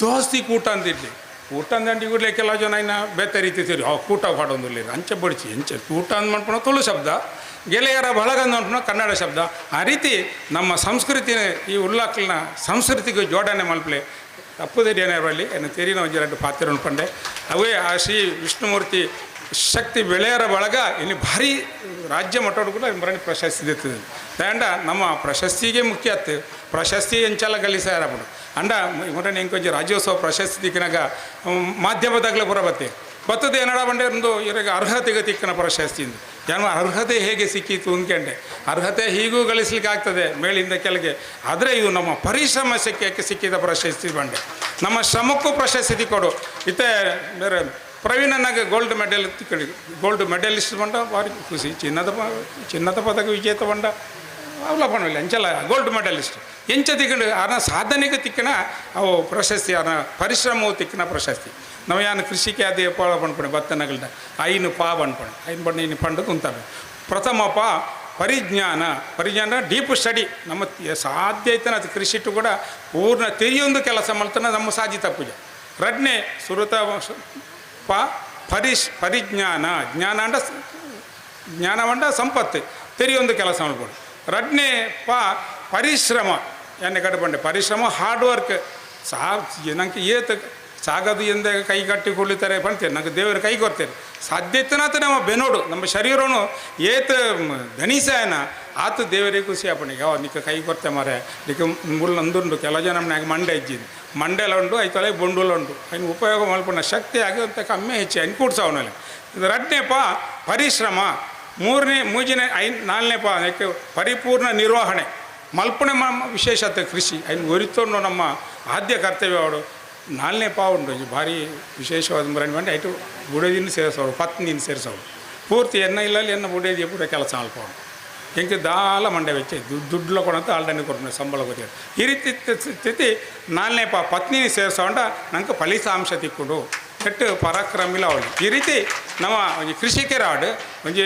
ದೋಸ್ತಿ ಕೂಟ ಅಂತಿಡ್ಲಿ ಊಟ ಅಂದಂಡಿ ಕೂಡಲೇ ಕೆಲವು ಜನ ಇನ್ನು ಬೇತೆ ರೀತಿ ಸೇರಿ ಕೂಟ ಪಾಡೊಂದಿಲ್ಲ ಅಂಚೆ ಬಡಿಸಿ ಎಂಚೆ ಕೂಟ ಅಂದ್ ಮಾಡ್ಕೊಳೋ ತುಳು ಶಬ್ದ ಗೆಳೆಯರ ಬಳಗ ಅಂದ್ಕೊಂಡು ಕನ್ನಡ ಶಬ್ದ ಆ ರೀತಿ ನಮ್ಮ ಸಂಸ್ಕೃತಿನ ಈ ಉಲ್ಲಾಕ್ಲನ ಸಂಸ್ಕೃತಿಗೆ ಜೋಡಣೆ ಮಲ್ಪಲೆ ತಪ್ಪುದೇರಿ ಏನಾರಲ್ಲಿ ಏನು ತೆರಿನ ಒಂಜಿ ಎರಡು ಪಾತ್ರ ಪಂಡೆ ಅವೇ ಆ ಶ್ರೀ ವಿಷ್ಣುಮೂರ್ತಿ ಶಕ್ತಿ ಬೆಳೆಯರ ಬಳಗ ಇಲ್ಲಿ ಭಾರಿ ರಾಜ್ಯ ಮಟ್ಟೋಡು ಕೂಡ ಬರೀ ಪ್ರಶಸ್ತಿ ದಿರ್ತದೆ ದಾಂಡ ನಮ್ಮ ಪ್ರಶಸ್ತಿಗೆ ಮುಖ್ಯ ಆಯ್ತು ಪ್ರಶಸ್ತಿ ಎಂಚೆಲ್ಲ ಗಳಿಸ್ಯಾರ ಬಿಡು ಅಂಡ ಮೊನ್ನೆ ಹೆಂಗೆ ರಾಜ್ಯೋತ್ಸವ ಪ್ರಶಸ್ತಿ ದಿಕ್ಕಿನಾಗ ಮಾಧ್ಯಮದಾಗಲೇ ಬರಬತ್ತೆ ಬತ್ತದ ಏನಡ ಬಂಡೆ ಒಂದು ಇವಾಗ ಅರ್ಹತೆಗೆ ತಿಕ್ಕನ ಪ್ರಶಸ್ತಿಯಿಂದ ಜನ ಅರ್ಹತೆ ಹೇಗೆ ಸಿಕ್ಕಿತು ಅಂದ್ಕೊಂಡೆ ಅರ್ಹತೆ ಹೀಗೂ ಗಳಿಸ್ಲಿಕ್ಕೆ ಆಗ್ತದೆ ಮೇಲಿಂದ ಕೆಳಗೆ ಆದರೆ ಇದು ನಮ್ಮ ಪರಿಶ್ರಮ ಸಿಕ್ಕಿದ ಪ್ರಶಸ್ತಿ ಬಂಡೆ ನಮ್ಮ ಶ್ರಮಕ್ಕೂ ಪ್ರಶಸ್ತಿ ಕೊಡು ಇತ್ತೆ ಬೇರೆ ಪ್ರವೀಣನಾಗ ಗೋಲ್ಡ್ ಮೆಡಲಿಸ್ಟ್ ಬಂಡ ಭಾರಿ ಖುಷಿ ಚಿನ್ನದ ಪದಕ ವಿಜೇತ ಬಂಡ ಅವಲ ಪಣವಿಲ್ಲ ಎಂಚಲ್ಲ ಗೋಲ್ಡ್ ಮೆಡಲಿಸ್ಟ್ ಎಂಚ ತಿಕ್ಕಂಡು ಅನ ಸಾಧನೆಗೆ ತಿಕ್ಕಣ ಅವು ಪ್ರಶಸ್ತಿ ಅನ ಪರಿಶ್ರಮವು ತಿಕ್ಕನ ಪ್ರಶಸ್ತಿ ನಾವು ಯಾನು ಕೃಷಿಗೆ ಅದೇ ಪಾಳ ಪಣ್ಪಣೆ ಭತ್ತನಗಳ್ದ ಐನು ಪಾ ಬಣ್ಪಣೆ ಐನು ಬಣ್ಣ ಇನ್ನು ಪಂಡು ಕುಂತಾವೆ ಪ್ರಥಮ ಪರಿಜ್ಞಾನ ಡೀಪ್ ಸ್ಟಡಿ ನಮ್ಮ ಸಾಧ್ಯ ಐತನ ಅದು ಕೃಷಿಟ್ಟು ಕೂಡ ಪೂರ್ಣ ತೆರಿಯೊಂದು ಕೆಲಸ ಮಾಡ್ತಾನೆ ನಮ್ಮ ಸಾಧಿತ ಪೂಜೆ ರಡ್ನೆ ಸುರತ ಪರಿಜ್ಞಾನ ಜ್ಞಾನವಂಡ ಸಂಪತ್ತು ತೆರಿಯೊಂದು ಕೆಲಸ ಮಾಡ್ಬೋದು ರಡ್ನೆ ಪರಿಶ್ರಮ ಎಣ್ಣೆ ಕಟ್ಕೊಂಡೆ ಪರಿಶ್ರಮ ಹಾರ್ಡ್ ವರ್ಕ್ ನಂಗೆ ಏತ್ ಸಾಗದು ಎಂದ ಕೈ ಕಟ್ಟಿ ಕೊಡ್ಲಿತಾರೆ ಬಂತೇನೆ ನಂಗೆ ದೇವರು ಕೈ ಕೊಡ್ತೇನೆ ಸಾಧ್ಯತೆನಾತ ನಮ್ಮ ಬೆನೋಡು ನಮ್ಮ ಶರೀರನು ಏತ್ ಧನಿಸಾಯನ ಆತ ದೇವರಿಗೆ ಖುಷಿ ಆಪಣಿಗೆ ನಿಕ್ಕ ಕೈ ಕೊಡ್ತೆ ಮಾರೆ ನಿಕ್ಕ ಮುಳ್ಳೊಂದುಂಡು ಕೆಲವು ಜನ ನಮ್ಗೆ ಮಂಡೆ ಇಜ್ಜಿದ್ದು ಮಂಡೆಲ್ಲ ಉಂಡು ಐತೊಲೆ ಬೊಂಡುಲ ಉಂಡು അതിന് ಉಪಯೋಗ ಮಲ್ಪಣ್ಣ ಶಕ್ತಿ ಆಗುವಂಥ ಕಮ್ಮಿ ಹೆಚ್ಚು ಅನ್ ಕೂಡ್ಸವನಲ್ಲಿ ಇದು ರಡ್ನೇಪ ಪರಿಶ್ರಮ ನಾಲ್ನೇಪ ಅದಕ್ಕೆ ಪರಿಪೂರ್ಣ ನಿರ್ವಹಣೆ ಮಲ್ಪಣೆ ವಿಶೇಷತೆ ಕೃಷಿ ಅದನ್ನು ಒರಿತೊಂಡು ನಮ್ಮ ಆದ್ಯ ಕರ್ತವ್ಯ ಅವಳು ನಾಲ್ನೇ ಉಂಡು ಭಾರಿ ವಿಶೇಷವಾದ ಮರಣಿ ಬಂದು ಐಟು ಬುಡದಿನ ಸೇರಿಸೋಳು ಪತ್ನಿನ ಸೇರಿಸೋಳು ಪೂರ್ತಿ ಇಲ್ಲಲ್ಲಿ ಬುಡದಿ ಪೂರ ಕೆಲಸ ಮಲ್ಪೋಡು ಹೆಂಗೆ ದಾಲ ಮಂಡೆ ವೆಚ್ಚ ದುಡ್ಡು ಕೊಡಂತ ಆಲ್ಡನೆ ಕೊಡ್ತಾರೆ ಸಂಬಳ ಕೊಟ್ಟಿದ್ದಾರೆ ಈ ರೀತಿ ಸ್ಥಿತಿ ನಾಲ್ನೇ ಪತ್ನಿನ ಸೇರಿಸೋಂಡ ನಂಗೆ ಫಲಿತಾಂಶ ತಿಕ್ಕೊಂಡು ಕೆಟ್ಟು ಪರಾಕ್ರಮಿಲ್ಲ ಅವಳು ಈ ರೀತಿ ನಮ್ಮ ಒಂಜಿ ಕೃಷಿಕರ ಆಡು ಒಂಜಿ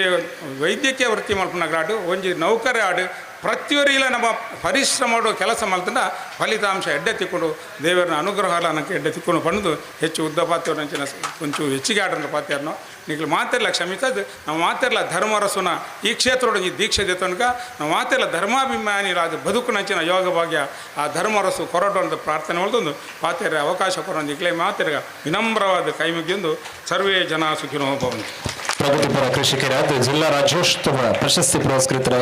ವೈದ್ಯಕೀಯ ವೃತ್ತಿ ಮಲ್ಪನಾಗ ಒಂಜಿ ನೌಕರ ಆಡು ಪ್ರತಿಯೊರಿಲ್ಲ ನಮ್ಮ ಪರಿಶ್ರಮ ಕೆಲಸ ಮಲ್ತಂಡ ಫಲಿತಾಂಶ ಎಡ್ಡೆ ತಿಕ್ಕೊಂಡು ದೇವರನ್ನ ಅನುಗ್ರಹ ನನಗೆ ಎಡ್ಡೆ ತಿಕ್ಕೊಂಡು ಪಂದು ಹೆಚ್ಚು ಉದ್ದ ಪಾತ್ಯವ್ರು ನಂಚಿನ ಕೊಂಚು ಹೆಚ್ಚಿಗೆ ಆಡ್ರ ಪಾತ್ಯರ್ನೋ ನಿಗ್ಲು ಮಾತೆಲ್ಲ ಕ್ಷಮಿಸದು ನಾವು ಮಾತೆಲ್ಲ ಧರ್ಮರಸುನ ಈ ಕ್ಷೇತ್ರದೊಳಗೆ ದೀಕ್ಷೆ ದೇತನಕ ನಾವು ಮಾತೆಲ್ಲ ಧರ್ಮಾಭಿಮಾನಿರಾದ ಬದುಕು ನಂಚಿನ ಯೋಗ ಭಾಗ್ಯ ಆ ಧರ್ಮರಸು ಕೊರಡು ಅಂತ ಪ್ರಾರ್ಥನೆ ಹೊಡೆದೊಂದು ಪಾತ್ಯರ ಅವಕಾಶ ಕೊಡೋದು ಈಗಲೇ ಮಾತೆರ್ಗ ವಿನಮ್ರವಾದ ಕೈ ಮುಗಿಯೊಂದು ಸರ್ವೇ ಜನ ಸುಖಿನೋ ಭವಂತು. ಪ್ರಗತಿಪರ ಕೃಷಿಕರಾದ ಜಿಲ್ಲಾ ರಾಜ್ಯೋತ್ಸವ ಪ್ರಶಸ್ತಿ ಪುರಸ್ಕೃತರ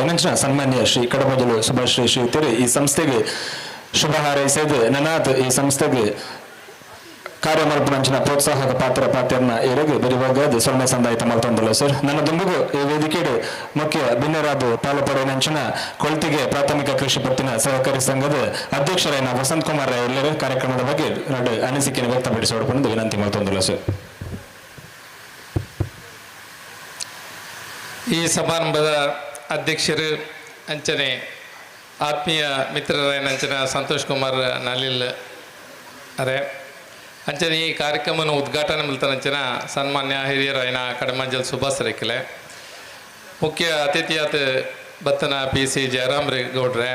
ಸನ್ಮಾನ್ಯ ಶ್ರೀ ಕಡಬಜಲು ಸುಭಾಶ್ರೀ ಶ್ರೀತಿರು ಈ ಸಂಸ್ಥೆಗೆ ಶುಭ ಹಾರೈಸಿದ ನನಾಥ್ ಈ ಸಂಸ್ಥೆಗೆ ಕಾರ್ಯಮಲ್ಪನಂಚಿನ ಪ್ರೋತ್ಸಾಹಕ ಪಾತ್ರನ ಏರಿಗೆ ಬರಿವಾಗ ಸ್ವರ್ಣ ಸಂದಾಯಿತ ಮಾಡ್ತೊಂದಲ್ಲ ಸರ್ ನನ್ನ ದುಂಬುಗು ಈ ವೇದಿಕೆಡು ಮುಖ್ಯ ಭಿನ್ನರಾದ ಪಾಲುಪಡೆನಂಚಿನ ಕೊಳ್ತಿಗೆ ಪ್ರಾಥಮಿಕ ಕೃಷಿ ಪತ್ತಿನ ಸಹಕಾರಿ ಸಂಘದ ಅಧ್ಯಕ್ಷರಾದ ವಸಂತ್ ಕುಮಾರ್ ಎಲ್ಲರ ಕಾರ್ಯಕ್ರಮದ ಬಗ್ಗೆ ಅನಿಸಿಕೆಯನ್ನು ವ್ಯಕ್ತಪಡಿಸಿಕೊಂಡು ವಿನಂತಿ ಮಾಡ್ತೊಂದಲ್ಲ ಸರ್. ಈ ಸಮಾರಂಭದ ಅಧ್ಯಕ್ಷರು ಅಂಚನೆ ಆತ್ಮೀಯ ಮಿತ್ರರಂಚನ ಸಂತೋಷ್ ಕುಮಾರ್ ನಾಲಿಲ್ ಅರೆ ಅಂಚನೆ ಈ ಕಾರ್ಯಕ್ರಮವನ್ನು ಉದ್ಘಾಟನೆ ಮಲ್ತನಂಚಿನ ಸನ್ಮಾನ್ಯ ಹಿರಿಯರಾಯನ ಕಡಮಂಜಲ್ ಸುಭಾಸ್ ರೇಖಲೆ ಮುಖ್ಯ ಅತಿಥಿಯಾದ ಬತ್ತನ PC ಜಯರಾಮ್ ಗೌಡ್ರೆ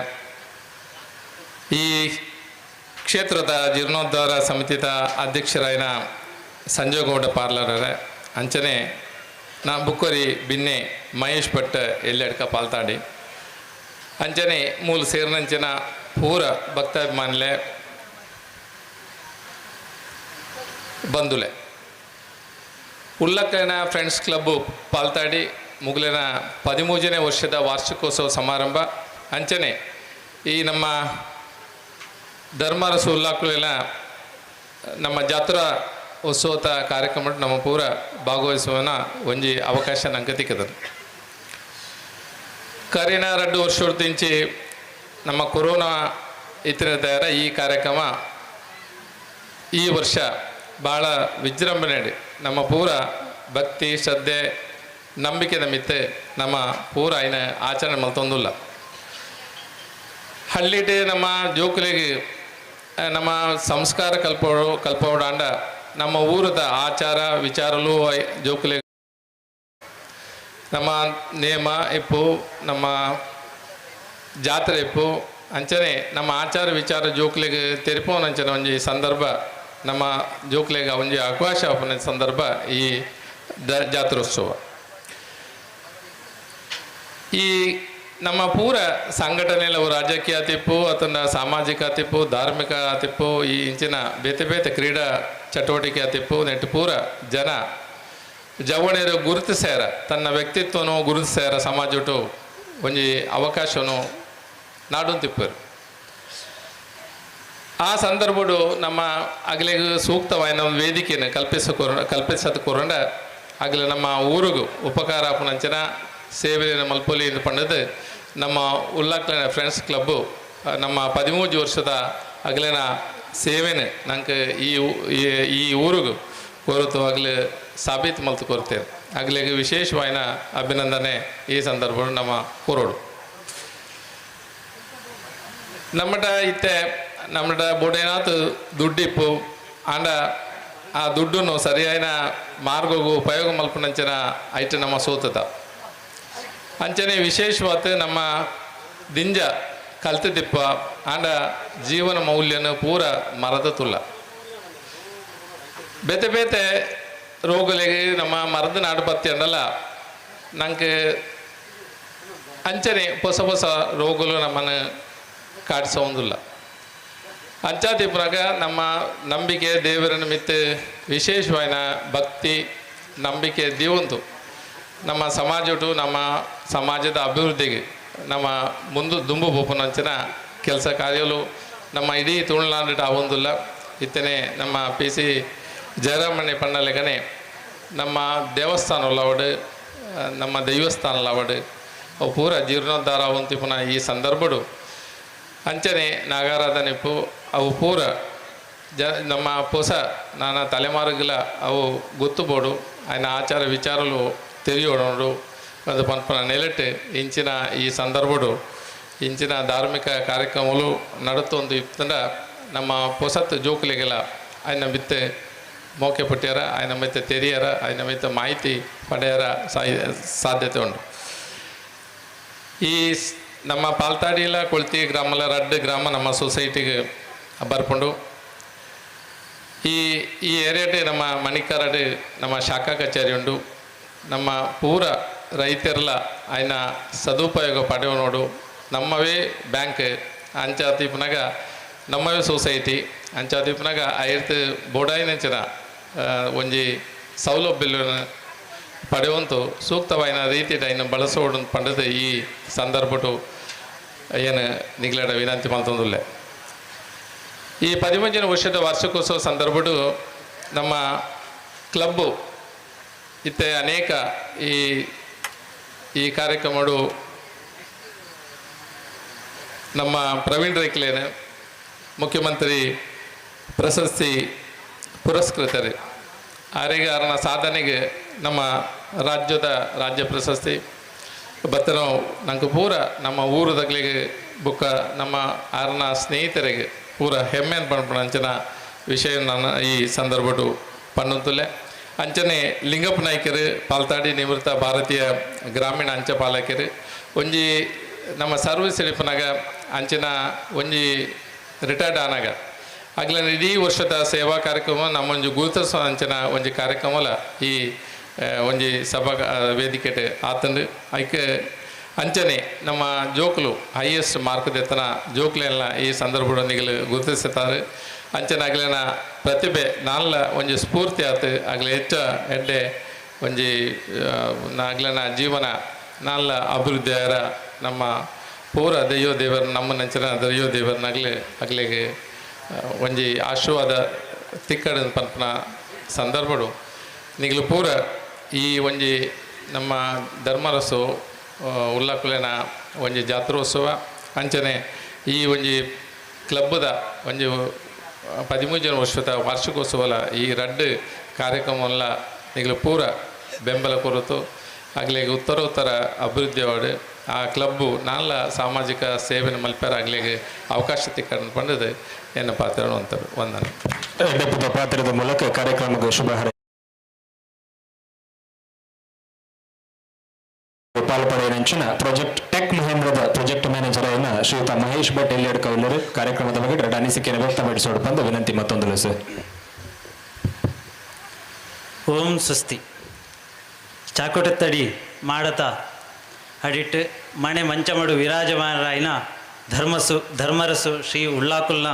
ಈ ಕ್ಷೇತ್ರದ ಜೀರ್ಣೋದ್ಧಾರ ಸಮಿತಿದ ಅಧ್ಯಕ್ಷರಾಯನ ಸಂಜಯ್ ಗೌಡ ಪಾರ್ಲರರೆ ಅಂಚನೆ ನಾ ಬುಕ್ಕೋರಿ ಬಿನ್ನೆ ಮಹೇಶ್ ಭಟ್ ಎಲ್ಲೆಡ್ಕ ಪಾಲ್ತಾಡಿ ಅಂಚನೆ ಮೂಲ ಸೇರಿನಂಚಿನ ಪೂರ ಭಕ್ತಾಭಿಮಾನಿಲೆ ಬಂಧುಲೆ ಉಲ್ಲಕ್ಕನ ಫ್ರೆಂಡ್ಸ್ ಕ್ಲಬ್ಬು ಪಾಲ್ತಾಡಿ ಮುಗಿಲಿನ 13ನೇ ವರ್ಷದ ವಾರ್ಷಿಕೋತ್ಸವ ಸಮಾರಂಭ ಅಂಚನೆ ಈ ನಮ್ಮ ಧರ್ಮರಸು ಉಲ್ಲಾಕ್ಲಿನ ನಮ್ಮ ಜಾತ್ರಾ ಉತ್ಸವದ ಕಾರ್ಯಕ್ರಮ ನಮ್ಮ ಪೂರ ಭಾಗವಹಿಸುವನ ಒಂಜಿ ಅವಕಾಶ ನಂಗೆ ತಿಕ್ಕದ ಕರಿನ 2 ವರ್ಷದಿಂಚಿ ನಮ್ಮ ಕೊರೋನಾ ಇತ್ತಿನ ತಯಾರ ಈ ಕಾರ್ಯಕ್ರಮ ಈ ವರ್ಷ ಭಾಳ ವಿಜೃಂಭಣೆ ನಮ್ಮ ಪೂರ ಭಕ್ತಿ ಶ್ರದ್ಧೆ ನಂಬಿಕೆ ನಮಿತ್ತೆ ನಮ್ಮ ಪೂರ ಐನ ಆಚರಣೆ ಮಲ್ತೊಂದಿಲ್ಲ ಹಳ್ಳಿಟೆ ನಮ್ಮ ಜೋಕುಲಿಗೆ ನಮ್ಮ ಸಂಸ್ಕಾರ ಕಲ್ಪೋಡಾಂಡ ನಮ್ಮ ಊರದ ಆಚಾರ ವಿಚಾರಲು ಜೋಕುಲಿಗೆ ನಮ್ಮ ನೇಮ ಇಪ್ಪು ನಮ್ಮ ಜಾತ್ರೆ ಇಪ್ಪು ಅಂಚನೆ ನಮ್ಮ ಆಚಾರ ವಿಚಾರ ಜೋಕುಲಿಗೆ ತೆರಿಪೋನಂಚನೆ ಒಂಜಿ ಸಂದರ್ಭ ನಮ್ಮ ಜೋಕ್ಲೆಗೆ ಒಂಜಿ ಅವಕಾಶ ಆಪನ ಸಂದರ್ಭ ಈ ಜಾತ್ರೋತ್ಸವ ಈ ನಮ್ಮ ಪೂರ ಸಂಘಟನೆಯಲ್ಲಿ ರಾಜಕೀಯ ತಿಪ್ಪು ಅಥವಾ ಸಾಮಾಜಿಕ ತಿಪ್ಪು ಧಾರ್ಮಿಕ ತಿಪ್ಪು ಈ ಇಂಚಿನ ಬೇತೆ ಬೇತೆ ಕ್ರೀಡಾ ಚಟುವಟಿಕೆ ತಿಪ್ಪು ನೆಟ್ಟು ಪೂರ ಜನ ಜವಣರು ಗುರುತಿಸ್ಯಾರ ತನ್ನ ವ್ಯಕ್ತಿತ್ವನು ಗುರುತಿಸ್ಯಾರ ಸಮಾಜಟು ಒಂಜಿ ಅವಕಾಶನು ನಾಡು ತಿಪ್ಪರು ಆ ಸಂದರ್ಭಡು ನಮ್ಮ ಅಗಲಿಗೆ ಸೂಕ್ತವಾದ ವೇದಿಕೆಯನ್ನು ಕಲ್ಪಿಸದ ಕೊರಂಡ ಆಗಲೇ ನಮ್ಮ ಊರಿಗೂ ಉಪಕಾರ ಆಪನಂಚಿನ ಸೇವೆಯನ್ನು ಮಲ್ಪೊಲಿ ಎಂದು ಪಂಡದು ನಮ್ಮ ಉಲ್ಲಾಕ್ಲಿನ ಫ್ರೆಂಡ್ಸ್ ಕ್ಲಬ್ಬು ನಮ್ಮ 13 ವರ್ಷದ ಅಗಲಿನ ಸೇವೆನ ನಂಗೆ ಈ ಊರಿಗೂ ಕೋರುತ್ತವಾಗಲೇ ಸಾಬೀತು ಮಲ್ತು ಕೊರ್ತೇವೆ ಅಗಲಿಗೆ ವಿಶೇಷವಾದ ಅಭಿನಂದನೆ ಈ ಸಂದರ್ಭ ನಮ್ಮ ಕೋರೋಡು ನಮ್ಮಟ ಇತ್ತೆ ನಮ್ಮ ಬೋಡೇನಾಥ ದುಡ್ಡಿಪ್ಪು ಆಂಡ ಆ ದುಡ್ಡನ್ನು ಸರಿಯಾದ ಮಾರ್ಗಗೂ ಉಪಯೋಗ ಮಲ್ಪನಂಚಿನ ಐಟು ನಮ್ಮ ಸೋತದ ಅಂಚನೆ ವಿಶೇಷವಾದ ನಮ್ಮ ದಿಂಜ ಕಲ್ತಿದ್ದಿಪ್ಪ ಆಂಡ ಜೀವನ ಮೌಲ್ಯನ ಪೂರ ಮರದ ತುಲ್ಲ ಬೇತೆ ಬೇತೆ ರೋಗಲಿಗೆ ನಮ್ಮ ಮರದ ನಾಡುಪತ್ತಿ ಅಂಡಲ್ಲ ನಂಗೆ ಅಂಚನೆ ಹೊಸ ಹೊಸ ರೋಗಗಳು ನಮ್ಮನ್ನು ಕಾಡಿಸೋದಿಲ್ಲ ಅಂಚಾತಿಪ್ಪನಾಗ ನಮ್ಮ ನಂಬಿಕೆ ದೇವರ ನಿಮಿತ್ತ ವಿಶೇಷವಾದ ಭಕ್ತಿ ನಂಬಿಕೆ ದೇವಂತು ನಮ್ಮ ಸಮಾಜಟು ನಮ್ಮ ಸಮಾಜದ ಅಭಿವೃದ್ಧಿಗೆ ನಮ್ಮ ಮುಂದೆ ದುಂಬು ಬೋಪನಂಚಿನ ಕೆಲಸ ಕಾರ್ಯಗಳು ನಮ್ಮ ಇಡೀ ತುಳುನಾಡು ಆಗೊಂದಿಲ್ಲ ಇತ್ತನೆ ನಮ್ಮ PC ಜಯರಾಮಣ್ಣ ಪಂಡಲೆಗನೆ ನಮ್ಮ ದೇವಸ್ಥಾನಲವಡು ನಮ್ಮ ದೈವಸ್ಥಾನಲವಡು ಅವು ಪೂರ ಜೀರ್ಣೋದ್ಧಾರ ಆವಂತಿಪ್ಪನ ಈ ಸಂದರ್ಭಡು ಅಂಚನೆ ನಾಗಾರಾಧನೆಪ್ಪು ಅವು ಪೂರ ನಮ್ಮ ಹೊಸ ನಾನಾ ತಲೆಮಾರುಗಳ ಅವು ಗೊತ್ತುಬೋಡು ఆయన ಆಚಾರ ವಿಚಾರಲು ತೆರೆಯೋಡು ಅದು ಪನ್ಪನ ನೆಲೆಟ್ಟು ಇಂಚಿನ ಈ ಸಂದರ್ಭಡು ಇಂಚಿನ ಧಾರ್ಮಿಕ ಕಾರ್ಯಕ್ರಮಗಳು ನಡುತ್ತೊಂದು ಇತ್ತಂಡ ನಮ್ಮ ಹೊಸತ್ತು ಜೋಕುಲಿಗೆಲ್ಲ ఆయన ಮಿತ್ತೆ ಮೋಕೆ ಪಟ್ಟ್ಯಾರ ఆయన ಮಿತ್ತೆ ತೆರಿಯಾರ ఆయన ಮಿತ್ತೆ ಮಾಹಿತಿ ಪಡೆಯರ ಸಾಧ್ಯತೆ ಉಂಟು ಈ ನಮ್ಮ ಪಾಲ್ತಾಡಿಲ ಕೊಳ್ತಿ ಗ್ರಾಮಲ 2 ಗ್ರಾಮ ನಮ್ಮ ಸೊಸೈಟಿಗೆ ಬರ್ಪುಂಡು ಈ ಏರಿಯಾಟೆ ನಮ್ಮ ಮಣಿಕರಡು ನಮ್ಮ ಶಾಖಾ ಕಚೇರಿ ಉಂಡು ನಮ್ಮ ಪೂರ ರೈತರೆಲ್ಲ ఆయన ಸದುಪಯೋಗ ಪಡೆಯೋಡು ನಮ್ಮವೇ ಬ್ಯಾಂಕ್ ಅಂಚಾತಿಪ್ಪನಾಗ ನಮ್ಮವೇ ಸೊಸೈಟಿ ಅಂಚಾತಿಪ್ಪನಾಗ ಐರ್ತು ಬೋಡಾಯಿನಂಚಿನ ಒಂಜಿ ಸೌಲಭ್ಯ ಪಡೆಯುವಂತು ಸೂಕ್ತವಾದ ರೀತಿಯ ಇನ್ನು ಬಳಸೋಡು ಪಂಡದ ಈ ಸಂದರ್ಭಟು ಏನು ನಿಗ್ಲಡ ವಿನಂತಿ ಮಾಡ್ತಂದುಲ್ಲೆ. ಈ 15ನೇ ವರ್ಷದ ವಾರ್ಷಿಕೋತ್ಸವ ಸಂದರ್ಭಡು ನಮ್ಮ ಕ್ಲಬ್ಬು ಇತ್ತೆ ಅನೇಕ ಈ ಕಾರ್ಯಕ್ರಮಗಳು ನಮ್ಮ ಪ್ರವೀಣ್ ರೈಕ್ಲೇನು ಮುಖ್ಯಮಂತ್ರಿ ಪ್ರಶಸ್ತಿ ಪುರಸ್ಕೃತರು ಅವರಿಗೆ ಅವರ ಸಾಧನೆಗೆ ನಮ್ಮ ರಾಜ್ಯ ಪ್ರಶಸ್ತಿ ಬತ್ತನೋ ನಂಗೆ ಪೂರ ನಮ್ಮ ಊರದಾಗಲಿಗೆ ಬುಕ್ಕ ನಮ್ಮ ಅವರ ಸ್ನೇಹಿತರಿಗೆ ಪೂರ ಹೆಮ್ಮೆ ಅಂಚನ ವಿಷಯ ನಾನು ಈ ಸಂದರ್ಭಡು ಪಣ್ಣುತ್ತಲೆ ಅಂಚನೆ ಲಿಂಗಪ್ಪ ನಾಯ್ಕರು ಪಾಲ್ತಾಡಿ ನಿವೃತ್ತ ಭಾರತೀಯ ಗ್ರಾಮೀಣ ಅಂಚೆ ಪಾಲಕರು ಒಂಜಿ ನಮ್ಮ ಸರ್ವಿಸ್ ಹಿಡಿಪನಾಗ ಅಂಚಿನ ಒಂಜಿ ರಿಟೈರ್ಡ್ ಆನಾಗ ಆಗ್ಲ ಇಡೀ ವರ್ಷದ ಸೇವಾ ಕಾರ್ಯಕ್ರಮ ನಮ್ಮೊಂದು ಗುರುತಿಸೋ ಅಂಚಿನ ಒಂಜಿ ಕಾರ್ಯಕ್ರಮಲ ಈ ಒಂಜಿ ಸಭಾ ವೇದಿಕೆ ಆತಂಡು ಐಕೆ ಅಂಚನೆ ನಮ್ಮ ಜೋಕುಲು ಹೈಯೆಸ್ಟ್ ಮಾರ್ಕ್ ದೆತ್ತನ ಜೋಕ್ಲೆಲ್ಲ ಈ ಸಂದರ್ಭದೊಂದಿಗೆ ಗುರುತಿಸುತ್ತಾರೆ ಅಂಚನೆ ಆಗ್ಲಿನ ಪ್ರತಿಭೆ ನಾಲ್ಲ ಒಂಜಿ ಸ್ಫೂರ್ತಿ ಆತು ಆಗ್ಲಿ ಹೆಚ್ಚ ಎಡ್ಡೆ ಒಂಜಿ ಆಗ್ಲಿನ ಜೀವನ ನಾಲ್ಲ ಅಭಿವೃದ್ಧಿ ಆರ ನಮ್ಮ ಪೂರ ದೈವ ದೇವರ ನಮ್ಮ ನಂಚಿನ ದೈವ ದೇವರನಾಗಲಿ ಆಗ್ಲಿಗೆ ಒಂಜಿ ಆಶೀರ್ವಾದ ತಿಕ್ಕಡ ಪಂಪನ ಸಂದರ್ಭಡು ನಿಗಲು ಪೂರ ಈ ಒಂಜಿ ನಮ್ಮ ಧರ್ಮರಸು ಉಲ್ಲಾಕುಲೆನ ಒಂಜಿ ಜಾತ್ರೋತ್ಸವ ಅಂಚನೆ ಈ ಒಂಜಿ ಕ್ಲಬ್ಬದ ಒಂಜಿ 13ನೇ ವರ್ಷದ ವಾರ್ಷಿಕೋತ್ಸವಲ ಈ ರಡ್ಡು ಕಾರ್ಯಕ್ರಮವಲ್ಲ ನಿಗಲು ಪೂರ ಬೆಂಬಲ ಕೊರತು ಆಗ್ಲಿಗೆ ಉತ್ತರೋತ್ತರ ಅಭಿವೃದ್ಧಿ ವಾಡು ಆ ಕ್ಲಬ್ಬು ನಾಲ್ಲ ಸಾಮಾಜಿಕ ಸೇವೆನ ಮಲ್ಪರ ಆಗ್ಲಿಗೆ ಅವಕಾಶ ತಿಕ್ಕಂಡು ಪಂಡದು ಏನು ಪಾತ್ರ ಅಂತಾರೆ ವಂದನೆ ಪಾತ್ರದ ಮೂಲಕ ಕಾರ್ಯಕ್ರಮಕ್ಕೆ ಶುಭ ಹಾರೈಕೆ ಪಾಲ್ಪಡೆಯಂಚಿನ ಪ್ರಾಜೆಕ್ಟ್ ಟೆಕ್ ಮಹೇಂದ್ರದ ಪ್ರಾಜೆಕ್ಟ್ ಮ್ಯಾನೇಜರ್ అయిన ಶ್ರೀಯುತ ಮಹೇಶ್ ಭಟ್ ಎಲ್ಲಿಯಡ್ ಕೌಲರು ಕಾರ್ಯಕ್ರಮದ ಬಗ್ಗೆ ಅನಿಸಿಕೆಯನ್ನು ವ್ಯಕ್ತಪಡಿಸೋಡು ಬಂದು ವಿನಂತಿ ಮತ್ತೊಂದು ಸರ್. ಓಂ ಸ್ವಸ್ತಿ ಚಾಕೋಟತ್ತಡಿ ಮಾಡತ ಅಡಿಟ್ಟು ಮಣೆ ಮಂಚಮಡು ವಿರಾಜಮಾನರಾಯಿನ ಧರ್ಮರಸು ಶ್ರೀ ಉಳ್ಳಾಕುಲ್ನ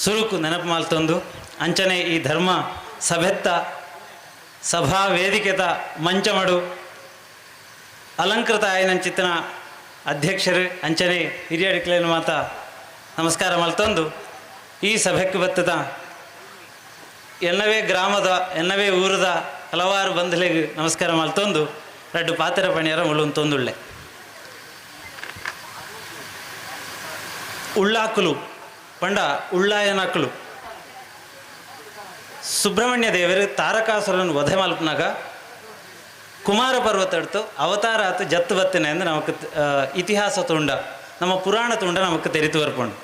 ಸುರುಕು ನೆನಪು ಮಾಲ್ತೊಂದು ಅಂಚನೆ ಈ ಧರ್ಮ ಸಭೆತ್ತ ಸಭಾ ವೇದಿಕೆತ ಮಂಚಮಡು ಅಲಂಕೃತ ಆಯ್ನಂಚಿತ್ತಿನ ಅಧ್ಯಕ್ಷರು ಅಂಚನೆ ಹಿರಿಯ ಅಡಿಕ್ಲೇನು ಮಾತ ನಮಸ್ಕಾರ ಮಲ್ತೊಂದು ಈ ಸಭೆಗೆ ಬತ್ತದ ಎನ್ನವೇ ಗ್ರಾಮದ ಎನ್ನವೇ ಊರದ ಹಲವಾರು ಬಂಧುಗಳಿಗೆ ನಮಸ್ಕಾರ ಮಲ್ತೊಂದು ರಡ್ಡು ಪಾತ್ರ ಪಣಿಯರ ಮುಳ್ಳು ತೊಂದುಳ್ಳೆ ಉಳ್ಳಾಕುಲು ಪಂಡ ಉಳ್ಳಾಯನಕಲು ಸುಬ್ರಹ್ಮಣ್ಯ ದೇವರು ತಾರಕಾಸುರನ್ನು ವಧೆ ಮಲ್ಪನಾಗ ಕುಮಾರ ಪರ್ವತ ಎಡ್ತು ಅವತಾರ ಆತು ಜತ್ತು ಬತ್ತಿನ ಎಂದು ನಮಕ್ ಇತಿಹಾಸ ತುಂಡ ನಮ್ಮ ಪುರಾಣ ತುಂಡ ನಮಕ್ ತೆರಿತು ಬರ್ಪುಂಡು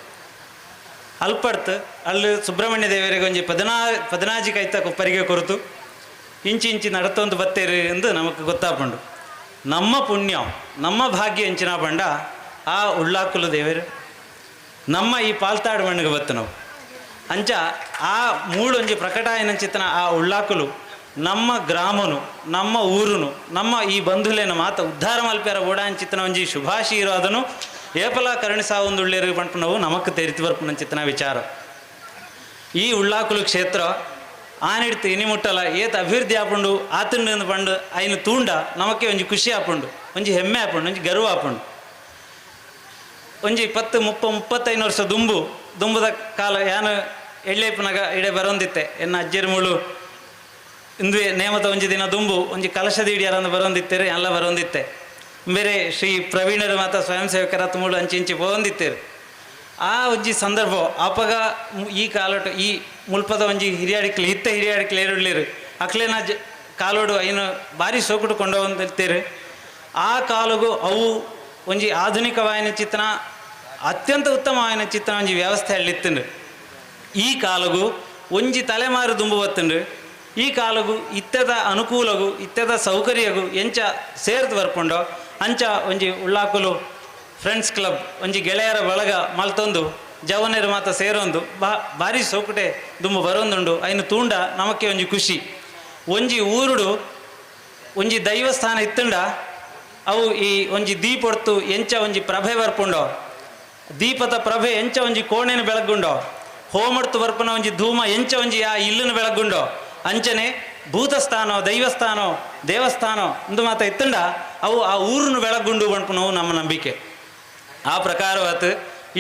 ಅಲ್ಪಡ್ತು ಅಲ್ಲಿ ಸುಬ್ರಹ್ಮಣ್ಯ ದೇವರಿಗೆ ಒಂಜಿ 14 ಕೈತ ಕೊಪ್ಪರಿಗೆ ಕೊರತು ಇಂಚಿ ನಡತೊಂದು ಬತ್ತೇರು ಎಂದು ನಮಕ್ ಗೊತ್ತಾಪುಂಡು. ನಮ್ಮ ಪುಣ್ಯ ನಮ್ಮ ಭಾಗ್ಯ ಇಂಚಿನ ಪಂಡ ಆ ಉಳ್ಳಾಕುಲು ದೇವರು ನಮ್ಮ ಈ ಪಾಲ್ತಾಡು ಮಣ್ಣಿಗೆ ಬತ್ತು ನಾವು ಅಂಚ ಆ ಮೂಳೊಂಜಿ ಪ್ರಕಟಾಯನಂಚಿತ್ತನ ಆ ಉಳ್ಳಾಕುಲು ನಮ್ಮ ಗ್ರಾಮನು ನಮ್ಮ ಊರುನು ನಮ್ಮ ಈ ಬಂಧುಲೇನ ಮಾತ ಉದ್ಧಾರ ಮಲ್ಪೇರ ಓಡಾಂಚಿತ್ತನ ಒಂಜಿ ಶುಭಾಶೀರು ಅದನ್ನು ಏಪಲ ಕರುಣಿಸಾವೊಂದುಳ್ಳೇರು ಪಂಪು ನಾವು ನಮಕ್ ತೆರಿತು ಬರ್ಪುನಂಚಿತ್ತನ ವಿಚಾರ. ಈ ಉಳ್ಳಾಕುಲು ಕ್ಷೇತ್ರ ಆನಿಡ್ತು ಇನಿಮುಟ್ಟಲ ಏತ್ ಅಭಿವೃದ್ಧಿ ಆಪುಂಡು ಆತುಂಡು ಪಂಡು ಐನು ತೂಂಡ ನಮಕ್ಕೆ ಒಂಜಿ ಖುಷಿ ಆಪುಂಡು ಒಂಜಿ ಹೆಮ್ಮೆ ಆಪುಂಡು ಒಂಜಿ ಗರ್ವ ಆಪುಂಡು. ಒಂಜಿ 20-35 ವರ್ಷ ದುಂಬುದ ಕಾಲ ಯಾನು ಎಳ್ಳೆಪ್ಪನಾಗ ಇಡೆ ಬರೊಂದಿತ್ತೆ ಎನ್ನ ಅಜ್ಜೇರು ಮುಳು ಇಂದು ನೇಮದ ಒಂಜಿ ದಿನ ದುಂಬು ಒಂಜಿ ಕಲಶದ ಹಿಡಿಯಾರಂದು ಬರೊಂದಿತ್ತೇರು ಎಲ್ಲ ಬರೊಂದಿತ್ತೆ ಬೇರೆ ಶ್ರೀ ಪ್ರವೀಣರು ಮಾತ ಸ್ವಯಂ ಸೇವಕರ ತುಮುಳು ಅಂಚಿ ಹೋಗೊಂದಿತ್ತೇರು ಆ ಒಂಜಿ ಸಂದರ್ಭ ಆಪಗ ಈ ಕಾಲೋಟು ಈ ಮುಲ್ಪದ ಒಂಜಿ ಹಿರಿಯಾಡಿಕ್ಲಿ ಹಿರಿಯಾಡಿಕ್ಲಿ ಏರುಳ್ಳೇರು ಅಕ್ಲೇನ ಕಾಲೋಡು ಐನು ಭಾರಿ ಸೋಕುಟು ಕೊಂಡೋಗಂತೇರು ಆ ಕಾಲಗೂ ಅವು ಒಂಜಿ ಆಧುನಿಕವಾಯಿನ ಚಿತ್ರಣ ಅತ್ಯಂತ ಉತ್ತಮವಾಯಿನ ಚಿತ್ರಣ ಒಂಜಿ ವ್ಯವಸ್ಥೆ ಅಲ್ಲಿತ್ತಂಡು. ಈ ಕಾಲಗೂ ಒಂಜಿ ತಲೆಮಾರು ದುಂಬು ಬತ್ತಂಡು ಈ ಕಾಲಗೂ ಇತ್ತದ ಅನುಕೂಲಗೂ ಇತ್ತದ ಸೌಕರ್ಯಗೂ ಎಂಚ ಸೇರ್ದು ಬರ್ಪುಂಡೋ ಅಂಚ ಒಂಜಿ ಉಳ್ಳಾಕುಲು ಫ್ರೆಂಡ್ಸ್ ಕ್ಲಬ್ ಒಂಜಿ ಗೆಳೆಯರ ಬಳಗ ಮಲ್ತೊಂದು ಜವನೇರು ಮಾತ ಸೇರೊಂದು ಭಾರಿ ಸೌಕಟೆ ದುಂಬು ಬರೊಂದುಂಡು ಐನು ತೂಂಡ ನಮಕ್ಕೆ ಒಂಜಿ ಖುಷಿ. ಒಂಜಿ ಊರುಡು ಒಂಜಿ ದೈವಸ್ಥಾನ ಇತ್ತುಂಡ ಅವು ಈ ಒಂಜಿ ದೀಪೊಡ್ತು ಎಂಚ ಒಂಜಿ ಪ್ರಭೆ ಬರ್ಪುಂಡೋ ದೀಪದ ಪ್ರಭೆ ಎಂಚ ಒಂಜಿ ಕೋಣೆನ ಬೆಳಗುಂಡೋ ಹೋಮಡ್ತು ಬರ್ಪನ ಒಂಜಿ ಧೂಮ ಎಂಚ ಒಂಜಿ ಆ ಇಲ್ಲುನ ಬೆಳಗುಂಡೋ ಅಂಚನೆ ಭೂತಸ್ಥಾನೋ ದೈವಸ್ಥಾನೋ ದೇವಸ್ಥಾನೋ ಒಂದು ಮಾತ ಇತ್ತಂಡ ಅವು ಆ ಊರನ್ನು ಬೆಳಗುಂಡು ಬಂಡ್ಪುನವು ನಮ್ಮ ನಂಬಿಕೆ. ಆ ಪ್ರಕಾರವತ್ತು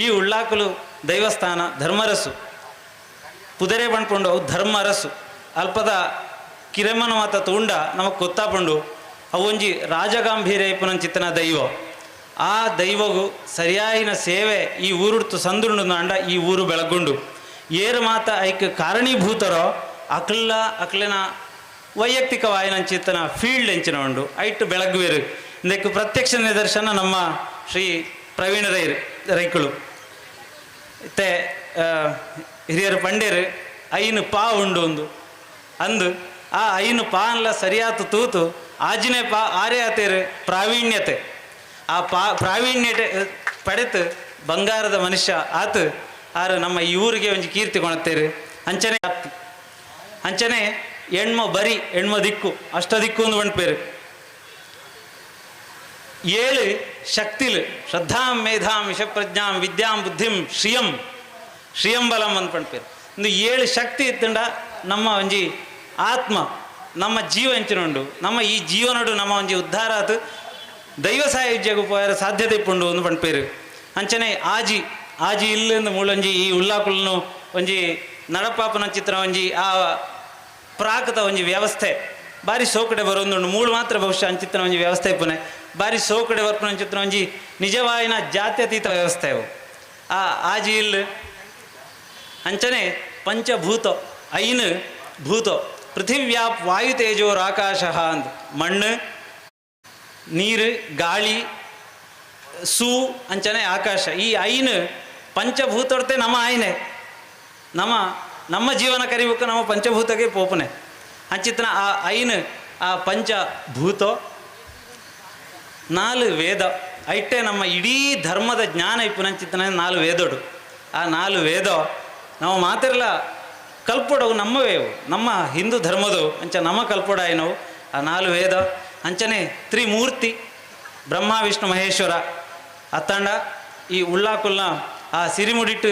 ಈ ಉಳ್ಳಾಕಲು ದೈವಸ್ಥಾನ ಧರ್ಮರಸು ಪುದರೆ ಬಂಡ್ಪುಂಡು ಅವು ಧರ್ಮರಸು ಅಲ್ಪದ ಕಿರೆಮನ ಮಾತ ತೂಂಡ ನಮಗೆ ಗೊತ್ತಾಪಂಡು ಅವೊಂಜಿ ರಾಜಗಾಂಭೀರ್ಯ ಇಪ್ಪುನಂಚಿತ್ತನ ದೈವ. ಆ ದೈವಗೂ ಸರಿಯಾಯಿನ ಸೇವೆ ಈ ಊರುಡ್ತು ಸಂದುಂಡು ಅಂಡ ಈ ಊರು ಬೆಳಗುಂಡು ಏರು ಮಾತ ಐಕ್ ಕಾರಣೀಭೂತರೋ ಅಕ್ಲಿನ ವೈಯಕ್ತಿಕವಾಯಿನಂಚಿತ್ತನ ಫೀಲ್ಡ್ ಎಂಚಿನ ಉಂಡು ಐಟ್ ಬೆಳಗುವೇರು ಇದಕ್ಕೆ ಪ್ರತ್ಯಕ್ಷ ನಿದರ್ಶನ ನಮ್ಮ ಶ್ರೀ ಪ್ರವೀಣ ರೈಕಳು ಮತ್ತೆ ಹಿರಿಯರು ಪಂಡ್ಯರು ಐನು ಪಾ ಉಂಡು ಒಂದು ಅಂದು ಆ ಐನು ಪಾ ಅನ್ಲ ಸರಿಯಾತು ತೂತು ಆಜಿನೇ ಪಾ ಆರೇ ಆತೇರು ಪ್ರಾವೀಣ್ಯತೆ. ಆ ಪ್ರಾವೀಣ್ಯತೆ ಪಡೆತು ಬಂಗಾರದ ಮನುಷ್ಯ ಆತು ಆರು ನಮ್ಮ ಈ ಊರಿಗೆ ಒಂದು ಕೀರ್ತಿ ಕೊಣತ್ತೇರು. ಅಂಚನೆ ಹೆಣ್ಮ ಬರಿ ಹೆಣ್ಮ ದಿಕ್ಕು ಅಷ್ಟ ದಿಕ್ಕು ಒಂದು ಬಂಡ್ಪೇರು 7 ಶಕ್ತಿಲು ಶ್ರದ್ಧಾಂ ಮೇಧಾಂ ವಿಷಪ್ರಜ್ಞಾಂ ವಿದ್ಯಾಂ ಬುದ್ಧಿಂ ಶ್ರಿಯಂ ಬಲಂ ಅಂತ ಪಂಡ್ಪೇರು. ಒಂದು 7 ಶಕ್ತಿ ಇತ್ತಂಡ ನಮ್ಮ ಒಂಜಿ ಆತ್ಮ ನಮ್ಮ ಜೀವ ಎಂಚಿನುಂಡು ನಮ್ಮ ಈ ಜೀವನಡು ನಮ್ಮ ಒಂಜಿ ಉದ್ಧಾರ ಆತು ದೈವ ಸಾಯುಜ್ಯಗೂ ಪೋಯರ ಸಾಧ್ಯತೆ ಇಪ್ಪುಂಡು ಒಂದು ಪಂಡ್ಪೇರು. ಅಂಚನೆ ಆಜಿ ಇಲ್ಲಿಂದ ಮೂಲೊಂಜಿ ಈ ಉಳ್ಳಾಕುಲ್ನು ಒಂಜಿ ನಡಪಾಪನ ಚಿತ್ರ ಒಂಜಿ ಆ ಪ್ರಾಕೃತ ಒಂಜಿ ವ್ಯವಸ್ಥೆ ಬಾರಿ ಸೋಕಡೆ ಬರೋದು ಮೂಳು ಮಾತ್ರ ಬಹುಶಃ ಅಂಚಿತ್ತನ ಒಂಜಿ ವ್ಯವಸ್ಥೆ ಇಪ್ಪುನೆ ಬಾರಿ ಸೋಕಡೆ ಬರ್ಪನ ಚಿತ್ರ ಒಂಜಿ ನಿಜವಾಯಿನ ಜಾತ್ಯತೀತ ವ್ಯವಸ್ಥೆ ಅವು. ಆ ಆಜಿ ಇಲ್ಲು ಅಂಚನೆ ಪಂಚಭೂತ ಐನು ಭೂತ ಪೃಥಿವ್ಯಾಪ್ ವಾಯು ತೇಜೋರ್ ಆಕಾಶ ಅಂತ ಮಣ್ಣು ನೀರು ಗಾಳಿ ಸೂ ಅಂಚನೆ ಆಕಾಶ ಈ ಐನು ಪಂಚಭೂತೊಡ್ತೆ ನಮ್ಮ ಆಯ್ನೆ ನಮ್ಮ ಜೀವನ ಕರಿಬೇಕು ನಮ್ಮ ಪಂಚಭೂತಗೆ ಪೋಪನೆ ಅಂಚಿತ್ತನ ಆ ಐನು ಆ ಪಂಚಭೂತ 4 ವೇದ ಐಟೆ ನಮ್ಮ ಇಡೀ ಧರ್ಮದ ಜ್ಞಾನ ಇಪ್ಪುನಂಚಿತ್ತನ 4 ವೇದೋಡು. ಆ 4 ವೇದ ನಾವು ಮಾತಿರಲ್ಲ ಕಲ್ಪೊಡವು ನಮ್ಮವೇವು ನಮ್ಮ ಹಿಂದೂ ಧರ್ಮದು ಅಂಚ ನಮ್ಮ ಕಲ್ಪೊಡ ಏನವು ಆ 4 ವೇದ ಅಂಚನೆ ತ್ರಿಮೂರ್ತಿ ಬ್ರಹ್ಮ ವಿಷ್ಣು ಮಹೇಶ್ವರ ಅತ್ತಂಡ ಈ ಉಳ್ಳಾಕುಲ್ನ ಆ ಸಿರಿಮುಡಿಟ್ಟು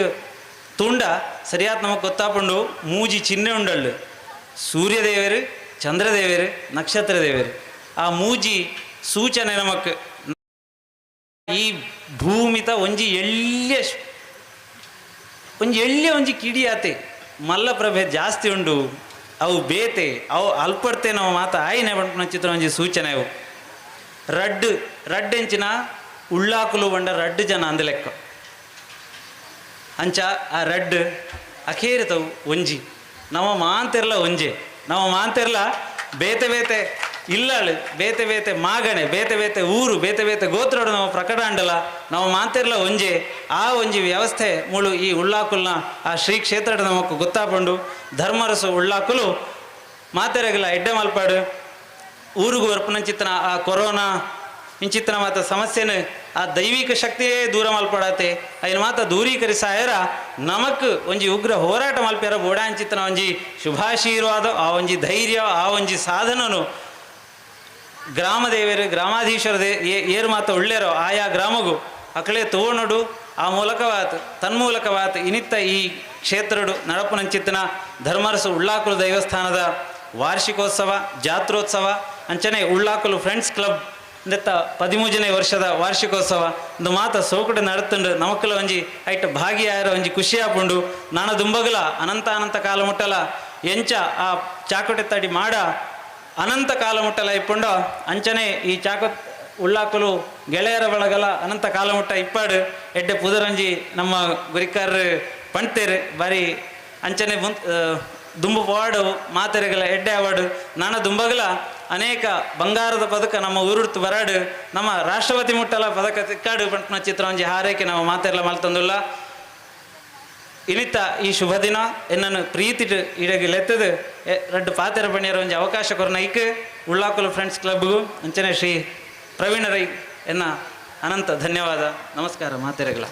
ತುಂಡ ಸರಿಯಾದ ನಮಗೆ ಗೊತ್ತಾಪಂಡು ಮೂಜಿ ಚಿಹ್ನೆ ಉಂಡಳ್ಳು ಸೂರ್ಯದೇವರು ಚಂದ್ರದೇವರು ನಕ್ಷತ್ರ ದೇವರು ಆ ಮೂಜಿ ಸೂಚನೆ ನಮಕ್ ಈ ಭೂಮಿತ ಒಂಜಿ ಎಳ್ಳೆ ಒಂಜಿ ಕಿಡಿಯಾತೆ ಮಲ್ಲಪ್ರಭೆ ಜಾಸ್ತಿ ಉಂಡು ಅವು ಬೇತೆ ಅವು ಅಲ್ಪಡ್ತೆ ನಾವು ಮಾತ ಆಯ್ನೆ ಬಂಟ ಚಿತ್ರ ಒಂಜಿ ಸೂಚನೆ ಅವು ರಡ್ ಎಂಚಿನ ಉಳ್ಳಾಕುಲು ಬಂಡ ರಡ್ಡು ಜನ ಅಂದ ಲೆಕ್ಕ ಅಂಚ ಆ ರಡ್ ಅಖೇರಿತವು ಒಂಜಿ ನಮ್ಮ ಮಾಂತಿರ್ಲ ಒಂಜೆ ನಮ್ಮ ಮಾಂತಿರ್ಲ ಬೇತೆ ಇಲ್ಲಳು ಬೇತೆ ಮಾಗಣೆ ಬೇತೆ ಊರು ಬೇತೆ ಗೋತ್ರೋಡು ನಾವು ಪ್ರಕಟಾಂಡಲ ನಾವು ಮಾಂತಿರ್ಲ ಒಂಜೆ ಆ ಒಂಜಿ ವ್ಯವಸ್ಥೆ ಮುಳು ಈ ಉಳ್ಳಾಕುಲ್ನ ಆ ಶ್ರೀ ಕ್ಷೇತ್ರ ನಮಕ್ ಗೊತ್ತಾಪಂಡು ಧರ್ಮರಸು ಉಳ್ಳಾಕುಲು ಮಾತೆರೆಗಲ ಎಡ್ಡೆ ಮಲ್ಪಾಡು ಊರಿಗೂ ಬರ್ಪುನಂಚಿತ್ತನ ಆ ಕೊರೋನಾ ಇಂಚಿತ್ತನ ಮಾತ ಸಮಸ್ಯೆನ ಆ ದೈವಿಕ ಶಕ್ತಿಯೇ ದೂರ ಮಲ್ಪಡತ್ತೆ ಅಯ್ಯನ ಮಾತ ದೂರೀಕರಿಸಾಯರ ನಮಕ್ ಒಂಜಿ ಉಗ್ರ ಹೋರಾಟ ಮಲ್ಪ್ಯಾರ ಬೋಡ ಅಂಚಿತ್ತನ ಒಂಜಿ ಶುಭಾಶೀರ್ವಾದ ಆ ಒಂಜಿ ಧೈರ್ಯ ಆ ಒಂಜಿ ಸಾಧನನು ಗ್ರಾಮದೇವರು ಗ್ರಾಮಾಧೀಶ್ವರ ಏರು ಮಾತ ಒಳ್ಳೆಯರೋ ಆಯಾ ಗ್ರಾಮಗೂ ಅಕಳೆ ತೋಣಡು ಆ ಮೂಲಕವಾತ್ ತನ್ಮೂಲಕವಾತ್ ಇನಿತ್ತ ಈ ಕ್ಷೇತ್ರಡು ನಡಪುನಂಚಿತ್ತನ ಧರ್ಮರಸು ಉಳ್ಳಾಕುಲು ದೈವಸ್ಥಾನದ ವಾರ್ಷಿಕೋತ್ಸವ ಜಾತ್ರೋತ್ಸವ ಅಂಚನೆ ಉಳ್ಳಾಕುಲು ಫ್ರೆಂಡ್ಸ್ ಕ್ಲಬ್ ಇಂದತ್ತ 13ನೇ ವರ್ಷದ ವಾರ್ಷಿಕೋತ್ಸವ ಒಂದು ಮಾತ ಸೋಕಡೆ ನಡತುಂಡು ನಮಕ್ಕಲ ಒಂಜಿ ಐಟ್ ಭಾಗಿಯಾರ ಒಂಜಿ ಖುಷಿಯಾಪುಂಡು ನಾನ ದುಂಬಗಲ ಅನಂತ ಕಾಲ ಮುಟ್ಟಲ ಎಂಚ ಆ ಚಾಕೋಟೆ ತಡಿ ಮಾಡ ಅನಂತ ಕಾಲ ಮುಟ್ಟಲ ಇಪ್ಪುಂಡು ಅಂಚನೆ ಈ ಉಳ್ಳಾಕುಲು ಗೆಳೆಯರ ಬಳಗಲ ಅನಂತ ಕಾಲ ಮುಟ್ಟ ಇಪ್ಪಾಡು ಎಡ್ಡೆ ಪುದರಂಜಿ ನಮ್ಮ ಗುರಿಕಾರರು ಪಣ್ತೇರು ಬಾರಿ ಅಂಚನೆ ದುಂಬು ಪವಾಡು ಮಾತೆರೆಗಲ ಎಡ್ಡೆ ಅವಾರ್ಡು ನಾನ ದುಂಬಗಲ ಅನೇಕ ಬಂಗಾರದ ಪದಕ ನಮ್ಮ ಊರುಡ್ತು ಬರಾಡು ನಮ್ಮ ರಾಷ್ಟ್ರಪತಿ ಮುಟ್ಟಲ ಪದಕ ತಿಕ್ಕಾಡು ಪಂಟ್ನ ಚಿತ್ರ ಒಂಜಿ ಹಾರೈಕೆ ನಾವು ಮಾತೆರ್ಲ ಮಲ್ತಂದುಲ್ಲ ಇನಿತ್ತ ಈ ಶುಭ ದಿನ ಎನ್ನನ್ನು ಪ್ರೀತಿಟ್ಟು ಇಡಗಿ ಲೆತ್ತದು ರಡ್ಡು ಪಾತೆರ ಪಣಿಯರ ಒಂಜಿ ಅವಕಾಶ ಕೊರನ ಇಕ್ ಉಳ್ಳಾಕುಲು ಫ್ರೆಂಡ್ಸ್ ಕ್ಲಬ್ಗೂ ಅಂಚನೆ ಶ್ರೀ ಪ್ರವೀಣ ರೈ ಎನ್ನ ಅನಂತ ಧನ್ಯವಾದ ನಮಸ್ಕಾರ ಮಾತೆರೆಗಳ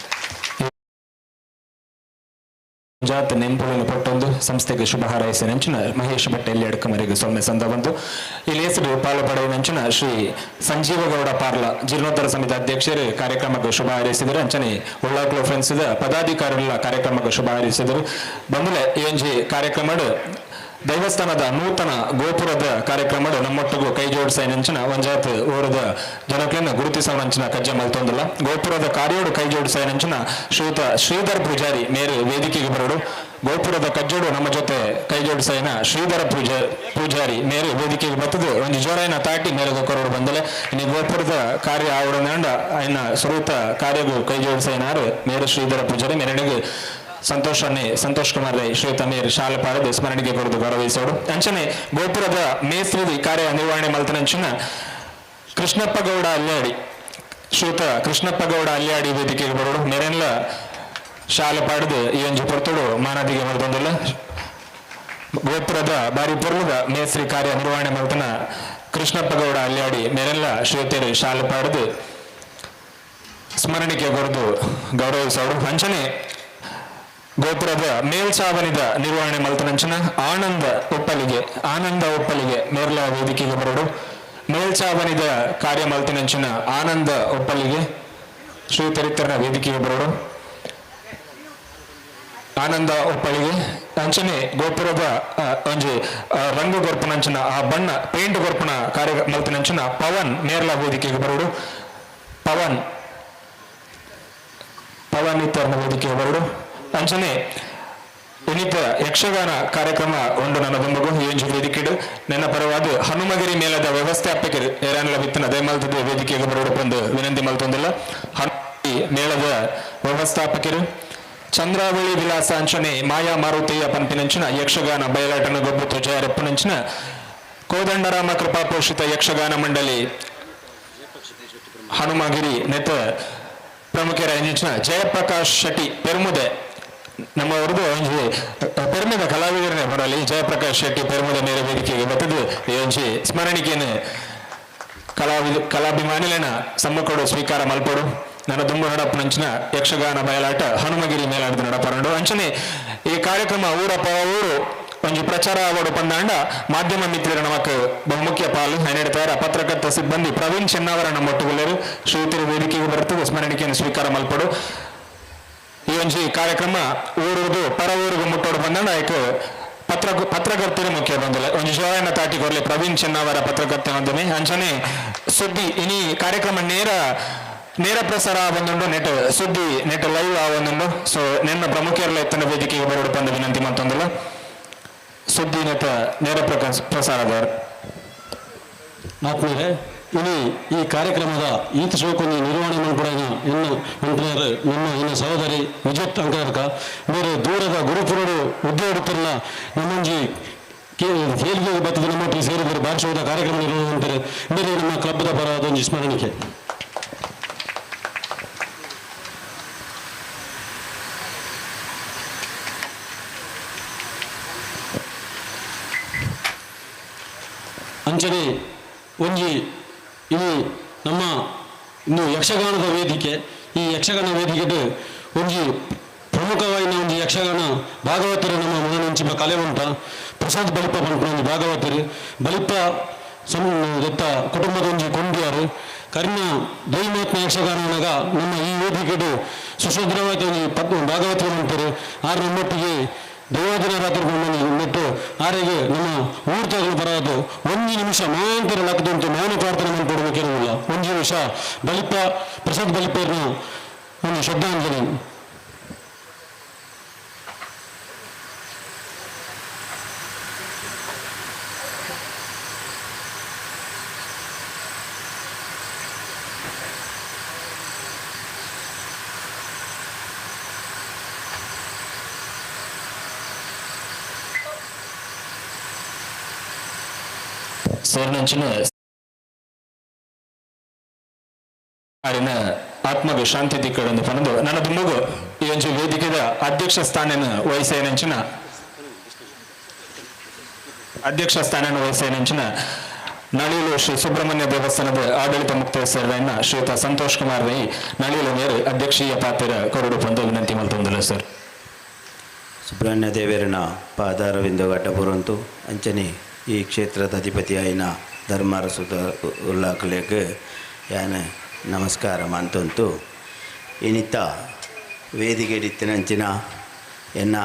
ಜಾತ್ ನೆಂಪುಳನ್ನು ಪಟ್ಟೊಂದು ಸಂಸ್ಥೆಗೆ ಶುಭ ಹಾರೈಸಿ ನಂಚಿನ ಮಹೇಶ್ ಭಟ್ಟೆಯಲ್ಲಿ ಅಡಕಮರಿಗೆ ಸೊಮ್ಮೆ ಸಂದ ಬಂದು ಇಲ್ಲಿ ಹೆಸರು ಪಾಲುಪಡೆಯ ನಂಚಿನ ಶ್ರೀ ಸಂಜೀವಗೌಡ ಪಾರ್ಲ ಜೀರ್ಣೋದ್ಧಾರ ಸಮಿತಿ ಅಧ್ಯಕ್ಷರು ಕಾರ್ಯಕ್ರಮಕ್ಕೆ ಶುಭ ಹಾರೈಸಿದರು ಅಂಚನೆ ಉಳ್ಳಾಕುಲು ಫ್ರೆಂಡ್ಸ್ ಪದಾಧಿಕಾರಿಗಳ ಕಾರ್ಯಕ್ರಮಕ್ಕೆ ಶುಭ ಹಾರೈಸಿದರು ಬಂದಲೆ ಈ ಕಾರ್ಯಕ್ರಮ ದೇವಸ್ಥಾನದ ನೂತನ ಗೋಪುರದ ಕಾರ್ಯಕ್ರಮಡು ನಮ್ಮೊಟ್ಟಿಗೂ ಕೈ ಜೋಡಿಸೈನಂಚಿನ ಒಂಜಾತ್ ಓರದ ಜನಕ್ಲೆನ್ನ ಗುರುತಿಸವನಂಚಿನ ಕಜ್ಜೆ ಮಲ್ತೊಂದಿಲ್ಲ. ಗೋಪುರದ ಕಾರ್ಯೋಡು ಕೈ ಜೋಡಿಸೈನಂಚಿನ ಶ್ರೀಯುತ ಶ್ರೀಧರ್ ಪೂಜಾರಿ ಮೇರು ವೇದಿಕೆಗೆ ಬರೋಡು. ಗೋಪುರದ ಕಜ್ಜೋಡು ನಮ್ಮ ಜೊತೆ ಕೈ ಜೋಡಿಸೈನ ಶ್ರೀಧರ ಪೂಜಾರಿ ಮೇರು ವೇದಿಕೆಗೆ ಬರ್ತದೆ ಒಂದು ಜೋರಾಯಿನ ತಾಟಿ ಮೇರೆಗೆ ಕೊರೋಡು ಬಂದಲೆ. ಇನ್ನು ಗೋಪುರದ ಕಾರ್ಯ ಆವಡನಂಡ ಆಯ್ನ ಶ್ರೀಯುತ ಕಾರ್ಯಗೂ ಕೈ ಜೋಡಿಸೈನಾರು ಮೇರು ಶ್ರೀಧರ ಪೂಜಾರಿ ಮೇರೆನಿಗೆ ಸಂತೋಷ್ ಕುಮಾರ್ ರೈ ಶ್ರೀಯುತ ಮೇರ್ ಶಾಲೆ ಪಾಡದೆ ಸ್ಮರಣೆಗೆ ಕೊರದು ಗೌರವಿಸೋಡು. ಅಂಚನೆ ಗೋಪುರದ ಮೇಸ್ತ್ರಿ ಕಾರ್ಯ ನಿರ್ವಹಣೆ ಮಲ್ತನಂಚಿನ ಕೃಷ್ಣಪ್ಪ ಗೌಡ ಅಲ್ಯಾಡಿ ಶ್ರೀಯುತ ಕೃಷ್ಣಪ್ಪ ಗೌಡ ಅಲ್ಯಾಡಿ ವೇದಿಕೆಗೆ ಬರೋಡು. ಮೇರೆಲ್ಲ ಶಾಲೆ ಪಾಡದು ಈ ಒಂಜು ಪೊರ್ತೋಡು ಮಾನದಿಗೆ ಮಲ್ತೊಂದಿಲ್ಲ. ಗೋಪುರದ ಬಾರಿ ಪೊರ್ಲುದ ಮೇಸ್ತ್ರಿ ಕಾರ್ಯ ನಿರ್ವಹಣೆ ಮಲ್ತನ ಕೃಷ್ಣಪ್ಪ ಗೌಡ ಅಲ್ಯಾಡಿ ಮೇರೆಲ್ಲ ಶ್ರೀಯುತರು ಶಾಲೆ ಪಾಡದು ಸ್ಮರಣಿಕೆ ಕೊರದು ಗೌರವಿಸೋಡು. ಅಂಚನೆ ಗೋಪುರದ ಮೇಲ್ಚಾವನಿದ ನಿರ್ವಹಣೆ ಮಲ್ತನಂಚನ ಆನಂದ ಒಪ್ಪಲಿಗೆ ಮೇರ್ಲ ವೇದಿಕೆಗೆ ಬರೋಡು. ಮೇಲ್ಚಾವನಿದ ಕಾರ್ಯ ಮಲ್ತನಂಚಿನ ಆನಂದ ಒಪ್ಪಲಿಗೆ ಶ್ರೀತರಿತರನ ವೇದಿಕೆಗೆ ಬರೋಡು. ಆನಂದ ಒಪ್ಪಲಿಗೆ ಅಂಚನೆ ಗೋಪುರದ ಒಂಜಿ ರಂಗು ಗೊರ್ಪನಂಚಿನ ಆ ಬಣ್ಣ ಪೇಂಟ್ ಗೊರ್ಪನ ಕಾರ್ಯ ಮಲ್ತನಂಚಿನ ಪವನ್ ಮೇರ್ಲ ವೇದಿಕೆಗೆ ಬರೋಡು. ಪವನ್ ಇತರನ ವೇದಿಕೆಗೆ ಬರೋಡು. ಅಂಚನೆ ಇನ್ನಿತ ಯಕ್ಷಗಾನ ಕಾರ್ಯಕ್ರಮ ಒಂದು ನನ್ನ ದುಂಬಗು ಏಂಜು ವೇದಿಕೆಡು ನನ್ನ ಪರವಾದ ಹನುಮಗಿರಿ ಮೇಲದ ವ್ಯವಸ್ಥಾಪಕರು ಏರಾನಲ ಬಿತ್ತನ ದಯಮಲ್ತದ ವೇದಿಕೆಗೆ ಬರೋಡು ಬಂದು ವಿನಂತಿ ಮಲ್ತೊಂದಿಲ್ಲ. ಹನುಮಗಿರಿ ಮೇಳದ ವ್ಯವಸ್ಥಾಪಕರು ಚಂದ್ರಾವಳಿ ವಿಲಾಸ ಅಂಚನೆ ಮಾಯಾ ಮಾರುತಿಯ ಪಂಪಿನಂಚಿನ ಯಕ್ಷಗಾನ ಬಯಲಾಟನ ಗೊಬ್ಬತ್ತು ಜಯರಪ್ಪನಂಚಿನ ಕೋದಂಡರಾಮ ಕೃಪಾ ಪೋಷಿತ ಯಕ್ಷಗಾನ ಮಂಡಳಿ ಹನುಮಗಿರಿ ನೆತ ಪ್ರಮುಖರ ಅಂಚಿನ ಜಯಪ್ರಕಾಶ್ ಶೆಟ್ಟಿ ಪೆರ್ಮುದೆ ನಮ್ಮವರದು ಒಂಜಿ ಪೆರ್ಮೆದ ಕಲಾವಿದರನ್ನೇ ಬರಲಿ ಜಯಪ್ರಕಾಶ್ ಶೆಟ್ಟಿ ಪೆರ್ಮುದ ಮೇರೆ ವೇದಿಕೆಗೆ ಬರ್ತದೆ ಒಂಜಿ ಸ್ಮರಣಿಕೆಯನ್ನು ಕಲಾಭಿಮಾನಿಲೆನ ಸಮ್ಮಕೊಡು ಸ್ವೀಕಾರ ಮಲ್ಪಡು. ನನ್ನ ದುಂಬು ನಡಪನಂಚಿನ ಯಕ್ಷಗಾನ ಬಯಲಾಟ ಹನುಮಗಿರಿ ಮೇಲಾಟದ ನಡಪರಂಡು. ಅಂಚನೆ ಈ ಕಾರ್ಯಕ್ರಮ ಊರು ಒಂಜಿ ಪ್ರಚಾರ ಆವಡು ಪಂದಾಂಡ ಮಾಧ್ಯಮ ಮಿತ್ರರ ನಮಕ್ ಬಹುಮುಖ್ಯ ಪಾಲು ಹನ್ನೆರಡು ಪತ್ರಕರ್ತ ಸಿಬ್ಬಂದಿ ಪ್ರವೀಣ್ ಚೆನ್ನವರ ನಮ್ಮೊಟ್ಟುಗುಳ್ಳರು ಶ್ರೀತಿರು ವೇದಿಕೆಗೆ ಬರ್ತದೆ ಸ್ಮರಣಿಕೆಯನ್ನು ಸ್ವೀಕಾರ ಮಲ್ಪಡು. ಈ ಒಂಜಿ ಕಾರ್ಯಕ್ರಮ ಊರುದು ಪರ ಊರಿಗೂ ಮುಟ್ಟೋಡು ಬಂದಾಂಡ ಆಯ್ಕೆ ಪತ್ರಕರ್ತರ ಮುಖ್ಯ ಬಂದಿಲ್ಲ ಒಂಜಿ ಜೋಯನ ತಾಟಿ ಕೊರ್ಲೆ ಪ್ರವೀಣ್ ಚೆನ್ನವರ ಪತ್ರಕರ್ತ ಬಂದನೆ. ಅಂಚನೆ ಸುದ್ದಿ ಇನಿ ಕಾರ್ಯಕ್ರಮ ನೇರ ಪ್ರಸಾರ ಬಂದುಂಡು ನೆಟ್ ಲೈವ್ ಆವೊಂದುಂಡು. ಸೊ ನಿನ್ನ ಪ್ರಮುಖರೆಲ್ಲ ಎತ್ತನ ವೇದಿಕೆಗೆ ಬರೋಡು ಬಂದ ವಿನಂತಿ ಮತ್ತೊಂದಿಲ್ಲ. ಸುದ್ದಿ ನೇರ ಪ್ರಸಾರದವರು ಆತ್ಮೀಯರೇ, ಇನಿ ಈ ಕಾರ್ಯಕ್ರಮದ ಈತ ಶೋಕೊಂದು ನಿರ್ವಹಣೆ ಮಾಡ್ಕೊಡೋಣ ನಮ್ಮ ಸಹೋದರಿ ವಿಜಯ್ ಅಂಕರ್ಕ ಬೇರೆ ದೂರದ ಗುರುಪುರಡು ಉದ್ಯೋಗತ್ತರನ್ನ ನಮ್ಮಂಜಿ ಕೇಳಿಗೆ ಬರ್ತದೆ ನಮ್ಮೊಟ್ಟಿಗೆ ಸೇರಿದರೆ ಭಾಷಣದ ಕಾರ್ಯಕ್ರಮ ನಿರ್ವಹಣೆ ಬೇರೆ ನಮ್ಮ ಕ್ಲಬ್ದ ಪರವಾದ ಒಂದು ಸ್ಮರಣಿಕೆ. ಅಂಚನೆ ಒಂಜಿ ಇದು ನಮ್ಮ ಇನ್ನು ಯಕ್ಷಗಾನದ ವೇದಿಕೆ. ಈ ಯಕ್ಷಗಾನ ವೇದಿಕೆದು ಒಂಜಿ ಪ್ರಮುಖವಾದ ಒಂಜಿ ಯಕ್ಷಗಾನ ಭಾಗವತರು ನಮ್ಮ ಮನಂಚಿನ ಕಲೆ ಉಂಟ ಪ್ರಸಾದ್ ಬಲಿಪ ಪಂಪನ ಭಾಗವತರು ಬಲಿಪ ದತ್ತ ಕುಟುಂಬದ ಒಂಜಿ ಕೊಂಡಿಯಾರು ಕರ್ನ ದೈಮಾತ್ಮ ಯಕ್ಷಗಾನನಾಗ ನಮ್ಮ ಈ ವೇದಿಕೆದು ಸುಸೂತ್ರವಾದ ಒಂದು ಭಾಗವತರು ಅಂತಾರೆ. ಆರು ನಮ್ಮೊಟ್ಟಿಗೆ ದೇವಾದಿನ ರಾತ್ರಿ ನೆಟ್ಟು ಆರೆಗೆ ನಮ್ಮ ಊರು ತಗೊಂಡು ಬರೋದು ಒಂದು ನಿಮಿಷ ಮಾಂತರ ಲಕ್ಕದಂತೂ ಮೌನ ಪ್ರಾರ್ಥನೆ ಮಾಡಿಕೊಡ್ಬೇಕಿರೋದಿಲ್ಲ. ಒಂದು ನಿಮಿಷ ಬಲಿಪ ಪ್ರಸಾದ್ ಬಲಿಪೇರ್ನ ಒಂದು ಶ್ರದ್ಧಾಂಜಲಿ. ಸೇರ್ನಂಚಿನ ಆತ್ಮಗ ಶಾಂತಿ ದಿಕ್ಕಡೊಂದು ಪನದು ನನ್ನ ದುಂಬಗು ಈ ಒಂದು ವೇದಿಕೆದ ಅಧ್ಯಕ್ಷ ಸ್ಥಾನನ ವಹಿಸೇನಂಚಿನ ನಳಿಲು ಶ್ರೀ ಸುಬ್ರಹ್ಮಣ್ಯ ದೇವಸ್ಥಾನದ ಆಡಳಿತ ಮುಕ್ತೇಶ್ವರನ ಶ್ರೀಯುತ ಸಂತೋಷ್ ಕುಮಾರ್ ರೈ ನಳಿಲು ನೇರು ಅಧ್ಯಕ್ಷೀಯ ಪಾತ್ರ ಕೊರಡು ಪಂದು ವಿನಂತಿ ಮಲ್ತೊಂದಿಲ್ಲ ಸರ್. ಸುಬ್ರಹ್ಮಣ್ಯ ದೇವರನ ಪಾದಾರವಿಂದ ಗಡ್ಡಪುರಂತು ಅಂಚನೆ ಈ ಕ್ಷೇತ್ರದ ಅಧಿಪತಿಯಾಯಿನ ಧರ್ಮಾರಸುತ ಉಲ್ಲಾಖಲೆಗೆ ಯಾನ ನಮಸ್ಕಾರ ಮಂತಂತು ಇನಿತ ವೇದಿಕೆ ಇತ್ತಿನಂಚಿನ ಎನ್ನ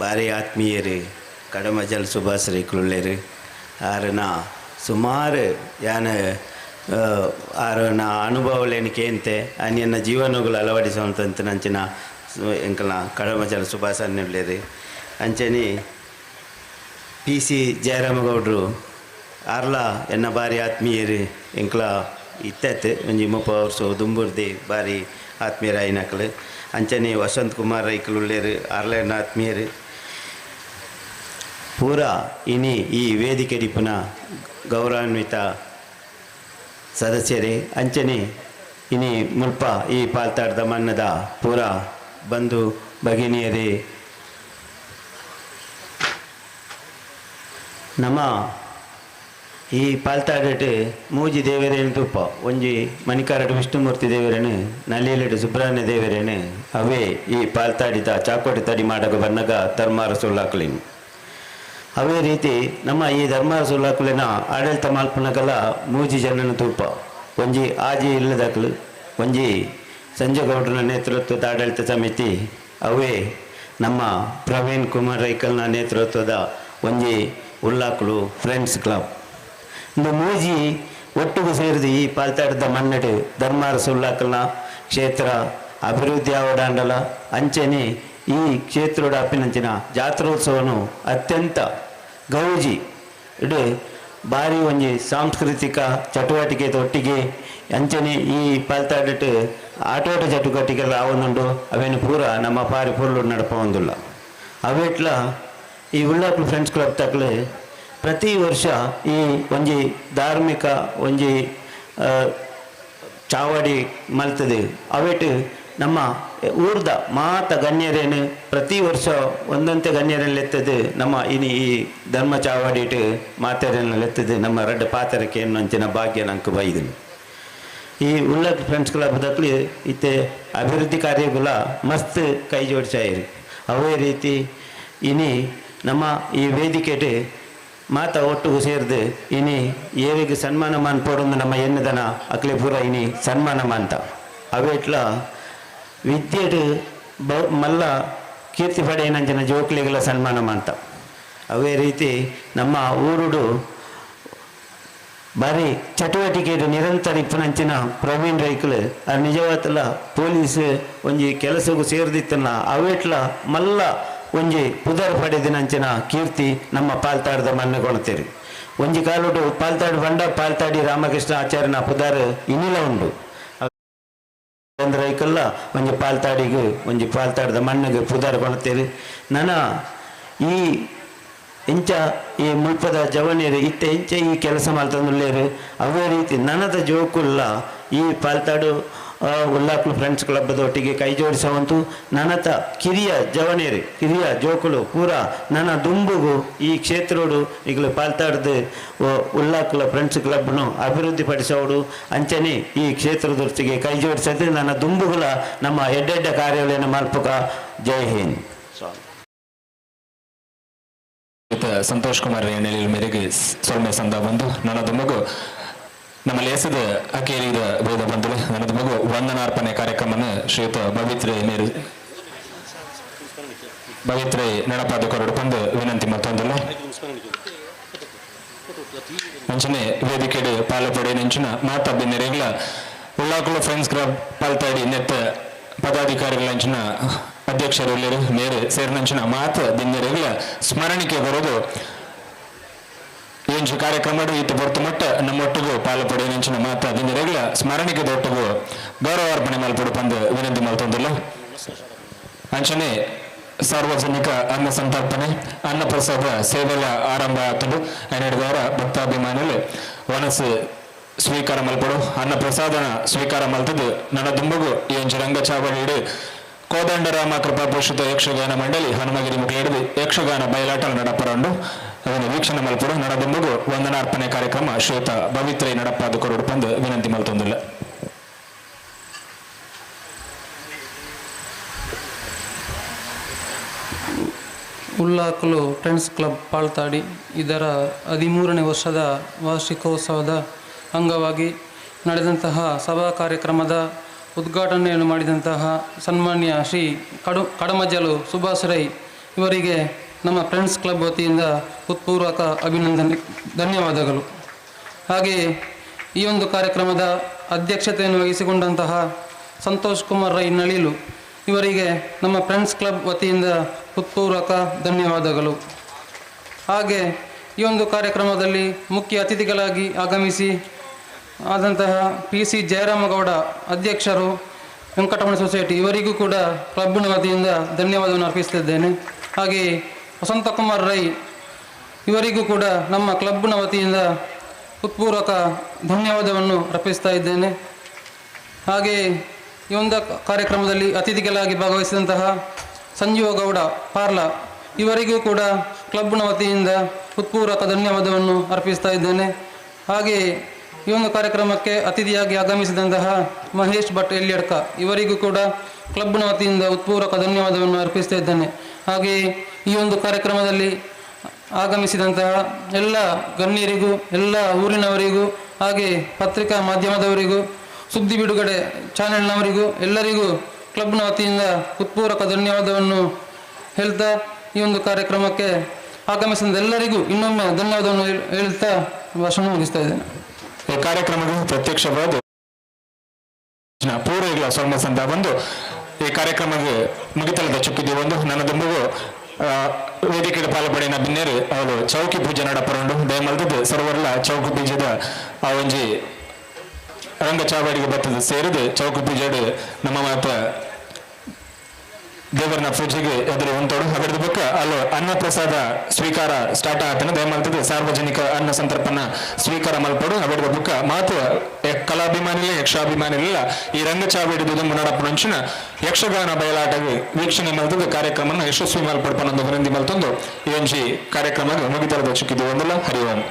ಭಾರಿ ಆತ್ಮೀಯರು ಕಡಮಜಲ್ ಸುಭಾಸ್ ರೈಕ್ಲುಳ್ಳೇರು ಆರನ ಸುಮಾರು ಯಾನ ಆರನ ಅನುಭವಲೇನಿಕೆ ಅಂತೆ ಅನ್ಯನ ಜೀವನಗಳು ಅಳವಡಿಸುವಂತ ನಂಚಿನ ಎಂಕಲ್ನ ಕಡಮಜಲ್ ಸುಭಾಸ್ ಅನ್ನುಳ್ಳೇರು ಅಂಚನೆ PC ಜಯರಾಮಗೌಡರು ಆರ್ಲ ಎನ್ನ ಬಾರಿ ಆತ್ಮೀಯರು ಎಂಕ್ಲ ಇತ್ತತ್ತು ಒಂಜಿ 30 ವರ್ಷ ದುಂಬುರ್ದೆ ಬಾರಿ ಆತ್ಮೀಯರಾಯಿನಕಲು ಅಂಚನೆ ವಸಂತ್ ಕುಮಾರ್ ರೈಕಲುಳ್ಳೇರು ಆರ್ಲ ಎನ್ನ ಆತ್ಮೀಯರು ಪೂರ ಇನಿ ಈ ವೇದಿಕೆ ಡಿಪುನ ಗೌರವಾನ್ವಿತ ಸದಸ್ಯರೇ ಅಂಚನೆ ಇನಿ ಮುಲ್ಪ ಈ ಪಾಲ್ತಾಡ್ದ ಮನ್ನದ ಪೂರ ಬಂಧು ಭಗಿನಿಯರೇ ನಮ್ಮ ಈ ಪಾಲ್ತಾಡಟ್ಟು ಮೂಜಿ ದೇವರೇನು ತುಪ್ಪ ಒಂಜಿ ಮಣಿಕಾರಡು ವಿಷ್ಣುಮೂರ್ತಿ ದೇವರೇನು ನಲ್ಲಿಯಲೆಡು ಸುಬ್ರಹ್ಮಣ್ಯ ದೇವರೇನು ಅವೇ ಈ ಪಾಲ್ತಾಡಿದ ಚಾಕೋಟಿ ತಡಿ ಮಾಡಗ ಬನ್ನಗ ಧರ್ಮಾರ ಸುಳ್ಳಾಕಲಿನು ಅವೇ ರೀತಿ ನಮ್ಮ ಈ ಧರ್ಮಾರ ಸುಳ್ಳಾಕಲಿನ ಆಡಳಿತ ಮಾಲ್ಪನಗಲ ಮೂಜಿ ಜನನ ತುಪ್ಪ ಒಂಜಿ ಆಜಿ ಇಲ್ಲದಕ್ಕಲು ಒಂಜಿ ಸಂಜಯಗೌಡರ ನೇತೃತ್ವದ ಆಡಳಿತ ಸಮಿತಿ ಅವೇ ನಮ್ಮ ಪ್ರವೀಣ್ ಕುಮಾರ್ ರೈಕಲ್ನ ನೇತೃತ್ವದ ಒಂಜಿ ಉಳ್ಳಾಕಲು ಫ್ರೆಂಡ್ಸ್ ಕ್ಲಬ್ ಇಂದು ಮೂಜಿ ಒಟ್ಟಿಗೆ ಸೇರಿದು ಈ ಪಾಲ್ತಾಡದ ಮನ್ನಡು ಧರ್ಮಾರ ಸುಳ್ಳಾಕಲ್ನ ಕ್ಷೇತ್ರ ಅಭಿವೃದ್ಧಿ ಆವಡಾಂಡಲ ಅಂಚನೆ ಈ ಕ್ಷೇತ್ರದ ಅಪ್ಪಿನಂಚಿನ ಜಾತ್ರೋತ್ಸವನು ಅತ್ಯಂತ ಗೌಜಿ ಇಡು ಭಾರಿ ಒಂಜಿ ಸಾಂಸ್ಕೃತಿಕ ಚಟುವಟಿಕೆ ಒಟ್ಟಿಗೆ ಅಂಚನೆ ಈ ಪಾಲ್ತಾಡಟ್ಟು ಆಟೋಟ ಚಟುವಟಿಕೆಗಳು ಆವೊಂದುಂಡು ಅವೇನು ಪೂರ ನಮ್ಮ ಪಾರಿ ಪೂರ್ಲು ನಡಪ ಒಂದಿಲ್ಲ ಅವೇಟ್ಲ ಈ ಉಳ್ಳಾಕಲು ಫ್ರೆಂಡ್ಸ್ ಕ್ಲಬ್ ತಕ್ಕಲೆ ಪ್ರತಿ ವರ್ಷ ಈ ಒಂಜಿ ಧಾರ್ಮಿಕ ಒಂಜಿ ಚಾವಡಿ ಮಲ್ತದೆ ಅವೇಟು ನಮ್ಮ ಊರ್ದ ಮಾತ ಗಣ್ಯರೇನು ಪ್ರತಿ ವರ್ಷ ಒಂದಂತೆ ಗಣ್ಯರಲ್ಲೆತ್ತದು ನಮ್ಮ ಇನಿ ಈ ಧರ್ಮ ಚಾವಡಿಟ್ಟು ಮಾತೆರೆಲ್ಲೆತ್ತದು ನಮ್ಮ ರಡ್ಡ ಪಾತ್ರಕ್ಕೆ ಅನ್ನೊಂಚಿನ ಭಾಗ್ಯ ನಂಗೆ ಬೈದನು ಈ ಉಳ್ಳಾಕಲು ಫ್ರೆಂಡ್ಸ್ ಕ್ಲಬ್ ತಕ್ಕಲಿ ಇತ್ತೆ ಅಭಿವೃದ್ಧಿ ಕಾರ್ಯಗಳ ಮಸ್ತ್ ಕೈ ಜೋಡಿಸಾಯಿರಿ ಅವೇ ರೀತಿ ಇನಿ ನಮ್ಮ ಈ ವೇದಿಕೆಟ್ ಮಾತ ಒಟ್ಟಿಗೆ ಸೇರಿದು ಇನಿ ಏವಿಗೆ ಸನ್ಮಾನ ಮಾನ್ಪೋಡೊಂದು ನಮ್ಮ ಎನ್ನದನ ಅಕ್ಲೆ ಪೂರ ಇನಿ ಸನ್ಮಾನ ಮಾಂತ ಅವೇಟ್ಲ ವಿದ್ಯೆಟ್ ಮಲ್ಲ ಕೀರ್ತಿ ಪಡೆಯನಂಚಿನ ಜೋಕ್ಲಿಗಳ ಸನ್ಮಾನ ಮಾಂತ ಅವೇ ರೀತಿ ನಮ್ಮ ಊರುಡು ಬಾರಿ ಚಟುವಟಿಕೆ ನಿರಂತರ ಇಪ್ಪನಂಚಿನ ಪ್ರವೀಣ್ ರೈಕಲ್ ಅದು ನಿಜವಾತಲ್ಲ ಪೊಲೀಸ್ ಒಂಜಿ ಕೆಲಸಗೂ ಸೇರಿದಿತ್ತಲ್ಲ ಅವೇಟ್ಲ ಮಲ್ಲ ಒಂಜಿ ಪುದರ್ ಪಡೆದಿನಂಚಿನ ಕೀರ್ತಿ ನಮ್ಮ ಪಾಲ್ತಾಡದ ಮಣ್ಣು ಕೊಡ್ತೀರಿ ಒಂಜಿ ಕಾಲುಡು ಪಾಲ್ತಾಡು ಬಂಡ ಪಾಲ್ತಾಡಿ ರಾಮಕೃಷ್ಣ ಆಚಾರ್ಯನ ಪುದರ್ ಇನ್ನಿಲ ಉಂಡು ರೈಕಲ್ಲ ಒಂಜಿ ಪಾಲ್ತಾಡಿಗೂ ಒಂಜಿ ಪಾಲ್ತಾಡದ ಮಣ್ಣಿಗೆ ಪುದರ್ ಕೊಡ್ತೀರಿ ನನ್ನ ಈ ಇಂಚ ಈ ಮುಲ್ಪದ ಜವನಿಯರು ಇತ್ತೆ ಇಂಚ ಈ ಕೆಲಸ ಮಾಡ್ತಂದುಳ್ಳೇರು ಅವೇ ರೀತಿ ನನದ ಜೋಕುಲ್ಲ ಈ ಪಾಲ್ತಾಡು ಉಳ್ಳಾಕಲು ಫ್ರೆಂಡ್ಸ್ ಕ್ಲಬ್ದೊಟ್ಟಿಗೆ ಕೈ ಜೋಡಿಸುವಂತು ನನ್ನತ ಕಿರಿಯ ಜವನಿಯರು ಕಿರಿಯ ಜೋಕುಲು ಪೂರ ನನ್ನ ದುಂಬುಗು ಈ ಕ್ಷೇತ್ರೋಡು ಈಗಲೂ ಪಾಲ್ತಾಡ್ದು ಉಳ್ಳಾಕಲ ಫ್ರೆಂಡ್ಸ್ ಕ್ಲಬ್ನು ಅಭಿವೃದ್ಧಿ ಪಡಿಸೋಡು ಅಂಚನೆ ಈ ಕ್ಷೇತ್ರದೊಟ್ಟಿಗೆ ಕೈ ಜೋಡಿಸೋದು ನನ್ನ ದುಂಬುಗಳ ನಮ್ಮ ಎಡ್ಡೆಡ್ಡ ಕಾರ್ಯಗಳನ್ನು ಮಲ್ಪಕ ಜೈ ಹಿಂದ್. ಸಂತೋಷ್ ಕುಮಾರ್ ನೆಲೆಯ ಮೇರೆಗೆ ಸೊಲ್ಮೆ ಸಂದ ಬಂದು ನನ್ನದು ಮಗು ನಮ್ಮ ಲೇಸದ ಅಕೇರಿದ ವೇದ ಬಂದು ನನ್ನದು ಮಗು ವಂದನಾರ್ಪಣೆ ಕಾರ್ಯಕ್ರಮನ ಶ್ರೀಯುತ ಪವಿತ್ರೆ ನಡಪಾದ ಕೊರಡು ಬಂದು ವಿನಂತಿ ಮತ್ತೊಂದಿಲ್ಲ ಅಂಚನೆ ವೇದಿಕೆಡು ಪಾಲಪಡೆ ನೆಂಚಿನ ಮಾತಾ ಬೆನ್ನೆರೆಗಳ ಉಳ್ಳಾಕಲು ಫ್ರೆಂಡ್ಸ್ ಕ್ಲಬ್ ಪಾಲ್ತಾಡಿ ನೆತ್ತ ಪದಾಧಿಕಾರಿಗಳಂಚಿನ ಅಧ್ಯಕ್ಷರು ನೇರು ಸೇರಿನಂಚಿನ ಮಾತು ಬೆನ್ನೆರೆಗಳ ಸ್ಮರಣಿಕೆ ಬರೋದು ಏಂಚು ಕಾರ್ಯಕ್ರಮ ಇತ್ತು ಹೊರತು ಮಟ್ಟ ನಮ್ಮೊಟ್ಟಿಗೂ ಪಾಲಪಡೆ ನೆಂಚಿನ ಮಾತಾ ಬೆನ್ನೆರೆಗಳ ಸ್ಮರಣಿಕೆ ದೊಟ್ಟಿಗೂ ಗೌರವಾರ್ಪಣೆ ಮಲ್ಪಡು ಬಂದು ವಿನಂತಿ ಮಲ್ತೊಂದಿಲ್ಲ ಅಂಚನೆ ಸಾರ್ವಜನಿಕ ಅನ್ನ ಸಂತರ್ಪಣೆ ಅನ್ನ ಪ್ರಸಾದ ಸೇವೆಲ ಆರಂಭ ಆತುಂಡು ಹನ್ನೆರಡು ಭಕ್ತಾಭಿಮಾನಿಗಳು ವನಸ್ಸು ಸ್ವೀಕಾರ ಮಲ್ಪಡು ಅನ್ನ ಪ್ರಸಾದನ ಸ್ವೀಕಾರ ಮಲ್ತದ್ದು ನನ್ನ ದುಂಬಗು ಎಂಚು ರಂಗ ಚಾವಡಿ ಕೋದಂಡ ರಾಮ ಕೃಪಾ ಪೋಷಿತ ಯಕ್ಷಗಾನ ಮಂಡಳಿ ಹನುಮಗಿರಿ ಮುಗಿಡಿದು ಯಕ್ಷಗಾನ ಬಯಲಾಟ ನಡಪರಂಡು ಅದನ್ನು ವೀಕ್ಷಣೆ ಮಲ್ಪಡು ನನ್ನ ದುಂಬಗು ವಂದನಾರ್ಪಣೆ ಕಾರ್ಯಕ್ರಮ ಶ್ವೇತ ಪವಿತ್ರೆ ನಡಪಾದ ಕೊರಡು ಬಂದು ವಿನಂತಿ ಮಲ್ತೊಂದಿಲ್ಲ ಉಳ್ಳಾಕಲು ಫ್ರೆಂಡ್ಸ್ ಕ್ಲಬ್ ಪಾಲ್ತಾಡಿ ಇದರ 13ನೇ ವರ್ಷದ ವಾರ್ಷಿಕೋತ್ಸವದ ಅಂಗವಾಗಿ ನಡೆದಂತಹ ಸಭಾ ಕಾರ್ಯಕ್ರಮದ ಉದ್ಘಾಟನೆಯನ್ನು ಮಾಡಿದಂತಹ ಸನ್ಮಾನ್ಯ ಶ್ರೀ ಕಡಮಜಲು ಸುಭಾಸ್ ರೈ ಇವರಿಗೆ ನಮ್ಮ ಫ್ರೆಂಡ್ಸ್ ಕ್ಲಬ್ ವತಿಯಿಂದ ಹೃತ್ಪೂರ್ವಕ ಧನ್ಯವಾದಗಳು. ಹಾಗೆಯೇ ಈ ಒಂದು ಕಾರ್ಯಕ್ರಮದ ಅಧ್ಯಕ್ಷತೆಯನ್ನು ವಹಿಸಿಕೊಂಡಂತಹ ಸಂತೋಷ್ ಕುಮಾರ್ ರೈ ನಳಿಲು ಇವರಿಗೆ ನಮ್ಮ ಫ್ರೆಂಡ್ಸ್ ಕ್ಲಬ್ ವತಿಯಿಂದ ಹೃತ್ಪೂರ್ವಕ ಧನ್ಯವಾದಗಳು. ಹಾಗೆ ಈ ಒಂದು ಕಾರ್ಯಕ್ರಮದಲ್ಲಿ ಮುಖ್ಯ ಅತಿಥಿಗಳಾಗಿ ಆಗಮಿಸಿ ಆದಂತಹ PC ಜಯರಾಮಗೌಡ ಅಧ್ಯಕ್ಷರು ವೆಂಕಟರಮಣ ಸೊಸೈಟಿ ಇವರಿಗೂ ಕೂಡ ಕ್ಲಬ್ನ ವತಿಯಿಂದ ಧನ್ಯವಾದವನ್ನು ಅರ್ಪಿಸುತ್ತಿದ್ದೇನೆ. ಹಾಗೆಯೇ ವಸಂತಕುಮಾರ್ ರೈ ಇವರಿಗೂ ಕೂಡ ನಮ್ಮ ಕ್ಲಬ್ನ ವತಿಯಿಂದ ಹೃತ್ಪೂರ್ವಕ ಧನ್ಯವಾದವನ್ನು ಅರ್ಪಿಸ್ತಾ ಇದ್ದೇನೆ. ಹಾಗೆಯೇ ಈ ಒಂದು ಕಾರ್ಯಕ್ರಮದಲ್ಲಿ ಅತಿಥಿಗಳಾಗಿ ಭಾಗವಹಿಸಿದಂತಹ ಸಂಜೀವ ಗೌಡ ಪಾರ್ಲ ಇವರಿಗೂ ಕೂಡ ಕ್ಲಬ್ನ ವತಿಯಿಂದ ಹೃತ್ಪೂರ್ವಕ ಧನ್ಯವಾದವನ್ನು ಅರ್ಪಿಸ್ತಾ ಇದ್ದೇನೆ. ಹಾಗೆಯೇ ಈ ಒಂದು ಕಾರ್ಯಕ್ರಮಕ್ಕೆ ಅತಿಥಿಯಾಗಿ ಆಗಮಿಸಿದಂತಹ ಮಹೇಶ್ ಭಟ್ ಎಲ್ಲಿಯಡ್ಕ ಇವರಿಗೂ ಕೂಡ ಕ್ಲಬ್ನ ವತಿಯಿಂದ ಹೃತ್ಪೂರ್ವಕ ಧನ್ಯವಾದವನ್ನು ಅರ್ಪಿಸ್ತಾ ಇದ್ದೇನೆ. ಹಾಗೆಯೇ ಈ ಒಂದು ಕಾರ್ಯಕ್ರಮದಲ್ಲಿ ಆಗಮಿಸಿದಂತಹ ಎಲ್ಲ ಗಣ್ಯರಿಗೂ, ಎಲ್ಲ ಊರಿನವರಿಗೂ, ಹಾಗೆ ಪತ್ರಿಕಾ ಮಾಧ್ಯಮದವರಿಗೂ, ಸುದ್ದಿ ಬಿಡುಗಡೆ ಚಾನೆಲ್ನವರಿಗೂ ಎಲ್ಲರಿಗೂ ಕ್ಲಬ್ನ ವತಿಯಿಂದ ಹೃತ್ಪೂರ್ವಕ ಧನ್ಯವಾದವನ್ನು ಹೇಳ್ತಾ ಈ ಒಂದು ಕಾರ್ಯಕ್ರಮಕ್ಕೆ ಆಗಮಿಸಿದ ಎಲ್ಲರಿಗೂ ಇನ್ನೊಮ್ಮೆ ಧನ್ಯವಾದವನ್ನು ಹೇಳ್ತಾ ಭಾಷಣ ಮುಗಿಸ್ತಾ ಇದ್ದೇನೆ. ಈ ಕಾರ್ಯಕ್ರಮದ ಪ್ರತ್ಯಕ್ಷವಾದ ಪೂರ್ವ ಸೊಲ್ಮಸಂತ ಬಂದು ಈ ಕಾರ್ಯಕ್ರಮಕ್ಕೆ ಮುಗಿತಲದ ಚುಕ್ಕಿದ್ದು ಒಂದು ನನ್ನ ದುಂಬುಗು ವೇದಿಕೆಗೆ ಪಾಲ್ಪಡಿನ ಬಿನ್ನೇರು ಅವರು ಚೌಕಿ ಪೂಜೆ ನಡಪರಂಡು ದಯಮಲ್ದದ್ದು ಸರ್ವರ್ಲ ಚೌಕಿ ಪೂಜೆದ ಆ ಒಂಜಿ ರಂಗ ಚಾವಡಿಗೆ ಬರ್ತದೆ ಸೇರಿದು ಚೌಕಿ ಪೂಜೆಡು ನಮ್ಮ ಮಾತ್ರ ದೇವರನ ಪೂಜೆಗೆ ಎದುರು ಹೊಂತೋಡು ಅದರ ಬುಕ್ಕ ಅಲ್ಲೋ ಅನ್ನ ಪ್ರಸಾದ ಸ್ವೀಕಾರ ಸ್ಟಾರ್ಟ್ ಆಗ್ತಾನೆ ದಯಮಲ್ತದೆ ಸಾರ್ವಜನಿಕ ಅನ್ನ ಸಂತರ್ಪಣ ಸ್ವೀಕಾರ ಮಲ್ಪಡು ಅವರ ಬುಕ್ಕ ಮಾತು ಕಲಾಭಿಮಾನಿಲ್ಲ ಯಕ್ಷಾಭಿಮಾನಿಲ್ಲ ಈ ರಂಗಚಾವೇಡಿದು ಮುನ್ನಡಪುಂಚಿನ ಯಕ್ಷಗಾನ ಬಯಲಾಟಗೆ ವೀಕ್ಷಣೆ ಮಲ್ತದ ಕಾರ್ಯಕ್ರಮ ಯಶಸ್ವಿ ಮಲ್ಪಡ್ಪನ್ನೊಂದು ಹೊರಂದಿ ಮಲ್ತೊಂದು ಈ ಒಂಜಿ ಕಾರ್ಯಕ್ರಮ ಮುಗಿತರದ ಚುಕ್ಕಿದ್ದು ಒಂದಲ್ಲ. ಹರಿವನ್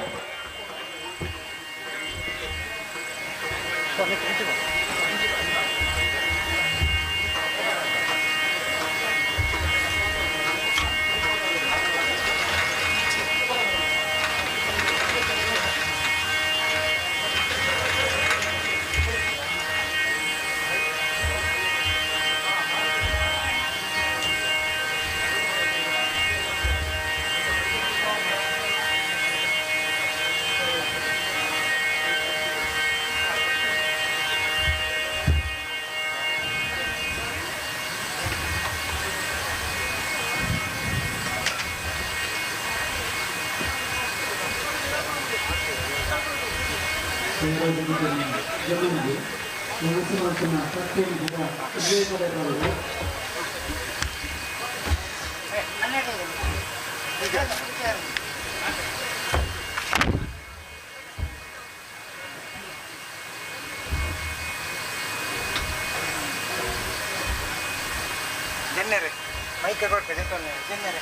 ಜನರಿಗೆ ಮನಸ್ಸಿನ ಪ್ರತಿಯೊಂದು ಉದ್ಯೋಗಗಳು ಜನ್ನರೆ ಮೈಕ ಕೊಡ್ತದೆ ಜನ್ನರೆ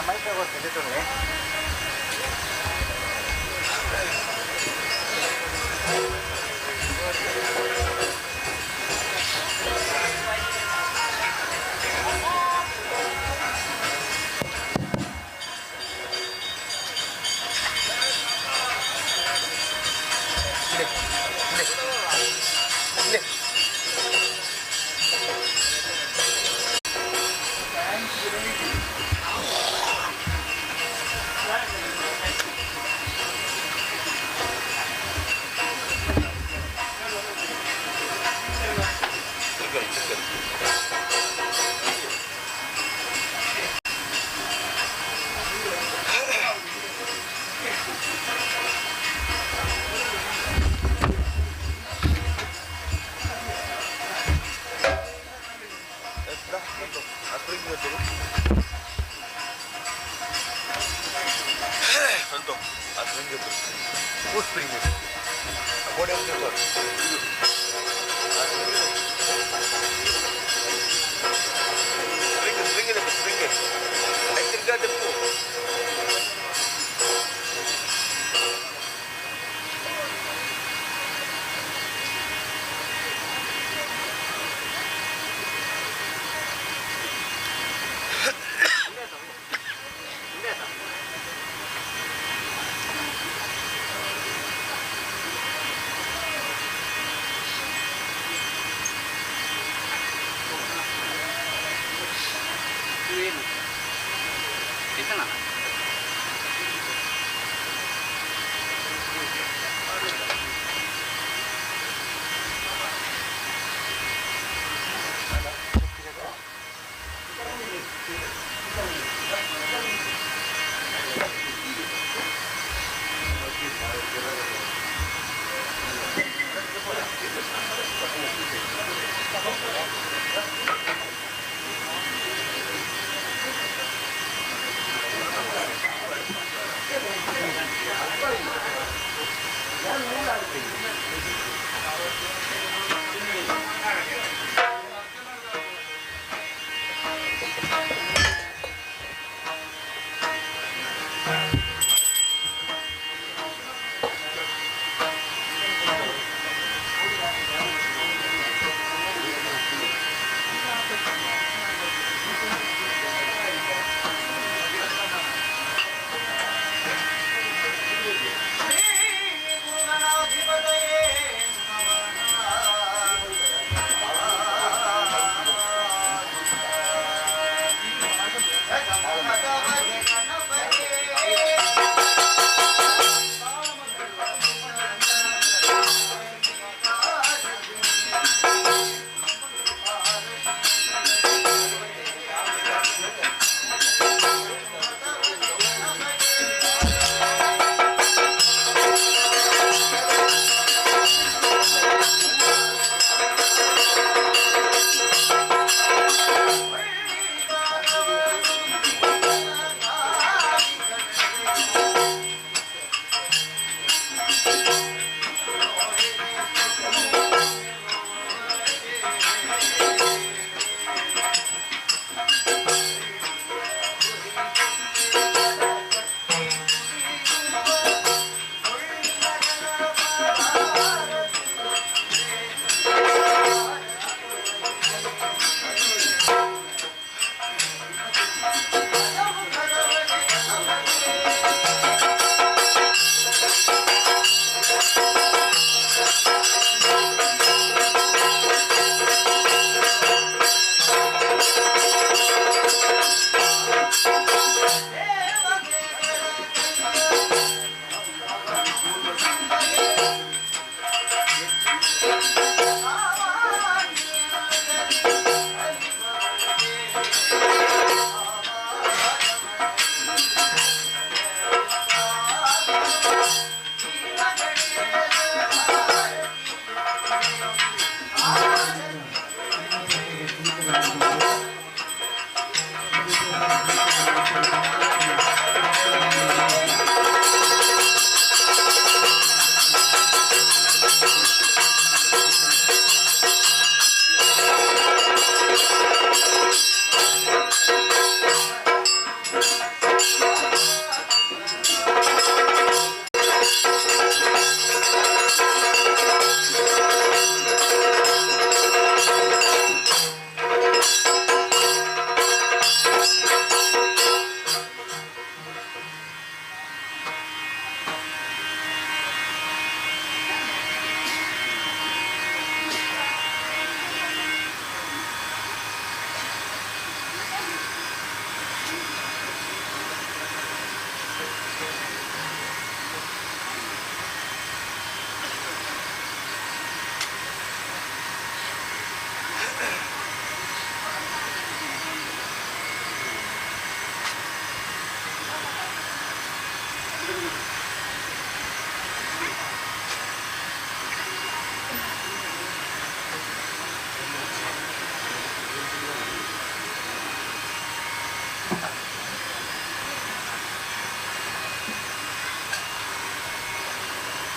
ಮೈಕ ಕೊಡ್ತದೆ ತೊಂದರೆ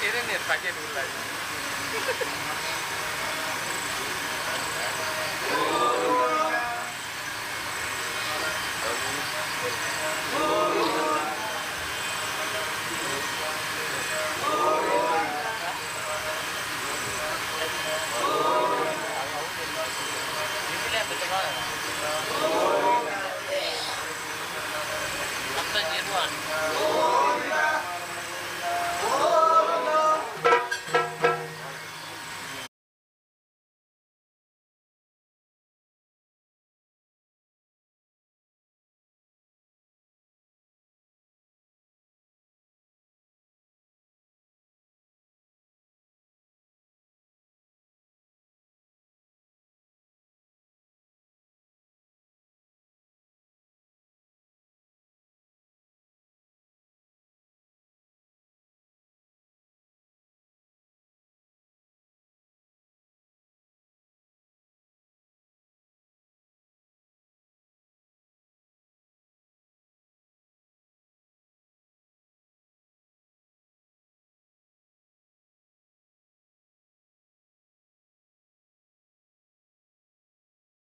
Ini nih pakai dulu lagi.